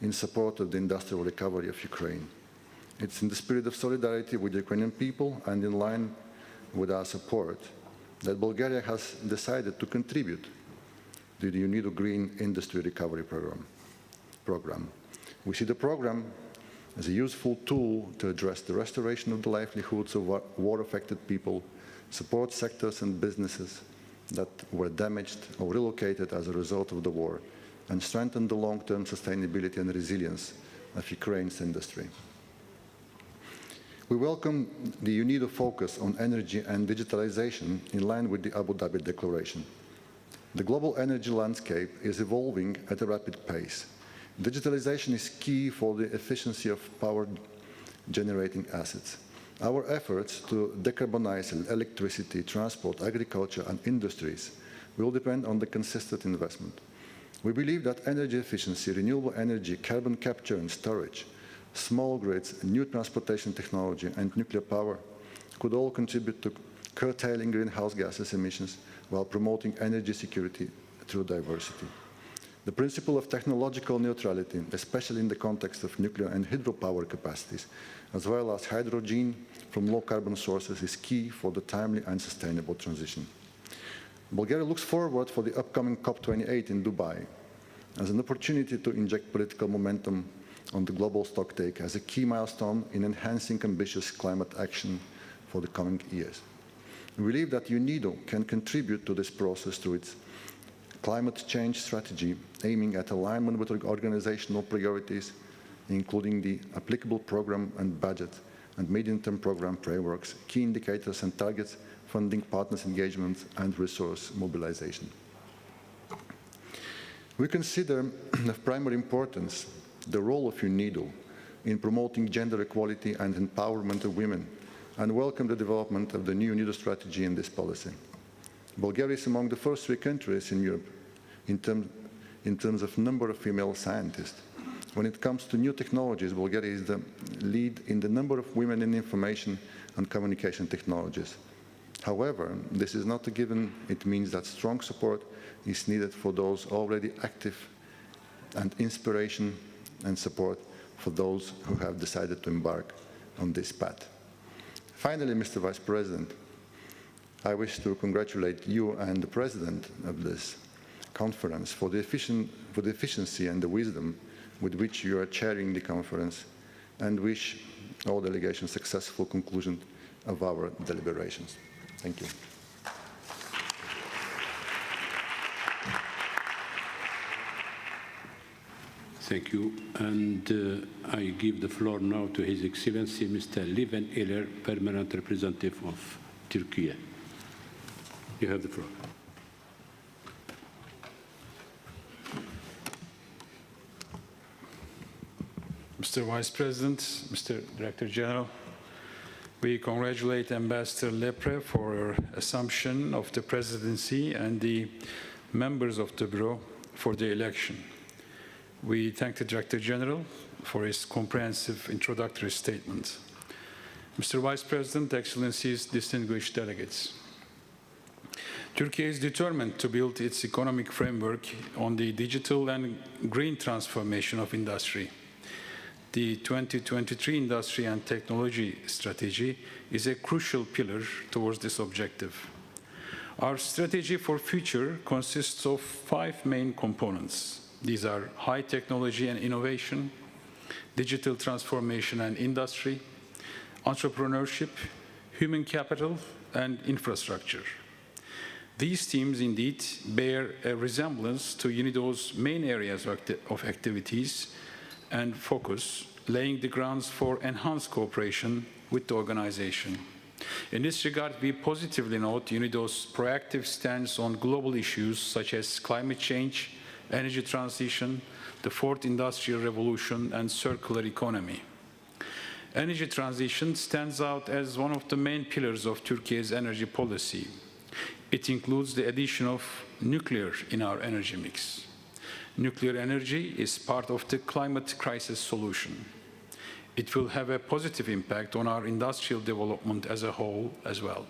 in support of the industrial recovery of Ukraine. It's in the spirit of solidarity with the Ukrainian people and in line with our support that Bulgaria has decided to contribute to the UNIDO Green Industry Recovery Program. We see the program as a useful tool to address the restoration of the livelihoods of war-affected people, support sectors and businesses that were damaged or relocated as a result of the war, and strengthen the long-term sustainability and resilience of Ukraine's industry. We welcome the UNIDO focus on energy and digitalization in line with the Abu Dhabi Declaration. The global energy landscape is evolving at a rapid pace. Digitalization is key for the efficiency of power-generating assets. Our efforts to decarbonize electricity, transport, agriculture, and industries will depend on the consistent investment. We believe that energy efficiency, renewable energy, carbon capture and storage, small grids, new transportation technology, and nuclear power could all contribute to curtailing greenhouse gases emissions while promoting energy security through diversity. The principle of technological neutrality, especially in the context of nuclear and hydropower capacities, as well as hydrogen from low-carbon sources, is key for the timely and sustainable transition. Bulgaria looks forward for the upcoming COP28 in Dubai as an opportunity to inject political momentum on the global stocktake as a key milestone in enhancing ambitious climate action for the coming years. We believe that UNIDO can contribute to this process through its climate change strategy, aiming at alignment with organizational priorities, including the applicable program and budget and medium-term program frameworks, key indicators and targets, funding partners' engagement, and resource mobilization. We consider of primary importance the role of UNIDO in promoting gender equality and empowerment of women, and welcome the development of the new UNIDO strategy in this policy. Bulgaria is among the first 3 countries in Europe in terms of number of female scientists. When it comes to new technologies, Bulgaria is the lead in the number of women in information and communication technologies. However, this is not a given. It means that strong support is needed for those already active, and inspiration and support for those who have decided to embark on this path. Finally, Mr. Vice President, I wish to congratulate you and the President of this conference for the efficiency and the wisdom with which you are chairing the conference, and wish all delegations successful conclusion of our deliberations. Thank you. Thank you. And I give the floor now to His Excellency Mr. Levent Eller, Permanent Representative of Turkey. You have the floor. Mr. Vice President, Mr. Director General, we congratulate Ambassador Lepre for her assumption of the presidency and the members of the Bureau for the election. We thank the Director General for his comprehensive introductory statement. Mr. Vice President, Excellencies, distinguished delegates, Turkey is determined to build its economic framework on the digital and green transformation of industry. The 2023 Industry and Technology Strategy is a crucial pillar towards this objective. Our strategy for future consists of 5 main components. These are high technology and innovation, digital transformation and industry, entrepreneurship, human capital, and infrastructure. These themes indeed bear a resemblance to UNIDO's main areas of activities and focus, laying the grounds for enhanced cooperation with the organization. In this regard, we positively note UNIDO's proactive stance on global issues such as climate change, energy transition, the 4th Industrial Revolution, and circular economy. Energy transition stands out as one of the main pillars of Turkey's energy policy. It includes the addition of nuclear in our energy mix. Nuclear energy is part of the climate crisis solution. It will have a positive impact on our industrial development as a whole as well.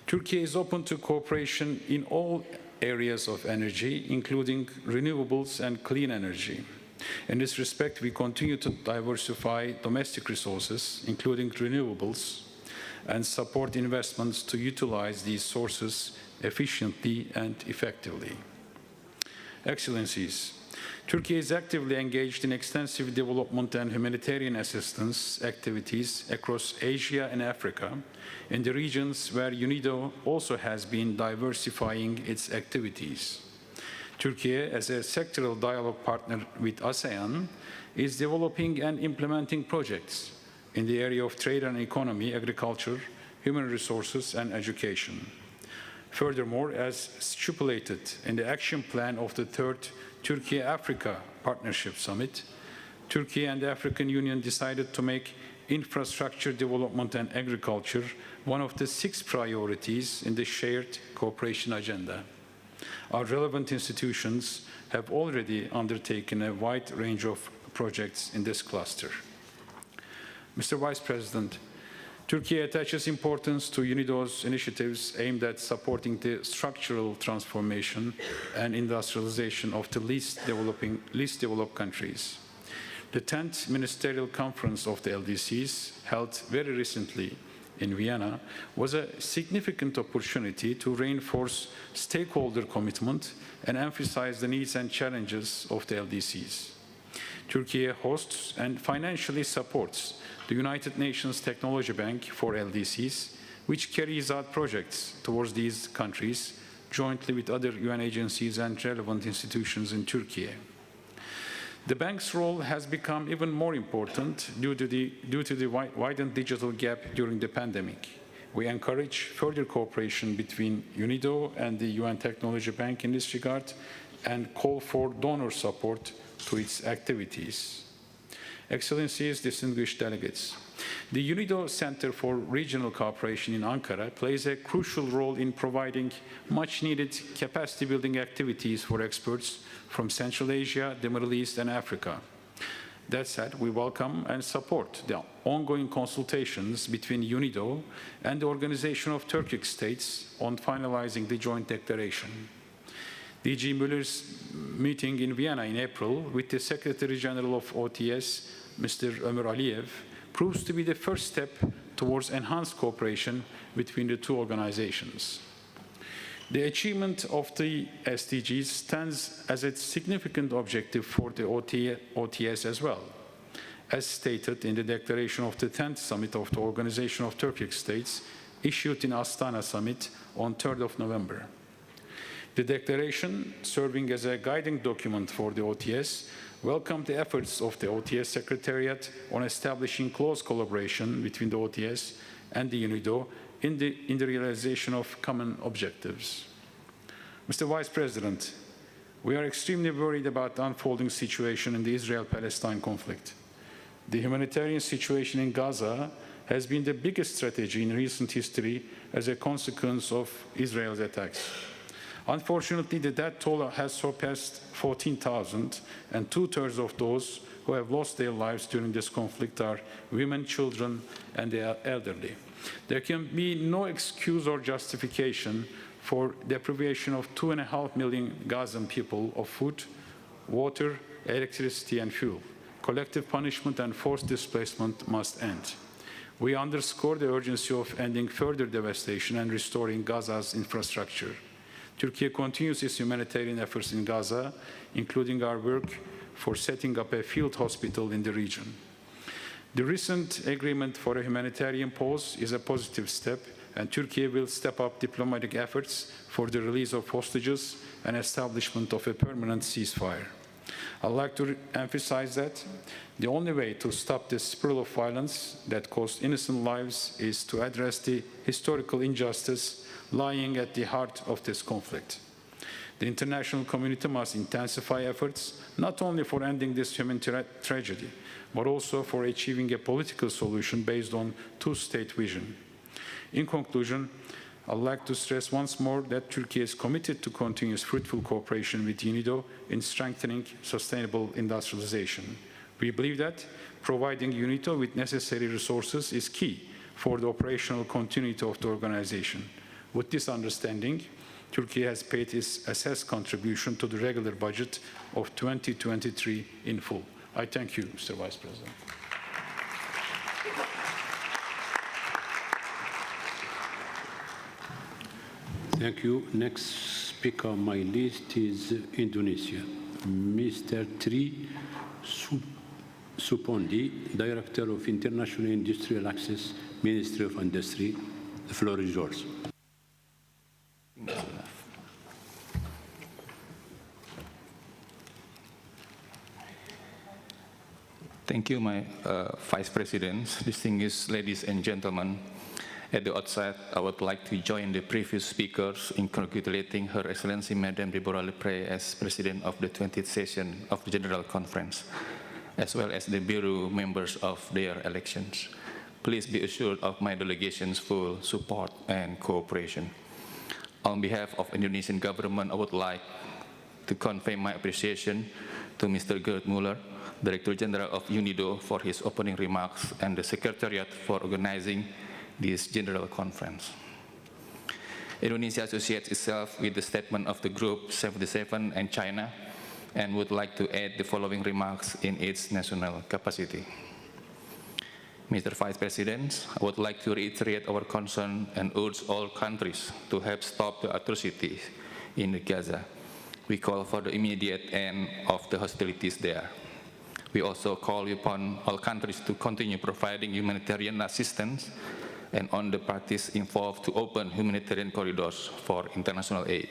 Turkey is open to cooperation in all areas of energy, including renewables and clean energy. In this respect, we continue to diversify domestic resources, including renewables, and support investments to utilize these sources efficiently and effectively. Excellencies, Turkey is actively engaged in extensive development and humanitarian assistance activities across Asia and Africa, in the regions where UNIDO also has been diversifying its activities. Turkey, as a sectoral dialogue partner with ASEAN, is developing and implementing projects in the area of trade and economy, agriculture, human resources, and education. Furthermore, as stipulated in the action plan of the 3rd Turkey-Africa Partnership Summit, Turkey and the African Union decided to make infrastructure development and agriculture one of the 6 priorities in the shared cooperation agenda. Our relevant institutions have already undertaken a wide range of projects in this cluster. Mr. Vice President, Turkey attaches importance to UNIDO's initiatives aimed at supporting the structural transformation and industrialization of the least developed countries. The 10th Ministerial Conference of the LDCs, held very recently in Vienna, was a significant opportunity to reinforce stakeholder commitment and emphasize the needs and challenges of the LDCs. Turkey hosts and financially supports the United Nations Technology Bank for LDCs, which carries out projects towards these countries jointly with other UN agencies and relevant institutions in Turkey. The bank's role has become even more important due to the widened digital gap during the pandemic. We encourage further cooperation between UNIDO and the UN Technology Bank in this regard and call for donor support to its activities. Excellencies, distinguished delegates, the UNIDO Center for Regional Cooperation in Ankara plays a crucial role in providing much-needed capacity-building activities for experts from Central Asia, the Middle East, and Africa. That said, we welcome and support the ongoing consultations between UNIDO and the Organization of Turkic States on finalizing the joint declaration. DG Müller's meeting in Vienna in April with the Secretary General of OTS, Mr. Ömer Aliyev, proves to be the first step towards enhanced cooperation between the two organizations. The achievement of the SDGs stands as a significant objective for the OTS as well, as stated in the declaration of the 10th Summit of the Organization of Turkic States, issued in Astana Summit on 3rd of November. The declaration, serving as a guiding document for the OTS, welcomed the efforts of the OTS Secretariat on establishing close collaboration between the OTS and the UNIDO in the realization of common objectives. Mr. Vice President, we are extremely worried about the unfolding situation in the Israel-Palestine conflict. The humanitarian situation in Gaza has been the biggest tragedy in recent history as a consequence of Israel's attacks. Unfortunately, the death toll has surpassed 14,000, and 2/3 of those who have lost their lives during this conflict are women, children, and the elderly. There can be no excuse or justification for deprivation of 2.5 million Gazan people of food, water, electricity, and fuel. Collective punishment and forced displacement must end. We underscore the urgency of ending further devastation and restoring Gaza's infrastructure. Turkey continues its humanitarian efforts in Gaza, including our work for setting up a field hospital in the region. The recent agreement for a humanitarian pause is a positive step, and Turkey will step up diplomatic efforts for the release of hostages and establishment of a permanent ceasefire. I'd like to emphasize that the only way to stop this spiral of violence that cost innocent lives is to address the historical injustice lying at the heart of this conflict. The international community must intensify efforts not only for ending this human tragedy, but also for achieving a political solution based on two-state vision. In conclusion, I'd like to stress once more that Turkey is committed to continuous fruitful cooperation with UNIDO in strengthening sustainable industrialization. We believe that providing UNIDO with necessary resources is key for the operational continuity of the organization. With this understanding, Turkey has paid its assessed contribution to the regular budget of 2023 in full. I thank you, Mr. Vice President. Thank you. Next speaker on my list is Indonesia. Mr. Tri Supondi, Director of International Industrial Access, Ministry of Industry. The floor is yours. Thank you, my Vice President, distinguished ladies and gentlemen. At the outset, I would like to join the previous speakers in congratulating Her Excellency Madame Deborah Lepre as President of the 20th session of the General Conference, as well as the Bureau members of their elections. Please be assured of my delegation's full support and cooperation. On behalf of Indonesian government, I would like to convey my appreciation to Mr. Gerd Muller, Director General of UNIDO, for his opening remarks and the Secretariat for organizing this General Conference. Indonesia associates itself with the statement of the Group 77 and China and would like to add the following remarks in its national capacity. Mr. Vice President, I would like to reiterate our concern and urge all countries to help stop the atrocities in Gaza. We call for the immediate end of the hostilities there. We also call upon all countries to continue providing humanitarian assistance and on the parties involved to open humanitarian corridors for international aid.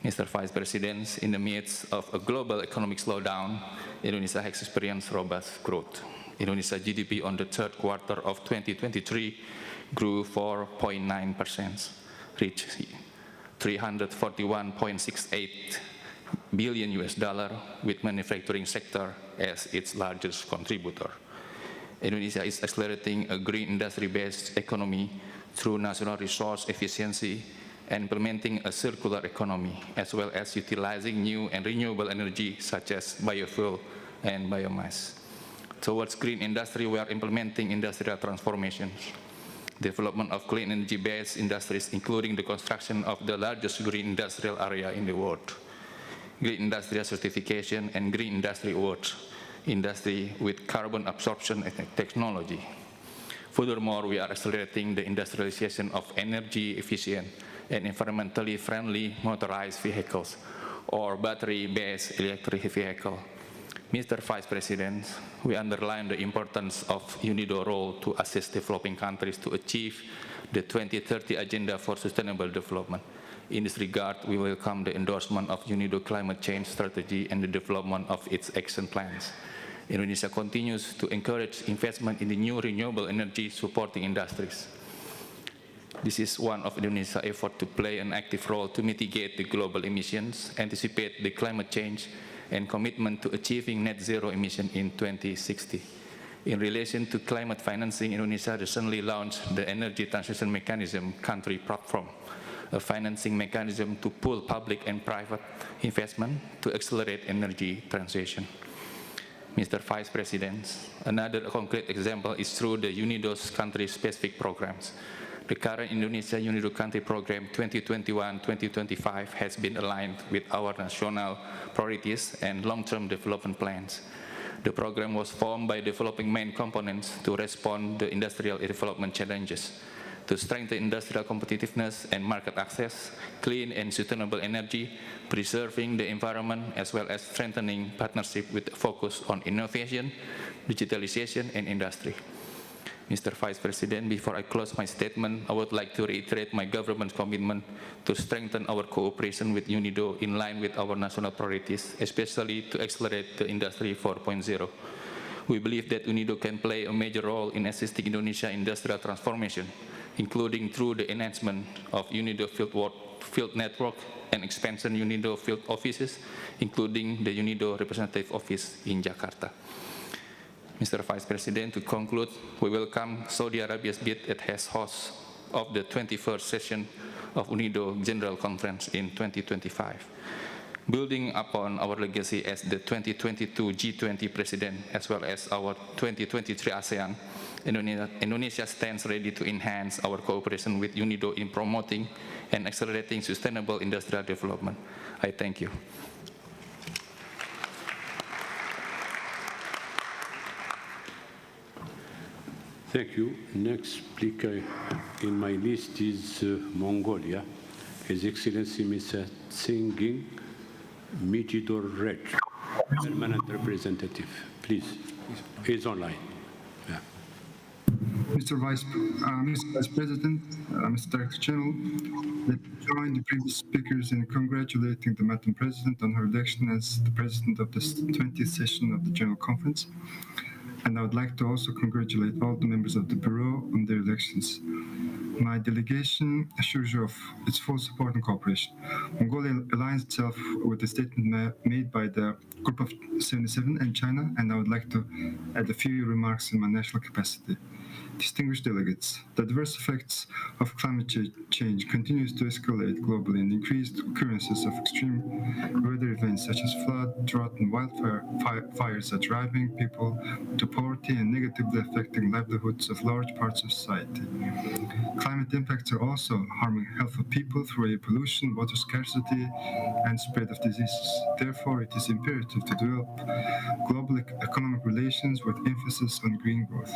Mr. Vice President, in the midst of a global economic slowdown, Indonesia has experienced robust growth. Indonesia GDP on the third quarter of 2023 grew 4.9%, reached $341.68 billion with manufacturing sector as its largest contributor. Indonesia is accelerating a green industry-based economy through national resource efficiency and implementing a circular economy, as well as utilizing new and renewable energy such as biofuel and biomass. Towards green industry, we are implementing industrial transformations. Development of clean energy-based industries, including the construction of the largest green industrial area in the world. Green industrial certification and green industry awards, industry with carbon absorption technology. Furthermore, we are accelerating the industrialization of energy efficient and environmentally friendly motorized vehicles or battery-based electric vehicle. Mr. Vice President, we underline the importance of UNIDO role to assist developing countries to achieve the 2030 Agenda for Sustainable Development. In this regard, we welcome the endorsement of UNIDO climate change strategy and the development of its action plans. Indonesia continues to encourage investment in the new renewable energy supporting industries. This is one of Indonesia's efforts to play an active role to mitigate the global emissions, anticipate the climate change, and commitment to achieving net zero emission in 2060. In relation to climate financing, Indonesia recently launched the Energy Transition Mechanism Country Platform, a financing mechanism to pool public and private investment to accelerate energy transition. Mr. Vice President, another concrete example is through the UNIDO's country-specific programs. The current Indonesia UNIDO Country Program 2021-2025 has been aligned with our national priorities and long-term development plans. The program was formed by developing main components to respond to industrial development challenges, to strengthen industrial competitiveness and market access, clean and sustainable energy, preserving the environment, as well as strengthening partnership with a focus on innovation, digitalization, and industry. Mr. Vice President, before I close my statement, I would like to reiterate my government's commitment to strengthen our cooperation with UNIDO in line with our national priorities, especially to accelerate the Industry 4.0. We believe that UNIDO can play a major role in assisting Indonesia industrial transformation, including through the enhancement of UNIDO field network and expansion UNIDO field offices, including the UNIDO representative office in Jakarta. Mr. Vice President, to conclude, we welcome Saudi Arabia's bid as host of the 21st session of UNIDO General Conference in 2025. Building upon our legacy as the 2022 G20 President, as well as our 2023 ASEAN, Indonesia stands ready to enhance our cooperation with UNIDO in promoting and accelerating sustainable industrial development. I thank you. Thank you. Next speaker in my list is Mongolia, His Excellency Mr. Tsenging Mijidorrej, Permanent Representative. Please, he's online. Yeah. Mr. Vice President, Mr. Director General, let me join the previous speakers in congratulating the Madam President on her election as the President of this 20th session of the General Conference. And I would like to also congratulate all the members of the Bureau on their elections. My delegation assures you of its full support and cooperation. Mongolia aligns itself with the statement made by the Group of 77 and China, and I would like to add a few remarks in my national capacity. distinguished delegates, the adverse effects of climate change continues to escalate globally, and increased occurrences of extreme weather events such as flood, drought, and wildfires are driving people to poverty and negatively affecting livelihoods of large parts of society. Climate impacts are also harming health of people through air pollution, water scarcity, and spread of diseases. Therefore, it is imperative to develop global economic relations with emphasis on green growth.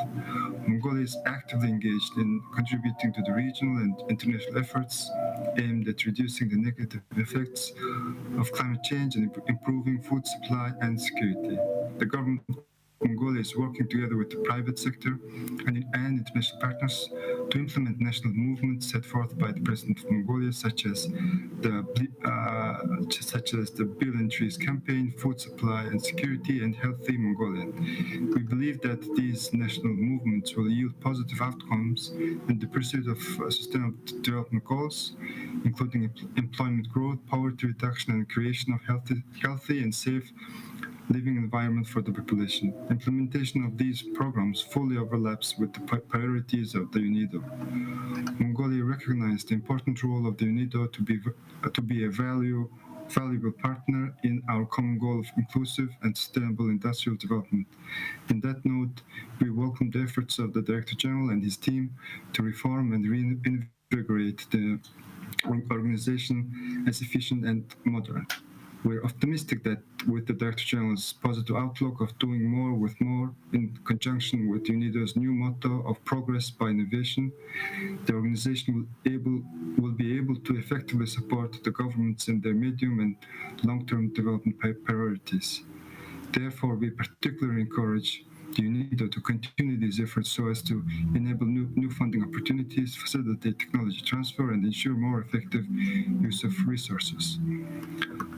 Mongolia is actively engaged in contributing to the regional and international efforts aimed at reducing the negative effects of climate change and improving food supply and security. The government of Mongolia is working together with the private sector and international partners to implement national movements set forth by the President of Mongolia, such as the Billion Trees campaign, food supply and security, and healthy Mongolian. We believe that these national movements will yield positive outcomes in the pursuit of sustainable development goals, including employment growth, poverty reduction, and creation of healthy and safe living environment for the population. Implementation of these programs fully overlaps with the priorities of the UNIDO. Mongolia recognized the important role of the UNIDO to be a valuable partner in our common goal of inclusive and sustainable industrial development. In that note, we welcome the efforts of the Director General and his team to reform and reinvigorate the organization as efficient and modern. We're optimistic that with the Director General's positive outlook of doing more with more, in conjunction with UNIDO's new motto of progress by innovation, the organization will be able to effectively support the governments in their medium and long-term development priorities. Therefore, we particularly encourage the UNIDO to continue these efforts so as to enable new funding opportunities, facilitate technology transfer, and ensure more effective use of resources.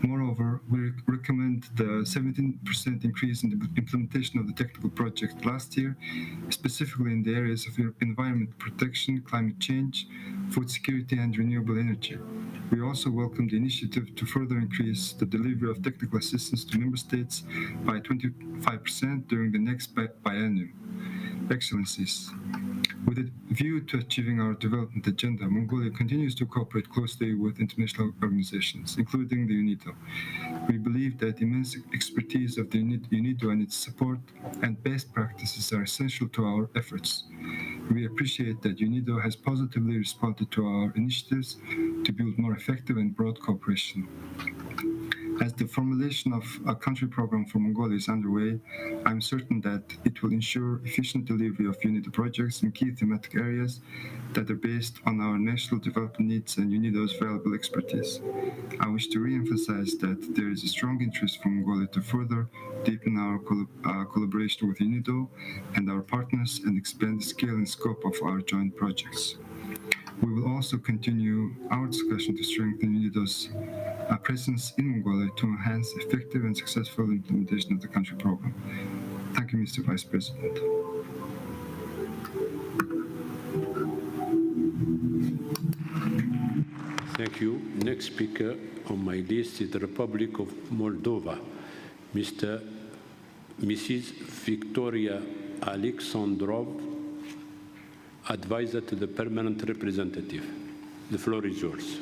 Moreover, we recommend the 17% increase in the implementation of the technical project last year, specifically in the areas of environment protection, climate change, food security, and renewable energy. We also welcome the initiative to further increase the delivery of technical assistance to member states by 25% during the next biennium. Excellencies, with a view to achieving our development agenda, Mongolia continues to cooperate closely with international organizations, including the UNIDO. We believe that immense expertise of the UNIDO and its support and best practices are essential to our efforts. We appreciate that UNIDO has positively responded to our initiatives to build more effective and broad cooperation. As the formulation of a country program for Mongolia is underway, I'm certain that it will ensure efficient delivery of UNIDO projects in key thematic areas that are based on our national development needs and UNIDO's valuable expertise. I wish to re-emphasize that there is a strong interest from Mongolia to further deepen our collaboration with UNIDO and our partners and expand the scale and scope of our joint projects. We will also continue our discussion to strengthen UNIDO's presence in Mongolia to enhance effective and successful implementation of the country program. Thank you, Mr. Vice President. Thank you. Next speaker on my list is the Republic of Moldova, Mrs. Victoria Alexandrov, Advisor to the Permanent Representative. The floor is yours.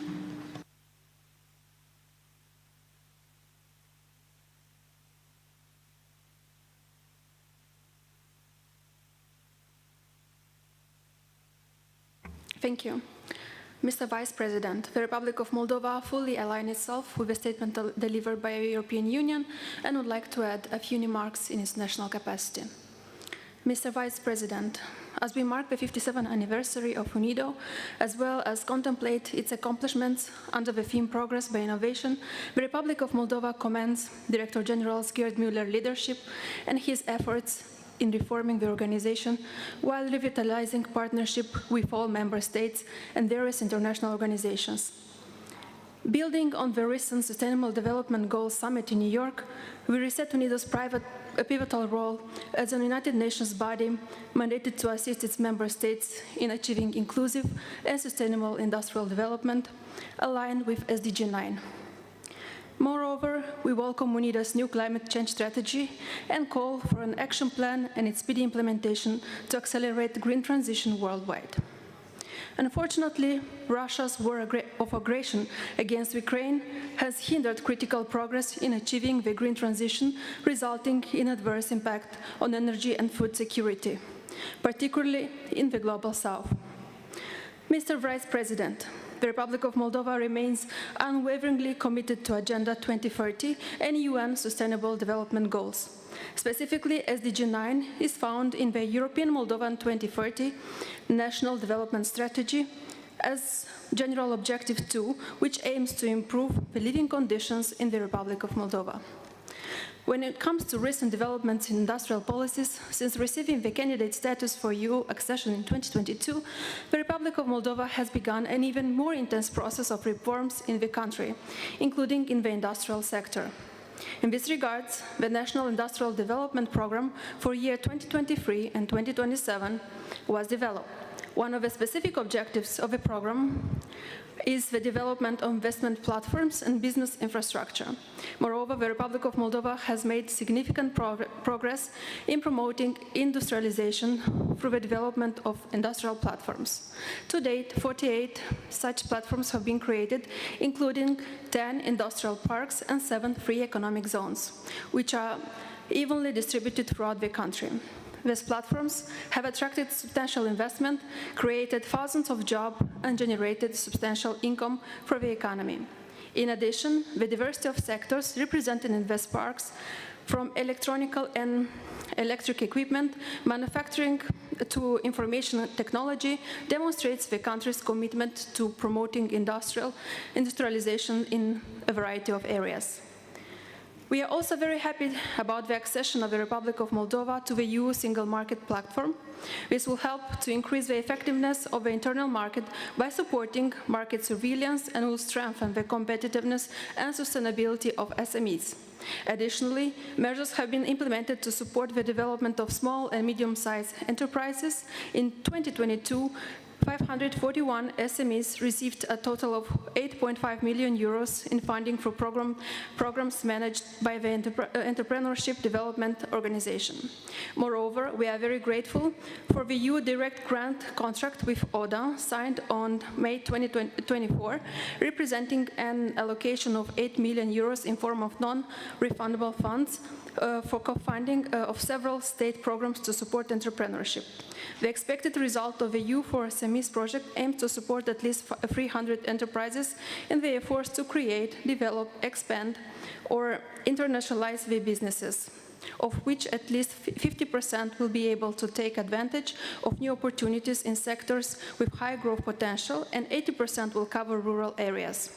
Thank you. Mr. Vice President, the Republic of Moldova fully aligns itself with the statement delivered by the European Union and would like to add a few remarks in its national capacity. Mr. Vice President, as we mark the 57th anniversary of UNIDO, as well as contemplate its accomplishments under the theme Progress by Innovation, the Republic of Moldova commends Director General Gerd Müller's leadership and his efforts in reforming the organization while revitalizing partnership with all member states and various international organizations. Building on the recent Sustainable Development Goals Summit in New York, we reset UNIDO's pivotal role as an United Nations body mandated to assist its member states in achieving inclusive and sustainable industrial development aligned with SDG 9. Moreover, we welcome UNIDO's new climate change strategy and call for an action plan and its speedy implementation to accelerate the green transition worldwide. Unfortunately, Russia's war of aggression against Ukraine has hindered critical progress in achieving the green transition, resulting in adverse impact on energy and food security, particularly in the Global South. Mr. Vice President, the Republic of Moldova remains unwaveringly committed to Agenda 2030 and UN Sustainable Development Goals. Specifically, SDG 9 is found in the European Moldovan 2030 National Development Strategy as General Objective 2, which aims to improve the living conditions in the Republic of Moldova. When it comes to recent developments in industrial policies, since receiving the candidate status for EU accession in 2022, the Republic of Moldova has begun an even more intense process of reforms in the country, including in the industrial sector. In this regard, the National Industrial Development Program for year 2023 and 2027 was developed. One of the specific objectives of the program is the development of investment platforms and business infrastructure. Moreover, the Republic of Moldova has made significant progress in promoting industrialization through the development of industrial platforms. To date, 48 such platforms have been created, including 10 industrial parks and 7 free economic zones, which are evenly distributed throughout the country. These platforms have attracted substantial investment, created thousands of jobs, and generated substantial income for the economy. In addition, the diversity of sectors represented in these parks, from electronic and electric equipment, manufacturing to information technology, demonstrates the country's commitment to promoting industrialization in a variety of areas. We are also very happy about the accession of the Republic of Moldova to the EU Single Market Platform. This will help to increase the effectiveness of the internal market by supporting market surveillance and will strengthen the competitiveness and sustainability of SMEs. Additionally, measures have been implemented to support the development of small and medium-sized enterprises. In 2022, 541 SMEs received a total of 8.5 million euros in funding for programs managed by the Entrepreneurship Development Organization. Moreover, we are very grateful for the EU direct grant contract with ODA signed on May 2024, representing an allocation of 8 million euros in form of non-refundable funds for co-funding of several state programs to support entrepreneurship. The expected result of the EU for SMEs project aims to support at least 300 enterprises in their efforts to create, develop, expand, or internationalize their businesses, of which at least 50% will be able to take advantage of new opportunities in sectors with high growth potential, and 80% will cover rural areas.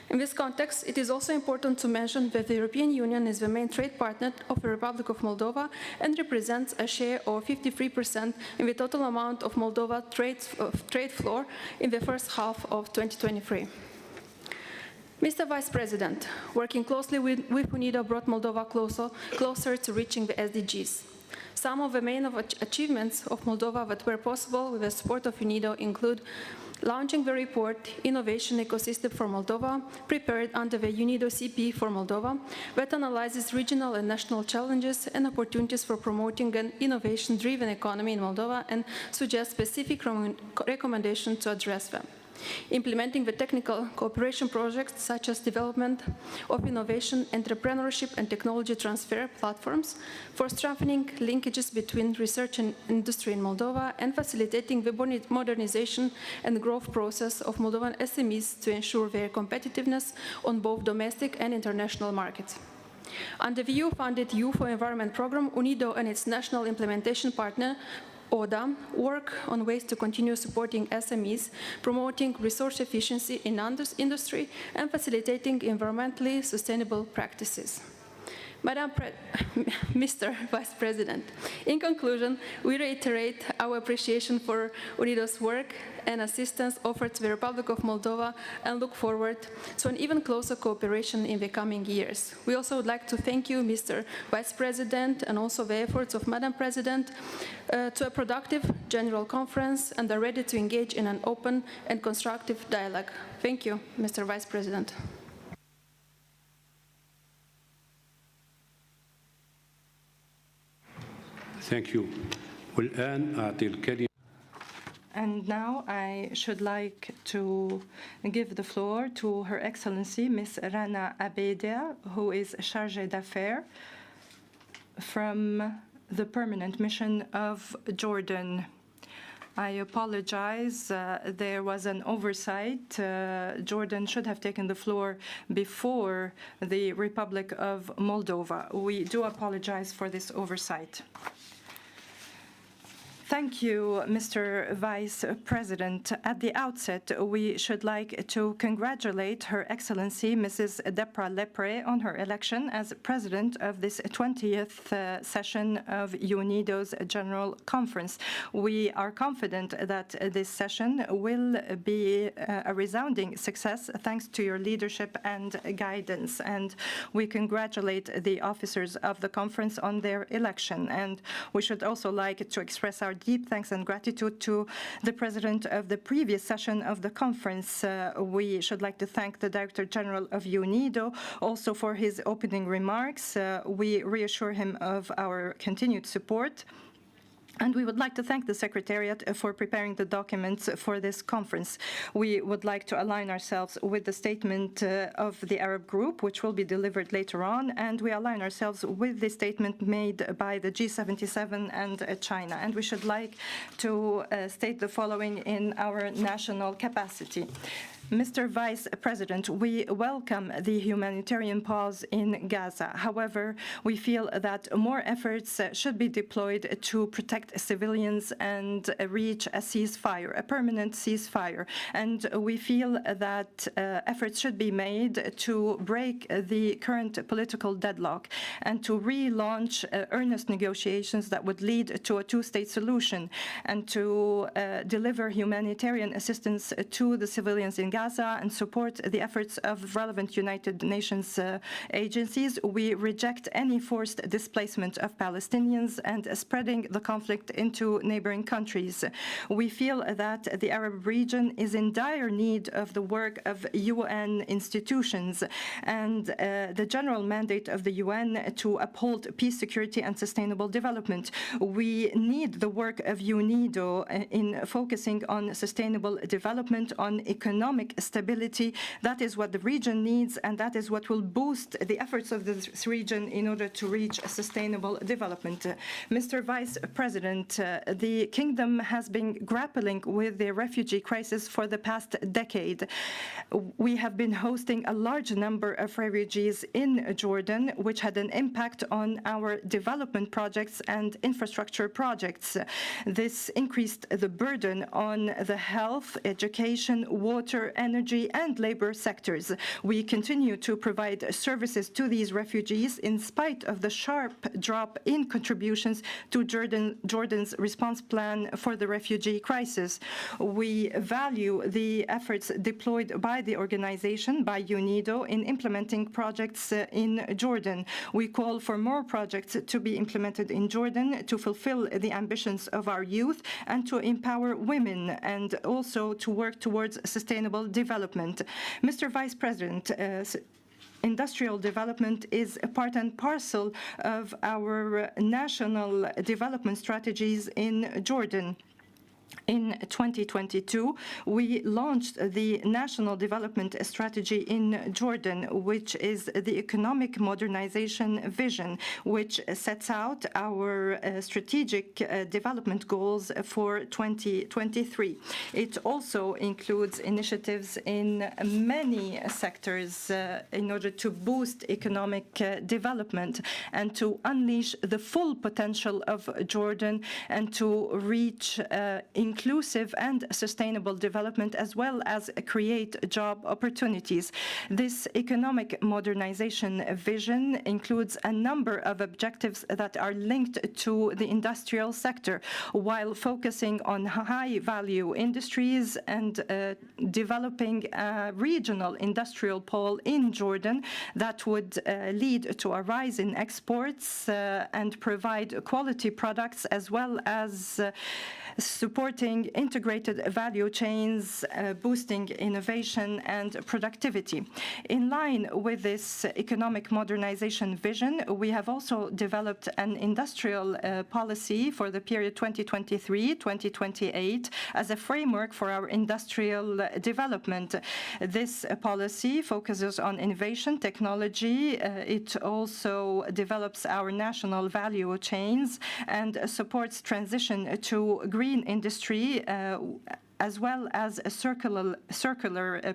In this context, it is also important to mention that the European Union is the main trade partner of the Republic of Moldova and represents a share of 53% in the total amount of Moldova trade floor in the first half of 2023. Mr. Vice President, working closely with UNIDO brought Moldova closer to reaching the SDGs. Some of the main achievements of Moldova that were possible with the support of UNIDO include launching the report Innovation Ecosystem for Moldova, prepared under the UNIDO CP for Moldova, that analyzes regional and national challenges and opportunities for promoting an innovation-driven economy in Moldova and suggests specific recommendations to address them. Implementing the technical cooperation projects such as development of innovation, entrepreneurship and technology transfer platforms for strengthening linkages between research and industry in Moldova and facilitating the modernization and growth process of Moldovan SMEs to ensure their competitiveness on both domestic and international markets. Under the EU-funded EU for Environment program, UNIDO and its national implementation partner ODA work on ways to continue supporting SMEs, promoting resource efficiency in industry and facilitating environmentally sustainable practices. Mr. Vice President, in conclusion, we reiterate our appreciation for UNIDO's work and assistance offered to the Republic of Moldova and look forward to an even closer cooperation in the coming years. We also would like to thank you, Mr. Vice President, and also the efforts of Madam President to a productive General Conference, and are ready to engage in an open and constructive dialogue. Thank you, Mr. Vice President. Thank you. والآن أعطي الكلمة. And now I should like to give the floor to Her Excellency Ms. Rana Abedia, who is Chargée d'Affaires from the Permanent Mission of Jordan. I apologize, there was an oversight. Jordan should have taken the floor before the Republic of Moldova. We do apologize for this oversight. Thank you, Mr. Vice President. At the outset, we should like to congratulate Her Excellency Mrs. Depra Lepre on her election as President of this 20th session of UNIDO's General Conference. We are confident that this session will be a resounding success thanks to your leadership and guidance. And we congratulate the officers of the conference on their election. And we should also like to express our deep thanks and gratitude to the president of the previous session of the conference. We should like to thank the Director General of UNIDO also for his opening remarks. We reassure him of our continued support. And we would like to thank the Secretariat for preparing the documents for this conference. We would like to align ourselves with the statement of the Arab group, which will be delivered later on, and we align ourselves with the statement made by the G77 and China. And we should like to state the following in our national capacity. Mr. Vice President, we welcome the humanitarian pause in Gaza. However, we feel that more efforts should be deployed to protect civilians and reach a ceasefire, a permanent ceasefire. And we feel that efforts should be made to break the current political deadlock and to relaunch earnest negotiations that would lead to a two-state solution and to deliver humanitarian assistance to the civilians in Gaza and support the efforts of relevant United Nations agencies. We reject any forced displacement of Palestinians and spreading the conflict into neighboring countries. We feel that the Arab region is in dire need of the work of UN institutions and the general mandate of the UN to uphold peace, security, and sustainable development. We need the work of UNIDO in focusing on sustainable development, on economic stability. That is what the region needs, and that is what will boost the efforts of this region in order to reach sustainable development. Mr. Vice President, the Kingdom has been grappling with the refugee crisis for the past decade. We have been hosting a large number of refugees in Jordan, which had an impact on our development projects and infrastructure projects. This increased the burden on the health, education, water, energy, and labor sectors. We continue to provide services to these refugees in spite of the sharp drop in contributions to Jordan's response plan for the refugee crisis. We value the efforts deployed by the organization, by UNIDO, in implementing projects in Jordan. We call for more projects to be implemented in Jordan to fulfill the ambitions of our youth and to empower women and also to work towards sustainable development. Mr. Vice President, industrial development is a part and parcel of our national development strategies in Jordan. In 2022, we launched the National Development Strategy in Jordan, which is the economic modernization vision, which sets out our strategic development goals for 2023. It also includes initiatives in many sectors in order to boost economic development and to unleash the full potential of Jordan and to reach inclusive and sustainable development, as well as create job opportunities. This economic modernization vision includes a number of objectives that are linked to the industrial sector, while focusing on high-value industries and developing a regional industrial pole in Jordan that would lead to a rise in exports and provide quality products, as well as support supporting integrated value chains, boosting innovation and productivity. In line with this economic modernization vision, we have also developed an industrial policy for the period 2023-2028 as a framework for our industrial development. This policy focuses on innovation, technology. It also develops our national value chains and supports transition to green industry, as well as a circular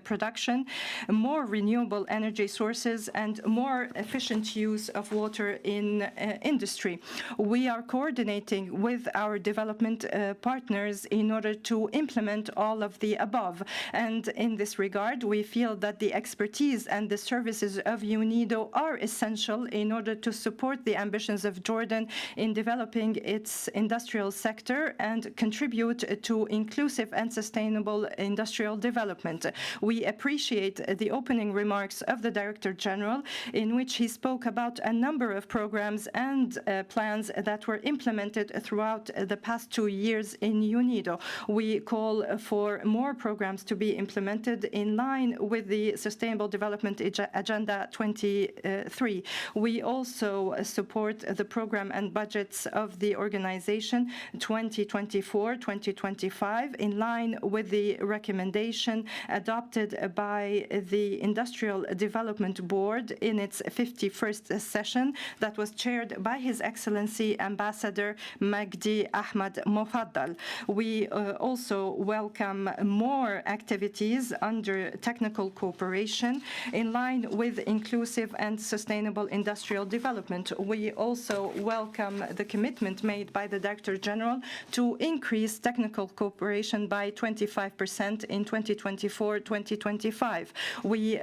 production, more renewable energy sources, and more efficient use of water in industry. We are coordinating with our development partners in order to implement all of the above. And in this regard, we feel that the expertise and the services of UNIDO are essential in order to support the ambitions of Jordan in developing its industrial sector and contribute to inclusive and sustainable industrial development. We appreciate the opening remarks of the Director General, in which he spoke about a number of programs and plans that were implemented throughout the past 2 years in UNIDO. We call for more programs to be implemented in line with the Sustainable Development Agenda 23. We also support the program and budgets of the organization 2024-2025 in line with the recommendation adopted by the Industrial Development Board in its 51st session that was chaired by His Excellency Ambassador Magdi Ahmad Mofaddal. We also welcome more activities under technical cooperation in line with inclusive and sustainable industrial development. We also welcome the commitment made by the Director General to increase technical cooperation by 25% in 2024-2025. We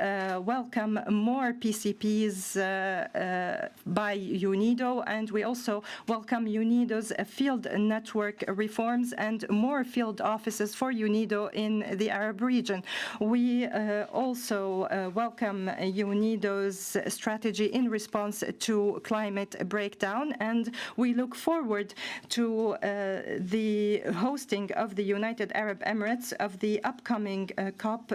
welcome more PCPs by UNIDO, and we also welcome UNIDO's field network reforms and more field offices for UNIDO in the Arab region. We also welcome UNIDO's strategy in response to climate breakdown, and we look forward to the hosting of the United Arab Emirates of the upcoming COP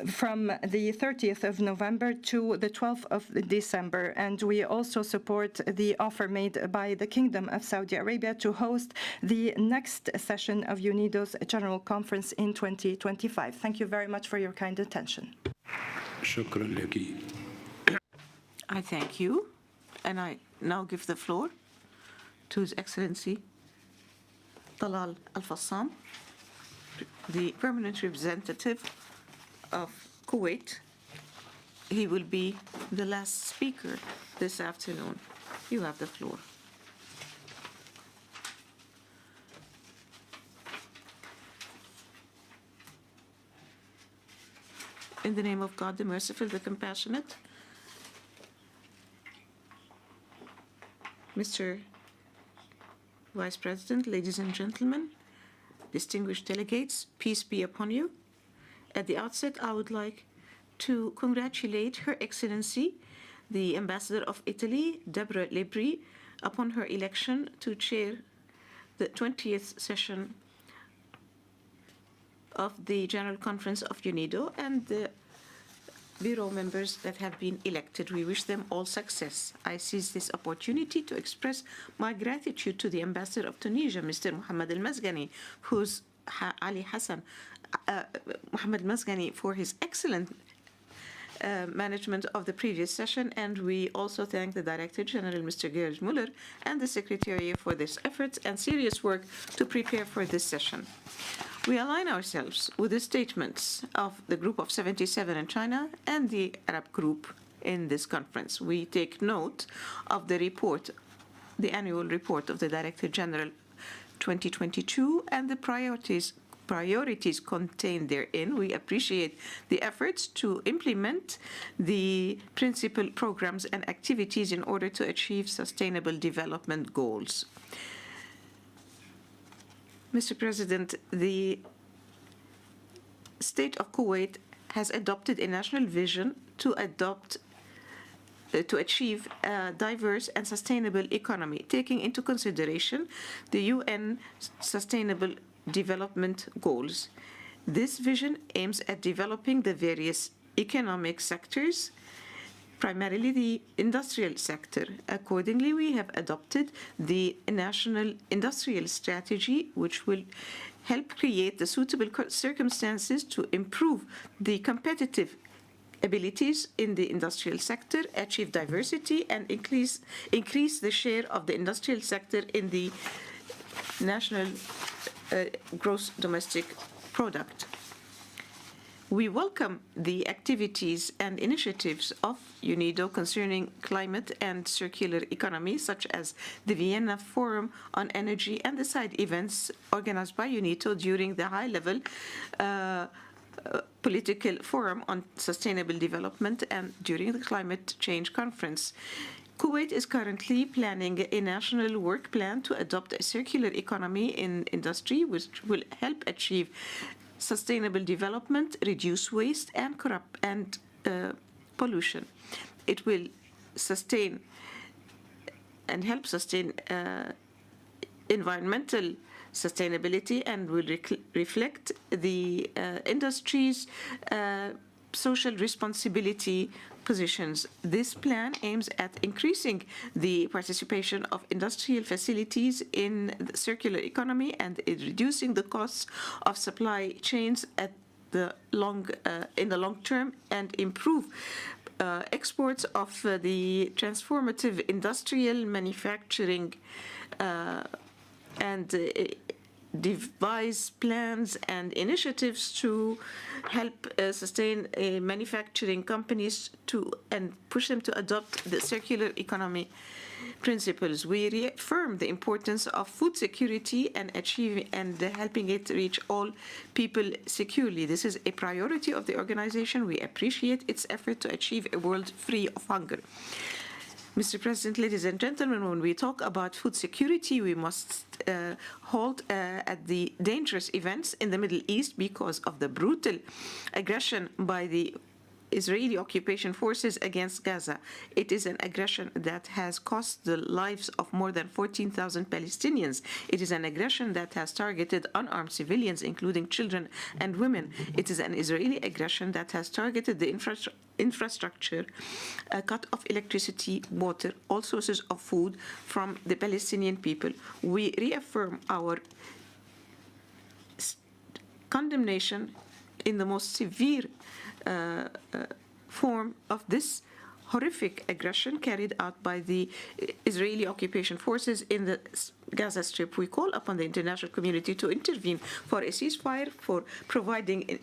from the 30th of November to the 12th of December. And we also support the offer made by the Kingdom of Saudi Arabia to host the next session of UNIDO's General Conference in 2025. Thank you very much for your kind attention. I thank you, and I now give the floor to His Excellency Talal Al-Fassam, the permanent representative of Kuwait. He will be the last speaker this afternoon. You have the floor. In the name of God, the merciful, the compassionate, Mr. Vice President, ladies and gentlemen, distinguished delegates, peace be upon you. At the outset, I would like to congratulate Her Excellency, the Ambassador of Italy, Deborah Lebri, upon her election to chair the 20th session of the General Conference of UNIDO and the Bureau members that have been elected. We wish them all success. I seize this opportunity to express my gratitude to the Ambassador of Tunisia, Mr. Mohammed Al-Mazghani, who's Ali Hassan, Mohammed Al-Mazghani, for his excellent management of the previous session, and we also thank the Director General, Mr. Gerd Muller, and the Secretariat for their efforts and serious work to prepare for this session. We align ourselves with the statements of the Group of 77 in China and the Arab Group in this conference. We take note of the report, the annual report of the Director General 2022, and the priorities contained therein. We appreciate the efforts to implement the principal programs and activities in order to achieve sustainable development goals. Mr. President, the State of Kuwait has adopted a national vision to adopt to achieve a diverse and sustainable economy, taking into consideration the UN Sustainable Development Goals. This vision aims at developing the various economic sectors, primarily the industrial sector. Accordingly, we have adopted the National Industrial Strategy, which will help create the suitable circumstances to improve the competitive abilities in the industrial sector, achieve diversity, and increase the share of the industrial sector in the national gross domestic product. We welcome the activities and initiatives of UNIDO concerning climate and circular economy, such as the Vienna Forum on Energy and the side events organized by UNIDO during the high-level political forum on sustainable development and during the climate change conference. Kuwait is currently planning a national work plan to adopt a circular economy in industry, which will help achieve sustainable development, reduce waste and pollution. It will sustain and help sustain environmental sustainability and will reflect the industry's social responsibility positions. This plan aims at increasing the participation of industrial facilities in the circular economy and reducing the costs of supply chains in the long term, and improve exports of the transformative industrial manufacturing and devise plans and initiatives to help sustain manufacturing companies and push them to adopt the circular economy principles. We reaffirm the importance of food security and helping it reach all people securely. This is a priority of the organization. We appreciate its effort to achieve a world free of hunger. Mr. President, ladies and gentlemen, when we talk about food security, we must halt at the dangerous events in the Middle East because of the brutal aggression by the Israeli occupation forces against Gaza. It is an aggression that has cost the lives of more than 14,000 Palestinians. It is an aggression that has targeted unarmed civilians, including children and women. It is an Israeli aggression that has targeted the infrastructure, cut off electricity, water, all sources of food from the Palestinian people. We reaffirm our condemnation in the most severe form of this horrific aggression carried out by the Israeli occupation forces in the Gaza Strip. We call upon the international community to intervene for a ceasefire, for providing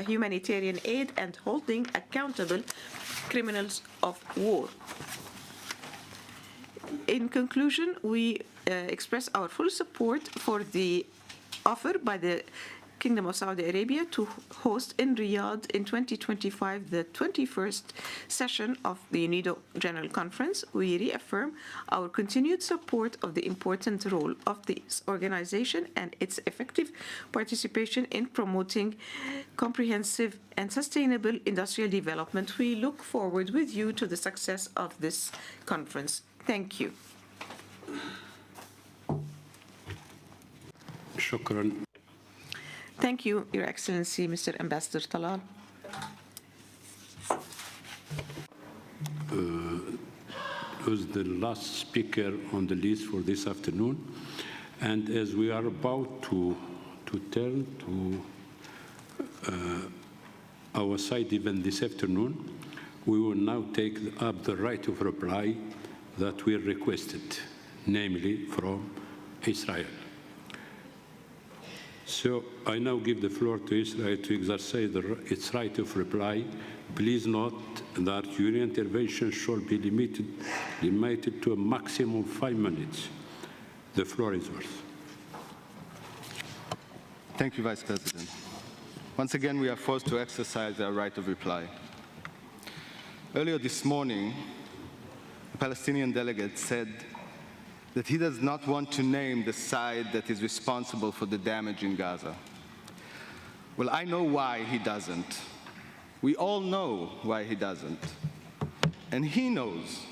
humanitarian aid and holding accountable criminals of war. In conclusion, we express our full support for the offer by the Kingdom of Saudi Arabia to host in Riyadh in 2025 the 21st session of the UNIDO General Conference. We reaffirm our continued support of the important role of this organization and its effective participation in promoting comprehensive and sustainable industrial development. We look forward with you to the success of this conference. Thank you. Shukran. Thank you, Your Excellency, Mr. Ambassador Talal. Was the last speaker on the list for this afternoon. And as we are about to turn to our side event this afternoon, we will now take up the right of reply that we requested, namely from Israel. So I now give the floor to Israel to exercise its right of reply. Please note that your intervention should be limited to a maximum of 5 minutes. The floor is yours. Thank you, Vice President. Once again, we are forced to exercise our right of reply. Earlier this morning, a Palestinian delegate said that he does not want to name the side that is responsible for the damage in Gaza. Well, I know why he doesn't. We all know why he doesn't. And he knows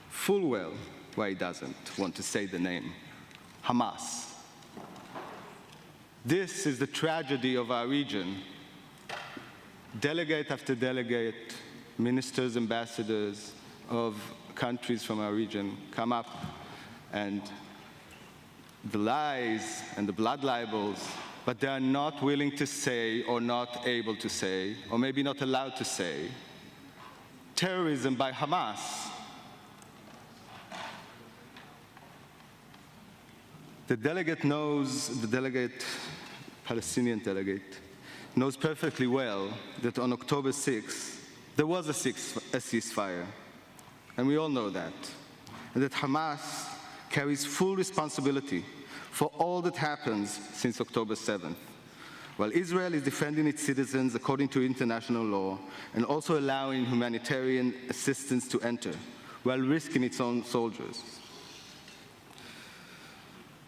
full well why he doesn't want to say the name: Hamas. This is the tragedy of our region. Delegate after delegate, ministers, ambassadors of countries from our region come up, and the lies and the blood libels, but they are not willing to say, or not able to say, or maybe not allowed to say, terrorism by Hamas. The Palestinian delegate, knows perfectly well that on October 6th, there was a ceasefire, and we all know that, and that Hamas carries full responsibility for all that happens since October 7th, while Israel is defending its citizens according to international law and also allowing humanitarian assistance to enter, while risking its own soldiers.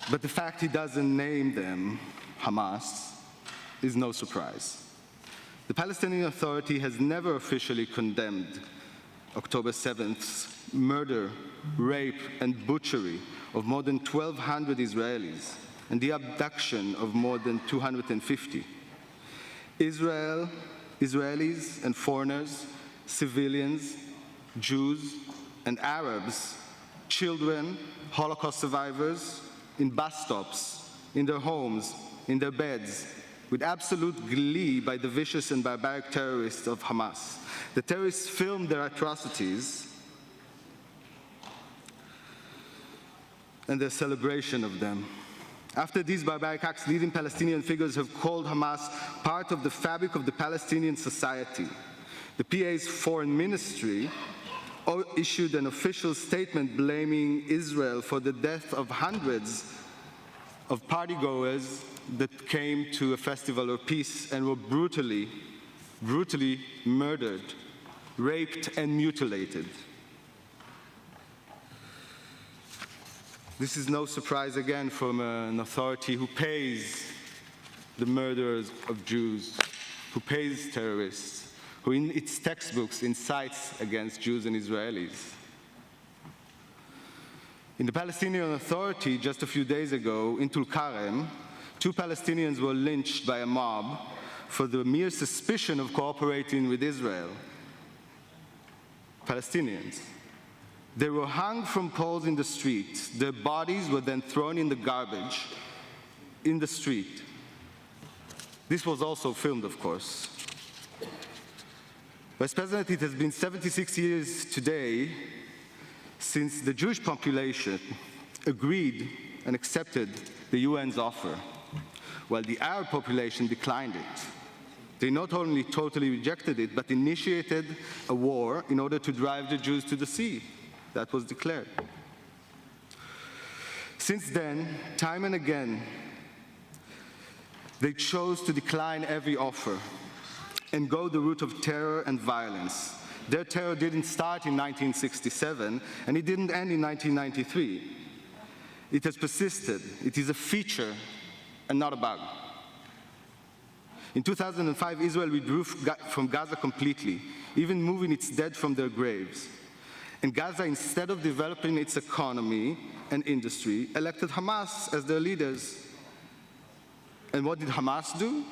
But the fact he doesn't name them Hamas is no surprise. The Palestinian Authority has never officially condemned October 7th's murder, rape, and butchery of more than 1,200 Israelis and the abduction of more than 250. Israelis and foreigners, civilians, Jews and Arabs, children, Holocaust survivors, in bus stops, in their homes, in their beds, with absolute glee by the vicious and barbaric terrorists of Hamas. The terrorists filmed their atrocities and their celebration of them. After these barbaric acts, leading Palestinian figures have called Hamas part of the fabric of the Palestinian society. The PA's foreign ministry issued an official statement blaming Israel for the death of hundreds of partygoers that came to a festival of peace and were brutally murdered, raped, and mutilated. This is no surprise again from an authority who pays the murderers of Jews, who pays terrorists, who in its textbooks incites against Jews and Israelis. In the Palestinian Authority, just a few days ago, in Tulkarem, 2 Palestinians were lynched by a mob for the mere suspicion of cooperating with Israel. Palestinians. They were hung from poles in the street. Their bodies were then thrown in the garbage in the street. This was also filmed, of course. Vice President, it has been 76 years today since the Jewish population agreed and accepted the UN's offer, while the Arab population declined it. They not only totally rejected it, but initiated a war in order to drive the Jews to the sea. That was declared. Since then, time and again, they chose to decline every offer and go the route of terror and violence. Their terror didn't start in 1967, and it didn't end in 1993. It has persisted. It is a feature and not a bug. In 2005, Israel withdrew from Gaza completely, even moving its dead from their graves. And Gaza, instead of developing its economy and industry, elected Hamas as their leaders. And what did Hamas do?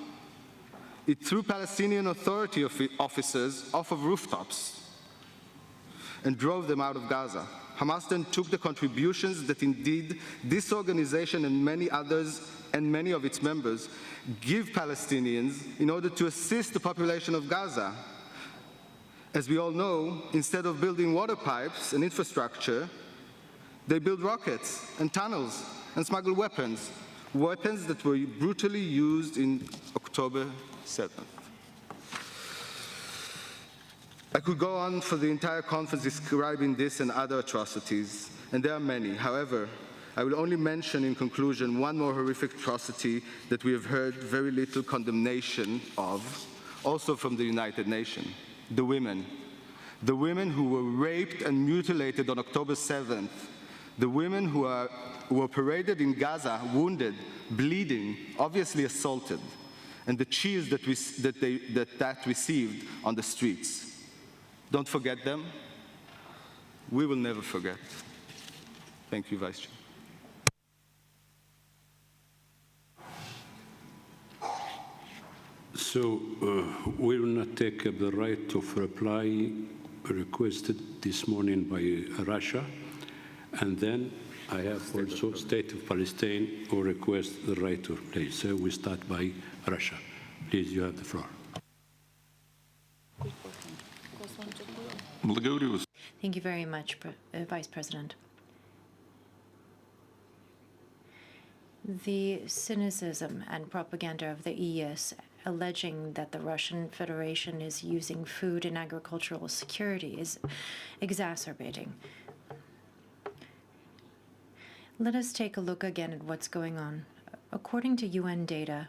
It threw Palestinian Authority officers off of rooftops and drove them out of Gaza. Hamas then took the contributions that indeed this organization and many others and many of its members give Palestinians in order to assist the population of Gaza. As we all know, instead of building water pipes and infrastructure, they build rockets and tunnels and smuggle weapons, weapons that were brutally used in October 7th. I could go on for the entire conference describing this and other atrocities, and there are many. However, I will only mention in conclusion one more horrific atrocity that we have heard very little condemnation of, also from the United Nations. The women who were raped and mutilated on October 7th, the women who were paraded in Gaza, wounded, bleeding, obviously assaulted, and the cheers that received on the streets. Don't forget them. We will never forget. Thank you, Vice Chair. So we will not take up the right of reply requested this morning by Russia. And then I have also State of Palestine who request the right to reply. So we start by Russia. Please, you have the floor. Thank you very much, Vice President. The cynicism and propaganda of the ES alleging that the Russian Federation is using food and agricultural security is exacerbating. Let us take a look again at what's going on. According to UN data,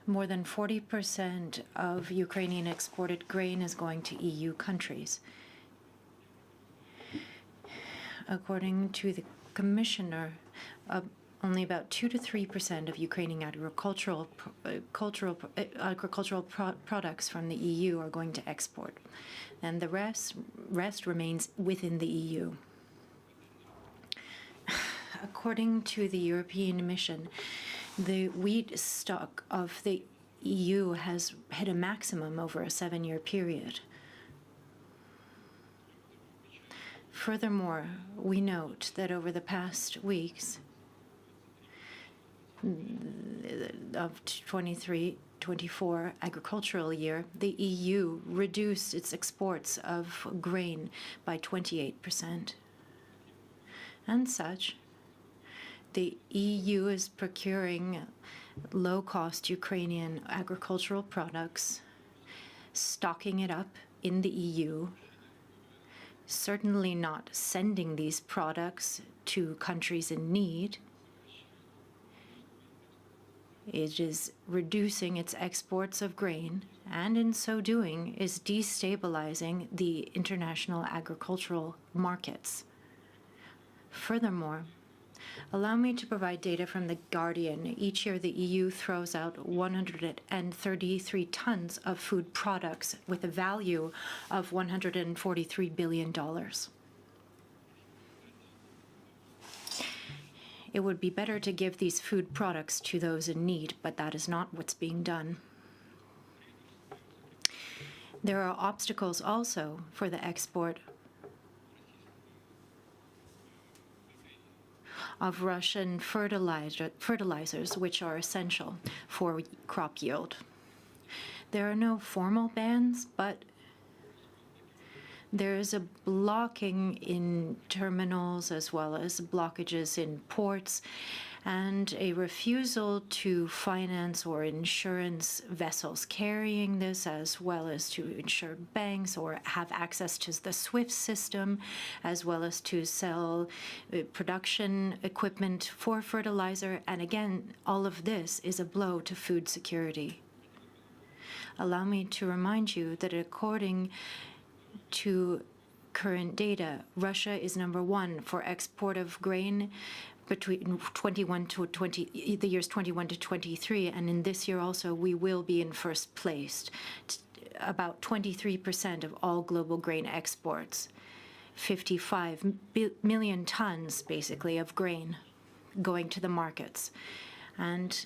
more than 40% of Ukrainian exported grain is going to EU countries. According to the Commissioner, only about 2 to 3% of Ukrainian agricultural products from the EU are going to export, and the rest remains within the EU. According to the European mission, the wheat stock of the EU has hit a maximum over a 7-year period. Furthermore, we note that over the past weeks of 23-24 agricultural year, the EU reduced its exports of grain by 28%. And such, the EU is procuring low-cost Ukrainian agricultural products, stocking it up in the EU, certainly not sending these products to countries in need. It is reducing its exports of grain, and in so doing is destabilizing the international agricultural markets. Furthermore, allow me to provide data from The Guardian. Each year, the EU throws out 133 tons of food products with a value of $143 billion. It would be better to give these food products to those in need, but that is not what's being done. There are obstacles also for the export of Russian fertilizers, which are essential for crop yield. There are no formal bans, but there is a blocking in terminals as well as blockages in ports and a refusal to finance or insurance vessels carrying this, as well as to insure banks or have access to the SWIFT system, as well as to sell production equipment for fertilizer. And again, all of this is a blow to food security. Allow me to remind you that according to current data, Russia is #1 for export of grain between the years 21 to 23, and in this year also we will be in first place. About 23% of all global grain exports, 55 million tons basically of grain going to the markets. And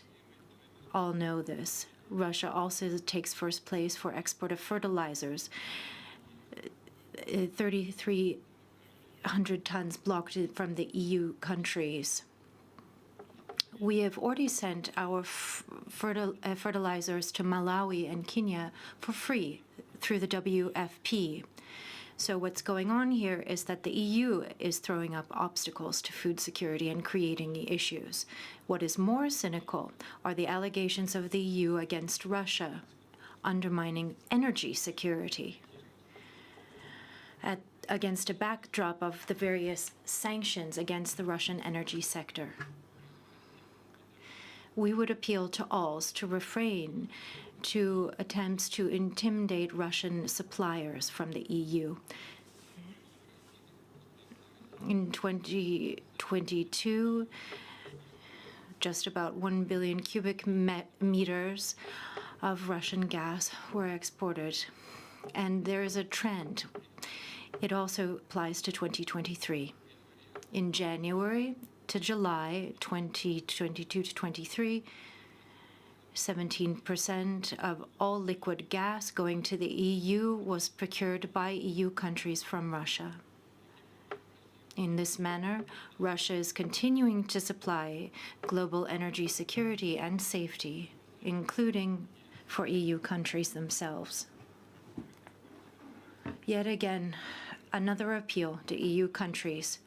all know this. Russia also takes first place for export of fertilizers, 3,300 tons blocked from the EU countries. We have already sent our fertilizers to Malawi and Kenya for free through the WFP. So what's going on here is that the EU is throwing up obstacles to food security and creating the issues. What is more cynical are the allegations of the EU against Russia, undermining energy security against a backdrop of the various sanctions against the Russian energy sector. We would appeal to all to refrain to attempts to intimidate Russian suppliers from the EU. In 2022, just about 1 billion cubic meters of Russian gas were exported. And there is a trend. It also applies to 2023. In January to July 2022 to 23, 17% of all liquid gas going to the EU was procured by EU countries from Russia. In this manner, Russia is continuing to supply global energy security and safety, including for EU countries themselves. Yet again, another appeal to EU countries.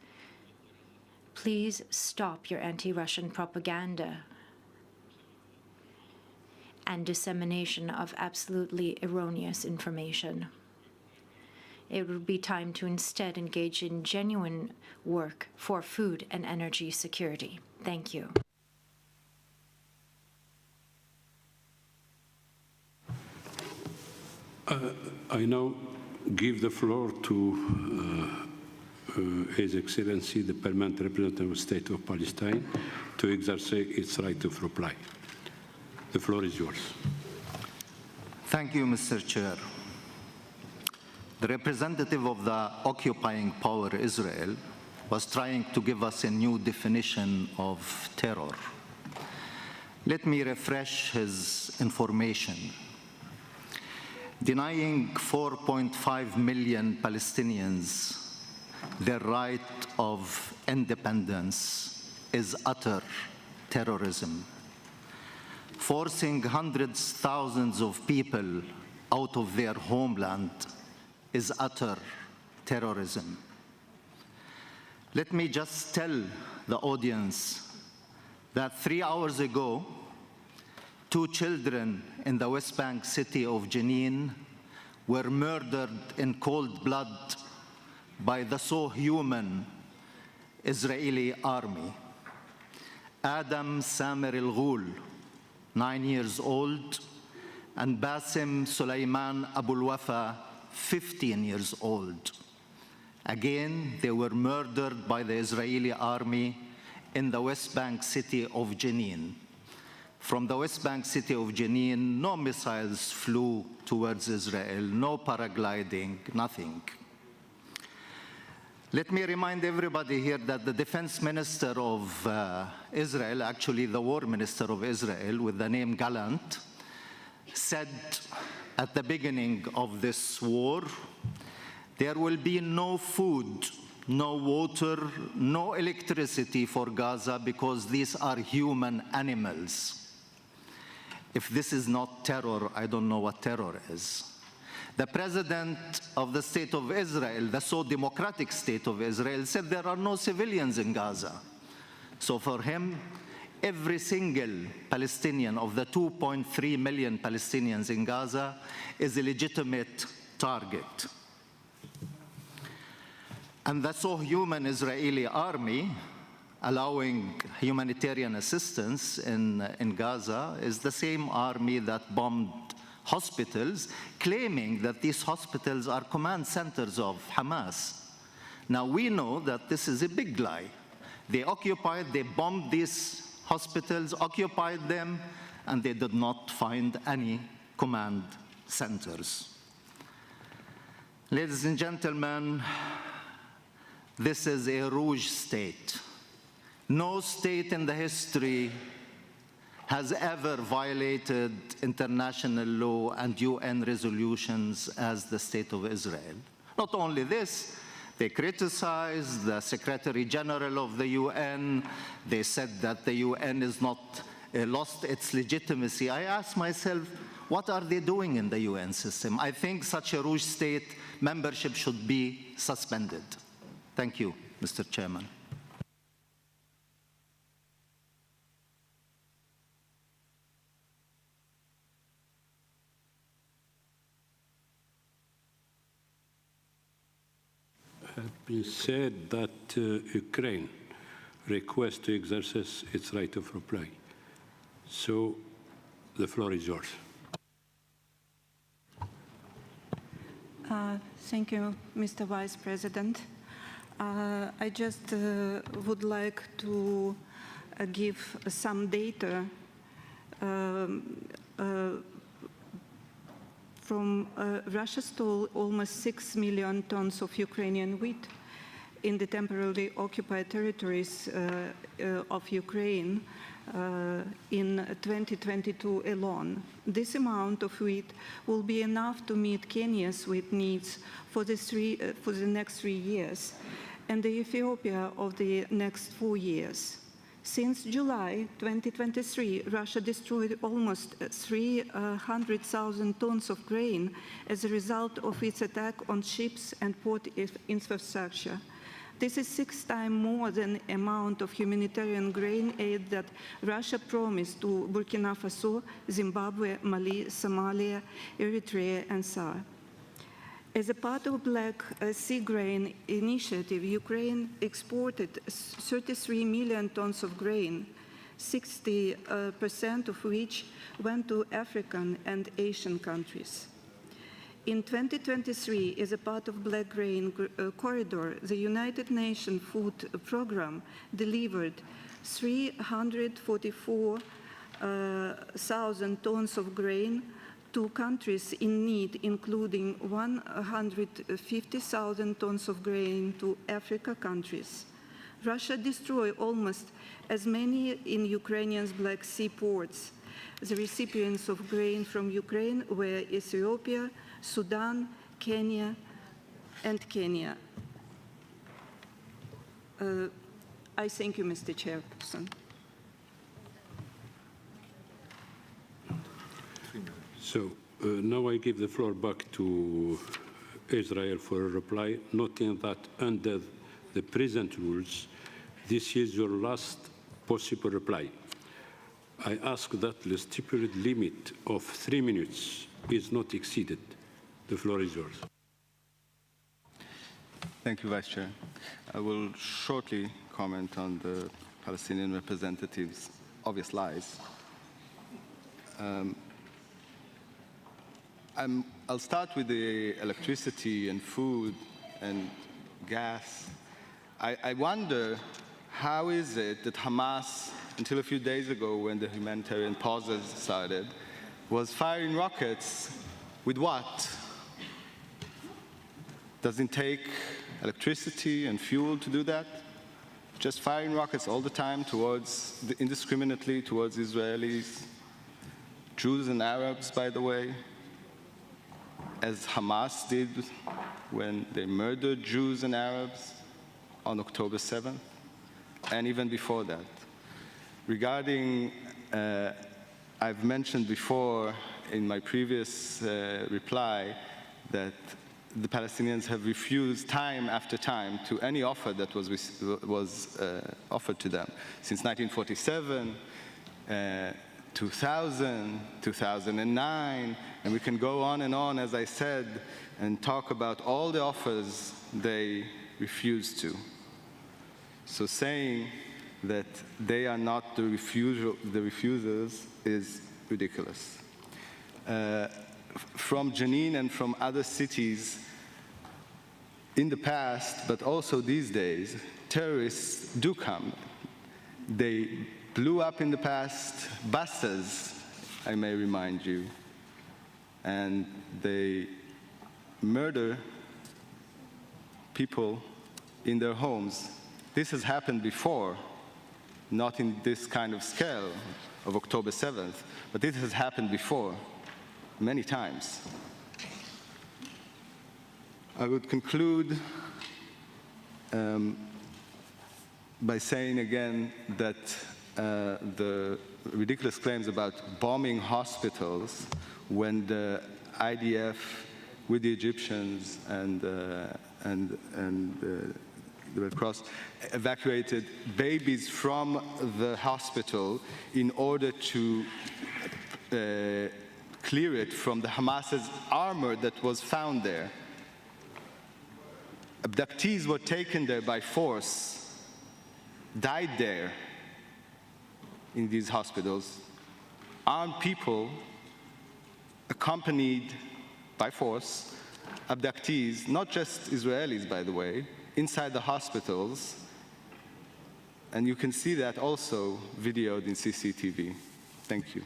Please stop your anti-Russian propaganda and dissemination of absolutely erroneous information. It would be time to instead engage in genuine work for food and energy security. Thank you. I now give the floor to His Excellency, the Permanent Representative of the State of Palestine, to exercise its right of reply. The floor is yours. Thank you, Mr. Chair. The representative of the occupying power, Israel, was trying to give us a new definition of terror. Let me refresh his information. Denying 4.5 million Palestinians their right of independence is utter terrorism. Forcing hundreds, thousands of people out of their homeland is utter terrorism. Let me just tell the audience that 3 hours ago, 2 children in the West Bank city of Jenin were murdered in cold blood by the so human Israeli army. Adam Samer al-Ghul, 9 years old, and Bassem Sulaiman Abul Wafa, 15 years old. Again, they were murdered by the Israeli army in the West Bank city of Jenin. From the West Bank city of Jenin, no missiles flew towards Israel, no paragliding, nothing. Let me remind everybody here that the defense minister of Israel, actually the war minister of Israel with the name Gallant, said at the beginning of this war, there will be no food, no water, no electricity for Gaza because these are human animals. If this is not terror, I don't know what terror is. The president of the state of Israel, the so democratic state of Israel, said there are no civilians in Gaza. So for him, every single Palestinian of the 2.3 million Palestinians in Gaza is a legitimate target. And the so human Israeli army allowing humanitarian assistance in Gaza is the same army that bombed hospitals, claiming that these hospitals are command centers of Hamas. Now we know that this is a big lie. They bombed these hospitals, occupied them, and they did not find any command centers. Ladies and gentlemen, this is a rouge state. No state in the history has ever violated international law and UN resolutions as the State of Israel. Not only this, they criticized the Secretary General of the UN. They said that the UN is not lost its legitimacy. I ask myself, what are they doing in the UN system? I think such a rouge state membership should be suspended. Thank you, Mr. Chairman. Been said that Ukraine requests to exercise its right of reply. So the floor is yours. Thank you, Mr. Vice President. I just would like to give some data Russia stole almost 6 million tons of Ukrainian wheat in the temporarily occupied territories of Ukraine in 2022 alone. This amount of wheat will be enough to meet Kenya's wheat needs for the next 3 years and the Ethiopia of the next 4 years. Since July 2023, Russia destroyed almost 300,000 tons of grain as a result of its attack on ships and port infrastructure. This is 6 times more than the amount of humanitarian grain aid that Russia promised to Burkina Faso, Zimbabwe, Mali, Somalia, Eritrea, and SAR. As a part of Black Sea Grain Initiative, Ukraine exported 33 million tons of grain, 60% of which went to African and Asian countries. In 2023, as a part of Black Grain Corridor, the United Nations Food Programme delivered 344,000 tons of grain to countries in need, including 150,000 tons of grain to Africa countries. Russia destroyed almost as many in Ukrainians' Black Sea ports. The recipients of grain from Ukraine were Ethiopia, Sudan, Kenya, and Kenya. I thank you, Mr. Chairperson. So now I give the floor back to Israel for a reply, noting that under the present rules, this is your last possible reply. I ask that the stipulated limit of 3 minutes is not exceeded. The floor is yours. Thank you, Vice Chair. I will shortly comment on the Palestinian representatives' obvious lies. I'll start with the electricity and food and gas. I wonder, how is it that Hamas, until a few days ago when the humanitarian pauses started, was firing rockets with what? Does it take electricity and fuel to do that? Just firing rockets all the time indiscriminately towards Israelis, Jews and Arabs, by the way, as Hamas did when they murdered Jews and Arabs on October 7th, and even before that. Regarding, I've mentioned before in my previous reply that the Palestinians have refused time after time to any offer that was offered to them. Since 1947, 2000, 2009, and we can go on, as I said, and talk about all the offers they refused to. So saying that they are not the refusers is ridiculous. From Jenin and from other cities in the past, but also these days, terrorists do come. They blew up in the past buses, I may remind you, and they murder people in their homes. This has happened before, not in this kind of scale of October 7th, but this has happened before, many times. I would conclude by saying again that the ridiculous claims about bombing hospitals when the IDF with the Egyptians and the Red Cross evacuated babies from the hospital in order to clear it from the Hamas's armor that was found there. Abductees were taken there by force, died there in these hospitals. Armed people accompanied by force abductees, not just Israelis, by the way, inside the hospitals, and you can see that also videoed in CCTV. Thank you.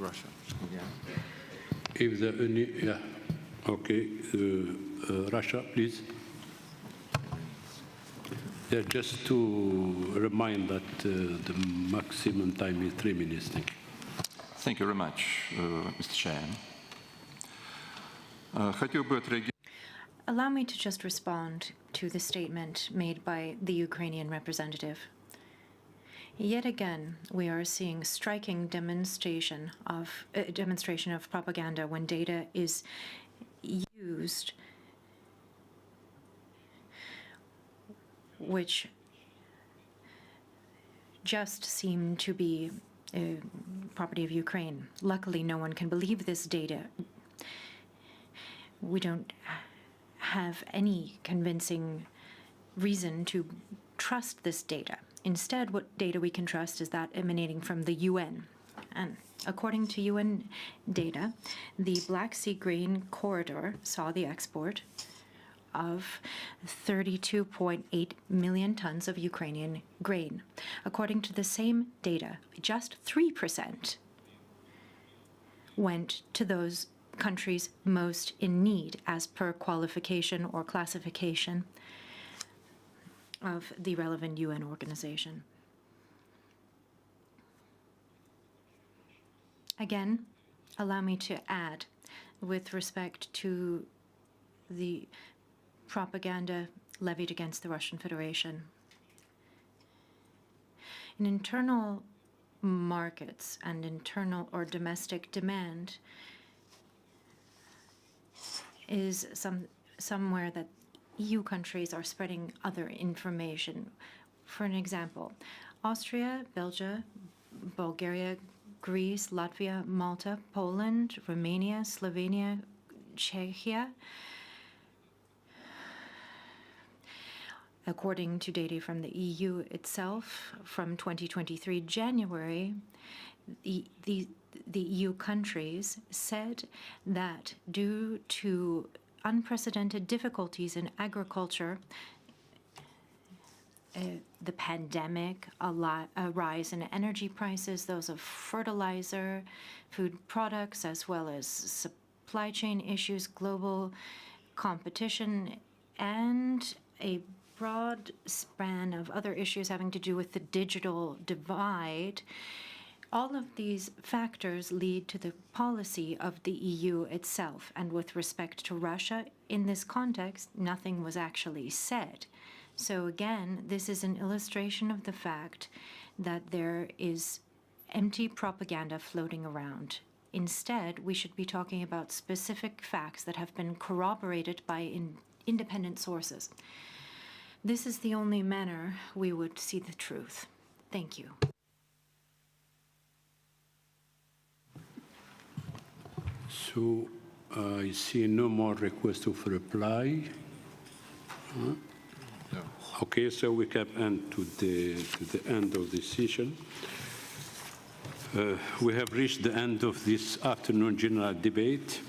Russia. If the yeah, okay, Russia, please. Yeah, just to remind that the maximum time is 3 minutes. Thank you. Thank you very much, Mr. Chair. Allow me to just respond to the statement made by the Ukrainian representative. Yet again, we are seeing striking demonstration of propaganda when data is used, which just seem to be property of Ukraine. Luckily, no one can believe this data. We don't have any convincing reason to trust this data. Instead, what data we can trust is that emanating from the UN. And according to UN data, the Black Sea grain corridor saw the export of 32.8 million tons of Ukrainian grain. According to the same data, just 3% went to those countries most in need as per qualification or classification of the relevant UN organization. Again, allow me to add, with respect to the propaganda levied against the Russian Federation, in internal markets and internal or domestic demand is somewhere that EU countries are spreading other information. For an example, Austria, Belgium, Bulgaria, Greece, Latvia, Malta, Poland, Romania, Slovenia, Czechia, according to data from the EU itself, from 2023 January, the EU countries said that due to unprecedented difficulties in agriculture, the pandemic, a rise in energy prices, those of fertilizer, food products, as well as supply chain issues, global competition, and a broad span of other issues having to do with the digital divide. All of these factors lead to the policy of the EU itself, and with respect to Russia, in this context, nothing was actually said. So again, this is an illustration of the fact that there is empty propaganda floating around. Instead, we should be talking about specific facts that have been corroborated by independent sources. This is the only manner we would see the truth. Thank you. So I see no more requests of reply. Okay, so we can end to the end of the session. We have reached the end of this afternoon general debate.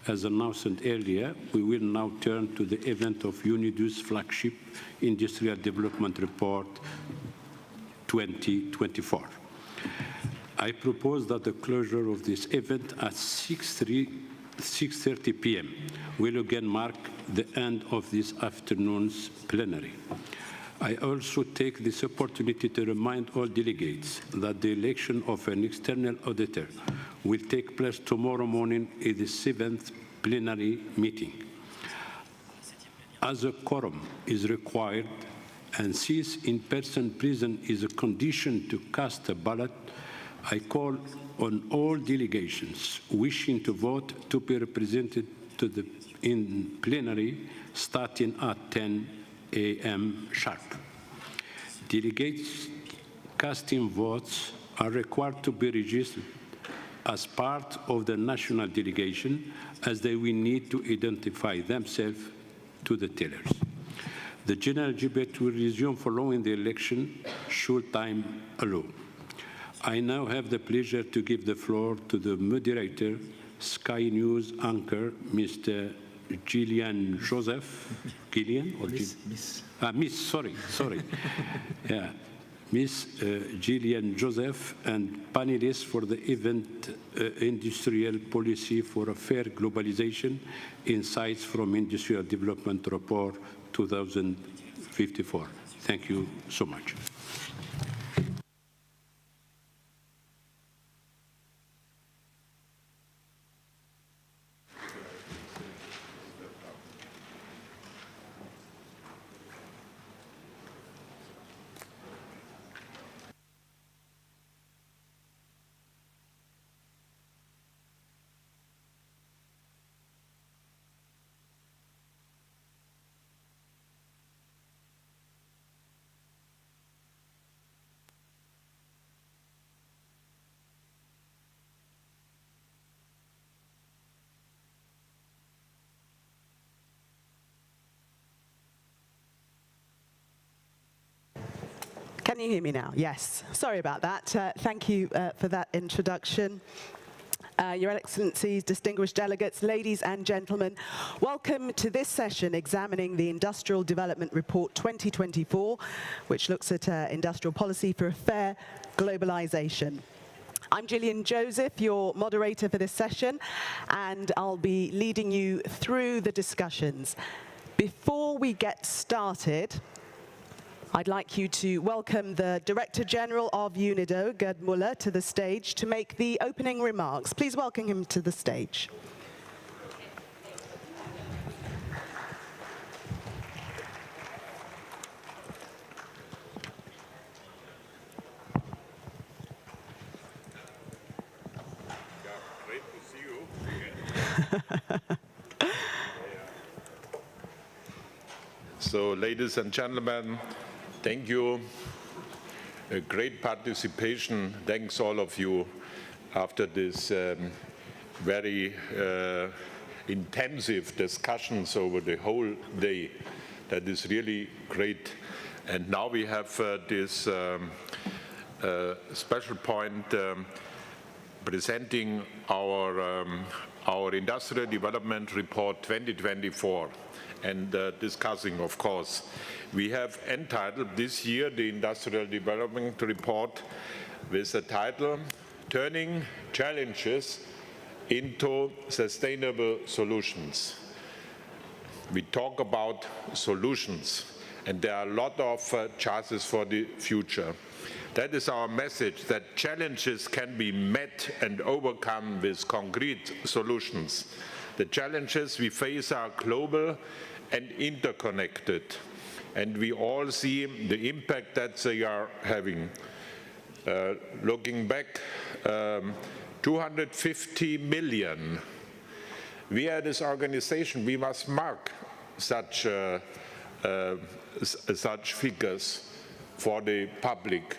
As announced earlier, we will now turn to the event of UNIDO's flagship Industrial Development Report 2024. I propose that the closure of this event at 6:30 p.m. will again mark the end of this afternoon's plenary. I also take this opportunity to remind all delegates that the election of an external auditor will take place tomorrow morning in the 7th plenary meeting. As a quorum is required and since in-person presence is a condition to cast a ballot, I call on all delegations wishing to vote to be represented in plenary starting at 10 a.m. sharp. Delegates casting votes are required to be registered as part of the national delegation, as they will need to identify themselves to the tellers. The general debate will resume following the election, should time allow. I now have the pleasure to give the floor to the moderator, Sky News anchor, Mr. Gillian Joseph. Gillian? Or Miss. Miss, sorry. Yeah. Ms. Gillian Joseph, and panelists for the event Industrial Policy for a Fair Globalization, Insights from Industrial Development Report 2054. Thank you so much. Can you hear me now? Yes. Sorry about that. Thank you for that introduction. Your Excellencies, distinguished delegates, ladies and gentlemen, welcome to this session examining the Industrial Development Report 2024, which looks at industrial policy for a fair globalization. I'm Gillian Joseph, your moderator for this session, and I'll be leading you through the discussions. Before we get started, I'd like you to welcome the Director General of UNIDO, Gerd Müller, to the stage to make the opening remarks. Please welcome him to the stage. Great to see you. So, ladies and gentlemen, thank you. A great participation. Thanks all of you after this very intensive discussions over the whole day. That is really great. And now we have this special point presenting our Industrial Development Report 2024 and discussing, of course. We have entitled this year the Industrial Development Report with the title, Turning Challenges into Sustainable Solutions. We talk about solutions, and there are a lot of chances for the future. That is our message, that challenges can be met and overcome with concrete solutions. The challenges we face are global and interconnected, and we all see the impact that they are having. Looking back, 250 million. We at this organization, we must mark such figures for the public.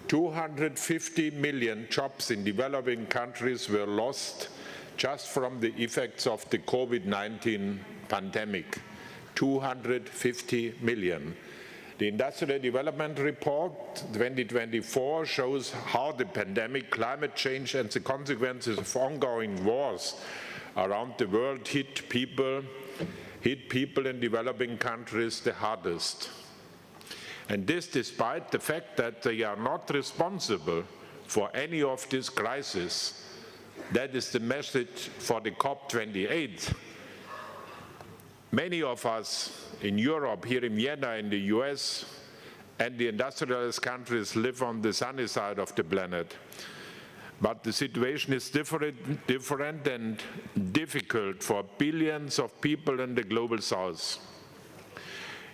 250 million jobs in developing countries were lost just from the effects of the COVID-19 pandemic. 250 million. The Industrial Development Report 2024 shows how the pandemic, climate change, and the consequences of ongoing wars around the world hit people in developing countries the hardest. And this despite the fact that they are not responsible for any of these crises. That is the message for the COP28. Many of us in Europe, here in Vienna, in the US, and the industrialized countries live on the sunny side of the planet. But the situation is different and difficult for billions of people in the global south.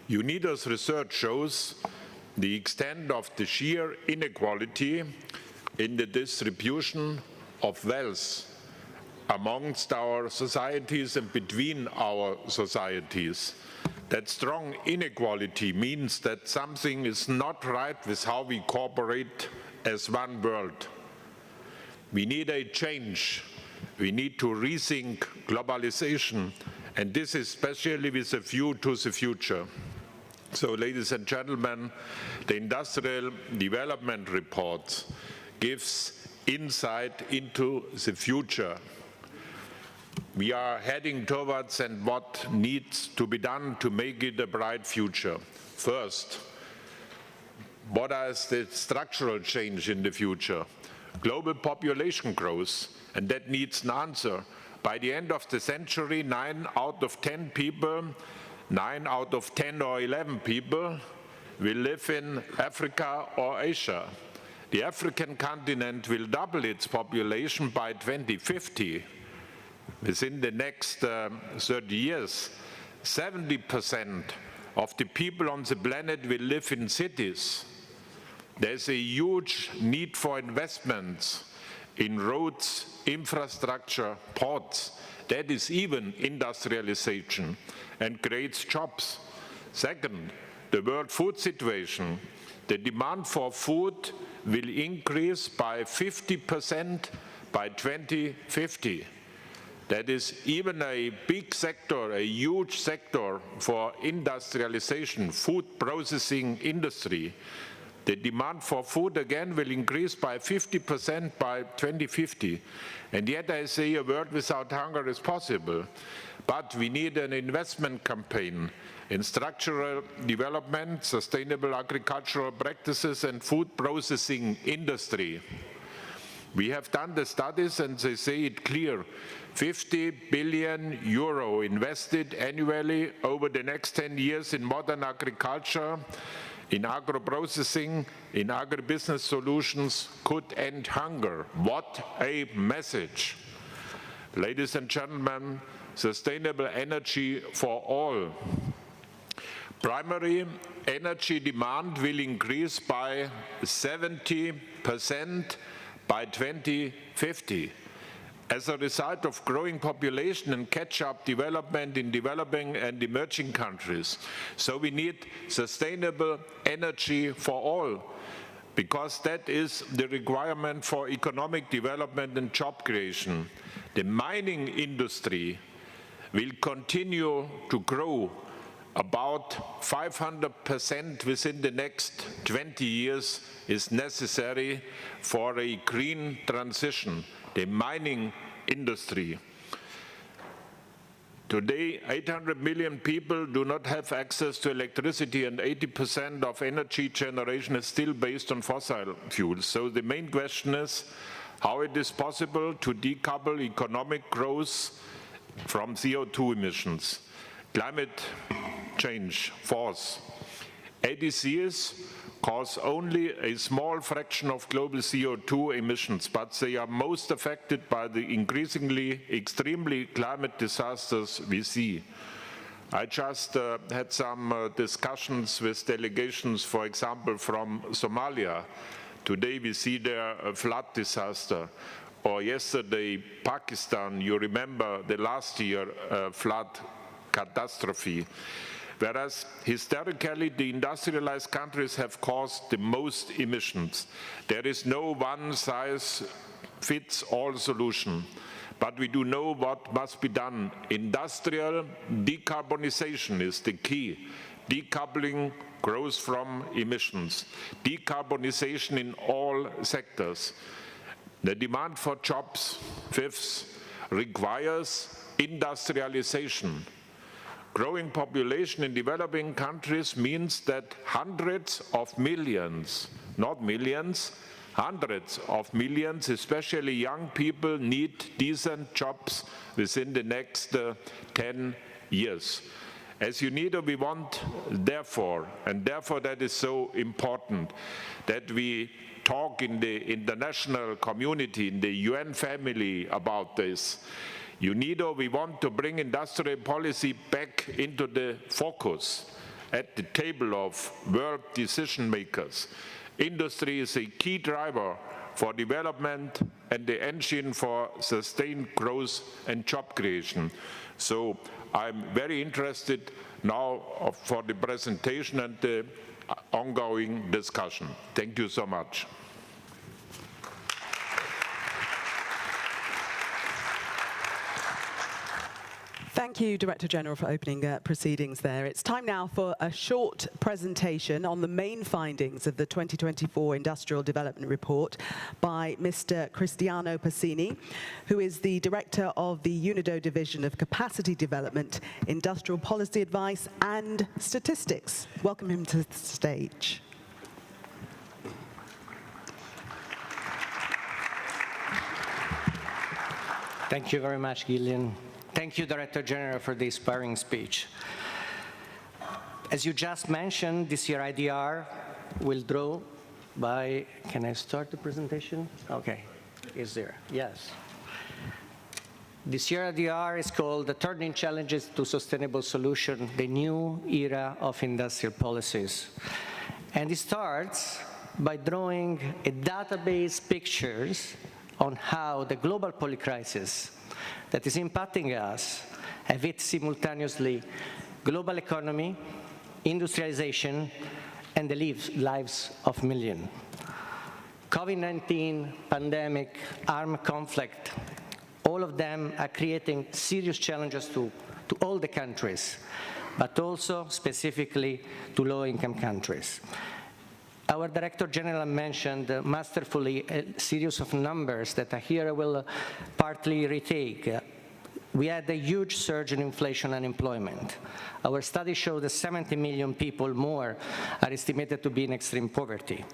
UNIDO's research shows the extent of the sheer inequality in the distribution of wealth amongst our societies and between our societies. That strong inequality means that something is not right with how we cooperate as one world. We need a change. We need to rethink globalization, and this is especially with a view to the future. So, ladies and gentlemen, the Industrial Development Report gives insight into the future. We are heading towards and what needs to be done to make it a bright future. First, What is the structural change in the future? Global population growth, and that needs an answer. By the end of the century, 9 out of 10 people, 9 out of 10 or 11 people will live in Africa or Asia. The African continent will double its population by 2050. Within the next 30 years, 70% of the people on the planet will live in cities. There's a huge need for investments in roads, infrastructure, ports. That is even industrialization and creates jobs. Second, the world food situation. The demand for food will increase by 50% by 2050. That is even a big sector, a huge sector for industrialization, food processing industry. The demand for food again will increase by 50% by 2050. And yet I say a world without hunger is possible. But we need an investment campaign in structural development, sustainable agricultural practices and food processing industry. We have done the studies and they say it clear. 50 billion euro invested annually over the next 10 years in modern agriculture, in agro-processing, in agribusiness solutions could end hunger. What a message. Ladies and gentlemen, sustainable energy for all. Primary energy demand will increase by 70% by 2050 as a result of growing population and catch-up development in developing and emerging countries. So we need sustainable energy for all, because that is the requirement for economic development and job creation. The mining industry will continue to grow about 500% within the next 20 years is necessary for a green transition, the mining industry. Today, 800 million people do not have access to electricity and 80% of energy generation is still based on fossil fuels. So the main question is how it is possible to decouple economic growth from CO2 emissions. Climate change force. ADCs cause only a small fraction of global CO2 emissions, but they are most affected by the increasingly extremely climate disasters we see. I just had some discussions with delegations, for example, from Somalia. Today we see there a flood disaster. Or yesterday, Pakistan, you remember the last year flood catastrophe. Whereas historically the industrialized countries have caused the most emissions. There is no one-size-fits-all solution, but we do know what must be done. Industrial decarbonization is the key. Decoupling growth from emissions. Decarbonization in all sectors. The demand for jobs, fifth, requires industrialization. Growing population in developing countries means that hundreds of millions, not millions, hundreds of millions, especially young people, need decent jobs within the next 10 years. As UNIDO, we want, therefore that is so important, that we talk in the international community, in the UN family about this. UNIDO, we want to bring industrial policy back into the focus, at the table of world decision makers. Industry is a key driver for development and the engine for sustained growth and job creation. So I'm very interested now for the presentation and the ongoing discussion. Thank you so much. Thank you, Director General, for opening proceedings there. It's time now for a short presentation on the main findings of the 2024 Industrial Development Report by Mr. Cristiano Passini, who is the Director of the UNIDO Division of Capacity Development, Industrial Policy Advice and Statistics. Welcome him to the stage. Thank you very much, Gillian. Thank you, Director General, for the inspiring speech. As you just mentioned, this year IDR will draw by, can I start the presentation? Okay, is there? Yes. This year IDR is called the Turning Challenges to Sustainable Solution, the New Era of Industrial Policies. And it starts by drawing a database pictures on how the global polycrisis that is impacting us have hit simultaneously global economy, industrialization, and the lives of millions. COVID-19, pandemic, armed conflict, all of them are creating serious challenges to all the countries, but also specifically to low-income countries. Our Director General mentioned masterfully a series of numbers that here I will partly retake. We had a huge surge in inflation and unemployment. Our study showed that 70 million people more are estimated to be in extreme poverty.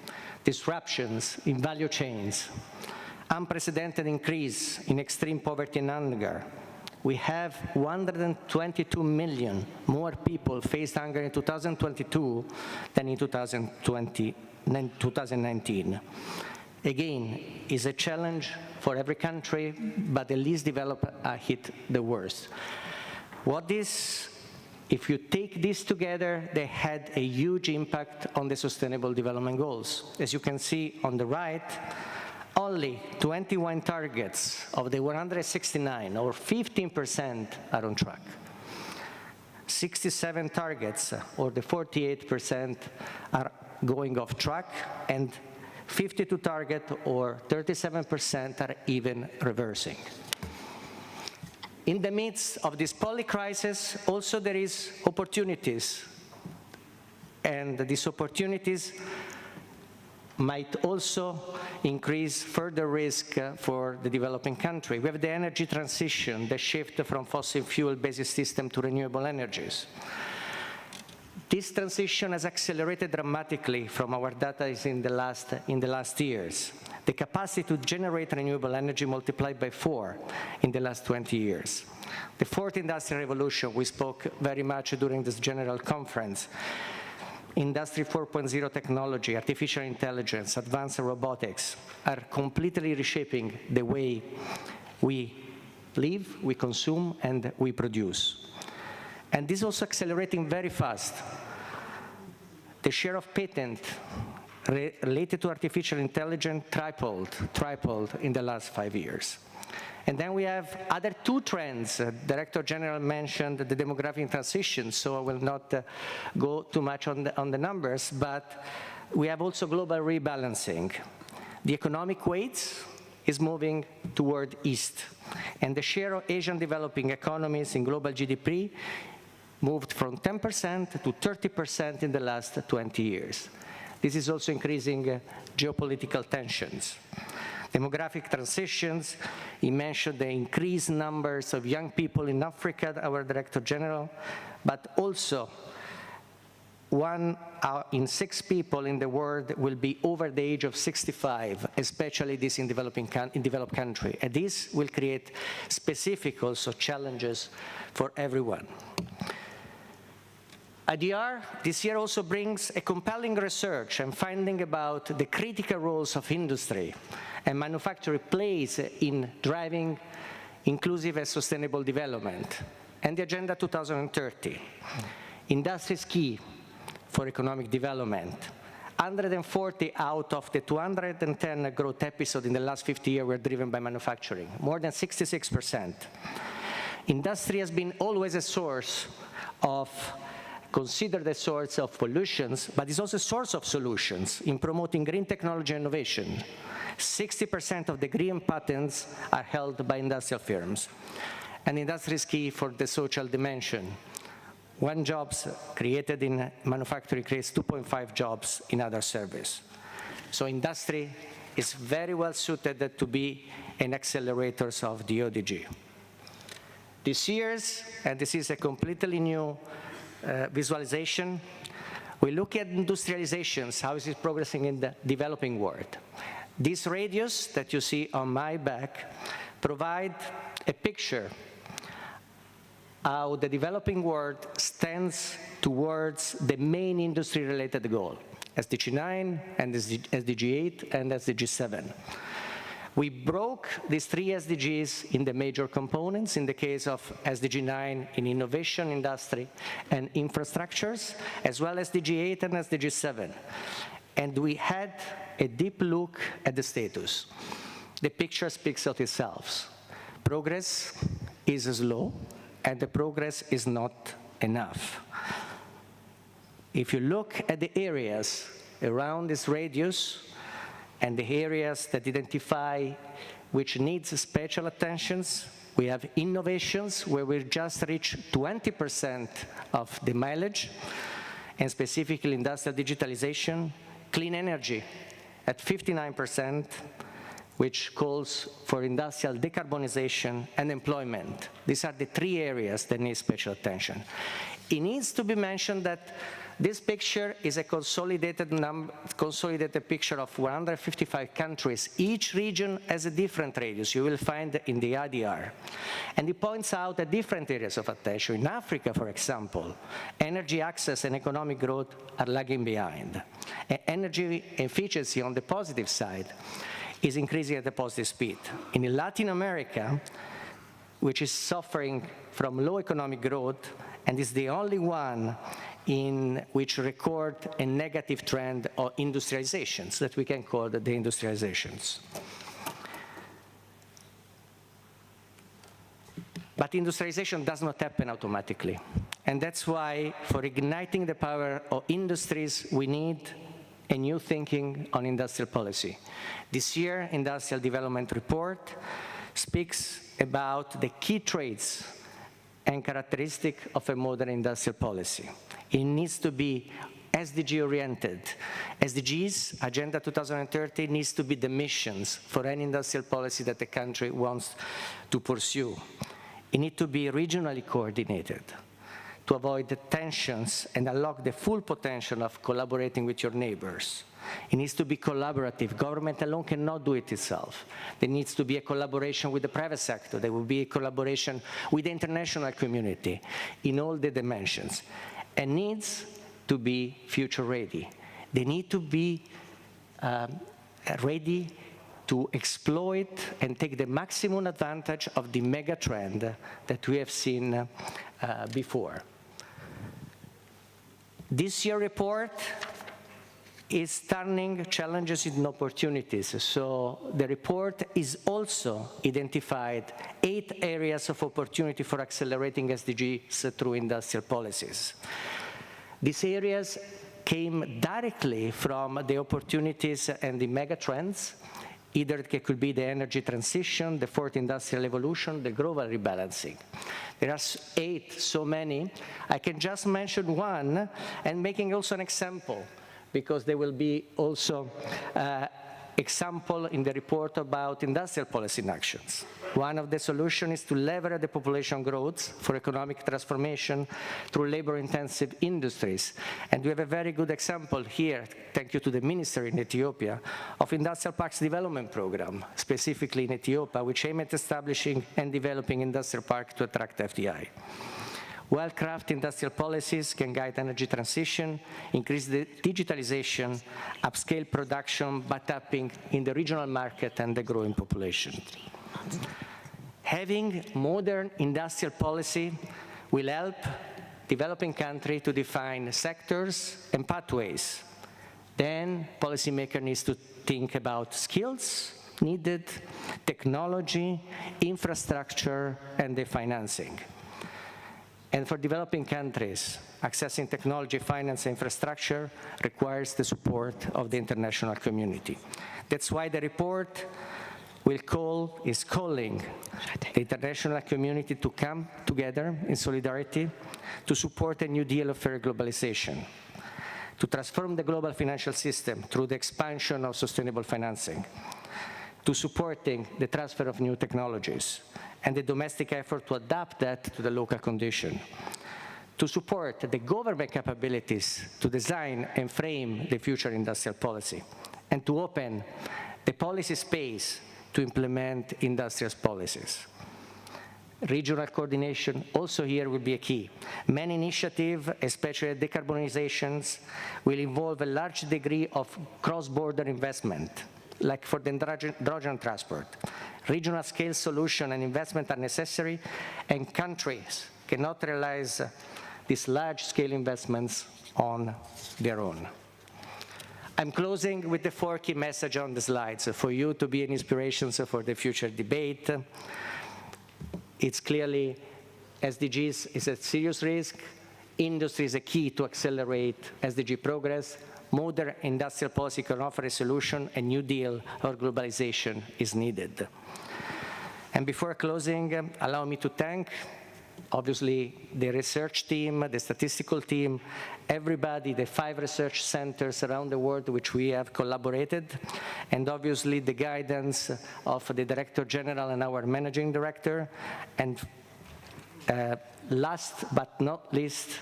Disruptions in value chains, unprecedented increase in extreme poverty and hunger. We have 122 million more people faced hunger in 2022 than in 2019. Again, is a challenge for every country, but the least developed are hit the worst. If you take this together, they had a huge impact on the Sustainable Development Goals. As you can see on the right, only 21 targets of the 169, or 15%, are on track. 67 targets, or the 48%, are going off track, and 52 targets, or 37%, are even reversing. In the midst of this polycrisis, also there is opportunities, and these opportunities might also increase further risk for the developing country. We have the energy transition, the shift from fossil fuel-based system to renewable energies. This transition has accelerated dramatically from our data in the last years. The capacity to generate renewable energy multiplied by 4 in the last 20 years. The fourth industrial revolution, we spoke very much during this general conference. Industry 4.0 technology, artificial intelligence, advanced robotics are completely reshaping the way we live, we consume, and we produce. And this is also accelerating very fast. The share of patent related to artificial intelligence tripled in the last 5 years. And then we have other two trends. Director General mentioned the demographic transition, so I will not go too much on the numbers, but we have also global rebalancing. The economic weight is moving toward east, and the share of Asian developing economies in global GDP moved from 10% to 30% in the last 20 years. This is also increasing geopolitical tensions. Demographic transitions, he mentioned the increased numbers of young people in Africa, our Director General, but also 1 in 6 people in the world will be over the age of 65, especially this in developed countries. And this will create specific also challenges for everyone. IDR this year also brings a compelling research and finding about the critical roles of industry and manufacturing plays in driving inclusive and sustainable development, and the Agenda 2030. Industry is key for economic development. 140 out of the 210 growth episodes in the last 50 years were driven by manufacturing, more than 66%. Industry has been always a source of considered a source of pollutions, but is also a source of solutions in promoting green technology and innovation. 60% of the green patents are held by industrial firms. And industry is key for the social dimension. 1 job created in manufacturing creates 2.5 jobs in other service. So industry is very well suited to be an accelerator of the ODG. This year's, and this is a completely new visualization, we look at industrializations, how is it progressing in the developing world. This radius that you see on my back provide a picture how the developing world stands towards the main industry-related goal, SDG 9 and SDG 8 and SDG 7. We broke these three SDGs in the major components, in the case of SDG 9 in innovation, industry, and infrastructures, as well as SDG 8 and SDG 7. And we had a deep look at the status. The picture speaks of itself. Progress is slow, and the progress is not enough. If you look at the areas around this radius, and the areas that identify which needs special attentions, we have innovations where we've just reached 20% of the mileage, and specifically industrial digitalization, clean energy at 59%, which calls for industrial decarbonization and employment. These are the three areas that need special attention. It needs to be mentioned that this picture is a consolidated picture of 155 countries. Each region has a different radius. You will find in the IDR. And it points out the different areas of attention. In Africa, for example, energy access and economic growth are lagging behind. Energy efficiency on the positive side is increasing at a positive speed. In Latin America, which is suffering from low economic growth, and is the only one in which record a negative trend of industrializations that we can call the deindustrializations. But industrialization does not happen automatically. And that's why for igniting the power of industries, we need a new thinking on industrial policy. This year, Industrial Development Report speaks about the key traits and characteristic of a modern industrial policy. It needs to be SDG-oriented. SDGs, Agenda 2030, needs to be the missions for any industrial policy that the country wants to pursue. It needs to be regionally coordinated to avoid the tensions and unlock the full potential of collaborating with your neighbors. It needs to be collaborative. Government alone cannot do it itself. There needs to be a collaboration with the private sector. There will be a collaboration with the international community in all the dimensions. And needs to be future ready. They need to be ready to exploit and take the maximum advantage of the mega trend that we have seen before. This year's report is turning challenges into opportunities. So the report is also identified 8 areas of opportunity for accelerating SDGs through industrial policies. These areas came directly from the opportunities and the mega trends. Either it could be the energy transition, the fourth industrial evolution, the global rebalancing. There are 8, so many. I can just mention one and making also an example, because there will be also example in the report about industrial policy in actions. One of the solutions is to leverage the population growth for economic transformation through labor-intensive industries. And we have a very good example here, thank you to the minister in Ethiopia, of Industrial Parks Development Program, specifically in Ethiopia, which aim at establishing and developing industrial parks to attract FDI. Well-crafted industrial policies can guide energy transition, increase the digitalization, upscale production by tapping in the regional market and the growing population. Having modern industrial policy will help developing countries to define sectors and pathways. Then policymakers need to think about skills needed, technology, infrastructure, and the financing. And for developing countries, accessing technology, finance, and infrastructure requires the support of the international community. That's why the report is calling the international community to come together in solidarity to support a new deal of fair globalization, to transform the global financial system through the expansion of sustainable financing, to supporting the transfer of new technologies, and the domestic effort to adapt that to the local condition, to support the government capabilities to design and frame the future industrial policy, and to open the policy space to implement industrial policies. Regional coordination also here will be a key. Many initiatives, especially decarbonizations, will involve a large degree of cross-border investment, like for the hydrogen transport. Regional scale solution and investment are necessary, and countries cannot realize these large-scale investments on their own. I'm closing with the 4 key messages on the slides for you to be an inspiration for the future debate. It's clearly SDGs is a serious risk. Industry is a key to accelerate SDG progress. Modern industrial policy can offer a solution. A New Deal or globalization is needed. And before closing, allow me to thank, obviously, the research team, the statistical team, everybody, the 5 research centers around the world which we have collaborated, and obviously the guidance of the Director General and our Managing Director, and last but not least,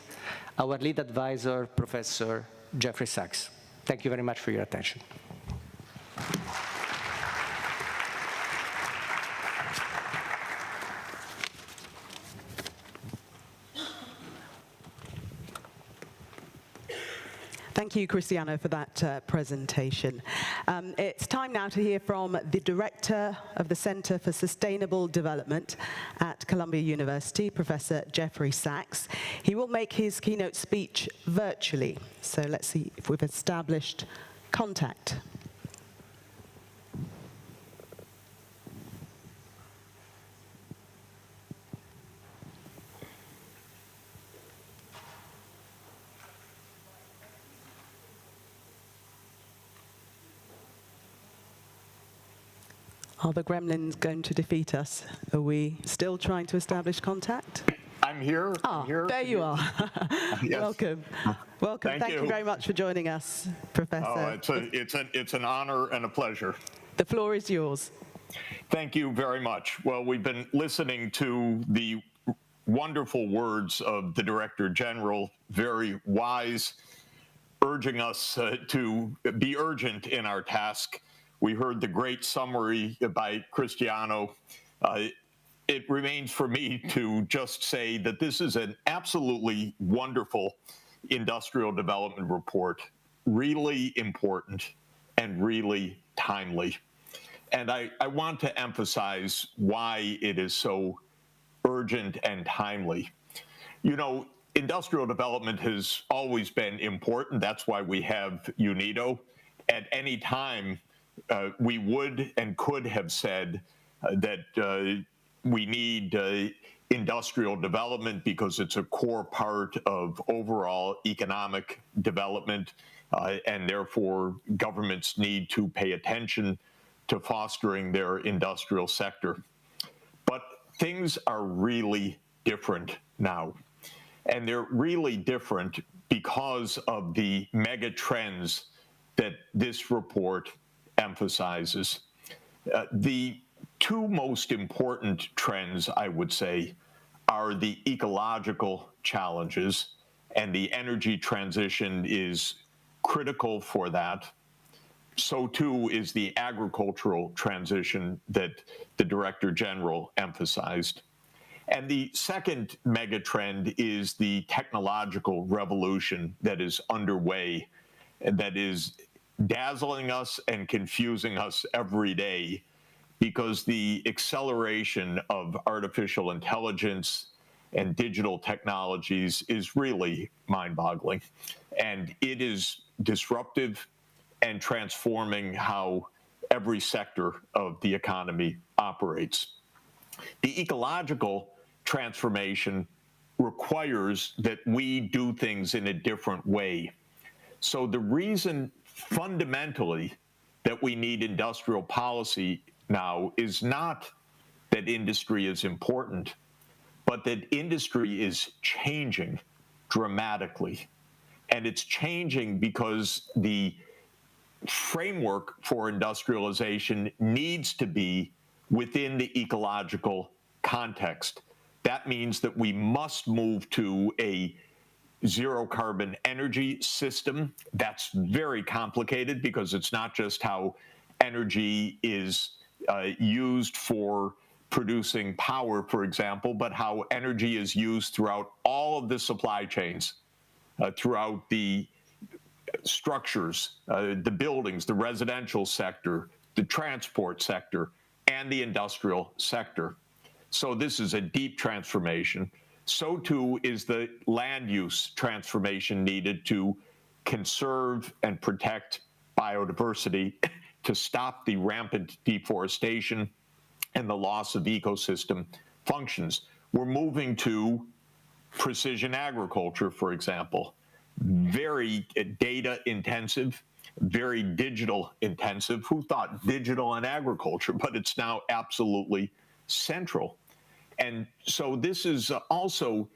our lead advisor, Professor Jeffrey Sachs. Thank you very much for your attention. Thank you, Cristiano, for that presentation. It's time now to hear from the Director of the Center for Sustainable Development at Columbia University, Professor Jeffrey Sachs. He will make his keynote speech virtually. So let's see if we've established contact. Are the gremlins going to defeat us? Are we still trying to establish contact? I'm here. I'm here. There you are. Yes. Welcome. Welcome. Thank you very much for joining us, Professor. Oh, it's an honor and a pleasure. The floor is yours. Thank you very much. Well, we've been listening to the wonderful words of the Director General, very wise, urging us to be urgent in our task. We heard the great summary by Cristiano. It remains for me to just say that this is an absolutely wonderful industrial development report, really important and really timely. And I want to emphasize why it is so urgent and timely. You know, industrial development has always been important. That's why we have UNIDO. At any time, we would and could have said that we need industrial development because it's a core part of overall economic development, and therefore governments need to pay attention to fostering their industrial sector. But things are really different now, and they're really different because of the mega trends that this report emphasizes. The 2 most important trends, I would say, are the ecological challenges, and the energy transition is critical for that. So too is the agricultural transition that the Director General emphasized. And the second mega trend is the technological revolution that is underway, and that is dazzling us and confusing us every day, because the acceleration of artificial intelligence and digital technologies is really mind-boggling. And it is disruptive and transforming how every sector of the economy operates. The ecological transformation requires that we do things in a different way. So the reason fundamentally that we need industrial policy now is not that industry is important, but that industry is changing dramatically. And it's changing because the framework for industrialization needs to be within the ecological context. That means that we must move to a zero carbon energy system. That's very complicated because it's not just how energy is used for producing power, for example, but how energy is used throughout all of the supply chains, throughout the structures, the buildings, the residential sector, the transport sector, and the industrial sector. So this is a deep transformation. So too is the land use transformation needed to conserve and protect biodiversity, to stop the rampant deforestation and the loss of ecosystem functions. We're moving to precision agriculture, for example, very data intensive, very digital intensive. Who thought digital and agriculture? But it's now absolutely central. And so this is also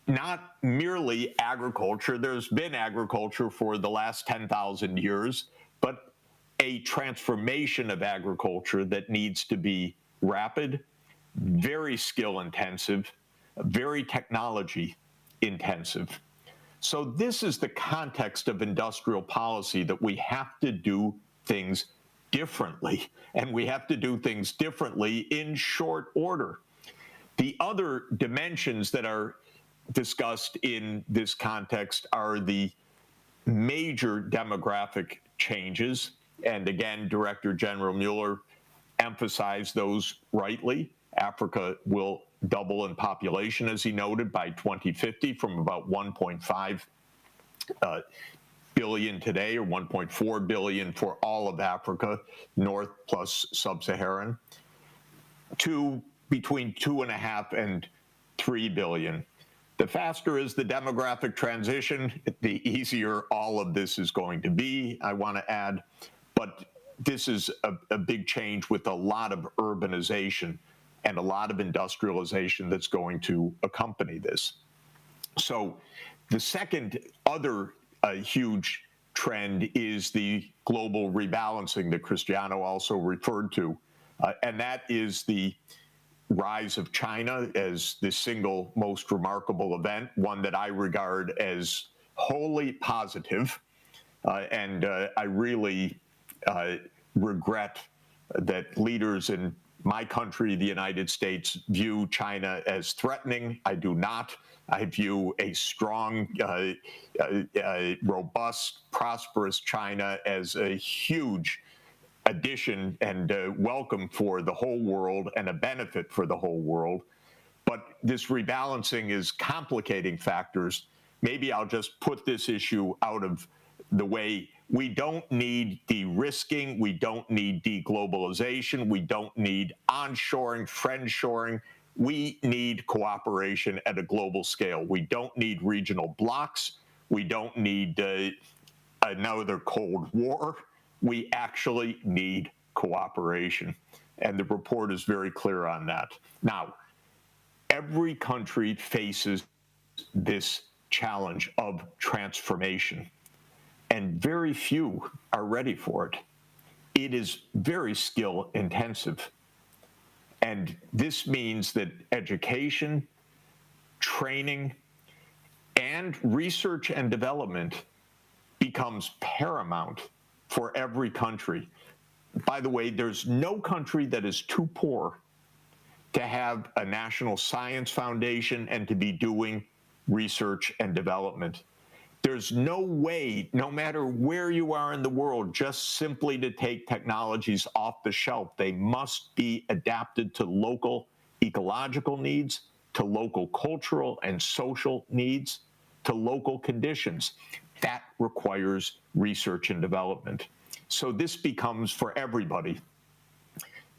not merely agriculture. There's been agriculture for the last 10,000 years, but a transformation of agriculture that needs to be rapid, very skill intensive, very technology intensive. So this is the context of industrial policy, that we have to do things differently, and we have to do things differently in short order. The other dimensions that are discussed in this context are the major demographic changes. And again, Director General Mueller emphasized those rightly. Africa will double in population, as he noted, by 2050 from about 1.5 billion today, or 1.4 billion for all of Africa, North plus Sub-Saharan, to between 2.5 and 3 billion. The faster is the demographic transition, the easier all of this is going to be, I want to add. But this is a big change with a lot of urbanization and a lot of industrialization that's going to accompany this. So the second other huge trend is the global rebalancing that Cristiano also referred to, and that is the rise of China as the single most remarkable event, one that I regard as wholly positive, and I really regret that leaders in my country, the United States, view China as threatening. I do not. I view a strong, robust, prosperous China as a huge addition and welcome for the whole world and a benefit for the whole world. But this rebalancing is complicating factors. Maybe I'll just put this issue out of the way. We don't need de-risking. We don't need deglobalization. We don't need onshoring, friendshoring. We need cooperation at a global scale. We don't need regional blocs. We don't need another Cold War. We actually need cooperation. And the report is very clear on that. Now, every country faces this challenge of transformation, and very few are ready for it. It is very skill intensive. And this means that education, training, and research and development becomes paramount for every country. By the way, there's no country that is too poor to have a national science foundation and to be doing research and development. There's no way, no matter where you are in the world, just simply to take technologies off the shelf. They must be adapted to local ecological needs, to local cultural and social needs, to local conditions. That requires research and development. So this becomes for everybody.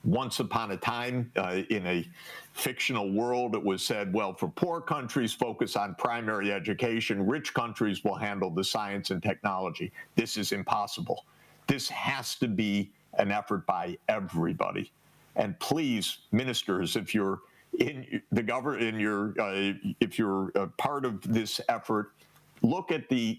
Once upon a time, in a fictional world, it was said, well, for poor countries, focus on primary education. Rich countries will handle the science and technology. This is impossible. This has to be an effort by everybody. And please, ministers, if you're in the government, if you're a part of this effort, look at the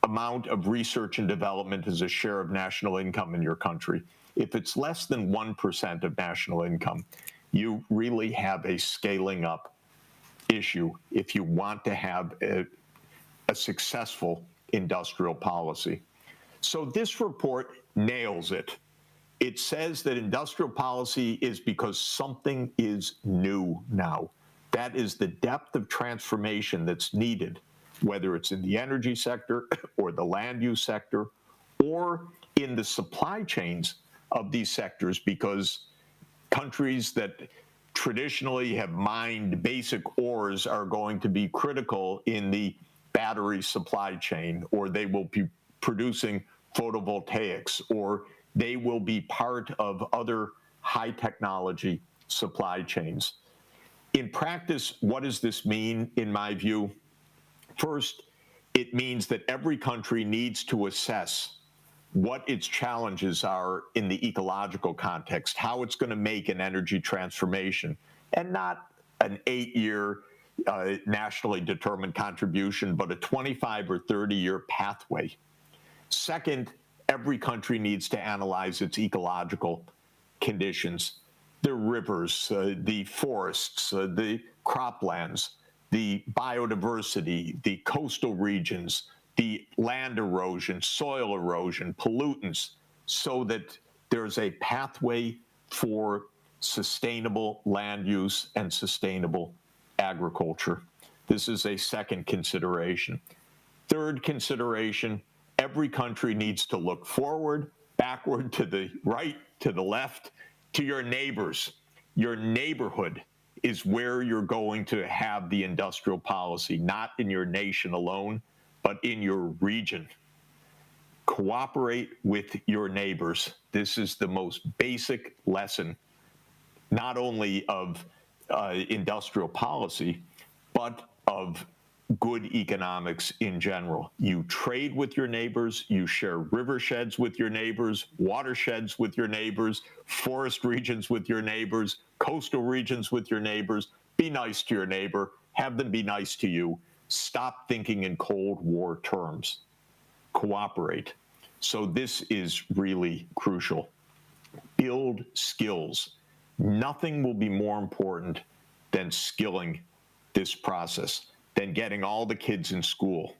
amount of research and development as a share of national income in your country. If it's less than 1% of national income, you really have a scaling up issue if you want to have a successful industrial policy. So this report nails it. It says that industrial policy is because something is new now. That is the depth of transformation that's needed, whether it's in the energy sector or the land use sector or in the supply chains of these sectors, because countries that traditionally have mined basic ores are going to be critical in the battery supply chain, or they will be producing photovoltaics, or they will be part of other high technology supply chains. In practice, what does this mean, in my view? First, it means that every country needs to assess what its challenges are in the ecological context, how it's going to make an energy transformation, and not an 8-year nationally determined contribution, but a 25 or 30-year pathway. Second, every country needs to analyze its ecological conditions, the rivers, the forests, the croplands, the biodiversity, the coastal regions, the land erosion, soil erosion, pollutants, so that there's a pathway for sustainable land use and sustainable agriculture. This is a second consideration. Third consideration, every country needs to look forward, backward, to the right, to the left, to your neighbors. Your neighborhood is where you're going to have the industrial policy, not in your nation alone, but in your region. Cooperate with your neighbors. This is the most basic lesson, not only of industrial policy, but of good economics in general. You trade with your neighbors, you share riversheds with your neighbors, watersheds with your neighbors, forest regions with your neighbors, coastal regions with your neighbors. Be nice to your neighbor, have them be nice to you. Stop thinking in Cold War terms. Cooperate. So this is really crucial. Build skills. Nothing will be more important than skilling this process, than getting all the kids in school,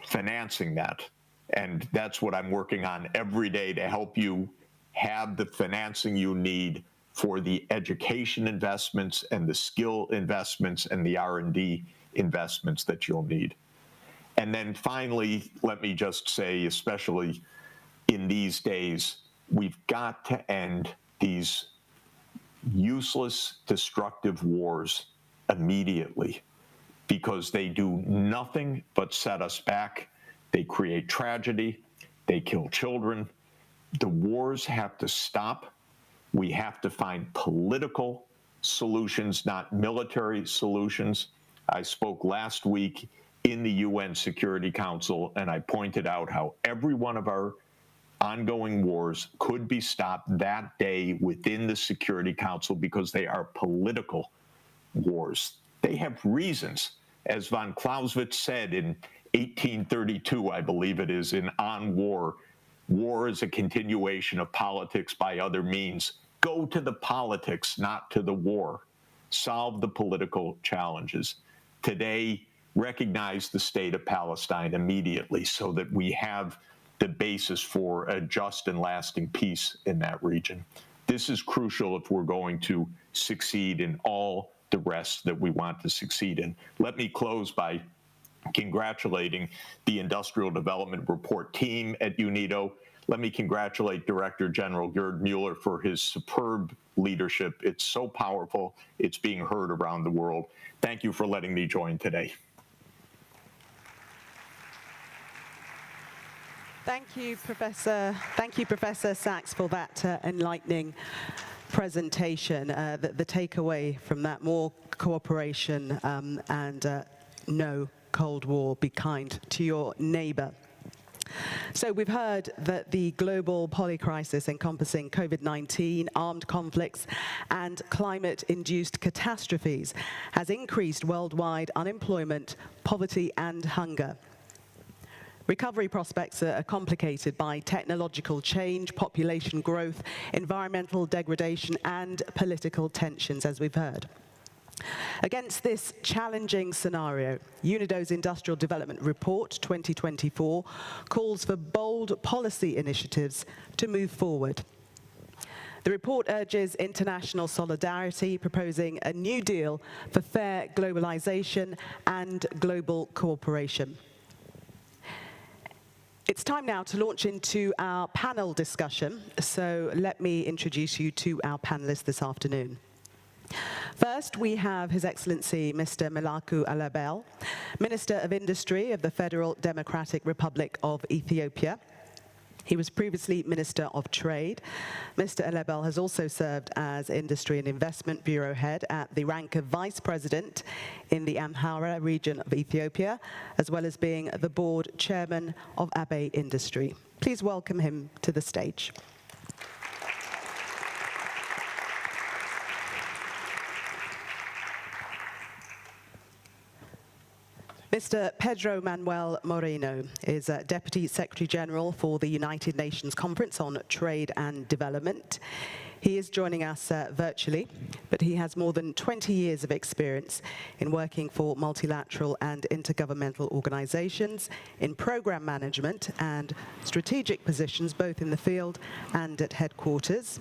financing that. And that's what I'm working on every day, to help you have the financing you need for the education investments and the skill investments and the R&D investments that you'll need. And then finally, let me just say, especially in these days, we've got to end these useless, destructive wars immediately, because they do nothing but set us back. They create tragedy. They kill children. The wars have to stop. We have to find political solutions, not military solutions. I spoke last week in the UN Security Council, and I pointed out how every one of our ongoing wars could be stopped that day within the Security Council, because they are political wars. They have reasons. As von Clausewitz said in 1832, I believe it is, in On War, war is a continuation of politics by other means. Go to the politics, not to the war. Solve the political challenges. Today, recognize the state of Palestine immediately, so that we have the basis for a just and lasting peace in that region. This is crucial if we're going to succeed in all the rest that we want to succeed in. Let me close by congratulating the Industrial Development Report team at UNIDO. Let me congratulate Director General Gerd Mueller for his superb leadership. It's so powerful. It's being heard around the world. Thank you for letting me join today. Thank you, Professor. Thank you, Professor Sachs, for that enlightening presentation. The takeaway from that: more cooperation and no Cold War. Be kind to your neighbor. So we've heard that the global polycrisis encompassing COVID-19, armed conflicts, and climate-induced catastrophes has increased worldwide unemployment, poverty, and hunger. Recovery prospects are complicated by technological change, population growth, environmental degradation, and political tensions, as we've heard. Against this challenging scenario, UNIDO's Industrial Development Report 2024 calls for bold policy initiatives to move forward. The report urges international solidarity, proposing a new deal for fair globalization and global cooperation. It's time now to launch into our panel discussion, so let me introduce you to our panelists this afternoon. First, we have His Excellency Mr. Melaku Alabel, Minister of Industry of the Federal Democratic Republic of Ethiopia. He was previously Minister of Trade. Mr. Alabel has also served as Industry and Investment Bureau Head at the rank of Vice President in the Amhara region of Ethiopia, as well as being the Board Chairman of Abe Industry. Please welcome him to the stage. Mr. Pedro Manuel Moreno is Deputy Secretary General for the United Nations Conference on Trade and Development. He is joining us virtually, but he has more than 20 years of experience in working for multilateral and intergovernmental organizations, in program management and strategic positions both in the field and at headquarters.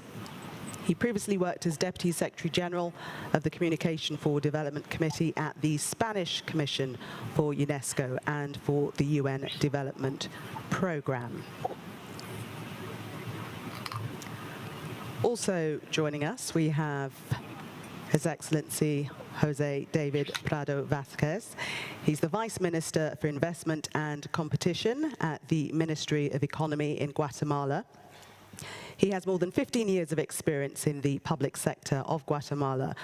He previously worked as Deputy Secretary General of the Communication for Development Committee at the Spanish Commission for UNESCO and for the UN Development Programme. Also joining us, we have His Excellency Jose David Prado Vazquez. He's the Vice Minister for Investment and Competition at the Ministry of Economy in Guatemala. He has more than 15 years of experience in the public sector of Guatemala,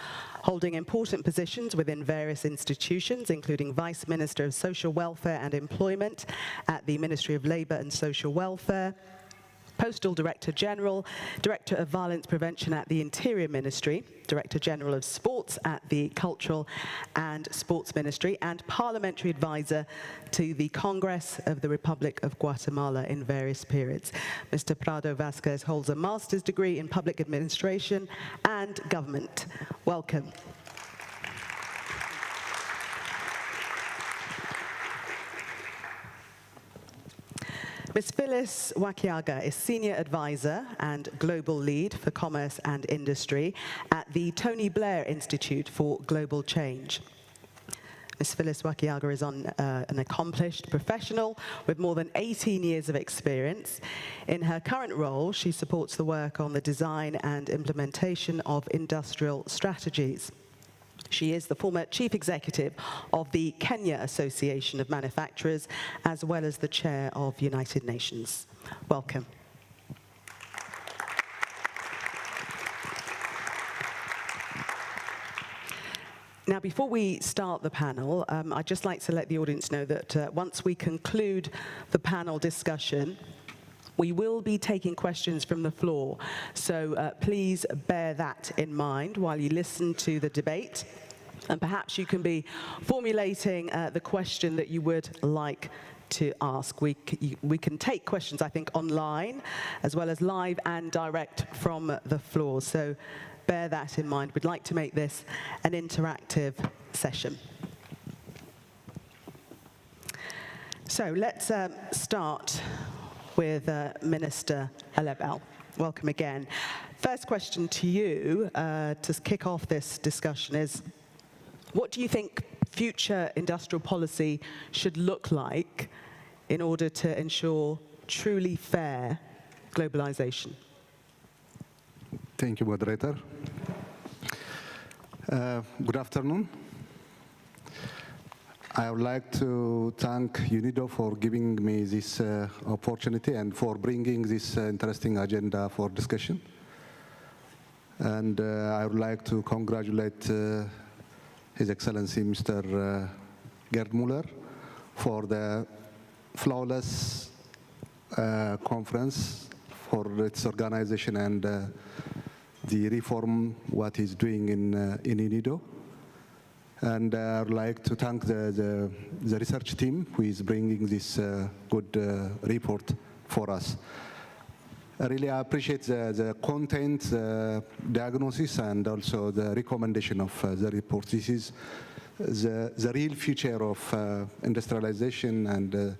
holding important positions within various institutions, including Vice Minister of Social Welfare and Employment at the Ministry of Labor and Social Welfare, Postal Director General, Director of Violence Prevention at the Interior Ministry, Director General of Sports at the Cultural and Sports Ministry, and Parliamentary Advisor to the Congress of the Republic of Guatemala in various periods. Mr. Prado Vazquez holds a master's degree in public administration and government. Welcome. Ms. Phyllis Wakiaga is Senior Advisor and Global Lead for Commerce and Industry at the Tony Blair Institute for Global Change. Ms. Phyllis Wakiaga is an accomplished professional with more than 18 years of experience. In her current role, she supports the work on the design and implementation of industrial strategies. She is the former Chief Executive of the Kenya Association of Manufacturers, as well as the Chair of United Nations. Welcome. Now, before we start the panel, I'd just like to let the audience know that once we conclude the panel discussion, we will be taking questions from the floor, so please bear that in mind while you listen to the debate, and perhaps you can be formulating the question that you would like to ask. We can take questions, I think, online, as well as live and direct from the floor, so bear that in mind. We'd like to make this an interactive session. So let's start with Minister Alabel. Welcome again. First question to you to kick off this discussion is, what do you think future industrial policy should look like in order to ensure truly fair globalization? Thank you, moderator. Good afternoon. I would like to thank UNIDO for giving me this opportunity and for bringing this interesting agenda for discussion. And I would like to congratulate His Excellency Mr. Gerd Müller for the flawless conference, for its organization and the reform what he's doing in UNIDO. And I would like to thank the research team who is bringing this good report for us. I really appreciate the content, the diagnosis, and also the recommendation of the report. This is the real future of industrialization and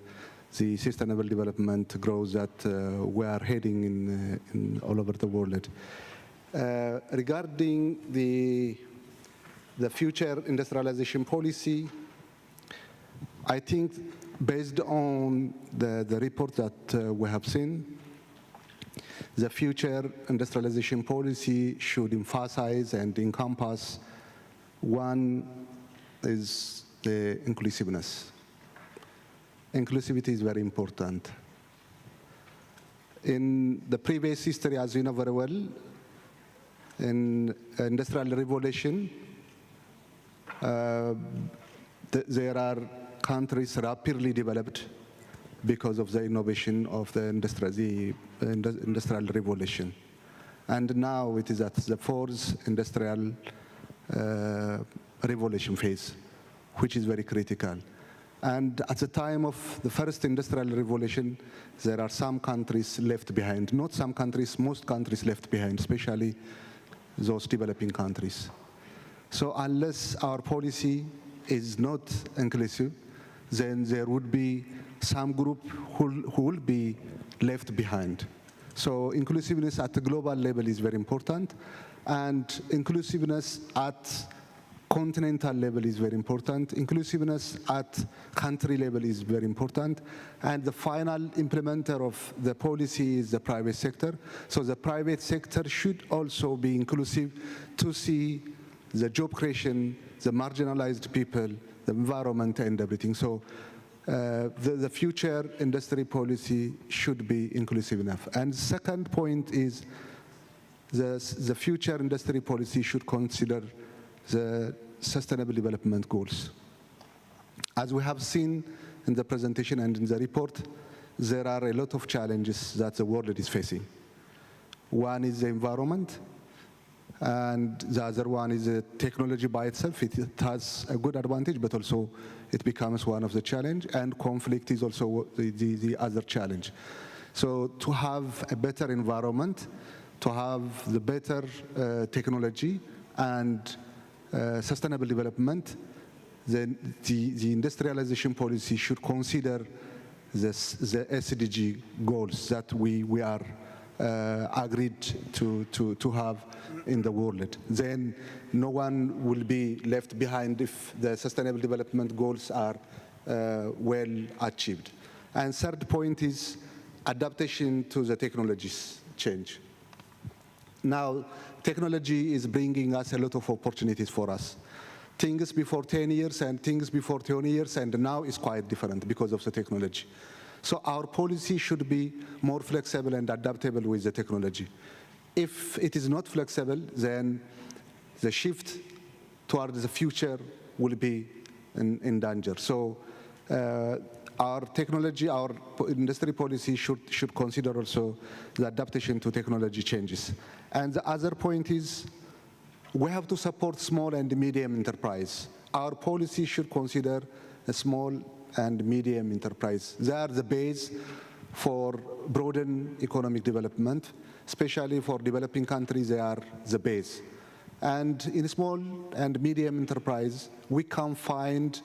the sustainable development growth that we are heading in all over the world. Regarding the future industrialization policy, I think based on the report that we have seen, the future industrialization policy should emphasize and encompass one is the inclusiveness. Inclusivity is very important. In the previous history, as you know very well, in industrial revolution, there are countries rapidly developed because of the innovation of the industrial revolution. And now it is at the fourth industrial revolution phase, which is very critical. And at the time of the first industrial revolution, there are some countries left behind. Not some countries, most countries left behind, especially those developing countries. So unless our policy is not inclusive, then there would be some group who will be left behind. So inclusiveness at the global level is very important, and inclusiveness at continental level is very important. Inclusiveness at country level is very important. And the final implementer of the policy is the private sector. So the private sector should also be inclusive to see the job creation, the marginalized people, the environment, and everything. So the future industry policy should be inclusive enough. And the second point is the future industry policy should consider the Sustainable Development Goals. As we have seen in the presentation and in the report, there are a lot of challenges that the world is facing. One is the environment, and the other one is the technology by itself. It has a good advantage, but also it becomes one of the challenge, and conflict is also the other challenge. So to have a better environment, to have the better technology and sustainable development, then the industrialization policy should consider the SDG goals that we are agreed to have in the world. Then no one will be left behind if the sustainable development goals are well achieved. And third point is adaptation to the technologies change. Now, technology is bringing us a lot of opportunities for us. Things before 10 years and things before 20 years, and now is quite different because of the technology. So our policy should be more flexible and adaptable with the technology. If it is not flexible, then the shift towards the future will be in danger. So our technology, our industry policy should consider also the adaptation to technology changes. And the other point is we have to support small and medium enterprise. Our policy should consider a small and medium enterprise. They are the base for broadened economic development, especially for developing countries, they are the base. And in small and medium enterprise, we can find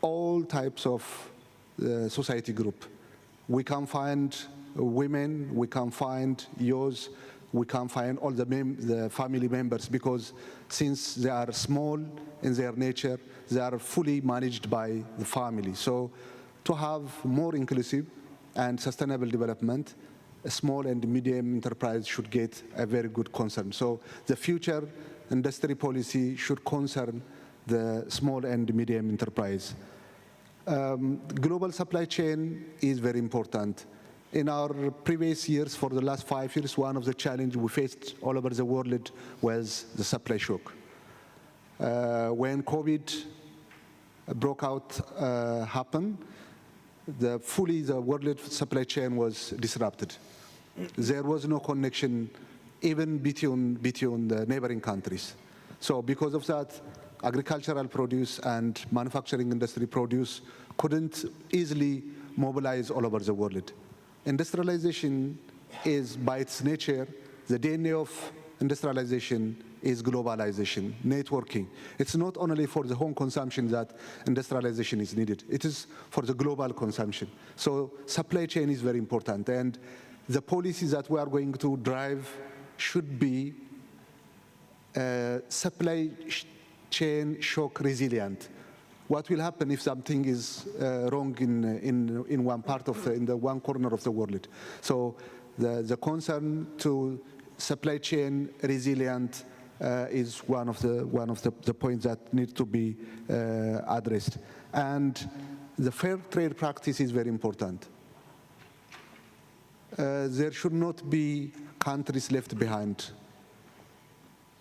all types of society group. We can find women, we can find youth, we can find all the family members, because since they are small in their nature, they are fully managed by the family. So to have more inclusive and sustainable development, a small and medium enterprise should get a very good concern. So the future industry policy should concern the small and medium enterprise. Global supply chain is very important. In our previous years, for the last 5 years, one of the challenges we faced all over the world was the supply shock. When COVID broke out happened, the world supply chain was disrupted. There was no connection even between the neighboring countries. So because of that, agricultural produce and manufacturing industry produce couldn't easily mobilize all over the world. Industrialization is, by its nature, the DNA of industrialization is globalization, networking. It's not only for the home consumption that industrialization is needed. It is for the global consumption. So supply chain is very important. And the policies that we are going to drive should be supply chain shock resilient. What will happen if something is wrong in one part of in the one corner of the world? So the concern to supply chain resilient is one of the points that need to be addressed. And the fair trade practice is very important. There should not be countries left behind.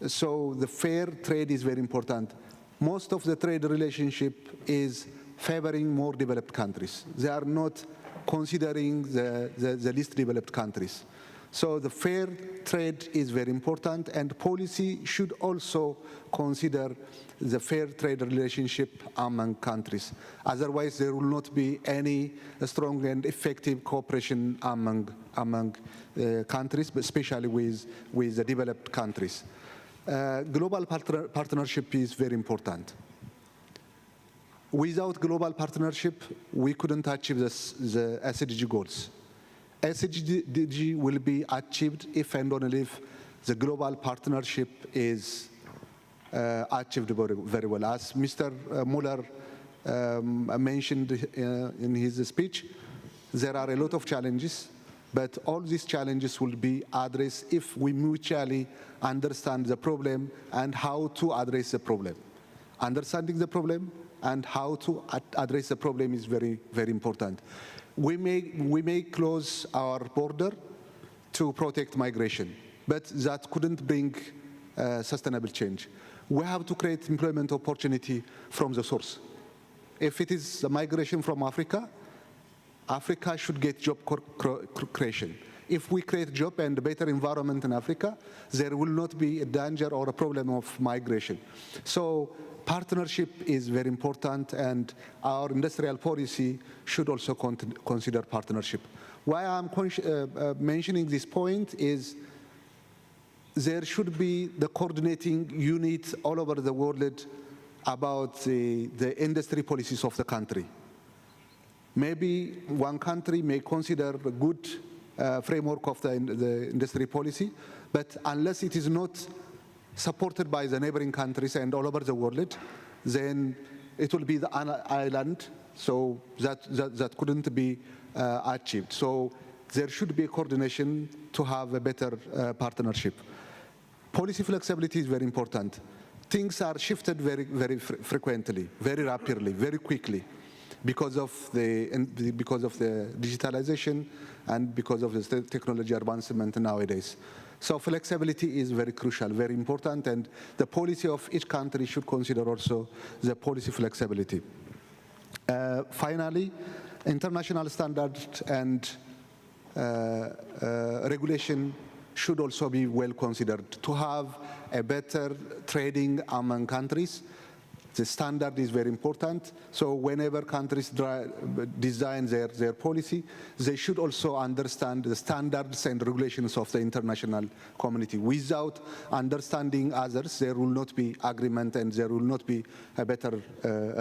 So the fair trade is very important. Most of the trade relationship is favoring more developed countries. They are not considering the least developed countries. So the fair trade is very important, and policy should also consider the fair trade relationship among countries. Otherwise, there will not be any strong and effective cooperation among countries, but especially with the developed countries. Global partnership is very important. Without global partnership, we couldn't achieve the SDG goals. SDG will be achieved if and only if the global partnership is achieved very well. As Mr. Muller mentioned in his speech, there are a lot of challenges, but all these challenges will be addressed if we mutually understand the problem and how to address the problem. Understanding the problem and how to address the problem is very, very important. We may close our border to protect migration, but that couldn't bring sustainable change. We have to create employment opportunity from the source. If it is migration from Africa, Africa should get job creation. If we create job and a better environment in Africa, there will not be a danger or a problem of migration. So partnership is very important, and our industrial policy should also consider partnership. Why I'm mentioning this point is there should be the coordinating unit all over the world about the industry policies of the country. Maybe one country may consider a good framework of the industry policy, but unless it is not supported by the neighboring countries and all over the world, then it will be the island, so that couldn't be achieved. So there should be a coordination to have a better partnership. Policy flexibility is very important. Things are shifted very, very frequently, very rapidly, very quickly, because of the digitalization and because of the technology advancement nowadays. So flexibility is very crucial, very important, and the policy of each country should consider also the policy flexibility. Finally, international standards and regulation should also be well considered. To have a better trading among countries, the standard is very important. So whenever countries design their policy, they should also understand the standards and regulations of the international community. Without understanding others, there will not be agreement and there will not be a better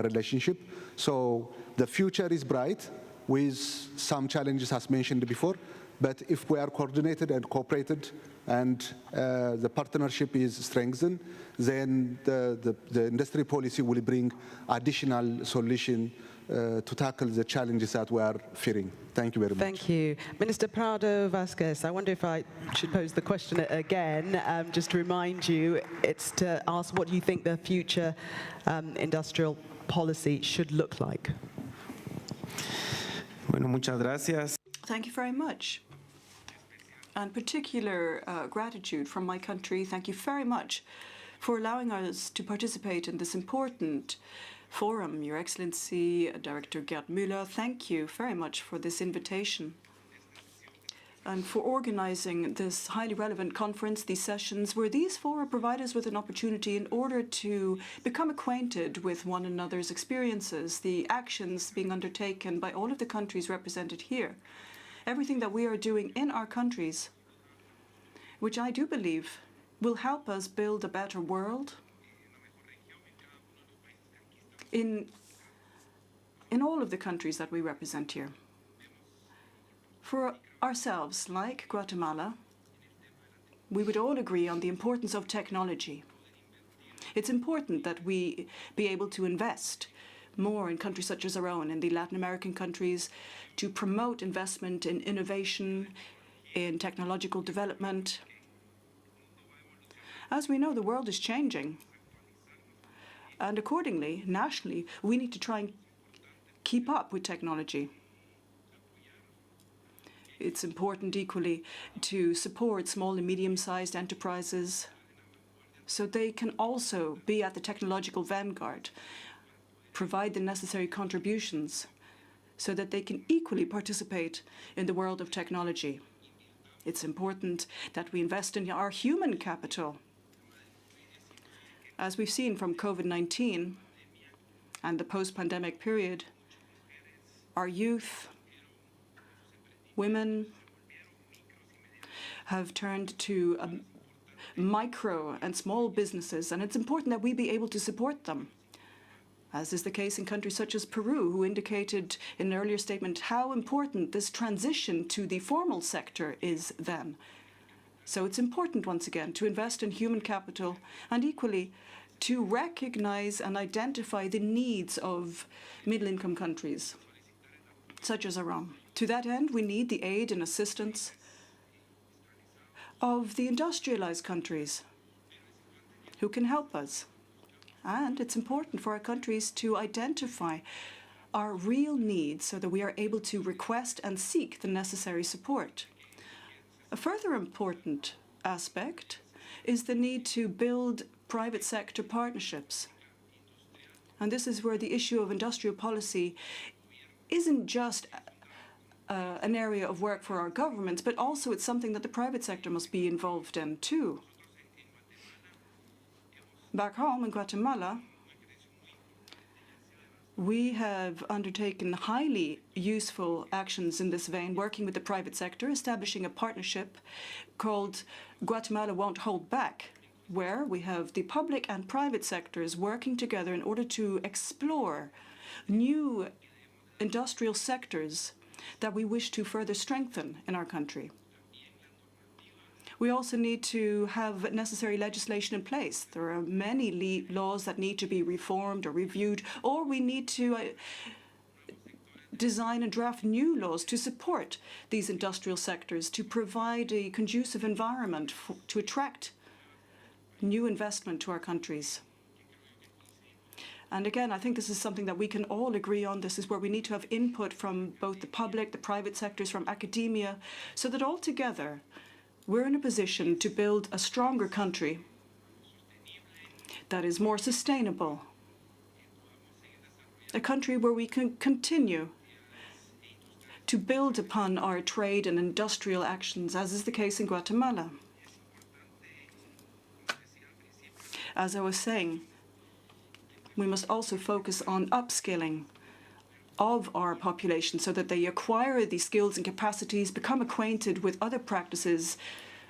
relationship. So the future is bright with some challenges as mentioned before, but if we are coordinated and cooperated and the partnership is strengthened, then the industry policy will bring additional solution to tackle the challenges that we are fearing. Thank you very much. Thank you. Minister Prado Vazquez, I wonder if I should pose the question again, just to remind you, it's to ask what you think the future industrial policy should look like. Bueno, muchas gracias. Thank you very much. And particular gratitude from my country. Thank you very much for allowing us to participate in this important forum. Your Excellency, Director Gerd Müller, thank you very much for this invitation and for organizing this highly relevant conference, these sessions, where these fora provide us with an opportunity in order to become acquainted with one another's experiences, the actions being undertaken by all of the countries represented here. Everything that we are doing in our countries, which I do believe will help us build a better world in all of the countries that we represent here. For ourselves, like Guatemala, we would all agree on the importance of technology. It's important that we be able to invest more in countries such as our own, in the Latin American countries, to promote investment in innovation, in technological development. As we know, the world is changing. And accordingly, nationally, we need to try and keep up with technology. It's important equally to support small and medium-sized enterprises so they can also be at the technological vanguard, provide the necessary contributions so that they can equally participate in the world of technology. It's important that we invest in our human capital. As we've seen from COVID-19 and the post-pandemic period, our youth, women have turned to micro and small businesses, and it's important that we be able to support them, as is the case in countries such as Peru, who indicated in an earlier statement how important this transition to the formal sector is then. So it's important, once again, to invest in human capital and equally to recognize and identify the needs of middle-income countries, such as Iran. To that end, we need the aid and assistance of the industrialized countries who can help us. And it's important for our countries to identify our real needs so that we are able to request and seek the necessary support. A further important aspect is the need to build private sector partnerships. And this is where the issue of industrial policy isn't just an area of work for our governments, but also it's something that the private sector must be involved in too. Back home in Guatemala, we have undertaken highly useful actions in this vein, working with the private sector, establishing a partnership called Guatemala Won't Hold Back, where we have the public and private sectors working together in order to explore new industrial sectors that we wish to further strengthen in our country. We also need to have necessary legislation in place. There are many laws that need to be reformed or reviewed, or we need to design and draft new laws to support these industrial sectors, to provide a conducive environment to attract new investment to our countries. And again, I think this is something that we can all agree on. This is where we need to have input from both the public, the private sectors, from academia, so that all together we're in a position to build a stronger country that is more sustainable, a country where we can continue to build upon our trade and industrial actions, as is the case in Guatemala. As I was saying, we must also focus on upskilling of our population so that they acquire these skills and capacities, become acquainted with other practices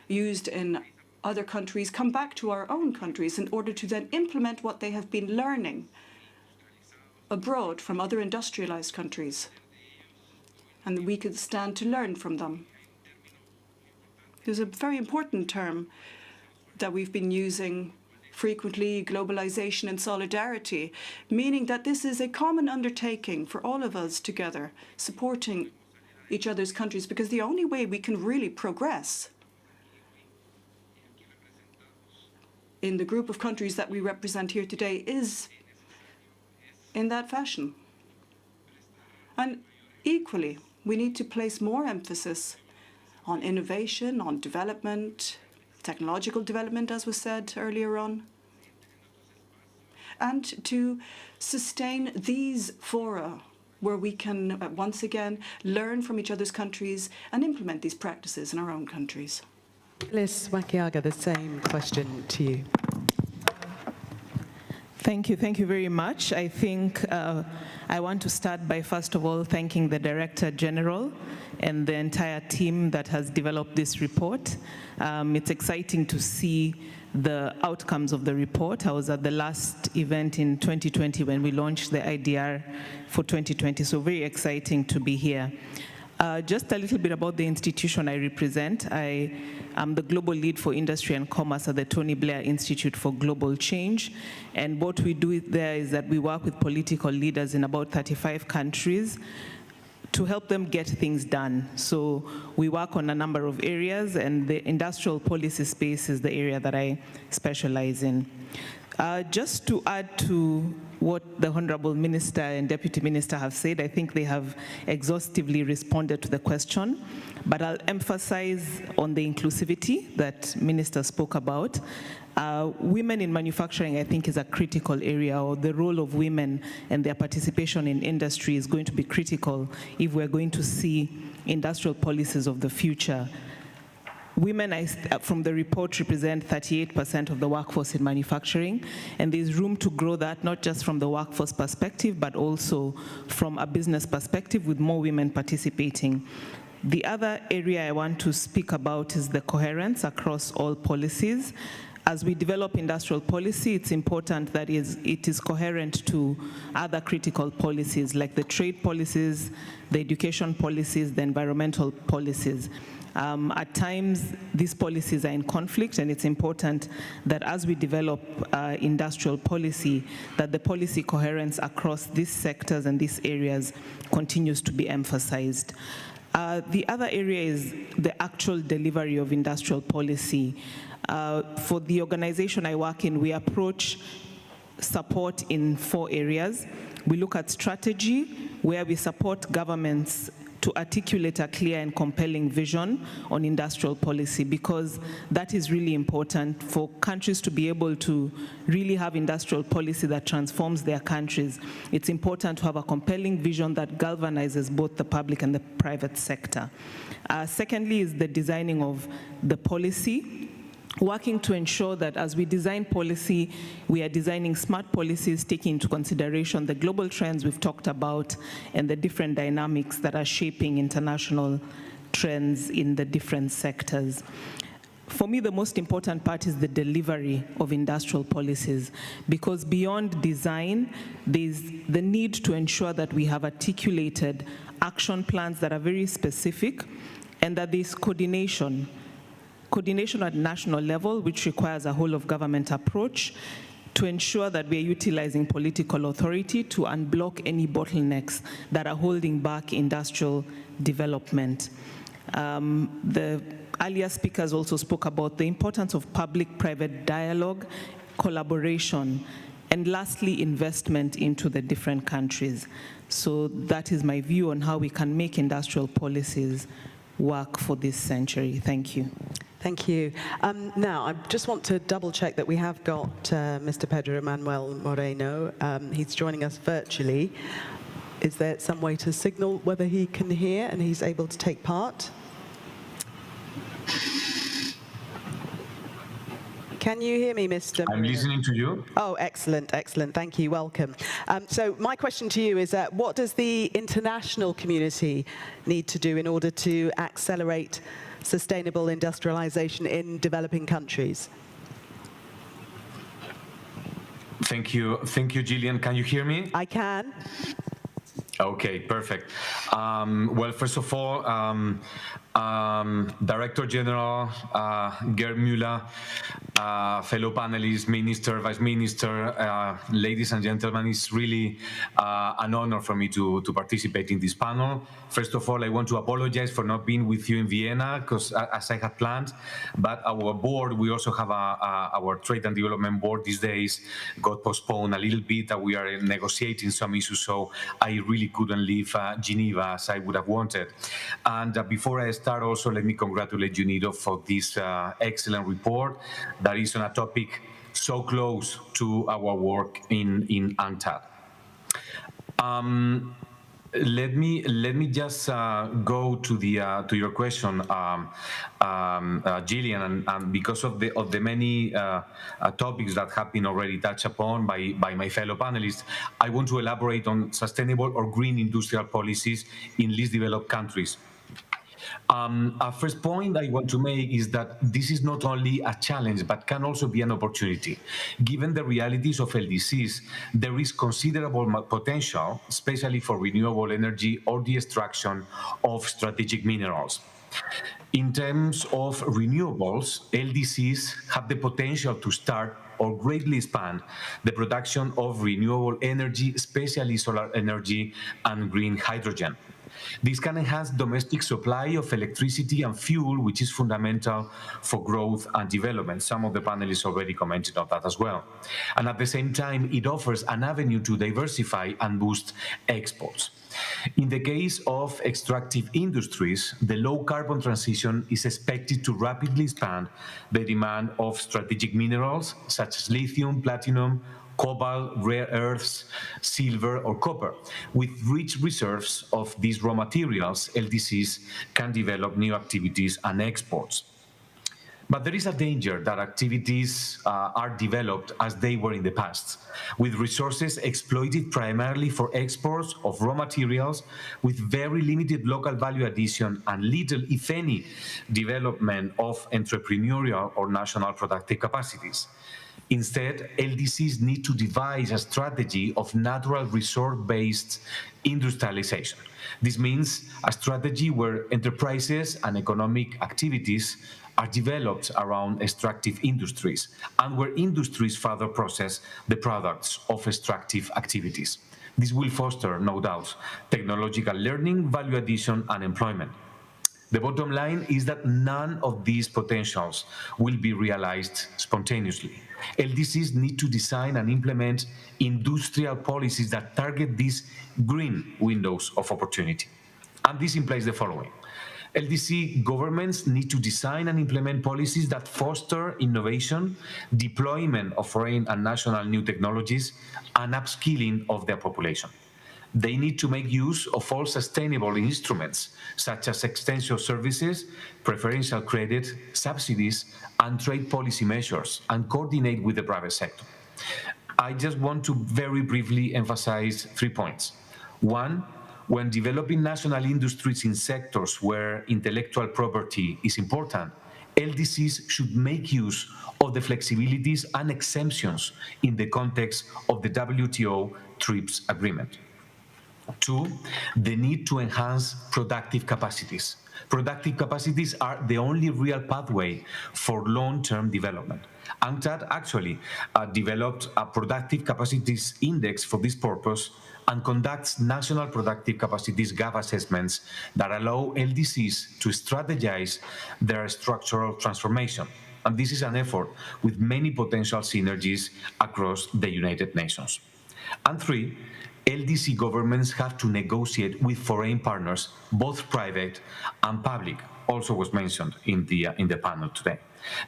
used in other countries, come back to our own countries in order to then implement what they have been learning abroad from other industrialized countries. And we could stand to learn from them. There's a very important term that we've been using frequently, globalization and solidarity, meaning that this is a common undertaking for all of us together, supporting each other's countries, because the only way we can really progress in the group of countries that we represent here today is in that fashion. And equally, we need to place more emphasis on innovation, on development, technological development, as was said earlier on, and to sustain these fora where we can, once again, learn from each other's countries and implement these practices in our own countries. Liz Makiaga, the same question to you. Thank you very much. I think I want to start by, first of all, thanking the Director General and the entire team that has developed this report. It's exciting to see the outcomes of the report. I was at the last event in 2020 when we launched the IDR for 2020, so very exciting to be here. Just a little bit about the institution I represent. I am the Global Lead for Industry and Commerce at the Tony Blair Institute for Global Change. And what we do there is that we work with political leaders in about 35 countries to help them get things done. So we work on a number of areas, and the industrial policy space is the area that I specialize in. Just to add to what the Honorable Minister and Deputy Minister have said, I think they have exhaustively responded to the question, but I'll emphasize on the inclusivity that Minister spoke about. Women in manufacturing, I think, is a critical area, or the role of women and their participation in industry is going to be critical if we're going to see industrial policies of the future. Women, from the report, represent 38% of the workforce in manufacturing, and there's room to grow that, not just from the workforce perspective, but also from a business perspective, with more women participating. The other area I want to speak about is the coherence across all policies. As we develop industrial policy, it's important that it is coherent to other critical policies, like the trade policies, the education policies, the environmental policies. At times, these policies are in conflict, and it's important that as we develop industrial policy, that the policy coherence across these sectors and these areas continues to be emphasized. The other area is the actual delivery of industrial policy. For the organization I work in, we approach support in 4 areas. We look at strategy, where we support governments to articulate a clear and compelling vision on industrial policy, because that is really important for countries to be able to really have industrial policy that transforms their countries. It's important to have a compelling vision that galvanizes both the public and the private sector. Secondly is the designing of the policy, working to ensure that as we design policy, we are designing smart policies taking into consideration the global trends we've talked about and the different dynamics that are shaping international trends in the different sectors. For me, the most important part is the delivery of industrial policies, because beyond design, there's the need to ensure that we have articulated action plans that are very specific, and that there's coordination at national level, which requires a whole of government approach to ensure that we are utilizing political authority to unblock any bottlenecks that are holding back industrial development. The earlier speakers also spoke about the importance of public-private dialogue, collaboration, and lastly, investment into the different countries. So that is my view on how we can make industrial policies work for this century. Thank you. Thank you. Now, I just want to double check that we have got Mr. Pedro Manuel Moreno. He's joining us virtually. Is there some way to signal whether he can hear and he's able to take part? Can you hear me, Mr. I'm listening to you. Oh, excellent, excellent. Thank you. Welcome. So my question to you is, what does the international community need to do in order to accelerate sustainable industrialization in developing countries? Thank you, Gillian. Can you hear me? I can. Okay, perfect. Well, first of all, Director General Gerd Müller, fellow panelists, Minister, Vice Minister, ladies and gentlemen, it's really an honor for me to participate in this panel. First of all, I want to apologize for not being with you in Vienna, because as I had planned, but our board, we also have our Trade and Development Board these days got postponed a little bit. We are negotiating some issues, so I really couldn't leave Geneva as I would have wanted. And before I start, also let me congratulate UNIDO for this excellent report that is on a topic so close to our work in UNCTAD. Let me just go to your question, Gillian, and because of the many topics that have been already touched upon by my fellow panelists, I want to elaborate on sustainable or green industrial policies in least developed countries. A first point I want to make is that this is not only a challenge, but can also be an opportunity. Given the realities of LDCs, there is considerable potential, especially for renewable energy or the extraction of strategic minerals. In terms of renewables, LDCs have the potential to start or greatly expand the production of renewable energy, especially solar energy and green hydrogen. This can enhance domestic supply of electricity and fuel, which is fundamental for growth and development. Some of the panelists already commented on that as well. And at the same time, it offers an avenue to diversify and boost exports. In the case of extractive industries, the low-carbon transition is expected to rapidly expand the demand of strategic minerals such as lithium, platinum, cobalt, rare earths, silver, or copper. With rich reserves of these raw materials, LDCs can develop new activities and exports. But there is a danger that activities are developed as they were in the past, with resources exploited primarily for exports of raw materials with very limited local value addition and little, if any, development of entrepreneurial or national productive capacities. Instead, LDCs need to devise a strategy of natural resource-based industrialization. This means a strategy where enterprises and economic activities are developed around extractive industries and where industries further process the products of extractive activities. This will foster, no doubt, technological learning, value addition, and employment. The bottom line is that none of these potentials will be realized spontaneously. LDCs need to design and implement industrial policies that target these green windows of opportunity. And this implies the following. LDC governments need to design and implement policies that foster innovation, deployment of foreign and national new technologies, and upskilling of their population. They need to make use of all sustainable instruments, such as extension services, preferential credit, subsidies, and trade policy measures, and coordinate with the private sector. I just want to very briefly emphasize 3 points. One, when developing national industries in sectors where intellectual property is important, LDCs should make use of the flexibilities and exemptions in the context of the WTO TRIPS agreement. 2, the need to enhance productive capacities. Productive capacities are the only real pathway for long-term development. UNCTAD actually developed a productive capacities index for this purpose and conducts national productive capacities gap assessments that allow LDCs to strategize their structural transformation. And this is an effort with many potential synergies across the United Nations. And 3, LDC governments have to negotiate with foreign partners, both private and public, also was mentioned in the panel today.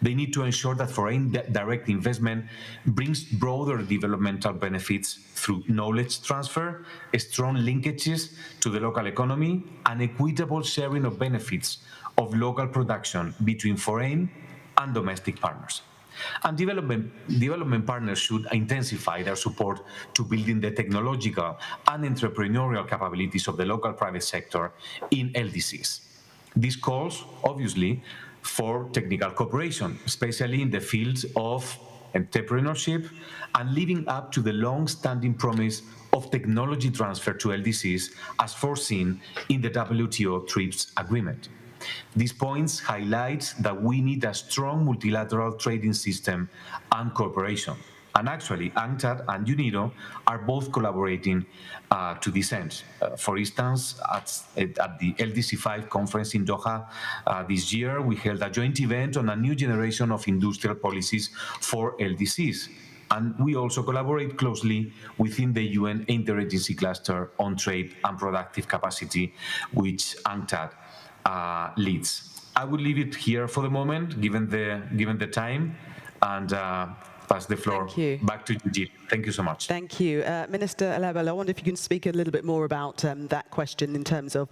They need to ensure that foreign direct investment brings broader developmental benefits through knowledge transfer, strong linkages to the local economy, and equitable sharing of benefits of local production between foreign and domestic partners. And development partners should intensify their support to building the technological and entrepreneurial capabilities of the local private sector in LDCs. This calls, obviously, for technical cooperation, especially in the fields of entrepreneurship and living up to the long-standing promise of technology transfer to LDCs as foreseen in the WTO TRIPS agreement. These points highlight that we need a strong multilateral trading system and cooperation. And actually, UNCTAD and UNIDO are both collaborating to this end. For instance, at the LDC5 conference in Doha this year, we held a joint event on a new generation of industrial policies for LDCs. And we also collaborate closely within the UN Interagency Cluster on Trade and Productive Capacity, which UNCTAD leads. I will leave it here for the moment, given the time, and pass the floor back to you, Jill. Thank you so much. Thank you. Minister Alabel, I wonder if you can speak a little bit more about that question in terms of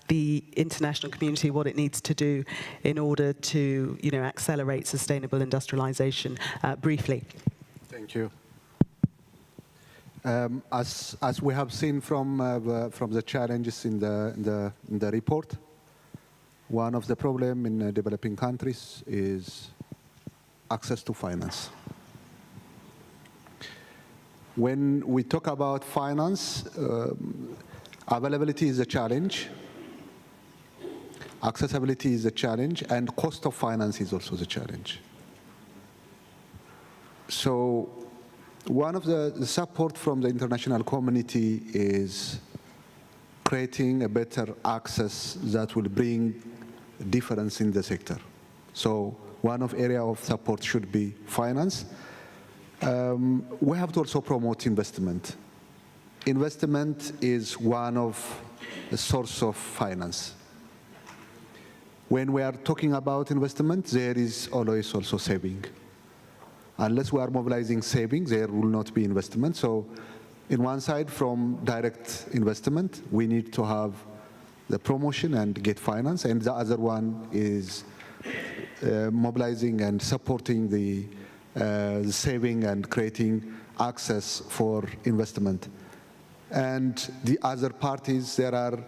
the international community, what it needs to do in order to, accelerate sustainable industrialization, briefly. Thank you. As we have seen from the challenges in the report, One of the problems in developing countries is access to finance. When we talk about finance, availability is a challenge, accessibility is a challenge, and cost of finance is also the challenge. So one of the support from the international community is creating a better access that will bring difference in the sector. So one of area of support should be finance. We have to also promote investment. Investment is one of the source of finance. When we are talking about investment, there is always also saving. Unless we are mobilizing savings, there will not be investment. So in one side, from direct investment, we need to have the promotion and get finance, and the other one is mobilizing and supporting the saving and creating access for investment. And the other parties, there are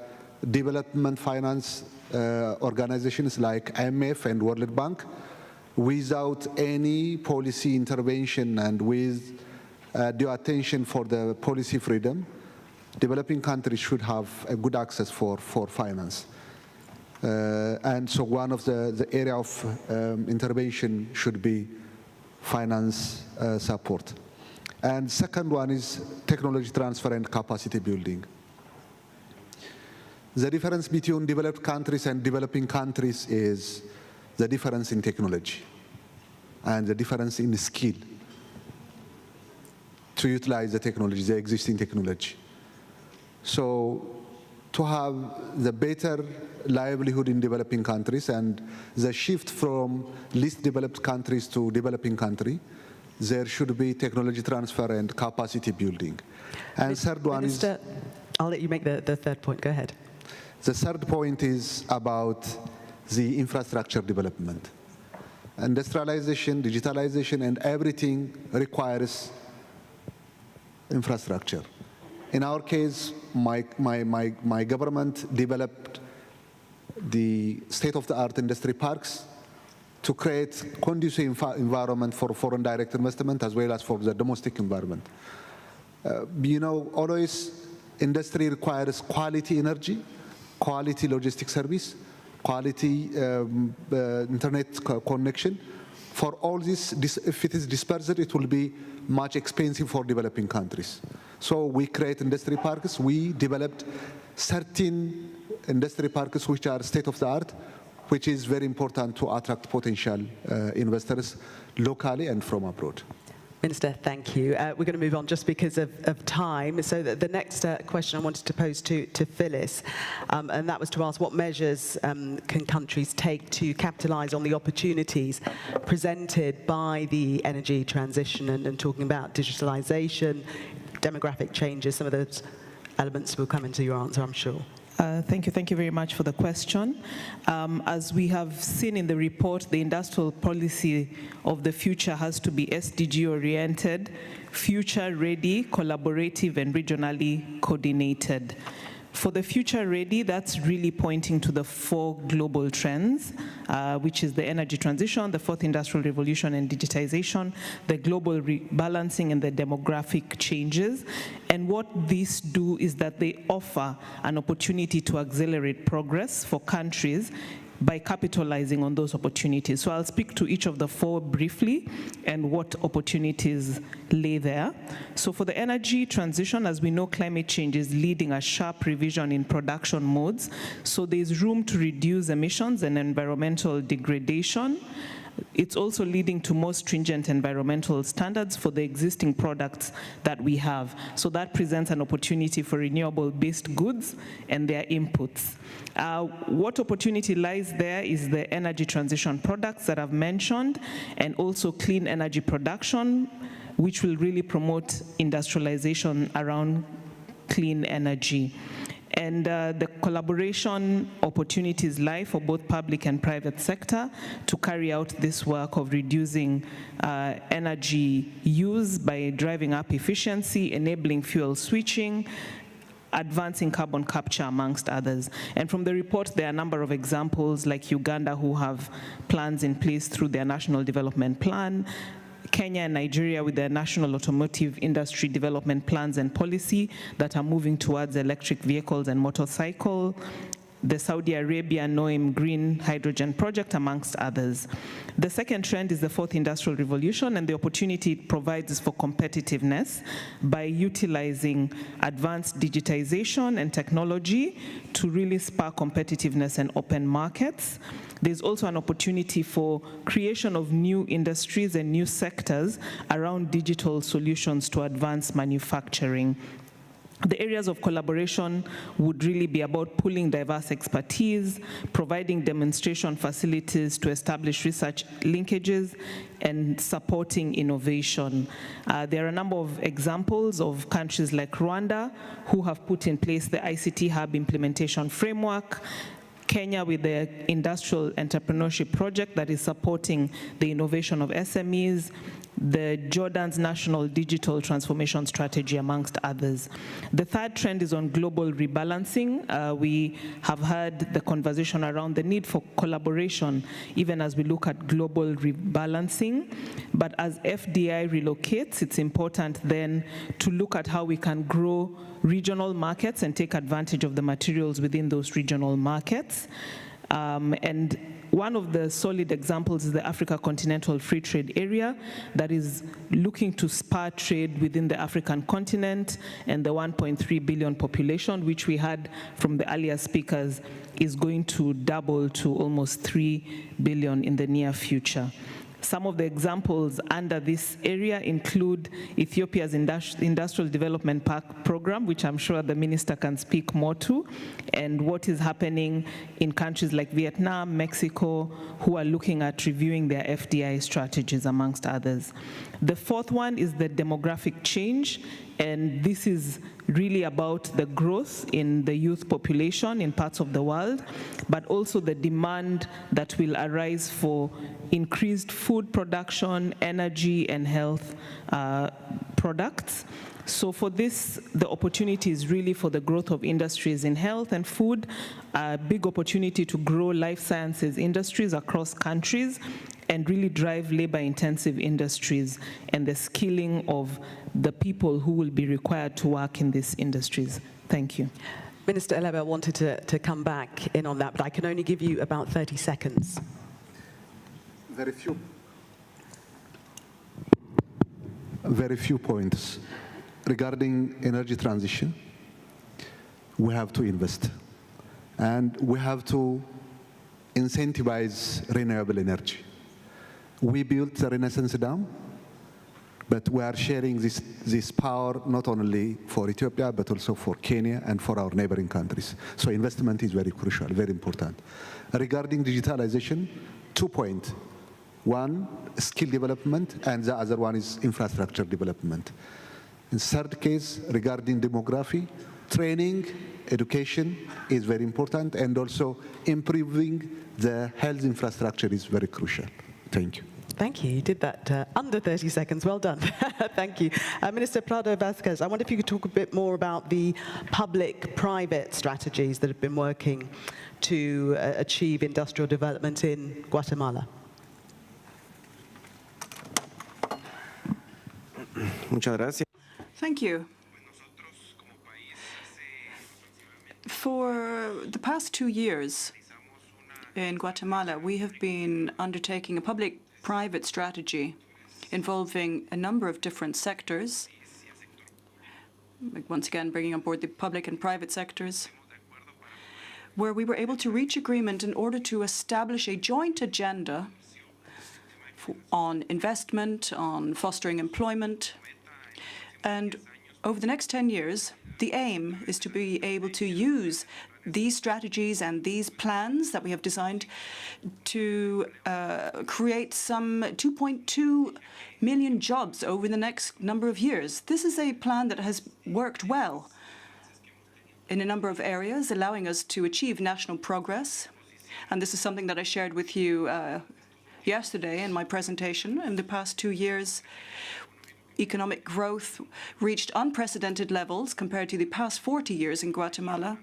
development finance organizations like IMF and World Bank. Without any policy intervention and with due attention for the policy freedom, developing countries should have a good access for finance. And so one of the area of intervention should be finance support. And second one is technology transfer and capacity building. The difference between developed countries and developing countries is the difference in technology and the difference in skill to utilize the technology, the existing technology. So to have the better livelihood in developing countries and the shift from least developed countries to developing country, there should be technology transfer and capacity building. And third one is... I'll let you make the third point. Go ahead. The third point is about the infrastructure development. Industrialization, digitalization, and everything requires infrastructure. In our case, my government developed the state-of-the-art industry parks to create conducive environment for foreign direct investment as well as for the domestic environment. You know, always industry requires quality energy, quality logistic service, quality internet connection. For all this, if it is dispersed, it will be much expensive for developing countries. So we create industry parks. We developed 13 industry parks which are state-of-the-art, which is very important to attract potential investors locally and from abroad. Minister, thank you. We're going to move on just because of time. So the next question I wanted to pose to Phyllis, and that was to ask what measures can countries take to capitalise on the opportunities presented by the energy transition and talking about digitalisation, demographic changes, some of those elements will come into your answer, I'm sure. Thank you very much for the question. As we have seen in the report, the industrial policy of the future has to be SDG-oriented, future-ready, collaborative, and regionally coordinated. For the future ready, that's really pointing to the 4 global trends, which is the energy transition, the 4th industrial revolution and digitization, the global rebalancing and the demographic changes. And what these do is that they offer an opportunity to accelerate progress for countries by capitalizing on those opportunities. So I'll speak to each of the 4 briefly and what opportunities lay there. So for the energy transition, as we know, climate change is leading a sharp revision in production modes. So there's room to reduce emissions and environmental degradation. It's also leading to more stringent environmental standards for the existing products that we have. So that presents an opportunity for renewable-based goods and their inputs. What opportunity lies there is the energy transition products that I've mentioned, and also clean energy production, which will really promote industrialization around clean energy. And the collaboration opportunities lie for both public and private sector to carry out this work of reducing energy use by driving up efficiency, enabling fuel switching, advancing carbon capture, amongst others. And from the report, there are a number of examples, like Uganda, who have plans in place through their National Development Plan, Kenya and Nigeria with their national automotive industry development plans and policy that are moving towards electric vehicles and motorcycle, the Saudi Arabia NOIM Green Hydrogen Project, amongst others. The second trend is the fourth industrial revolution, and the opportunity it provides is for competitiveness by utilizing advanced digitization and technology to really spur competitiveness and open markets. There's also an opportunity for creation of new industries and new sectors around digital solutions to advance manufacturing. The areas of collaboration would really be about pooling diverse expertise, providing demonstration facilities to establish research linkages, and supporting innovation. There are a number of examples of countries like Rwanda who have put in place the ICT Hub implementation framework, Kenya with the Industrial Entrepreneurship Project that is supporting the innovation of SMEs, the Jordan's National Digital Transformation Strategy, amongst others. The third trend is on global rebalancing. We have heard the conversation around the need for collaboration, even as we look at global rebalancing. But as FDI relocates, it's important then to look at how we can grow regional markets and take advantage of the materials within those regional markets. And one of the solid examples is the Africa Continental Free Trade Area that is looking to spur trade within the African continent, and the 1.3 billion population, which we heard from the earlier speakers, is going to double to almost 3 billion in the near future. Some of the examples under this area include Ethiopia's Industrial Development Park program, which I'm sure the minister can speak more to, and what is happening in countries like Vietnam, Mexico, who are looking at reviewing their FDI strategies, amongst others. The fourth one is the demographic change, and this is really about the growth in the youth population in parts of the world, but also the demand that will arise for increased food production, energy, and health products. So for this, the opportunity is really for the growth of industries in health and food, a big opportunity to grow life sciences industries across countries, and really drive labor-intensive industries and the skilling of the people who will be required to work in these industries. Thank you. Minister Eleba wanted to come back in on that, but I can only give you about 30 seconds. Very few points. Regarding energy transition, we have to invest, and we have to incentivize renewable energy. We built the Renaissance Dam, but we are sharing this power not only for Ethiopia, but also for Kenya and for our neighboring countries. So investment is very crucial, very important. Regarding digitalization, 2 points. One, skill development, and the other one is infrastructure development. In third case, regarding demography, training, education is very important, and also improving the health infrastructure is very crucial. Thank you. Thank you. You did that under 30 seconds. Well done. Thank you. Minister Prado Vazquez, I wonder if you could talk a bit more about the public-private strategies that have been working to achieve industrial development in Guatemala. Muchas gracias. Thank you. For the past 2 years in Guatemala, we have been undertaking a public-private strategy involving a number of different sectors, like once again bringing on board the public and private sectors, where we were able to reach agreement in order to establish a joint agenda on investment, on fostering employment. And over the next 10 years, the aim is to be able to use these strategies and these plans that we have designed to create some 2.2 million jobs over the next number of years. This is a plan that has worked well in a number of areas, allowing us to achieve national progress. And this is something that I shared with you yesterday in my presentation. In the past 2 years, economic growth reached unprecedented levels compared to the past 40 years in Guatemala.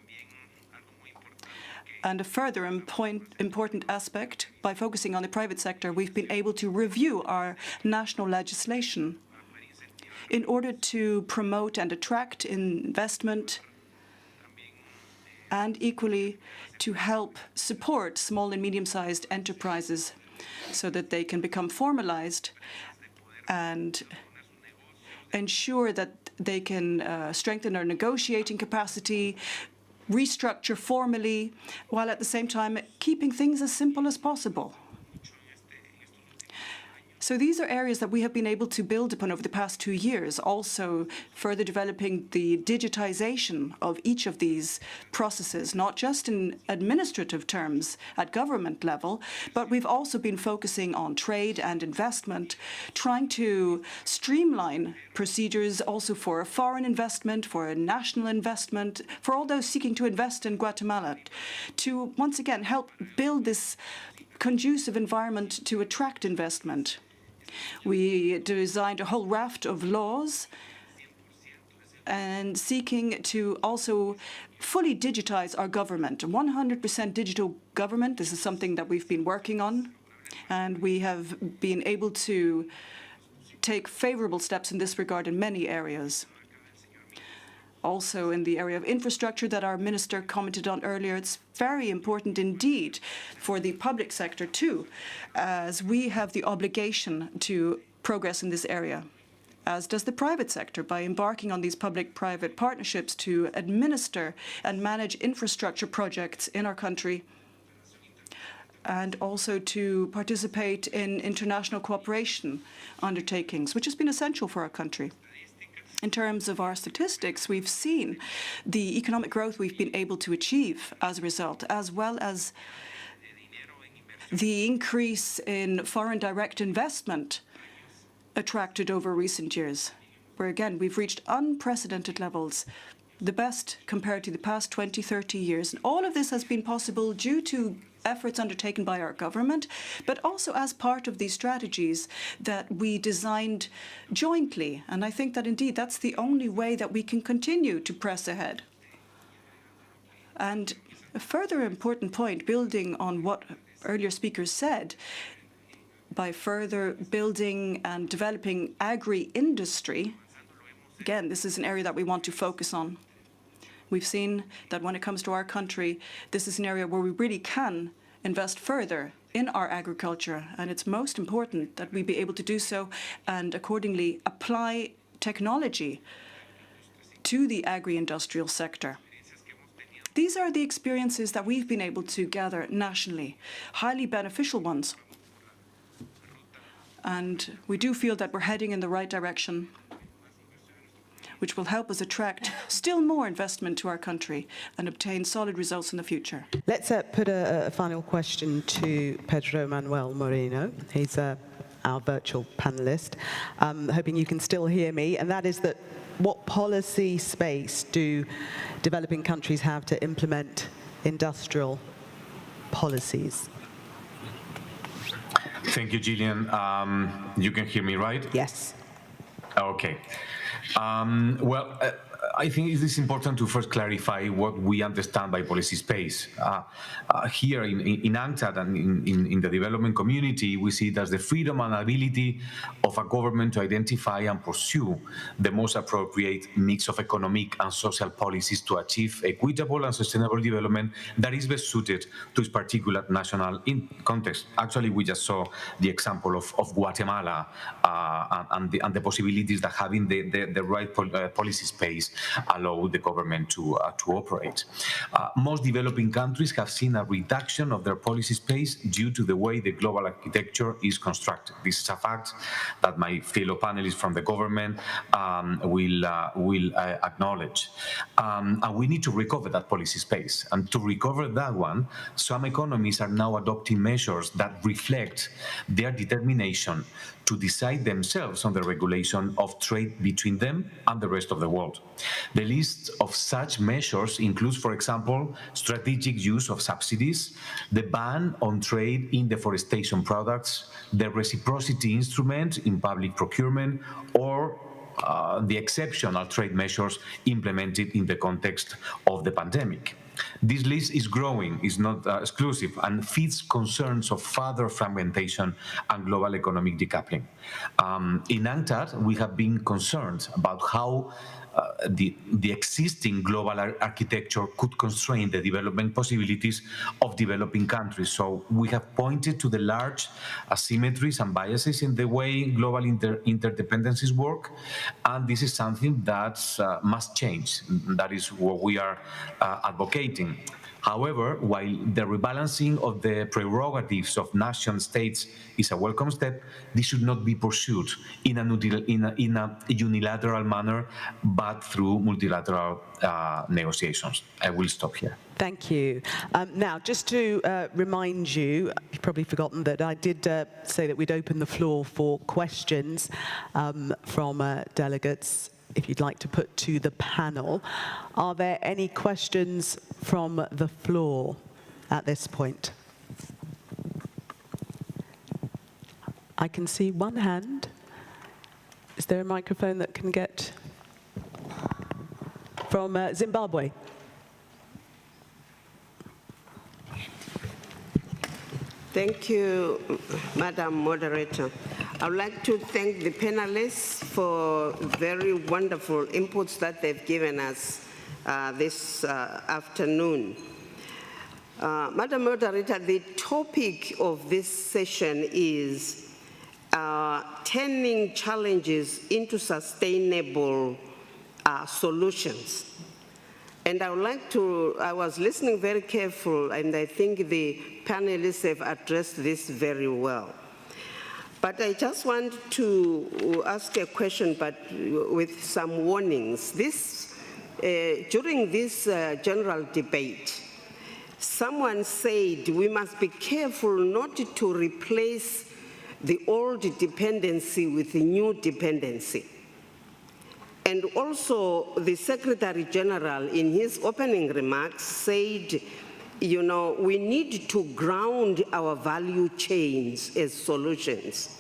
And a further important aspect, by focusing on the private sector, we've been able to review our national legislation in order to promote and attract investment and equally to help support small and medium-sized enterprises so that they can become formalized and ensure that they can strengthen their negotiating capacity, restructure formally, while at the same time keeping things as simple as possible. So these are areas that we have been able to build upon over the past 2 years, also further developing the digitization of each of these processes, not just in administrative terms at government level, but we've also been focusing on trade and investment, trying to streamline procedures also for foreign investment, for national investment, for all those seeking to invest in Guatemala, to once again help build this conducive environment to attract investment. We designed a whole raft of laws and seeking to also fully digitize our government. 100% digital government, this is something that we've been working on, and we have been able to take favorable steps in this regard in many areas. Also in the area of infrastructure that our minister commented on earlier, it's very important indeed for the public sector too, as we have the obligation to progress in this area, as does the private sector, by embarking on these public-private partnerships to administer and manage infrastructure projects in our country, and also to participate in international cooperation undertakings, which has been essential for our country. In terms of our statistics, we've seen the economic growth we've been able to achieve as a result, as well as the increase in foreign direct investment attracted over recent years, where again we've reached unprecedented levels, the best compared to the past 20, 30 years. And all of this has been possible due to efforts undertaken by our government, but also as part of these strategies that we designed jointly. And I think that indeed that's the only way that we can continue to press ahead. And a further important point, building on what earlier speakers said, by further building and developing agri-industry, again, this is an area that we want to focus on. We've seen that when it comes to our country, this is an area where we really can invest further in our agriculture, and it's most important that we be able to do so and accordingly apply technology to the agri-industrial sector. These are the experiences that we've been able to gather nationally, highly beneficial ones. And we do feel that we're heading in the right direction, which will help us attract still more investment to our country and obtain solid results in the future. Let's put a final question to Pedro Manuel Moreno. He's our virtual panelist. Hoping you can still hear me, and that is that what policy space do developing countries have to implement industrial policies? Thank you, Gillian. You can hear me, right? Yes. Okay. I think it is important to first clarify what we understand by policy space. Here in UNCTAD and in the development community, we see it as the freedom and ability of a government to identify and pursue the most appropriate mix of economic and social policies to achieve equitable and sustainable development that is best suited to its particular national context. Actually, we just saw the example of Guatemala and the possibilities that having the right policy space allow the government to operate. Most developing countries have seen a reduction of their policy space due to the way the global architecture is constructed. This is a fact that my fellow panelists from the government will acknowledge. And we need to recover that policy space. And to recover that one, some economies are now adopting measures that reflect their determination to decide themselves on the regulation of trade between them and the rest of the world. The list of such measures includes, for example, strategic use of subsidies, the ban on trade in deforestation products, the reciprocity instrument in public procurement, or the exceptional trade measures implemented in the context of the pandemic. This list is growing, is not exclusive, and feeds concerns of further fragmentation and global economic decoupling. In UNCTAD, we have been concerned about how the existing global architecture could constrain the development possibilities of developing countries. So we have pointed to the large asymmetries and biases in the way global interdependencies work, and this is something that must change. That is what we are advocating. However, while the rebalancing of the prerogatives of nation states is a welcome step, this should not be pursued in a unilateral manner, but through multilateral negotiations. I will stop here. Thank you. Now, just to remind you, you've probably forgotten that I did say that we'd open the floor for questions from delegates, if you'd like to put to the panel. Are there any questions from the floor at this point? I can see one hand. Is there a microphone that can get from Zimbabwe? Thank you, Madam Moderator. I would like to thank the panelists for very wonderful inputs that they've given us this afternoon. Madam Moderator, the topic of this session is turning challenges into sustainable solutions. And I would like to, I was listening very careful, and I think the panelists have addressed this very well. But I just want to ask a question, but with some warnings. During this general debate, someone said we must be careful not to replace the old dependency with the new dependency. And also, the Secretary General, in his opening remarks, said, you know, we need to ground our value chains as solutions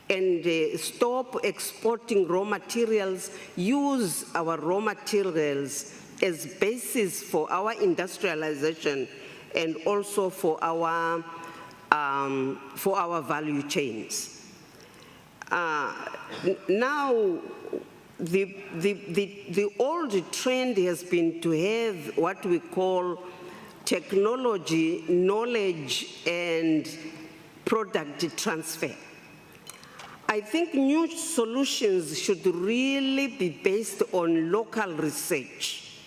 and stop exporting raw materials, use our raw materials as basis for our industrialization and also for our value chains. Now, the old trend has been to have what we call technology, knowledge, and product transfer. I think new solutions should really be based on local research.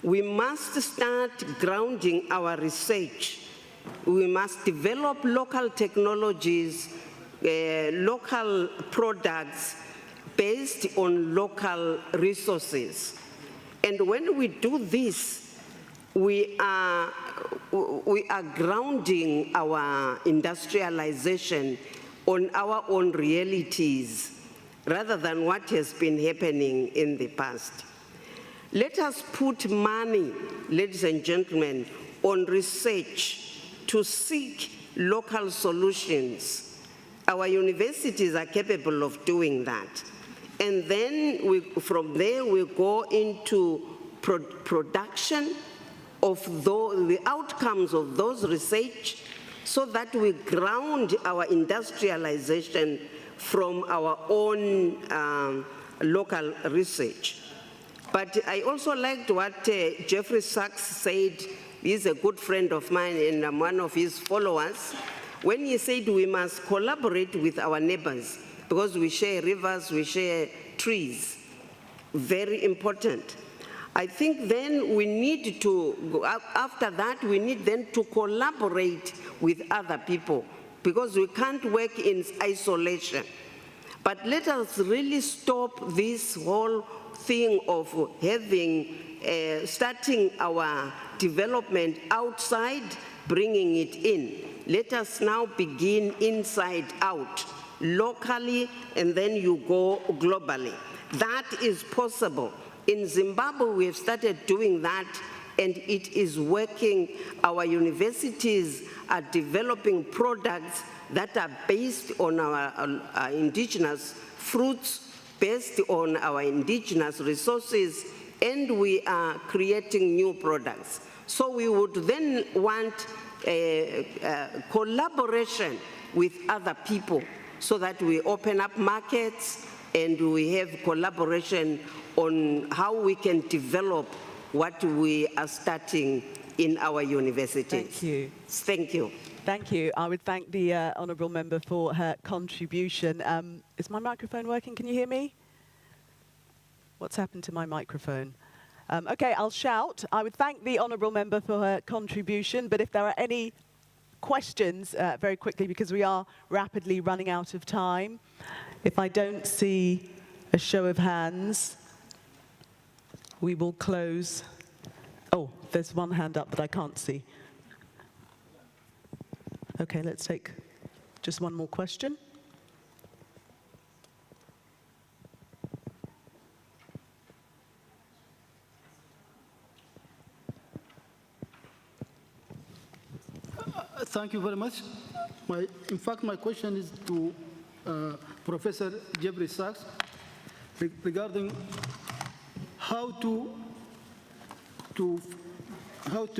We must start grounding our research. We must develop local technologies, local products based on local resources. And when we do this, we are grounding our industrialization on our own realities rather than what has been happening in the past. Let us put money, ladies and gentlemen, on research to seek local solutions. Our universities are capable of doing that. And then from there we go into production of the outcomes of those research so that we ground our industrialization from our own local research. But I also liked what Jeffrey Sachs said. He's a good friend of mine and I'm one of his followers, when he said we must collaborate with our neighbors because we share rivers, we share trees. Very important. I think then we need to, after that, we need then to collaborate with other people because we can't work in isolation. But let us really stop this whole thing of having, starting our development outside, bringing it in. Let us now begin inside out, locally, and then you go globally. That is possible. In Zimbabwe, we have started doing that, and it is working. Our universities are developing products that are based on our indigenous fruits, based on our indigenous resources, and we are creating new products. So we would then want collaboration with other people so that we open up markets and we have collaboration on how we can develop what we are starting in our universities. Thank you. Thank you. Thank you. I would thank the honourable member for her contribution. Is my microphone working? Can you hear me? What's happened to my microphone? Okay, I'll shout. I would thank the honourable member for her contribution, but if there are any questions, very quickly, because we are rapidly running out of time. If I don't see a show of hands, we will close. Oh, there's one hand up that I can't see. Okay, let's take just one more question. Thank you very much. In fact, my question is to Professor Jeffrey Sachs regarding how to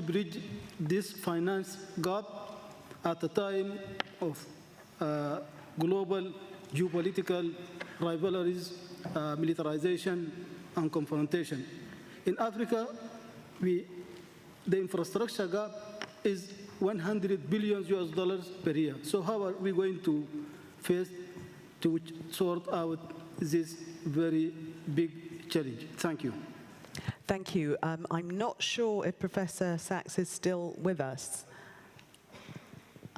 bridge this finance gap at a time of global geopolitical rivalries, militarization, and confrontation. In Africa, the infrastructure gap is $100 billion per year. So how are we going to face to sort out this very big challenge? Thank you. Thank you. I'm not sure if Professor Sachs is still with us.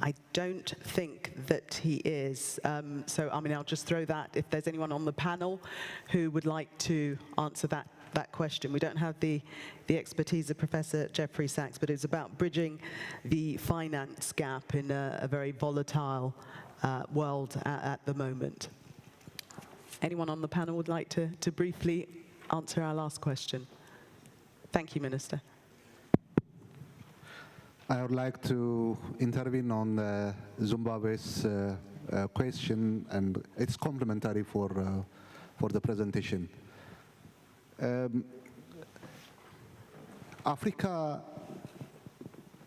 I don't think that he is. So, I mean, I'll just throw that. If there's anyone on the panel who would like to answer that question. We don't have the expertise of Professor Jeffrey Sachs, but it's about bridging the finance gap in a very volatile world at the moment. Anyone on the panel would like to briefly answer our last question? Thank you, Minister. I would like to intervene on Zimbabwe's question, and it's complementary for the presentation. Africa,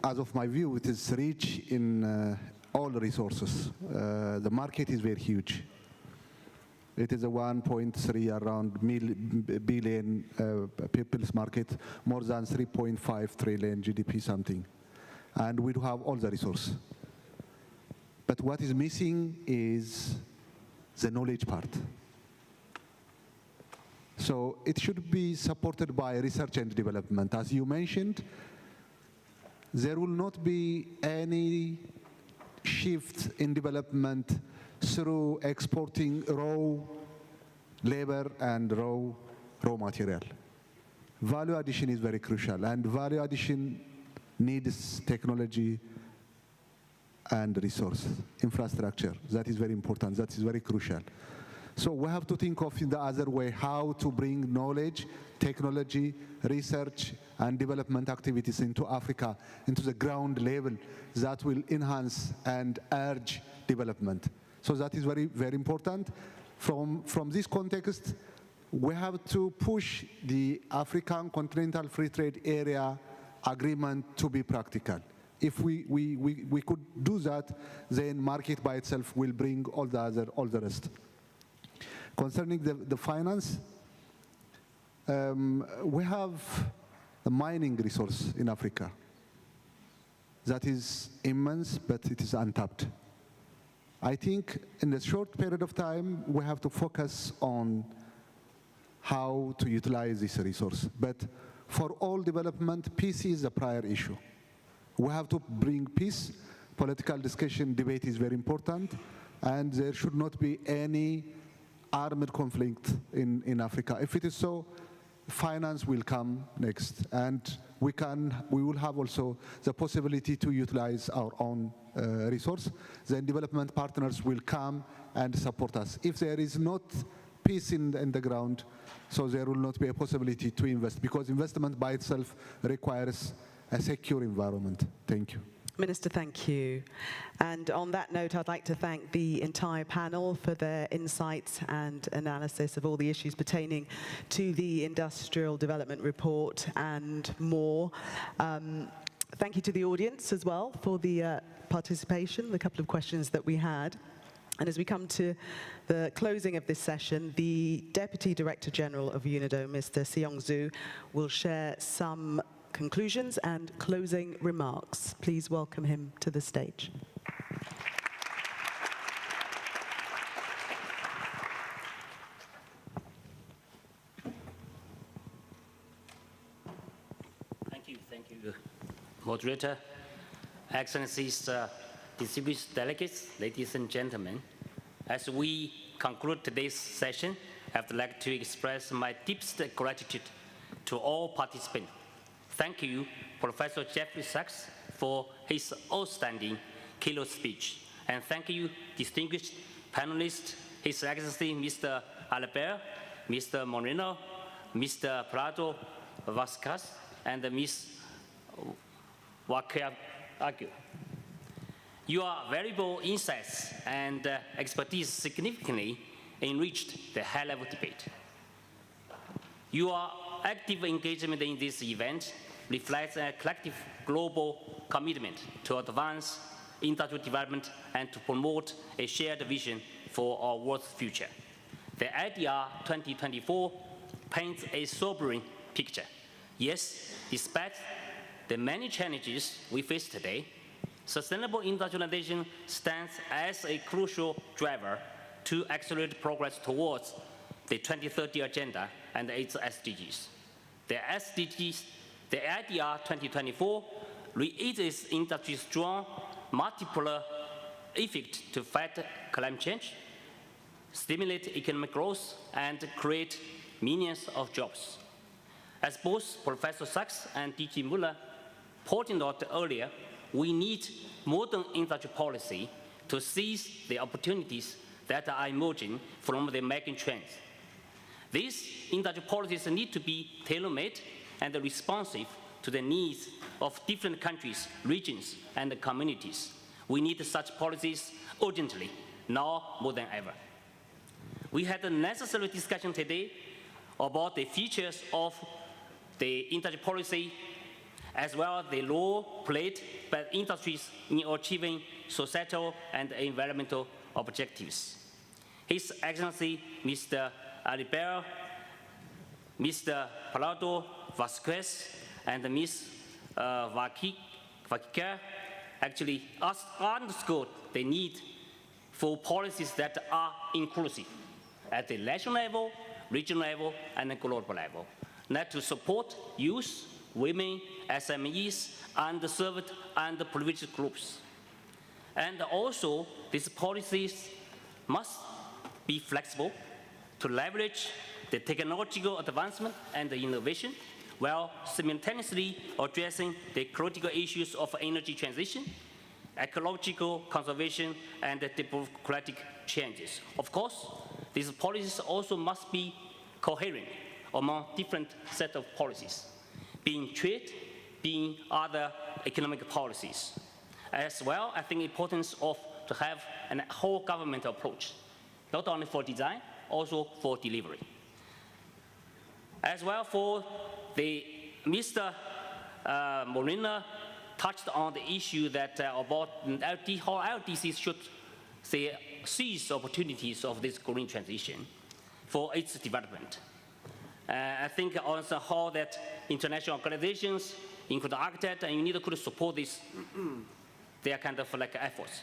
as of my view, it is rich in all resources. The market is very huge. It is a 1.3 around billion people's market, more than 3.5 trillion GDP something. And we do have all the resources. But what is missing is the knowledge part. So it should be supported by research and development. As you mentioned, there will not be any shift in development through exporting raw labor and raw material. Value addition is very crucial, and value addition needs technology and resource, infrastructure. That is very important, that is very crucial. So we have to think of in the other way how to bring knowledge, technology, research, and development activities into Africa, into the ground level that will enhance and urge development. So that is very, very important. From this context, we have to push the African Continental Free Trade Area agreement to be practical. If we could do that, then market by itself will bring all the rest. Concerning the finance, we have a mining resource in Africa that is immense, but it is untapped. I think in a short period of time, we have to focus on how to utilize this resource. But for all development, peace is a prior issue. We have to bring peace. Political discussion, debate is very important, and there should not be any armed conflict in Africa. If it is so, finance will come next, and we will have also the possibility to utilize our own resource. Then development partners will come and support us. If there is not peace in the ground, so there will not be a possibility to invest, because investment by itself requires a secure environment. Thank you. Minister, thank you. And on that note, I'd like to thank the entire panel for their insights and analysis of all the issues pertaining to the Industrial Development Report and more. Thank you to the audience as well for the participation, the couple of questions that we had. And as we come to the closing of this session, the Deputy Director General of UNIDO, Mr. Seong Zhu, will share some conclusions and closing remarks. Please welcome him to the stage. Thank you, Moderator. Excellencies, distinguished delegates, ladies and gentlemen. As we conclude today's session, I would like to express my deepest gratitude to all participants. Thank you, Professor Jeffrey Sachs, for his outstanding keynote speech. And thank you, distinguished panelists, His Excellency Mr. Albert, Mr. Moreno, Mr. Prado Vasquez, and Ms. Wakayagyu. Your valuable insights and expertise significantly enriched the high-level debate. Your active engagement in this event reflects a collective global commitment to advance industrial development and to promote a shared vision for our world's future. The IDR 2024 paints a sobering picture. Yes, despite the many challenges we face today, sustainable industrialization stands as a crucial driver to accelerate progress towards the 2030 agenda and its SDGs. The SDGs, the IDR 2024 reiterates industry's strong multipolar effect to fight climate change, stimulate economic growth, and create millions of jobs. As both Professor Sachs and DG Muller pointed out earlier, we need modern industrial policy to seize the opportunities that are emerging from the making trends. These industrial policies need to be tailor-made and responsive to the needs of different countries, regions, and communities. We need such policies urgently, now more than ever. We had a necessary discussion today about the features of the industrial policy, as well as the role played by industries in achieving societal and environmental objectives. His Excellency Mr. Albert, Mr. Prado Vasquez, and Ms. Vakika actually underscored the need for policies that are inclusive at the national level, regional level, and global level, not to support youth, women, SMEs, underserved and privileged groups. And also, these policies must be flexible to leverage the technological advancement and the innovation, while simultaneously addressing the critical issues of energy transition, ecological conservation, and democratic changes. Of course, these policies also must be coherent among different sets of policies, being trade, being other economic policies. As well, I think the importance of to have a whole government approach, not only for design, also for delivery. As well, for the Mr. Molina touched on the issue that about how LDCs should seize opportunities of this green transition for its development. I think also how that international organizations, including Architect and UNIDO, could support this, their kind of like efforts.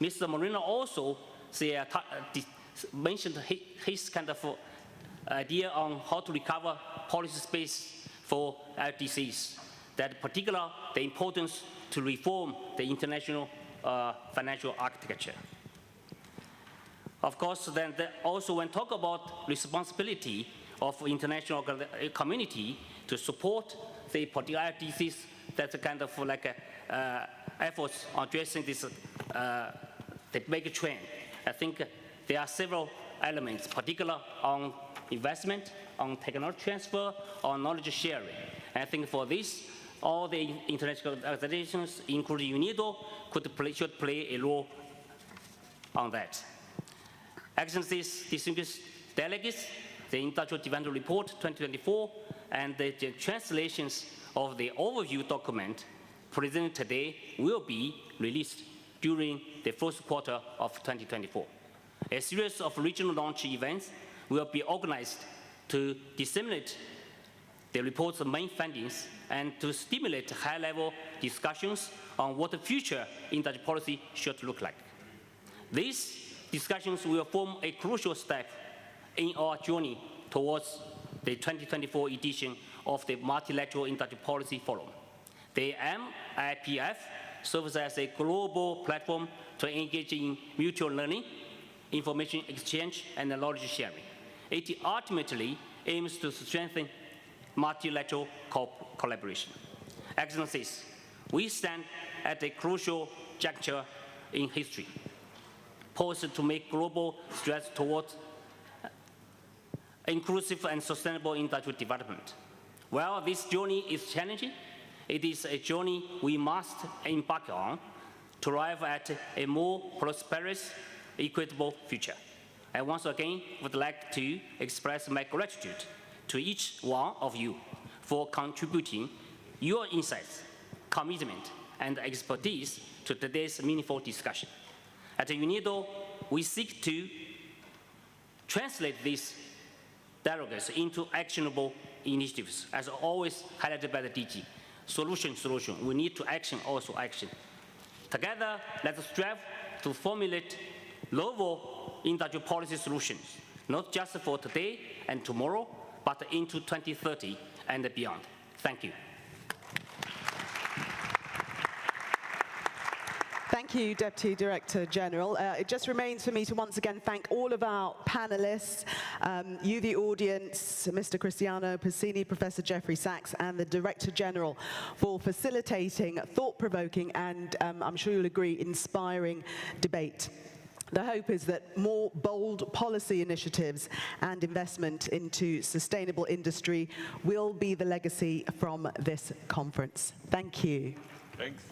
Mr. Moreno also mentioned his kind of idea on how to recover policy space for LDCs, that particular the importance to reform the international financial architecture. Of course, then also when talk about responsibility of international community to support the particular LDCs, that's a kind of like efforts on addressing this the mega trend. I think there are several elements, particularly on investment, on technology transfer, on knowledge sharing. And I think for this, all the international organizations, including UNIDO, should play a role on that. Excellencies, distinguished delegates, the Industrial Development Report 2024 and the translations of the overview document presented today will be released during the first quarter of 2024. A series of regional launch events will be organized to disseminate the report's main findings and to stimulate high-level discussions on what the future industry policy should look like. These discussions will form a crucial step in our journey towards the 2024 edition of the Multilateral Industry Policy Forum. The MIPF serves as a global platform to engage in mutual learning, information exchange, and knowledge sharing. It ultimately aims to strengthen multilateral collaboration. Excellencies, we stand at a crucial juncture in history, poised to make global strides towards inclusive and sustainable industrial development. While this journey is challenging, it is a journey we must embark on to arrive at a more prosperous, equitable future. I once again would like to express my gratitude to each one of you for contributing your insights, commitment, and expertise to today's meaningful discussion. At UNIDO, we seek to translate these dialogues into actionable initiatives, as always highlighted by the DG. Solution. We need to action, also action. Together, let's strive to formulate novel industrial policy solutions, not just for today and tomorrow, but into 2030 and beyond. Thank you. Thank you, Deputy Director General. It just remains for me to once again thank all of our panelists, you, the audience, Mr. Cristiano Passini, Professor Jeffrey Sachs, and the Director General for facilitating thought-provoking and, I'm sure you'll agree, inspiring debate. The hope is that more bold policy initiatives and investment into sustainable industry will be the legacy from this conference. Thank you. Thanks.